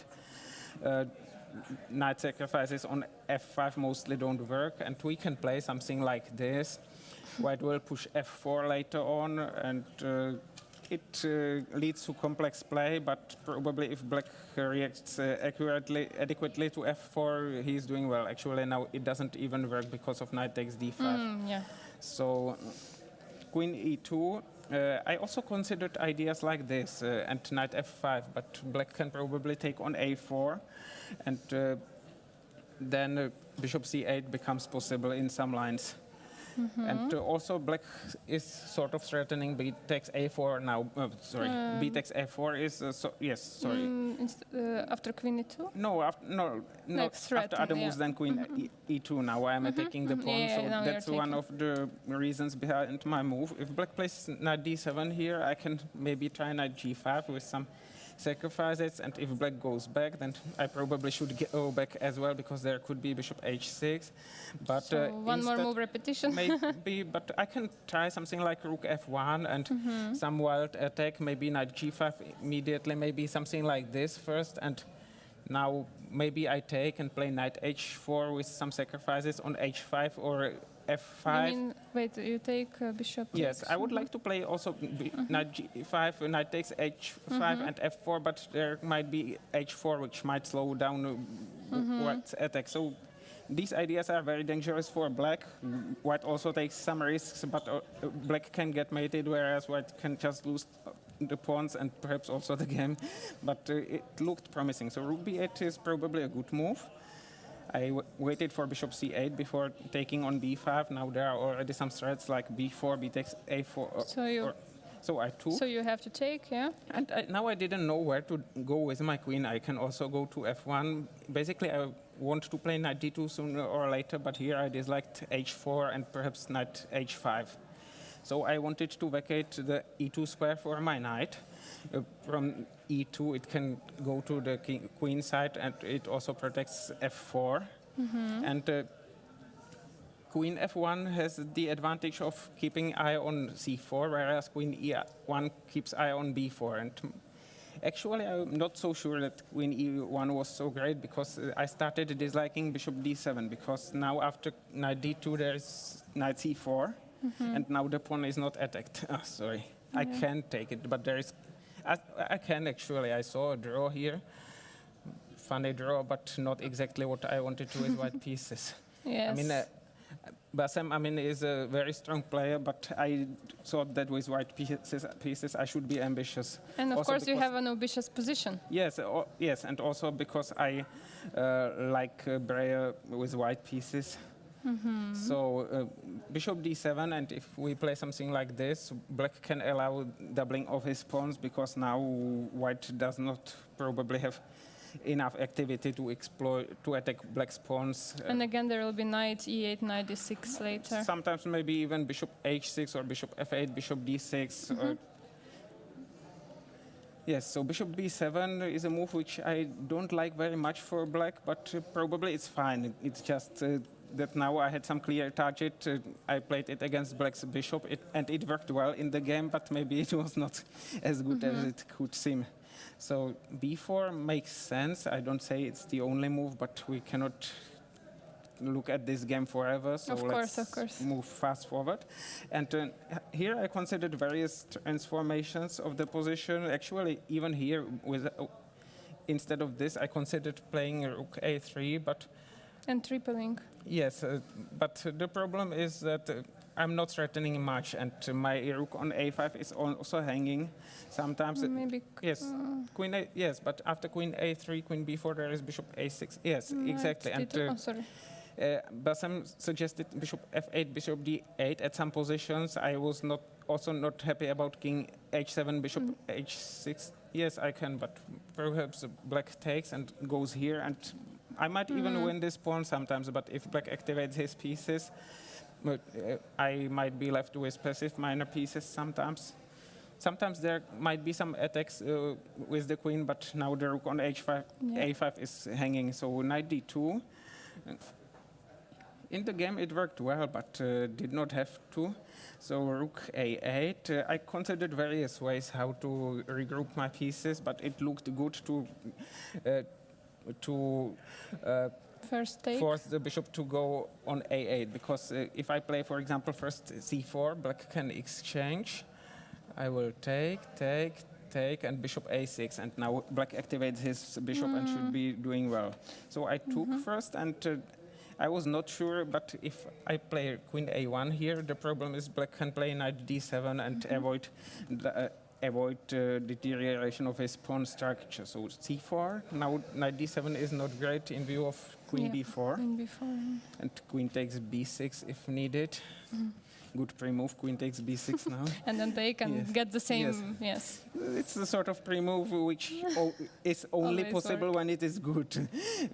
Knight sacrifices on f5 mostly don't work, and we can play something like this. White will push f4 later on, and it leads to complex play, but probably if black reacts adequately to f4, he's doing well. Actually, now it doesn't even work because of knight takes d5. yeah. So queen e2. I also considered ideas like this and knight f5, but black can probably take on a4, and then bishop c8 becomes possible in some lines. And also black is sort of threatening b takes a4 now. B takes a4 is After queen e2? No, after Next threat, after other moves than queen e2. Now I am attacking the pawn, Yeah, so now that's you're one of the reasons behind my move. If black plays knight d7 here, I can maybe try knight g5 with some sacrifices, and if black goes back, then I probably should go back as well, because there could be bishop h6. But So one more instead- move repetition. Maybe, but I can try something like rook f1 and some wild attack, maybe knight g5 immediately, maybe something like this first, and now maybe I take and play knight h4 with some sacrifices on h5 or f5. You mean, wait, you take bishop? Yes, I would like to play also knight g5, knight takes h5 and f4, but there might be h4, which might slow down white's attack. So these ideas are very dangerous for black. White also takes some risks, but black can get mated, whereas white can just lose the pawns and perhaps also the game. But it looked promising. So rook b8 is probably a good move. waited for bishop c8 before taking on b5. Now there are already some threats like b4, b takes a4. So I took. So you have to take, yeah? And now I didn't know where to go with my queen. I can also go to f1. Basically, I want to play knight d2 sooner or later, but here I disliked h4 and perhaps knight h5. So I wanted to vacate the e2 square for my knight. From e2, it can go to the queen side, and it also protects f4. And queen f1 has the advantage of keeping eye on c4, whereas queen e1 keeps eye on b4. And actually, I'm not so sure that queen e1 was so great, because I started disliking bishop d7, because now after knight d2 there is knight c4, and now the pawn is not attacked. Sorry, I can take it, but there is, I can actually. I saw a draw here, funny draw, but not exactly what I wanted to with white pieces. Yes. I mean, Bassem, is a very strong player, but I thought that with white pieces I should be ambitious. And of Also course you because- have an ambitious position. Yes, yes, and also because I like Breyer with white pieces. So bishop d7, and if we play something like this, black can allow doubling of his pawns, because now white does not probably have enough activity to attack black's pawns. And again, there will be knight e8, knight d6 later. Sometimes maybe even bishop h6 or bishop f8, bishop d6. Yes, so bishop b7 is a move which I don't like very much for black, but probably it's fine. It's just that now I had some clear target. I played it against black's bishop, and it worked well in the game, but maybe it was not as good as it could seem. So b4 makes sense. I don't say it's the only move, but we cannot look at this game forever. So Of course. move fast forward. And here I considered various transformations of the position. Actually, even here, instead of this, I considered playing rook a3, but And tripling. yes, but the problem is that I'm not threatening much, and my rook on a5 is also hanging. Sometimes, Maybe. yes, queen a, yes, but after queen a3, queen b4, there is bishop a6. Yes, Knight exactly. And d2. Oh, sorry. Bassem suggested bishop f8, bishop d8 at some positions. I was also not happy about king h7, bishop h6. Yes, I can, but perhaps black takes and goes here, and I might even win this pawn sometimes, but if black activates his pieces, I might be left with passive minor pieces sometimes. Sometimes there might be some attacks with the queen, but now the rook on h5, a5 is hanging, so knight d2. In the game it worked well, but did not have to. So rook a8. I considered various ways how to regroup my pieces, but it looked good to First take. force the bishop to go on a8, because if I play, for example, first c4, black can exchange. I will take, and bishop a6, and now black activates his bishop and should be doing well. So I took first, and I was not sure, but if I play queen a1 here, the problem is black can play knight d7 and avoid deterioration of his pawn structure. So c4, now knight d7 is not great in view of queen b4, Queen b4. and queen takes b6 if needed. Good pre-move, queen takes b6 now. And then they can Yes. get the same, yes. It's the sort of pre-move which is only Always possible work. when it is good.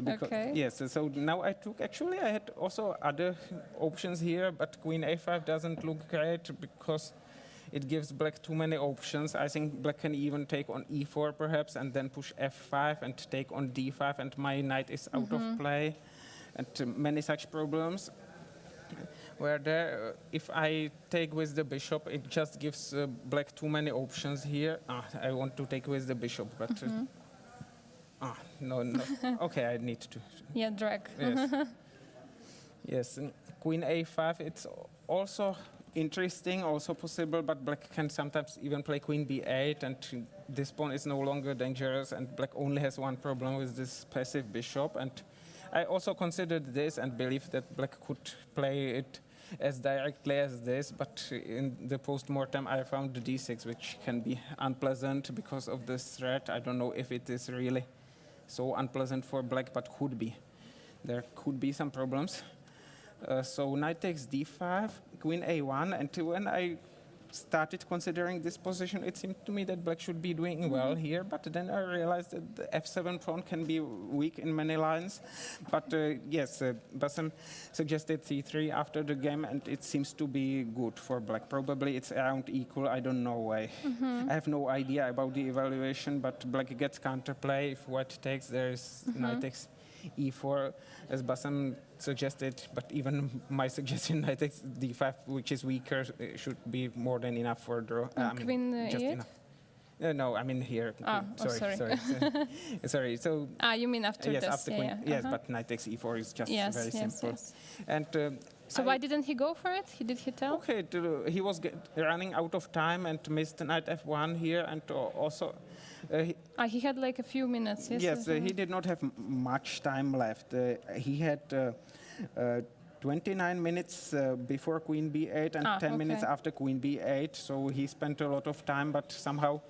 Okay. Yes, so now I took, actually I had also other options here, but queen a5 doesn't look great because it gives black too many options. I think black can even take on e4 perhaps, and then push f5 and take on d5, and my knight is out of play, and many such problems. Where there, if I take with the bishop, it just gives black too many options here. I want to take with the bishop, but no. Okay, I need to. Yeah, drag. Yes. Yes, and queen a5. It's also interesting, also possible, but black can sometimes even play queen b8, and this pawn is no longer dangerous, and black only has one problem with this passive bishop. And I also considered this and believed that black could play it as directly as this, but in the post-mortem I found the d6, which can be unpleasant because of this threat. I don't know if it is really so unpleasant for black, but could be. there could be some problems. So knight takes d5, queen a1, and when I started considering this position, it seemed to me that black should be doing well here, but then I realized that the f7 pawn can be weak in many lines. But yes, Bassem suggested c3 after the game, and it seems to be good for black. Probably it's around equal, I don't know why. I have no idea about the evaluation, but black gets counterplay. If white takes, there is knight takes e4, as Bassem suggested, but even my suggestion, knight takes d5, which is weaker, should be more than enough for draw. Queen just e8? enough. No, I mean here. Sorry. Sorry. So You mean after yes, this? after queen. Yes, but knight takes e4 is just very simple. Yes. And So why didn't he go for it? Did he tell? okay, he was running out of time and missed knight f1 here, and also. He had like a few minutes. Yes. Yes, he did not have much time left. He had 29 minutes before queen b8 and 10 minutes after queen b8, so he spent a lot of time, but somehow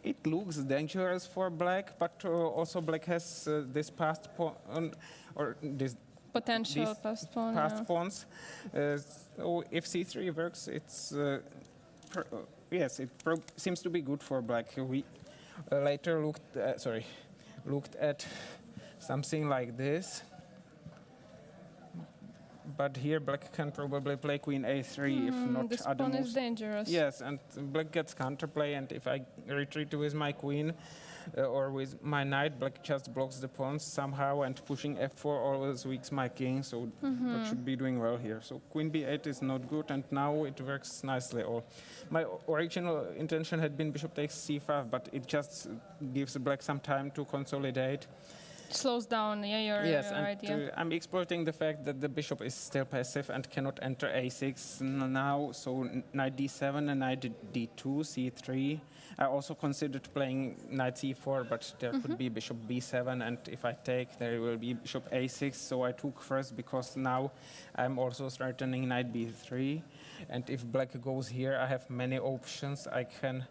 it looks dangerous for black, but also black has this passed pawn, or this Potential these postpone. passed pawns. So if c3 works, it's yes, it seems to be good for black. We later looked at something like this, but here black can probably play queen a3 if not This other pawn moves. is dangerous. Yes, and black gets counterplay, and if I retreat with my queen or with my knight, black just blocks the pawns somehow, and pushing f4 always weakens my king, so black should be doing well here. So queen b8 is not good, and now it works nicely. My original intention had been bishop takes c5, but it just gives black some time to consolidate. Slows down, your idea. I'm exploiting the fact that the bishop is still passive and cannot enter a6 now, so knight d7 and knight d2, c3. I also considered playing knight c4, but there could be bishop b7, and if I take, there will be bishop a6, so I took first because now I'm also threatening knight b3, and if black goes here, I have many options. I can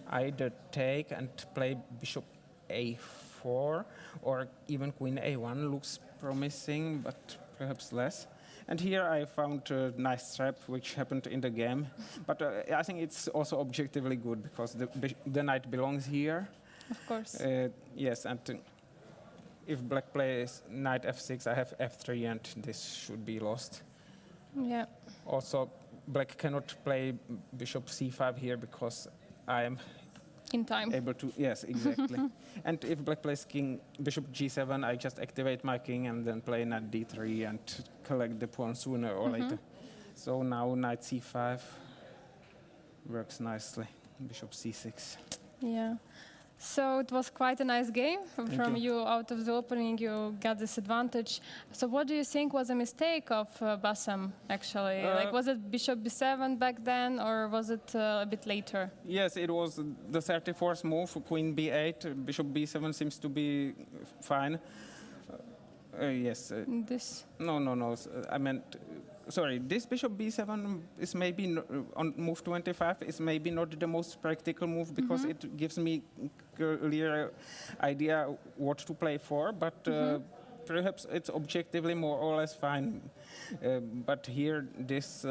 either take and play bishop a4, or even queen a1 looks promising, but perhaps less. And here I found a nice trap which happened in the game, but I think it's also objectively good because the knight belongs here. Of course. Yes, and if black plays knight f6, I have f3, and this should be lost. Yeah. Also, black cannot play bishop c5 here because I am In time. able to, yes, exactly. And if black plays bishop g7, I just activate my king and then play knight d3 and collect the pawn sooner or later. So now knight c5 works nicely. Bishop c6. Yeah. So it was quite a nice game. From you out of the opening, you got this advantage. So what do you think was a mistake of Bassem, actually? Like, was it bishop b7 back then, or was it a bit later? Yes, it was the 34th move, queen b8. Bishop b7 seems to be fine. Yes. This. No. I meant, sorry, this bishop b7 is maybe on move 25 is maybe not the most practical move because it gives me clear idea what to play for, but perhaps it's objectively more or less fine. But here this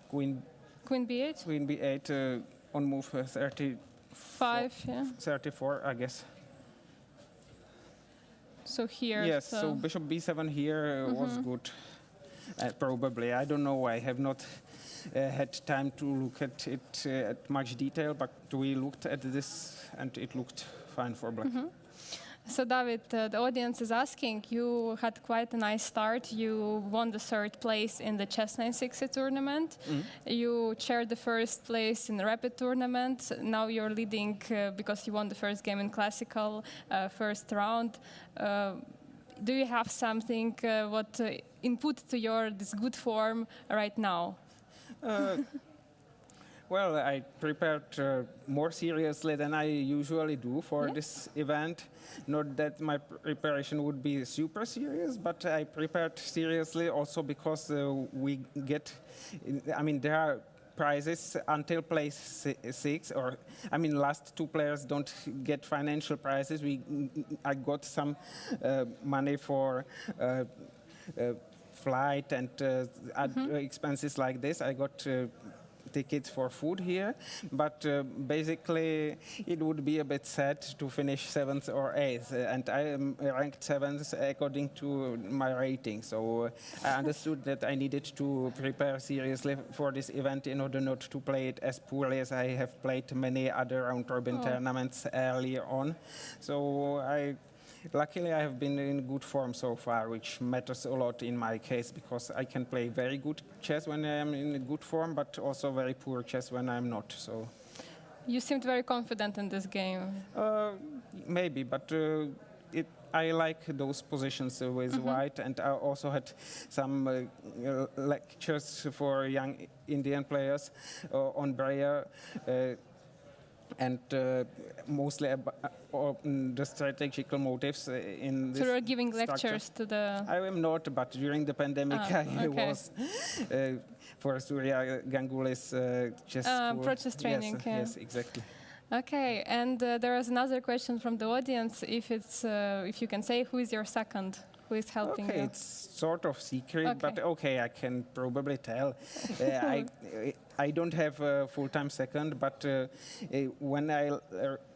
queen b8 on move 34, I guess. So here. Yes, so bishop b7 here was good. Probably. I don't know. I have not had time to look at it at much detail, but we looked at this and it looked fine for black. So David, the audience is asking, you had quite a nice start. You won the 3rd place in the Chess 960 tournament. You shared the 1st place in the Rapid tournament. Now you're leading because you won the 1st game in Classical, 1st round. Do you have something, what input to this good form right now? Well, I prepared more seriously than I usually do for this event. Not that my preparation would be super serious, but I prepared seriously also because we get, I mean, there are prizes until place 6, or I mean, last 2 players don't get financial prizes. I got some money for flight and expenses like this. I got tickets for food here, but basically it would be a bit sad to finish 7th or 8th, and I am ranked 7th according to my rating. So I understood that I needed to prepare seriously for this event in order not to play it as poorly as I have played many other round-robin tournaments earlier on. So luckily, I have been in good form so far, which matters a lot in my case, because I can play very good chess when I am in good form, but also very poor chess when I'm not. So You seemed very confident in this game. maybe, but I like those positions with white, and I also had some lectures for young Indian players on Breyer. And mostly on the strategical motives in this. So you're giving structure. lectures to the... I am not, but during the pandemic I okay. was for Surya Ganguly's chess school. Pro-chess training, Yes, yeah. yes, exactly. Okay, and there is another question from the audience. If you can say who is your second, who is helping Okay, you? it's sort of secret, Okay. but okay, I can probably tell. I don't have a full-time second, but when I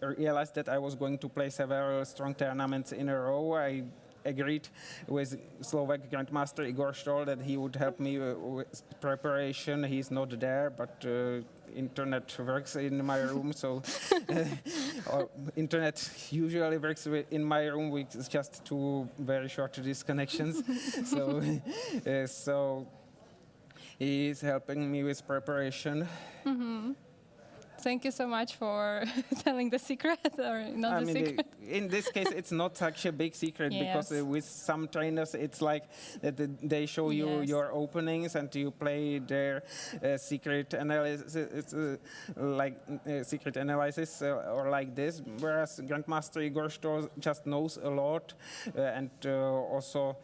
realized that I was going to play several strong tournaments in a row, I agreed with Slovak Grandmaster Igor Stoll that he would help me with preparation. He's not there, but internet works in my room, so or internet usually works in my room with just 2 very short disconnections. So he is helping me with preparation. Thank you so much for telling the secret, or not I the mean, secret. in this case, it's not such a big secret because Yes. with some trainers, it's like that they show you Yes. your openings and you play their secret analysis. It's like secret analysis or like this. Whereas Grandmaster Igor Stoll just knows a lot and also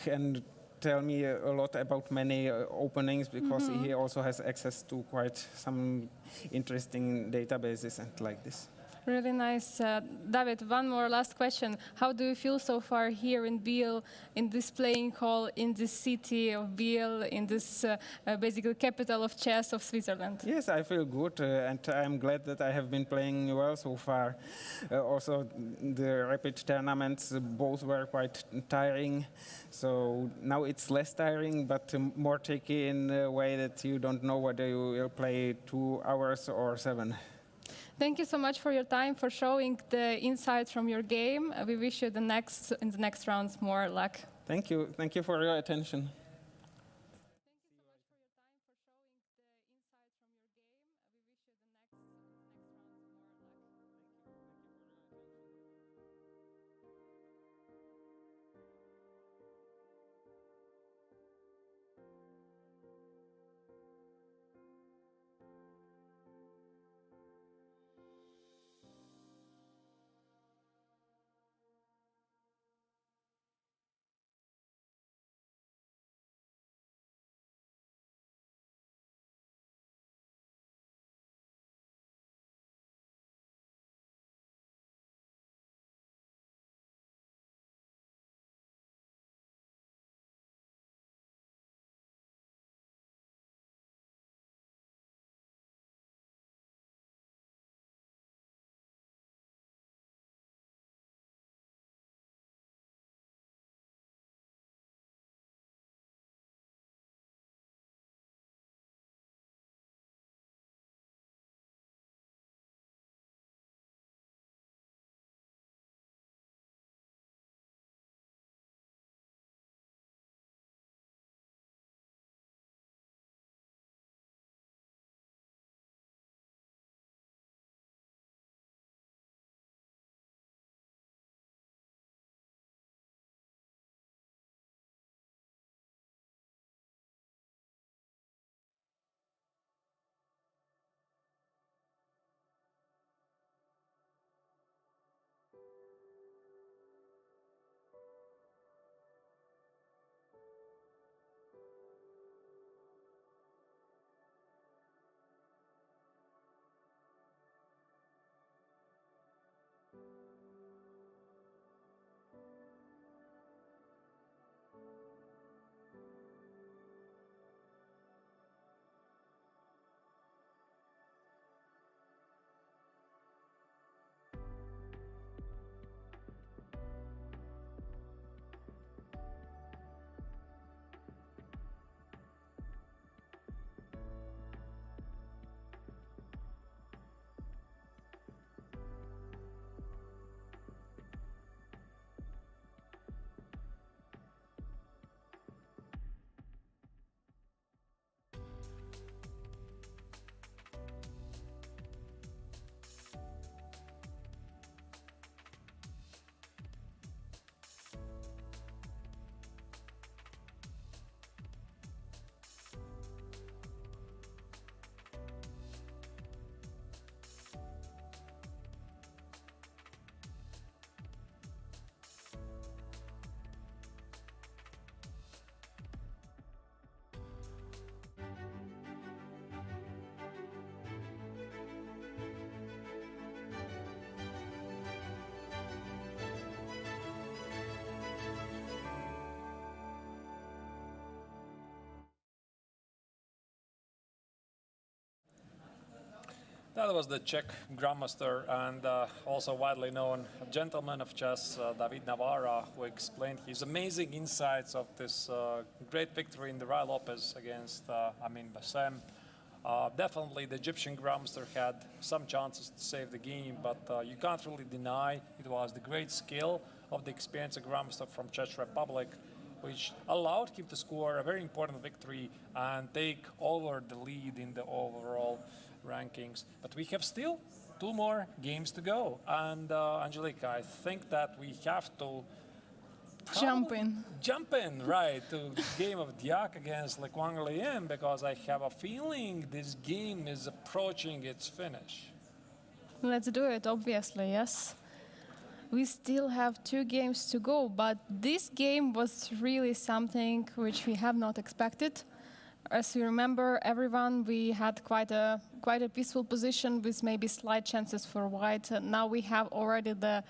can tell me a lot about many openings because he also has access to quite some interesting databases and like this. Really nice. David, one more last question. How do you feel so far here in Biel, in this playing hall, in this city of Biel, in this basically capital of chess of Switzerland? Yes, I feel good, and I'm glad that I have been playing well so far. Also, the rapid tournaments both were quite tiring, so now it's less tiring, but more tricky in a way that you don't know whether you will play 2 hours or 7. Thank you so much for your time, for showing the insights from your game. We wish you in the next rounds more luck. Thank you. Thank you for your attention. That was the Czech grandmaster and also widely known gentleman of chess, David Navarra, who explained his amazing insights of this great victory in the Rai Lopez against Amin Bassem. Definitely the Egyptian grandmaster had some chances to save the game, but you can't really deny it was the great skill of the experienced grandmaster from Czech Republic, which allowed him to score a very important victory and take over the lead in the overall rankings. But we have still 2 more games to go. And Angelica, I think that we have to Jump in. jump in, right, to the game of Diak against Le Quang Liem, because I have a feeling this game is approaching its finish. Let's do it, obviously, yes. We still have 2 games to go, but this game was really something which we have not expected. As you remember, everyone, we had quite a peaceful position with maybe slight chances for white. Now we have already the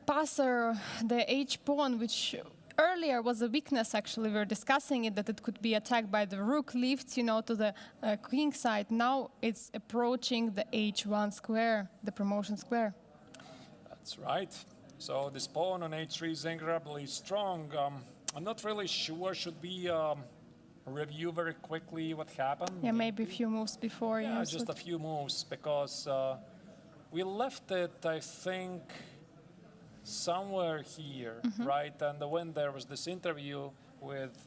passer, the H pawn, which earlier was a weakness. Actually, we were discussing it that it could be attacked by the rook, lifts, to the king side. Now it's approaching the H1 square, the promotion square. That's right. So this pawn on H3 is incredibly strong. I'm not really sure. Should we review very quickly what happened? Yeah, maybe a few moves before. Yeah, yes, just a few moves, because we left it, I think, somewhere here, right? And when there was this interview with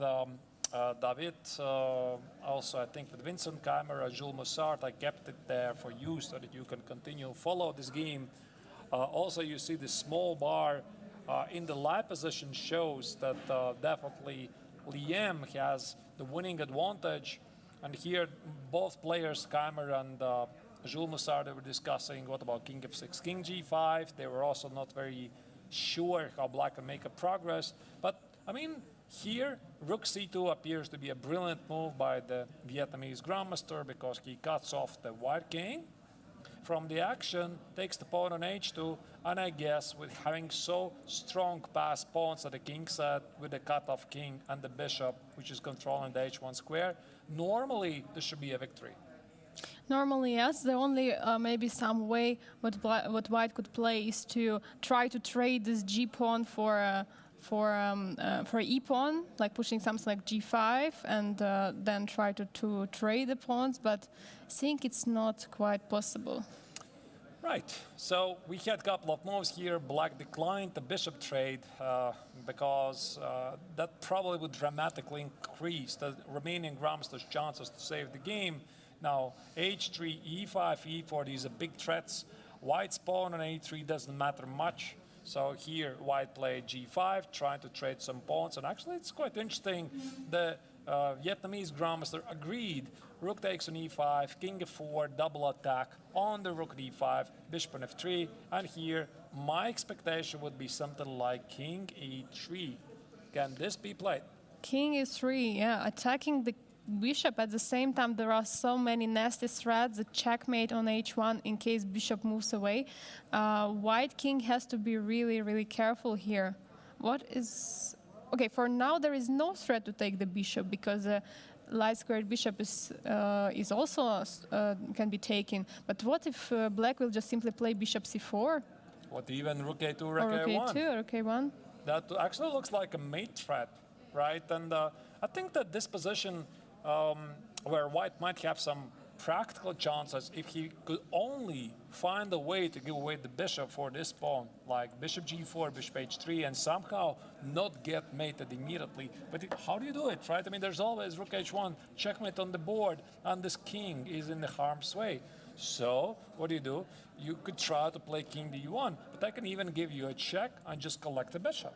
David, also I think with Vincent Keimer and Jules Mussart, I kept it there for you so that you can continue follow this game. Also, you see the small bar in the live position shows that definitely Liem has the winning advantage. And here, both players, Keimer and Jules Mussart, they were discussing what about King F6, King G5. They were also not very sure how Black can make a progress. But, I mean, here, Rook C2 appears to be a brilliant move by the Vietnamese grandmaster because he cuts off the white king from the action, takes the pawn on H2, and I guess with having so strong passed pawns at the king side with the cut-off king and the bishop, which is controlling the H1 square, normally this should be a victory. Normally, yes. The only maybe some way what white could play is to try to trade this G pawn for E pawn, like pushing something like G5, and then try to trade the pawns. But I think it's not quite possible. Right. So we had a couple of moves here. Black declined the bishop trade because that probably would dramatically increase the remaining grandmaster's chances to save the game. Now, H3, E5, E4, these are big threats. White's pawn on A3 doesn't matter much. So here, white played G5, trying to trade some pawns. And actually, it's quite interesting. The Vietnamese grandmaster agreed. Rook takes on E5, King F4, double attack on the rook D5, bishop on F3. And here, my expectation would be something like King E3. Can this be played? King E3, yeah, attacking the bishop. At the same time, there are so many nasty threats. The checkmate on H1 in case bishop moves away. White king has to be really, really careful here. What is... Okay, for now, there is no threat to take the bishop because light squared bishop is also can be taken. But what if black will just simply play bishop c4? What, even rook A2, Or rook rook A1? a2 or rook a1? That actually looks like a mate threat, right? And I think that this position where white might have some practical chances if he could only find a way to give away the bishop for this pawn, like bishop g4, bishop h3, and somehow not get mated immediately. But how do you do it, right? I mean, there's always rook h1, checkmate on the board, and this king is in the harm's way. So what do? You could try to play king d1, but I can even give you a check and just collect the bishop.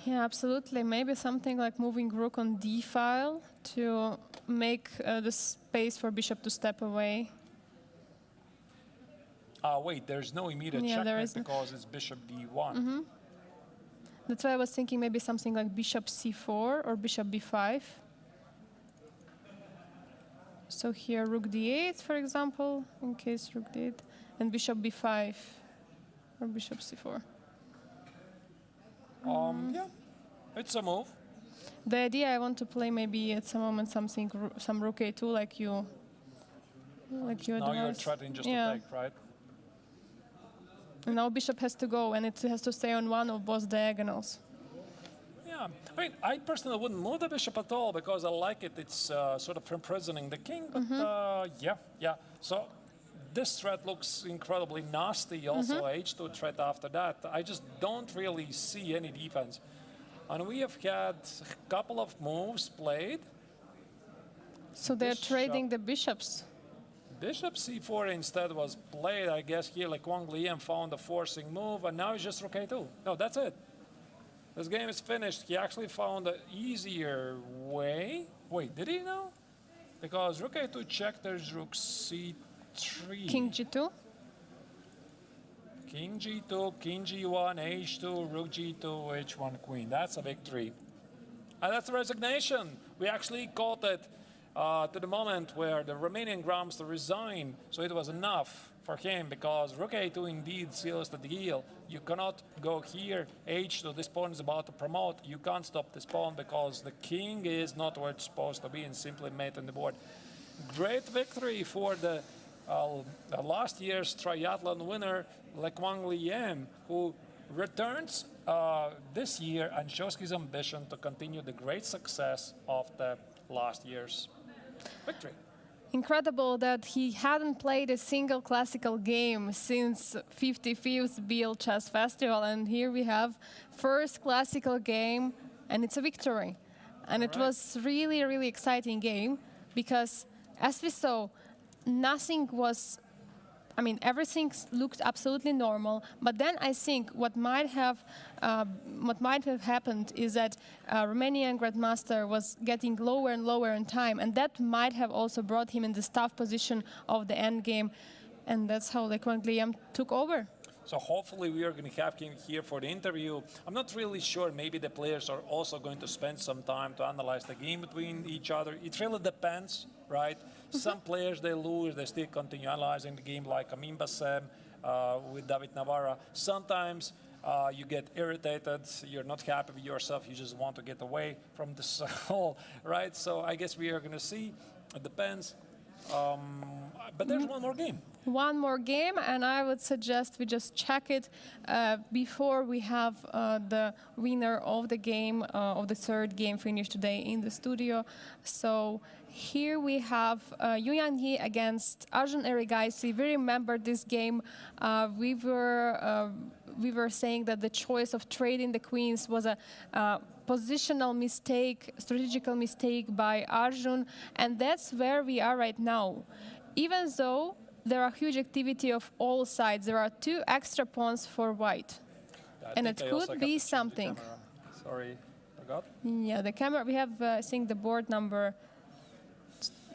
Yeah, absolutely. Maybe something like moving rook on d file to make the space for bishop to step away. Wait, there's no immediate Yeah, there checkmate isn't. because it's bishop d1. That's why I was thinking maybe something like bishop c4 or bishop b5. So here rook d8, for example, in case rook d8, and bishop b5 or bishop c4. Yeah, it's a move. The idea I want to play maybe at some moment something some rook a2 like you Like you Now you're advised. threatening just Yeah. to take, right? And now bishop has to go, and it has to stay on one of both diagonals. Yeah, I mean, I personally wouldn't move the bishop at all because I like it. It's sort of imprisoning the king, but yeah. So this threat looks incredibly nasty. Also, h2 threat after that. I just don't really see any defense. And we have had a couple of moves played. So they're Bishop. trading the bishops. Bishop c4 instead was played. I guess here, like Wang Lian found a forcing move, and now it's just rook a2. No, that's it. This game is finished. He actually found an easier way. Wait, did he now? Because rook a2 check, there's rook c3. King g2. King g2, king g1, h2, rook g2, h1 queen. That's a victory. And that's a resignation. We actually caught it to the moment where the Romanian Grandmaster resigned. So it was enough for him because rook a2 indeed seals the deal. You cannot go here, h2, this pawn is about to promote. You can't stop this pawn because the king is not where it's supposed to be and simply mate on the board. Great victory for the last year's triathlon winner, Wang Lian, who returns this year and shows his ambition to continue the great success of the last year's victory. Incredible that he hadn't played a single classical game since 55th Biel Chess Festival, and here we have first classical game, and it's a victory. And it was really, really exciting game because, as we saw, nothing was. I mean, everything looked absolutely normal. But then I think what might have happened is that Romanian Grandmaster was getting lower and lower in time, and that might have also brought him in this tough position of the end game, and that's how Wang Lian took over. So hopefully we are going to have him here for the interview. I'm not really sure. Maybe the players are also going to spend some time to analyze the game between each other. It really depends, right? Some players, they lose, they still continue analyzing the game, like Amin Bassem with David Navarra. Sometimes you get irritated, you're not happy with yourself, you just want to get away from this hole, right? So I guess we are going to see. It depends. But there's one more game. One more game, and I would suggest we just check it before we have the winner of the game, of the third game finished today in the studio. So here we have Yuyan Yi against Arjun Erigaisi. We remember this game. We were saying that the choice of trading the queens was a positional mistake, strategical mistake by Arjun, and that's where we are right now. Even though there are huge activity of all sides, there are 2 extra pawns for white, and it could be something. Sorry, forgot. Yeah, the camera. We have, I think, the board number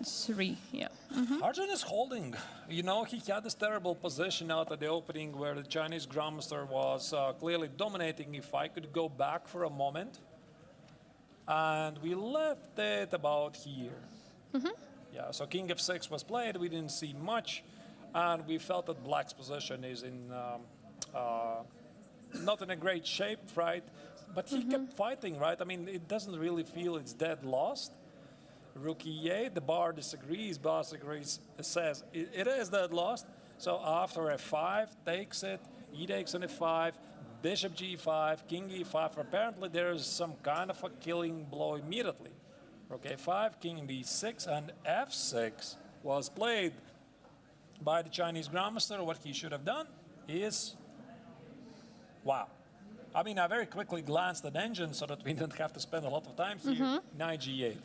3. Yeah. Arjun is holding. You know, he had this terrible position out at the opening where the Chinese Grandmaster was clearly dominating. If I could go back for a moment, and we left it about here. Yeah, so King f6 was played. We didn't see much, and we felt that Black's position is in not in a great shape, right? But he kept fighting, right? I mean, it doesn't really feel it's dead lost. Rook e8, the bar disagrees. Bar disagrees, says it is dead lost. So after f5, takes it. E takes on f5. Bishop g5, king e5. Apparently there is some kind of a killing blow immediately. Rook a5, king b6, and f6 was played by the Chinese Grandmaster. What he should have done is, wow. I mean, I very quickly glanced at engine so that we didn't have to spend a lot of time here. Knight g8.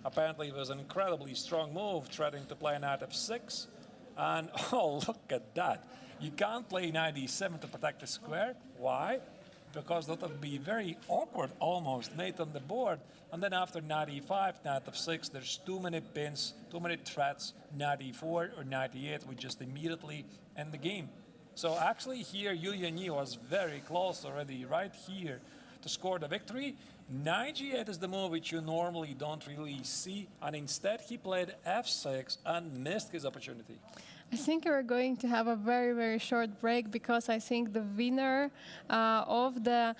Apparently it was an incredibly strong move, threatening to play knight f6. And oh, look at that. You can't play knight e7 to protect the square. Why? Because that would be very awkward, almost, mate on the board. And then after knight e5, knight f6, there's too many pins, too many threats. Knight e4 or knight e8 would just immediately end the game. So actually here, Yuyan Yi was very close already, right here, to score the victory. Knight g8 is the move which you normally don't really see, and instead he played f6 and missed his opportunity. I think we're going to have a very, very short break because I think the winner of the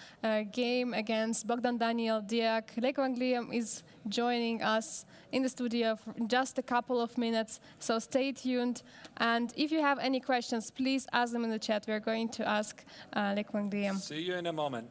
game against Bogdan Daniel Diak, Lek Vangliam, is joining us in the studio for just a couple of minutes. So stay tuned. And if you have any questions, please ask them in the chat. We're going to ask Lek Vangliam. See you in a moment.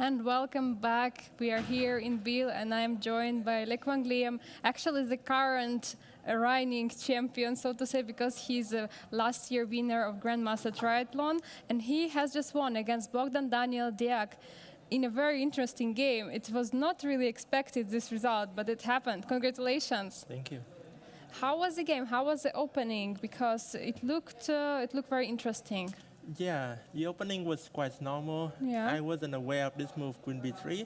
And welcome back. We are here in Biel, and I'm joined by Lek Vangliam, actually the current reigning champion, so to say, because he's a last year winner of Grandmaster Triathlon, and he has just won against Bogdan Daniel Diak in a very interesting game. It was not really expected, this result, but it happened. Congratulations. Thank you. How was the game? How was the opening? Because it looked very interesting. Yeah, the opening was quite normal. Yeah. I wasn't aware of this move, Queen B3.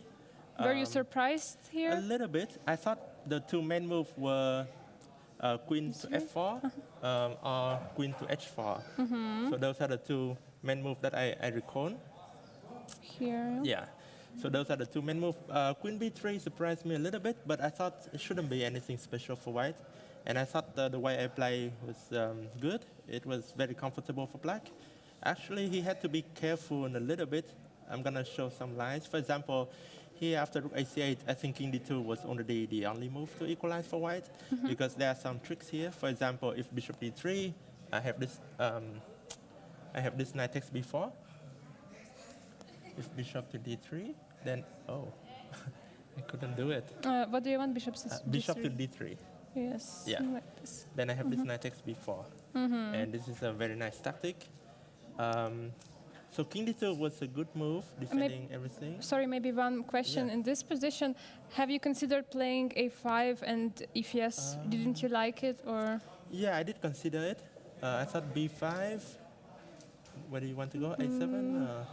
Were you surprised A here? little bit. I thought the two main moves were Queen to F4 or Queen to H4. So those are the two main moves that I recall. Here. Yeah. So those are the two main moves. Queen B3 surprised me a little bit, but I thought it shouldn't be anything special for white. And I thought the way I play was good. It was very comfortable for black. Actually, he had to be careful in a little bit. I'm going to show some lines. For example, here after rook AC8, I think king d2 was only the only move to equalize for white, because there are some tricks here. For example, if bishop d3, I have this knight takes b4. If bishop to d3, then, oh, I couldn't do it. What do you want, bishop? Bishop to d3. Yes. Yeah. Like this. Then I have this knight takes b4. And this is a very nice tactic. So king d2 was a good move, defending everything. Sorry, maybe one question. Yeah. In this position, have you considered playing a5? And if yes, didn't you like it? Or Yeah, I did consider it. I thought b5. Where do you want to go? a7?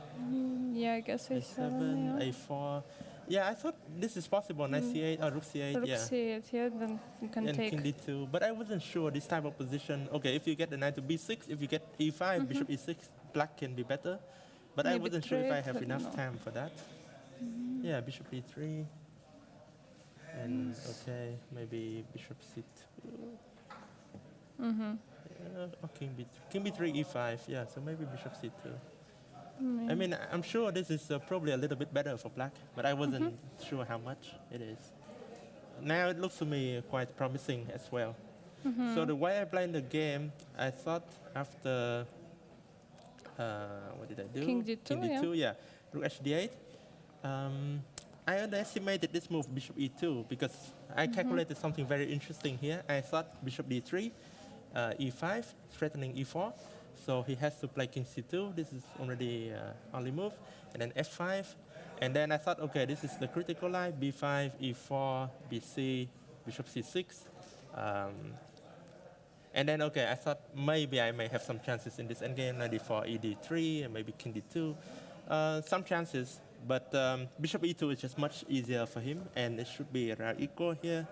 yeah, I guess a7. a7, Yeah. a4. Yeah, I thought this is possible. Knight c8 or rook c8. Rook Yeah. c8, yeah, then you can And take. king d2. But I wasn't sure this type of position. Okay, if you get the knight to b6, if you get e5, bishop e6, black can be better. But I Maybe wasn't sure if I trade, have but enough no. time for that. Yeah, bishop e3. And okay, maybe bishop c2. Or king b3, e5. Yeah, so maybe bishop c2. I mean, I'm sure this is probably a little bit better for black, but I wasn't sure how much it is. now it looks to me quite promising as well. So the way I played the game, I thought after what did I do? King D2, King D2, yeah. Rook HD8. I underestimated this move, Bishop E2, because I calculated something very interesting here. I thought Bishop D3, E5, threatening E4. So he has to play King C2. This is already only move. And then F5. And then I thought, okay, this is the critical line, B5, E4, BC, Bishop C6. And then, okay, I thought maybe I may have some chances in this endgame, knight d4, ED3, and maybe king d2. Some chances, but bishop e2 is just much easier for him, and it should be around equal here.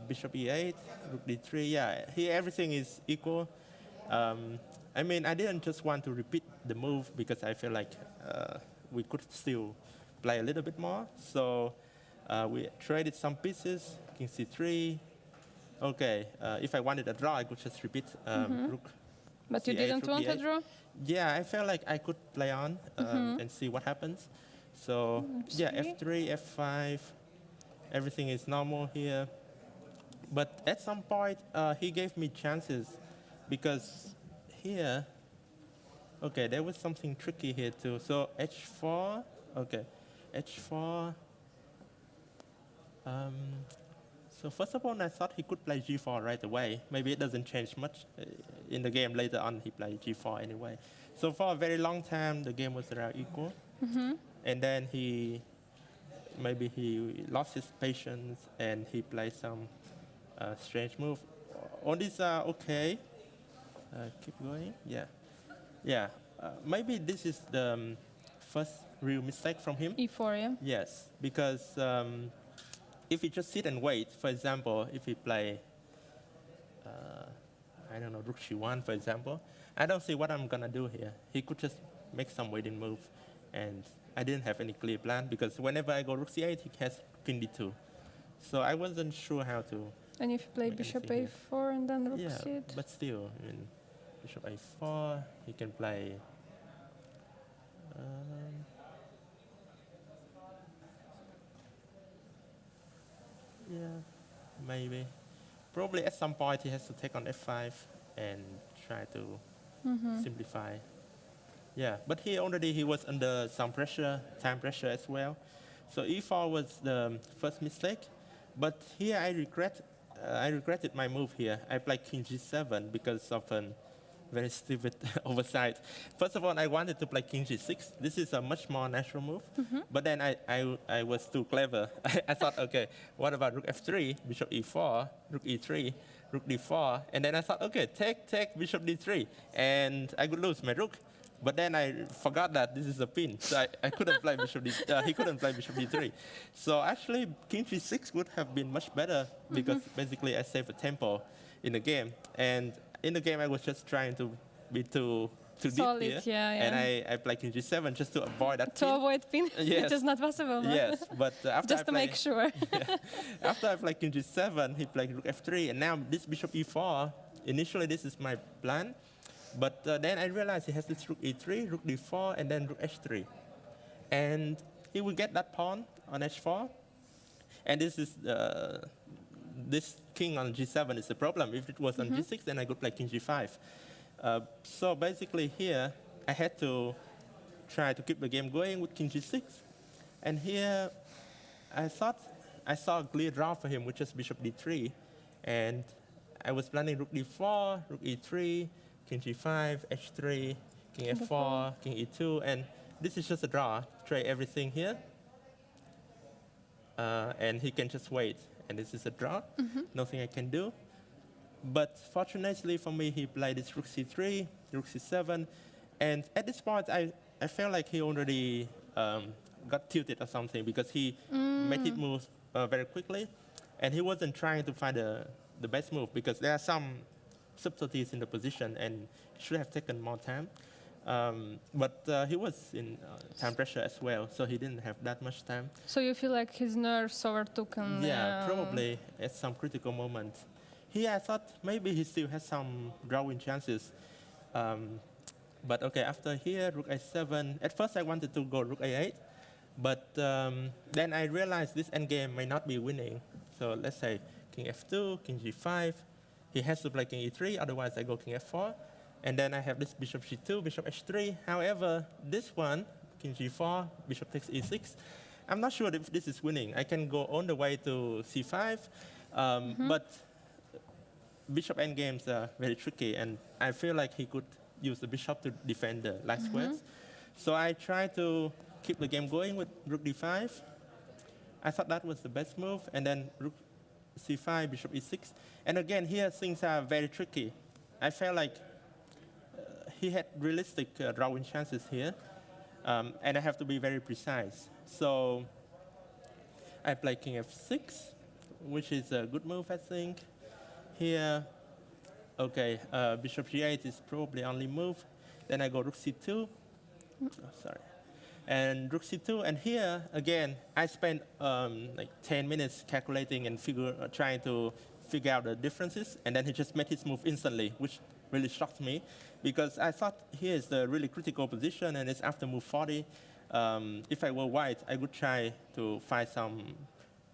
Bishop e8, rook d3, yeah, here everything is equal. I mean, I didn't just want to repeat the move because I feel like we could still play a little bit more. So we traded some pieces, king c3. Okay, if I wanted a draw, I could just repeat rook. But you C8, didn't rook want a D8. draw? Yeah, I felt like I could play on and see what happens. So yeah, f3, f5, everything is normal here. But at some point, he gave me chances because here, okay, there was something tricky here too. So h4, okay, h4. So first of all, I thought he could play g4 right away. Maybe it doesn't change much in the game. Later on, he played g4 anyway. So for a very long time, the game was around equal. And then maybe he lost his patience and he played some strange move. All these are okay. Keep going. Yeah. Yeah. Maybe this is the first real mistake from him. E4, yeah? Yes, because if he just sit and wait, for example, if he play, I don't know, rook c1, for example, I don't see what I'm gonna do here. He could just make some waiting move, and I didn't have any clear plan because whenever I go rook c8, he has king d2. So I wasn't sure how to. And if you play Make bishop anything a4 and then rook Yeah, c8? but still, I mean, bishop a4, he can play. Yeah, maybe. Probably at some point he has to take on f5 and try to simplify. Yeah, but he was under some pressure, time pressure as well. So e4 was the first mistake. But here I regretted my move here. I played king g7 because of a very stupid oversight. First of all, I wanted to play king g6. This is a much more natural move. But then I was too clever. I thought, okay, what about rook f3, bishop e4, rook e3, rook d4, and then I thought, okay, take bishop d3, and I could lose my rook. But then I forgot that this is a pin, so I couldn't play bishop d. He couldn't play bishop d3. So actually, king g6 would have been much better because basically I saved a tempo in the game. And in the game, I was just trying to be too Solid, deep here, and I played king g7 just to avoid that To pin. avoid pin, Yes. which is not possible. No? Yes, but after Just to make sure. after I played king g7, he played rook f3, and now this bishop e4. Initially, this is my plan. But then I realized he has this rook e3, rook d4, and then rook h3. And he will get that pawn on h4. And this is this king on g7 is the problem. If it was on g6, then I could play king g5. So basically here, I had to try to keep the game going with king g6. And here, I thought I saw a clear draw for him, which is bishop d3. And I was planning rook d4, rook e3, king g5, h3, king f4, king e2, and this is just a draw. Try everything here, and he can just wait. And this is a draw. Nothing I can do. But fortunately for me, he played this rook c3, rook c7, and at this point, I felt like he already got tilted or something because he made his move very quickly, and he wasn't trying to find the best move because there are some subtleties in the position and should have taken more time. But he was in time pressure as well, so he didn't have that much time. So you feel like his nerves overtook and... Yeah, probably at some critical moment. Here I thought maybe he still has some drawing chances. But okay, after here, rook a7. At first I wanted to go rook a8, but then I realized this endgame may not be winning. So let's say king f2, king g5. He has to play king e3, otherwise I go king f4. And then I have this bishop g2, bishop h3. However, this one, king g4, bishop takes e6. I'm not sure if this is winning. I can go all the way to c5, but bishop endgames are very tricky, and I feel like he could use the bishop to defend the light squares. So I try to keep the game going with rook d5. I thought that was the best move, and then rook c5, bishop e6. And again, here things are very tricky. I felt like he had realistic drawing chances here, and I have to be very precise. So I play king f6, which is a good move, I think. Here, okay, bishop g8 is probably only move. Then I go rook c2. Oh, sorry. And rook c2, and here, again, I spent like 10 minutes calculating and trying to figure out the differences, and then he just made his move instantly, which really shocked me, because I thought here is the really critical position, and it's after move 40. If I were white, I would try to find some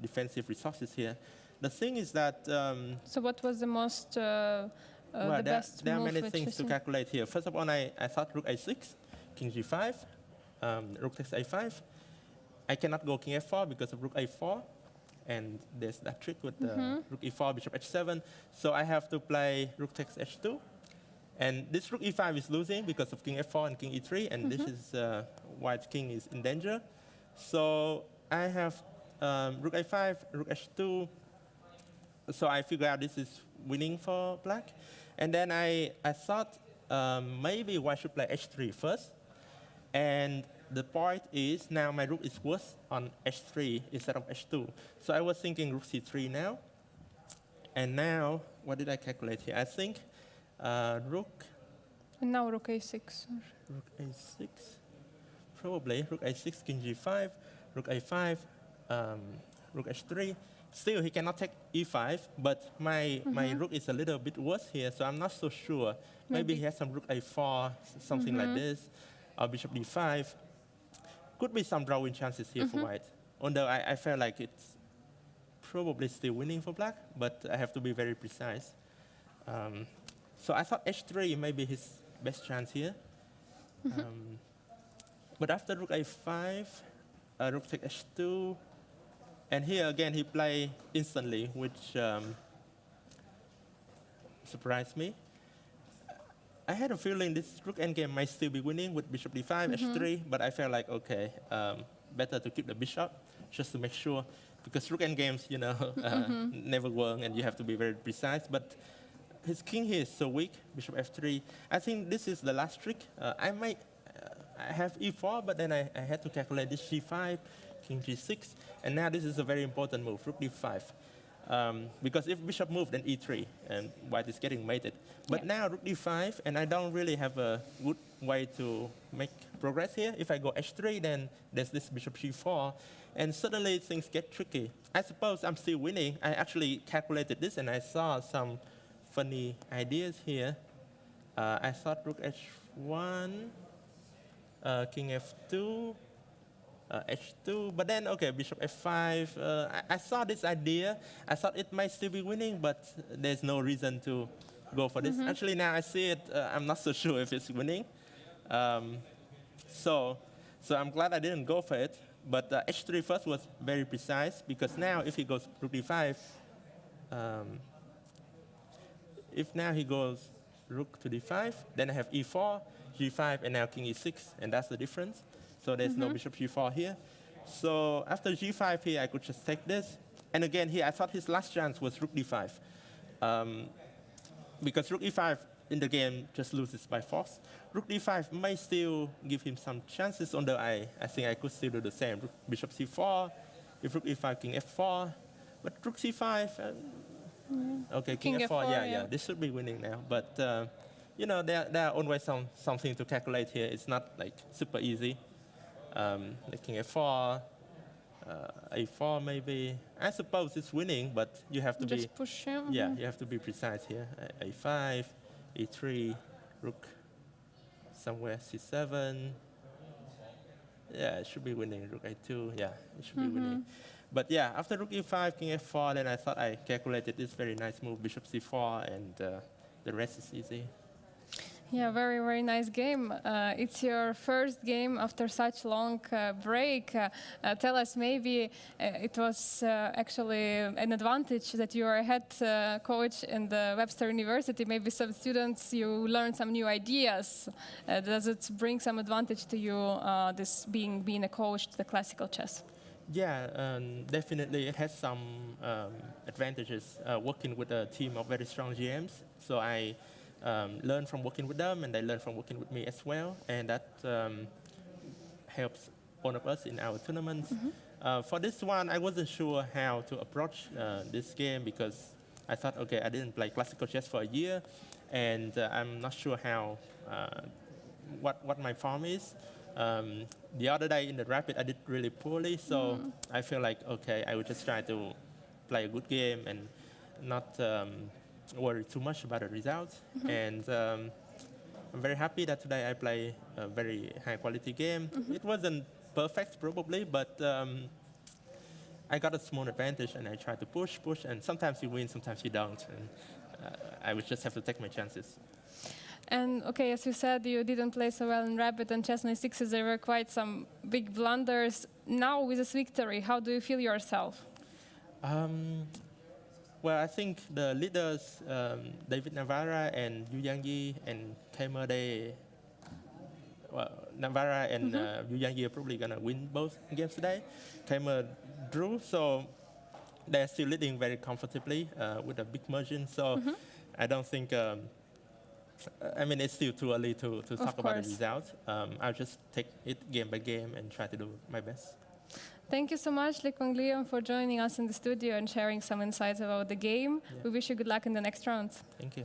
defensive resources here. The thing is that... So what was the most, the best there are move many which things to you calculate here. First of all, I thought rook a6, king g5, rook takes a5. I cannot go king f4 because of rook a4. And there's that trick with rook e4, bishop h7. So I have to play rook takes h2. And this rook e5 is losing because of king f4 and king e3. And this is white king is in danger. So I have rook a5, rook h2. So I figure out this is winning for black. And then I thought maybe white should play h3 first. And the point is now my rook is worse on h3 instead of h2. So I was thinking rook c3 now. And now, what did I calculate here? I think rook... And now rook a6. Rook a6, probably. Rook a6, king g5, rook a5, rook h3. Still, he cannot take e5, but my rook is a little bit worse here, so I'm not so sure. Maybe he has some rook a4, something like this, or bishop d5. Could be some drawing chances here for white. Although I felt like it's probably still winning for black, but I have to be very precise. So I thought h3 may be his best chance here. But after rook a5, rook take h2, and here again he played instantly, which surprised me. I had a feeling this rook endgame might still be winning with bishop d5, h3, but I felt like, okay, better to keep the bishop just to make sure, because rook endgames, you know, never work, and you have to be very precise. But his king here is so weak, bishop f3. I think this is the last trick. I have e4, but then I had to calculate this g5, king g6, and now this is a very important move, rook d5. Because if bishop moved, then e3, and white is getting mated. But now rook d5, and I don't really have a good way to make progress here. If I go h3, then there's this bishop g4, and suddenly things get tricky. I suppose I'm still winning. I actually calculated this, and I saw some funny ideas here. I thought rook h1, king f2, h2, but then, okay, bishop f5. I saw this idea. I thought it might still be winning, but there's no reason to go for this. Actually, now I see it, I'm not so sure if it's winning. So I'm glad I didn't go for it. But h3 first was very precise, because now if he goes rook d5, if now he goes rook to d5, then I have e4, g5, and now king e6, and that's the difference. So there's no bishop g4 here. So after g5 here, I could just take this. And again here, I thought his last chance was rook d5. Because rook e5 in the game just loses by force. Rook d5 may still give him some chances, although I think I could still do the same. Bishop c4, if rook e5, king f4. But rook c5, okay, king f4, yeah, this should be winning now. But, you know, there are always something to calculate here. It's not like super easy. Like king f4, a4 maybe. I suppose it's winning, but you have to just push him. Yeah, you have to be precise here. a5, e3, rook somewhere, c7. Yeah, it should be winning. Rook a2, yeah, it should be winning. But yeah, after rook e5, king f4, then I thought I calculated this very nice move, bishop c4, and the rest is easy. Yeah, very, very nice game. It's your first game after such long break. Tell us, maybe it was actually an advantage that you are a head coach in the Webster University. Maybe some students, you learn some new ideas. Does it bring some advantage to you, this being a coach to the classical chess? Yeah, definitely it has some advantages working with a team of very strong GMs. So I learn from working with them, and they learn from working with me as well, and that helps all of us in our tournaments. For this one, I wasn't sure how to approach this game because I thought, okay, I didn't play classical chess for a year, and I'm not sure how what my form is. The other day in the rapid, I did really poorly, so I feel like, okay, I would just try to play a good game and not worry too much about the results. And I'm very happy that today I play a very high quality game. It wasn't perfect probably, but I got a small advantage and I try to push, and sometimes you win, sometimes you don't. And I would just have to take my chances. And okay, as you said, you didn't play so well in Rapid and Chess 96. There were quite some big blunders. Now with this victory, how do you feel yourself? Well, I think the leaders, David Navarra and Yu Yangyi and Keimer, Navarra and Yu Yangyi are probably going to win both games today. Keimer drew, so they're still leading very comfortably with a big margin. So I don't think, I mean, it's still too early to talk about the results. I'll just take it game by game and try to do my best. Thank you so much, Lee Kwang Leon, for joining us in the studio and sharing some insights about the game. Yeah. We wish you good luck in the next rounds. Thank you.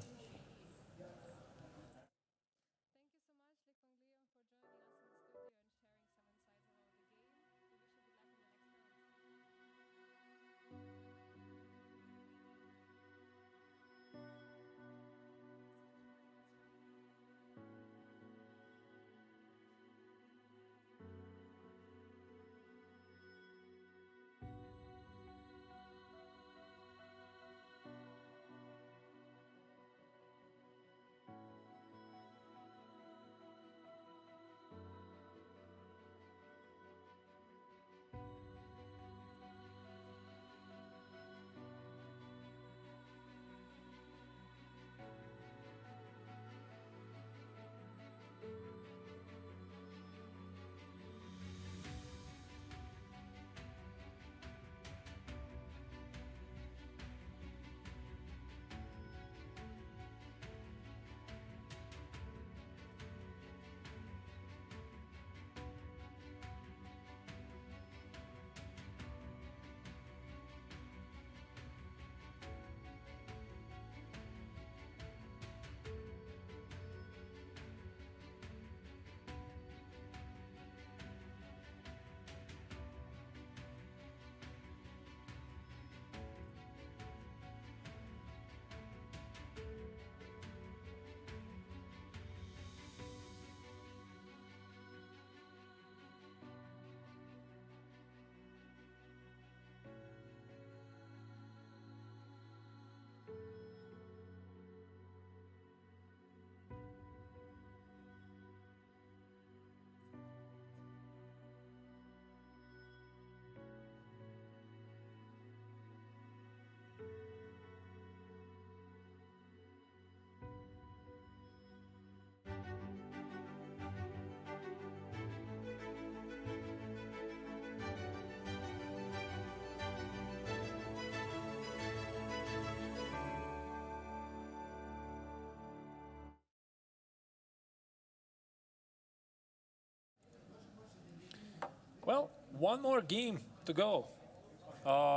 Well, one more game to go.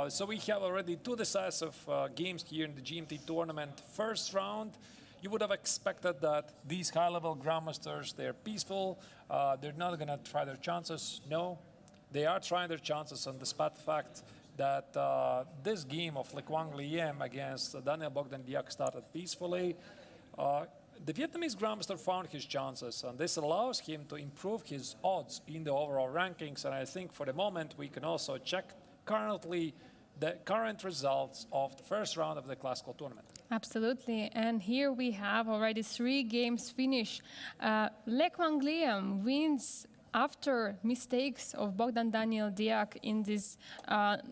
So we have already two decisive games here in the GMT tournament. First round, you would have expected that these high-level grandmasters, they're peaceful, they're not going to try their chances. No, they are trying their chances, and despite the fact that this game of Lee Kwang Liem against Daniel Bogdan-Diak started peacefully, the Vietnamese grandmaster found his chances, and this allows him to improve his odds in the overall rankings. And I think for the moment we can also check currently the current results of the first round of the classical tournament. Absolutely, and here we have already 3 games finished. Le Quang Liam wins after mistakes of Bogdan Daniel Diak in this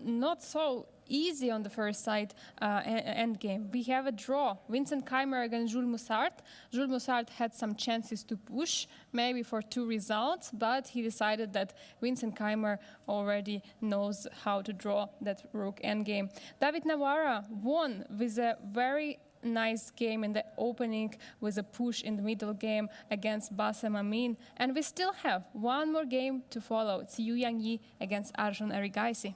not so easy on the first side end game. We have a draw. Vincent Keimer against Jules Moussard. Jules Moussard had some chances to push, maybe for 2 results, but he decided that Vincent Keimer already knows how to draw that rook end game. David Navarra won with a very nice game in the opening with a push in the middle game against Bassem Amin. And we still have one more game to follow. It's Yu Yang against Arjun Erigaisi.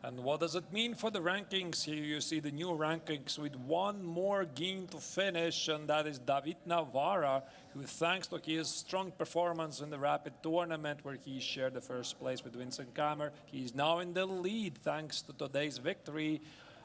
And what does it mean for the rankings? Here you see the new rankings with one more game to finish, and that is David Navarra, who, thanks to his strong performance in the Rapid tournament, where he shared the first place with Vincent Keimer, he's now in the lead thanks to today's victory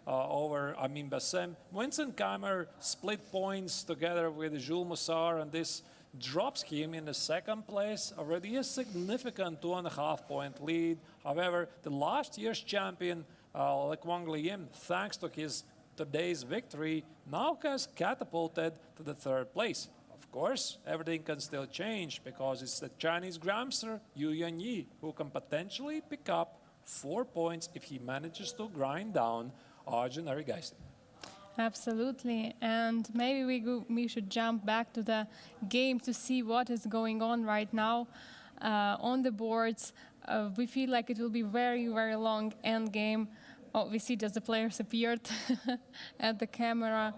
over Amin Bassem. Vincent Keimer split points together with Jules Moussard, and this drops him in the second place, already a significant 2.5-point lead. However, the last year's champion, Le Quang Liam, thanks to his today's victory, now has catapulted to the 3rd place. Of course, everything can still change because it's the Chinese grandmaster, Yu Yang, who can potentially pick up 4 points if he manages to grind down Arjun Erigaisi. Absolutely, and maybe we should jump back to the game to see what is going on right now on the boards. We feel like it will be very, very long end game. Oh, we see just the players appeared at the camera.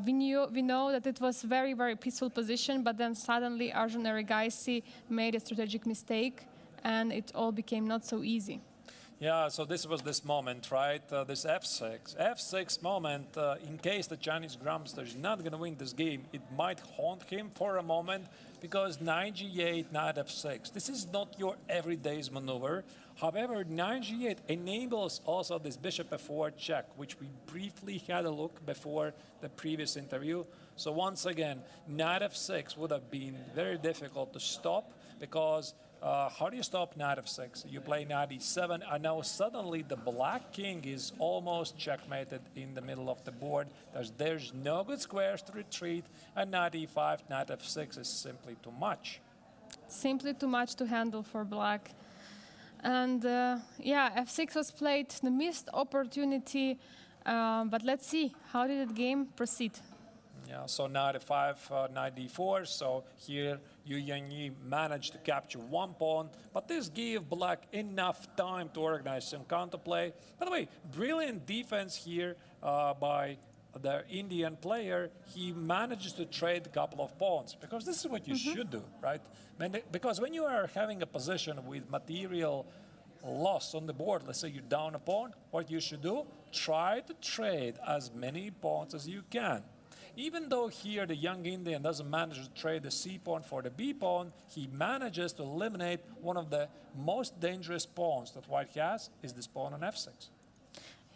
We know that it was very, very peaceful position, but then suddenly Arjun Erigaisi made a strategic mistake, and it all became not so easy. Yeah, so this was this moment, right? This F6 moment, in case the Chinese grandmaster is not going to win this game, it might haunt him for a moment because knight g8, knight f6. This is not your everyday's maneuver. However, knight g8 enables also this bishop f4 check, which we briefly had a look before the previous interview. So once again, knight f6 would have been very difficult to stop because how do you stop knight f6? You play knight e7, and now suddenly the black king is almost checkmated in the middle of the board. There's no good squares to retreat, and knight e5, knight f6 is simply too much. Simply too much to handle for black. And yeah, f6 was played, the missed opportunity, but let's see, how did the game proceed? Yeah, so knight f5, knight d4, so here Yu Yang managed to capture 1 pawn, but this gave black enough time to organize some counterplay. By the way, brilliant defense here by the Indian player. He manages to trade a couple of pawns, because this is what you should do, right? Because when you are having a position with material loss on the board, let's say you're down a pawn, what you should do, try to trade as many pawns as you can. Even though here the young Indian doesn't manage to trade the C pawn for the B pawn, he manages to eliminate one of the most dangerous pawns that white has, is this pawn on f6.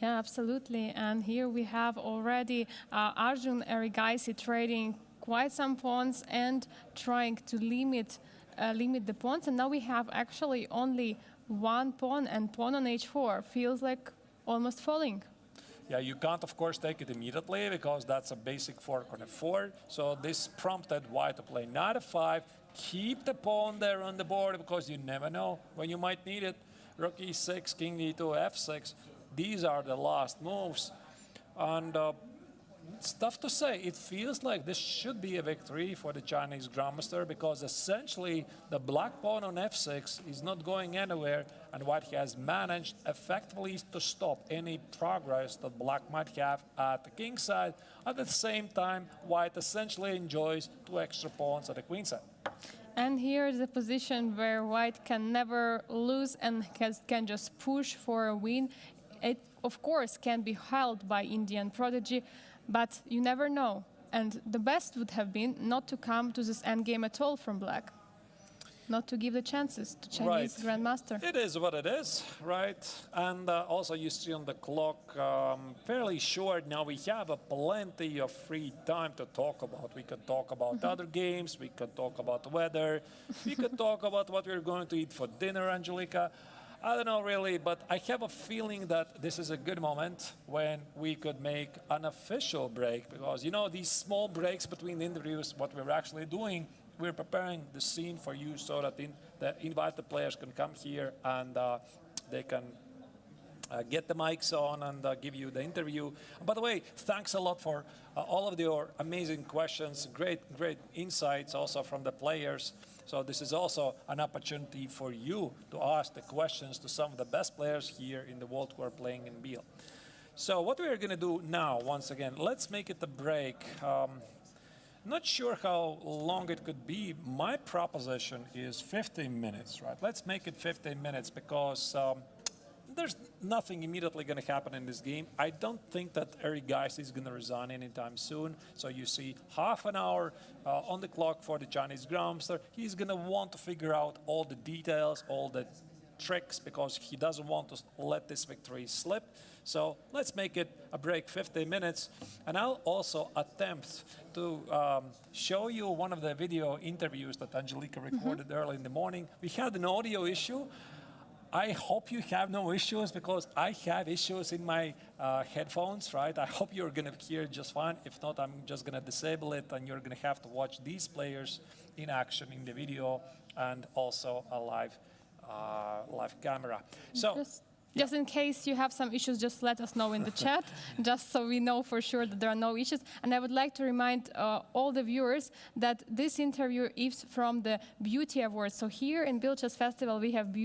Yeah, absolutely. And here we have already Arjun Erigaisi trading quite some pawns and trying to limit the pawns. And now we have actually only 1 pawn, and pawn on h4 feels like almost falling. Yeah, you can't, of course, take it immediately because that's a basic fork on f4. So this prompted white to play knight f5, keep the pawn there on the board because you never know when you might need it. Rook e6, king e2, f6. These are the last moves. And it's tough to say. It feels like this should be a victory for the Chinese grandmaster because essentially the black pawn on f6 is not going anywhere, and white has managed effectively to stop any progress that black might have at the king side. At the same time, white essentially enjoys 2 extra pawns at the queen side. And here is a position where white can never lose and can just push for a win. It, of course, can be held by Indian prodigy, but you never know. And the best would have been not to come to this endgame at all from black. Not to give the chances to Chinese grandmaster. It is what it is, right? And also you see on the clock, fairly short now. We have plenty of free time to talk about. We could talk about other games. We could talk about the weather. We could talk about what we're going to eat for dinner, Angelica. I don't know really, but I have a feeling that this is a good moment when we could make an official break, because you know these small breaks between the interviews, what we're actually doing, we're preparing the scene for you so that the invited players can come here and they can get the mics on and give you the interview. And by the way, thanks a lot for all of your amazing questions, great insights also from the players. So this is also an opportunity for you to ask the questions to some of the best players here in the world who are playing in Biel. So what we are going to do now, once again, let's make it a break. Not sure how long it could be. My proposition is 15 minutes, right? Let's make it 15 minutes because there's nothing immediately going to happen in this game. I don't think that Eric Geist is going to resign anytime soon. So you see half an hour on the clock for the Chinese Grandmaster. He's going to want to figure out all the details, all the tricks, because he doesn't want to let this victory slip. So let's make it a break, 15 minutes. And I'll also attempt to show you one of the video interviews that Angelica recorded early in the morning. We had an audio issue. I hope you have no issues, because I have issues in my headphones, right? I hope you're going to hear just fine. If not, I'm just going to disable it, and you're going to have to watch these players in action in the video and also a live camera. So. Just in case you have some issues, just let us know in the chat, just so we know for sure that there are no issues. And I would like to remind all the viewers that this interview is from the Beauty Awards. So here in Biel Chess Festival, we have beauty.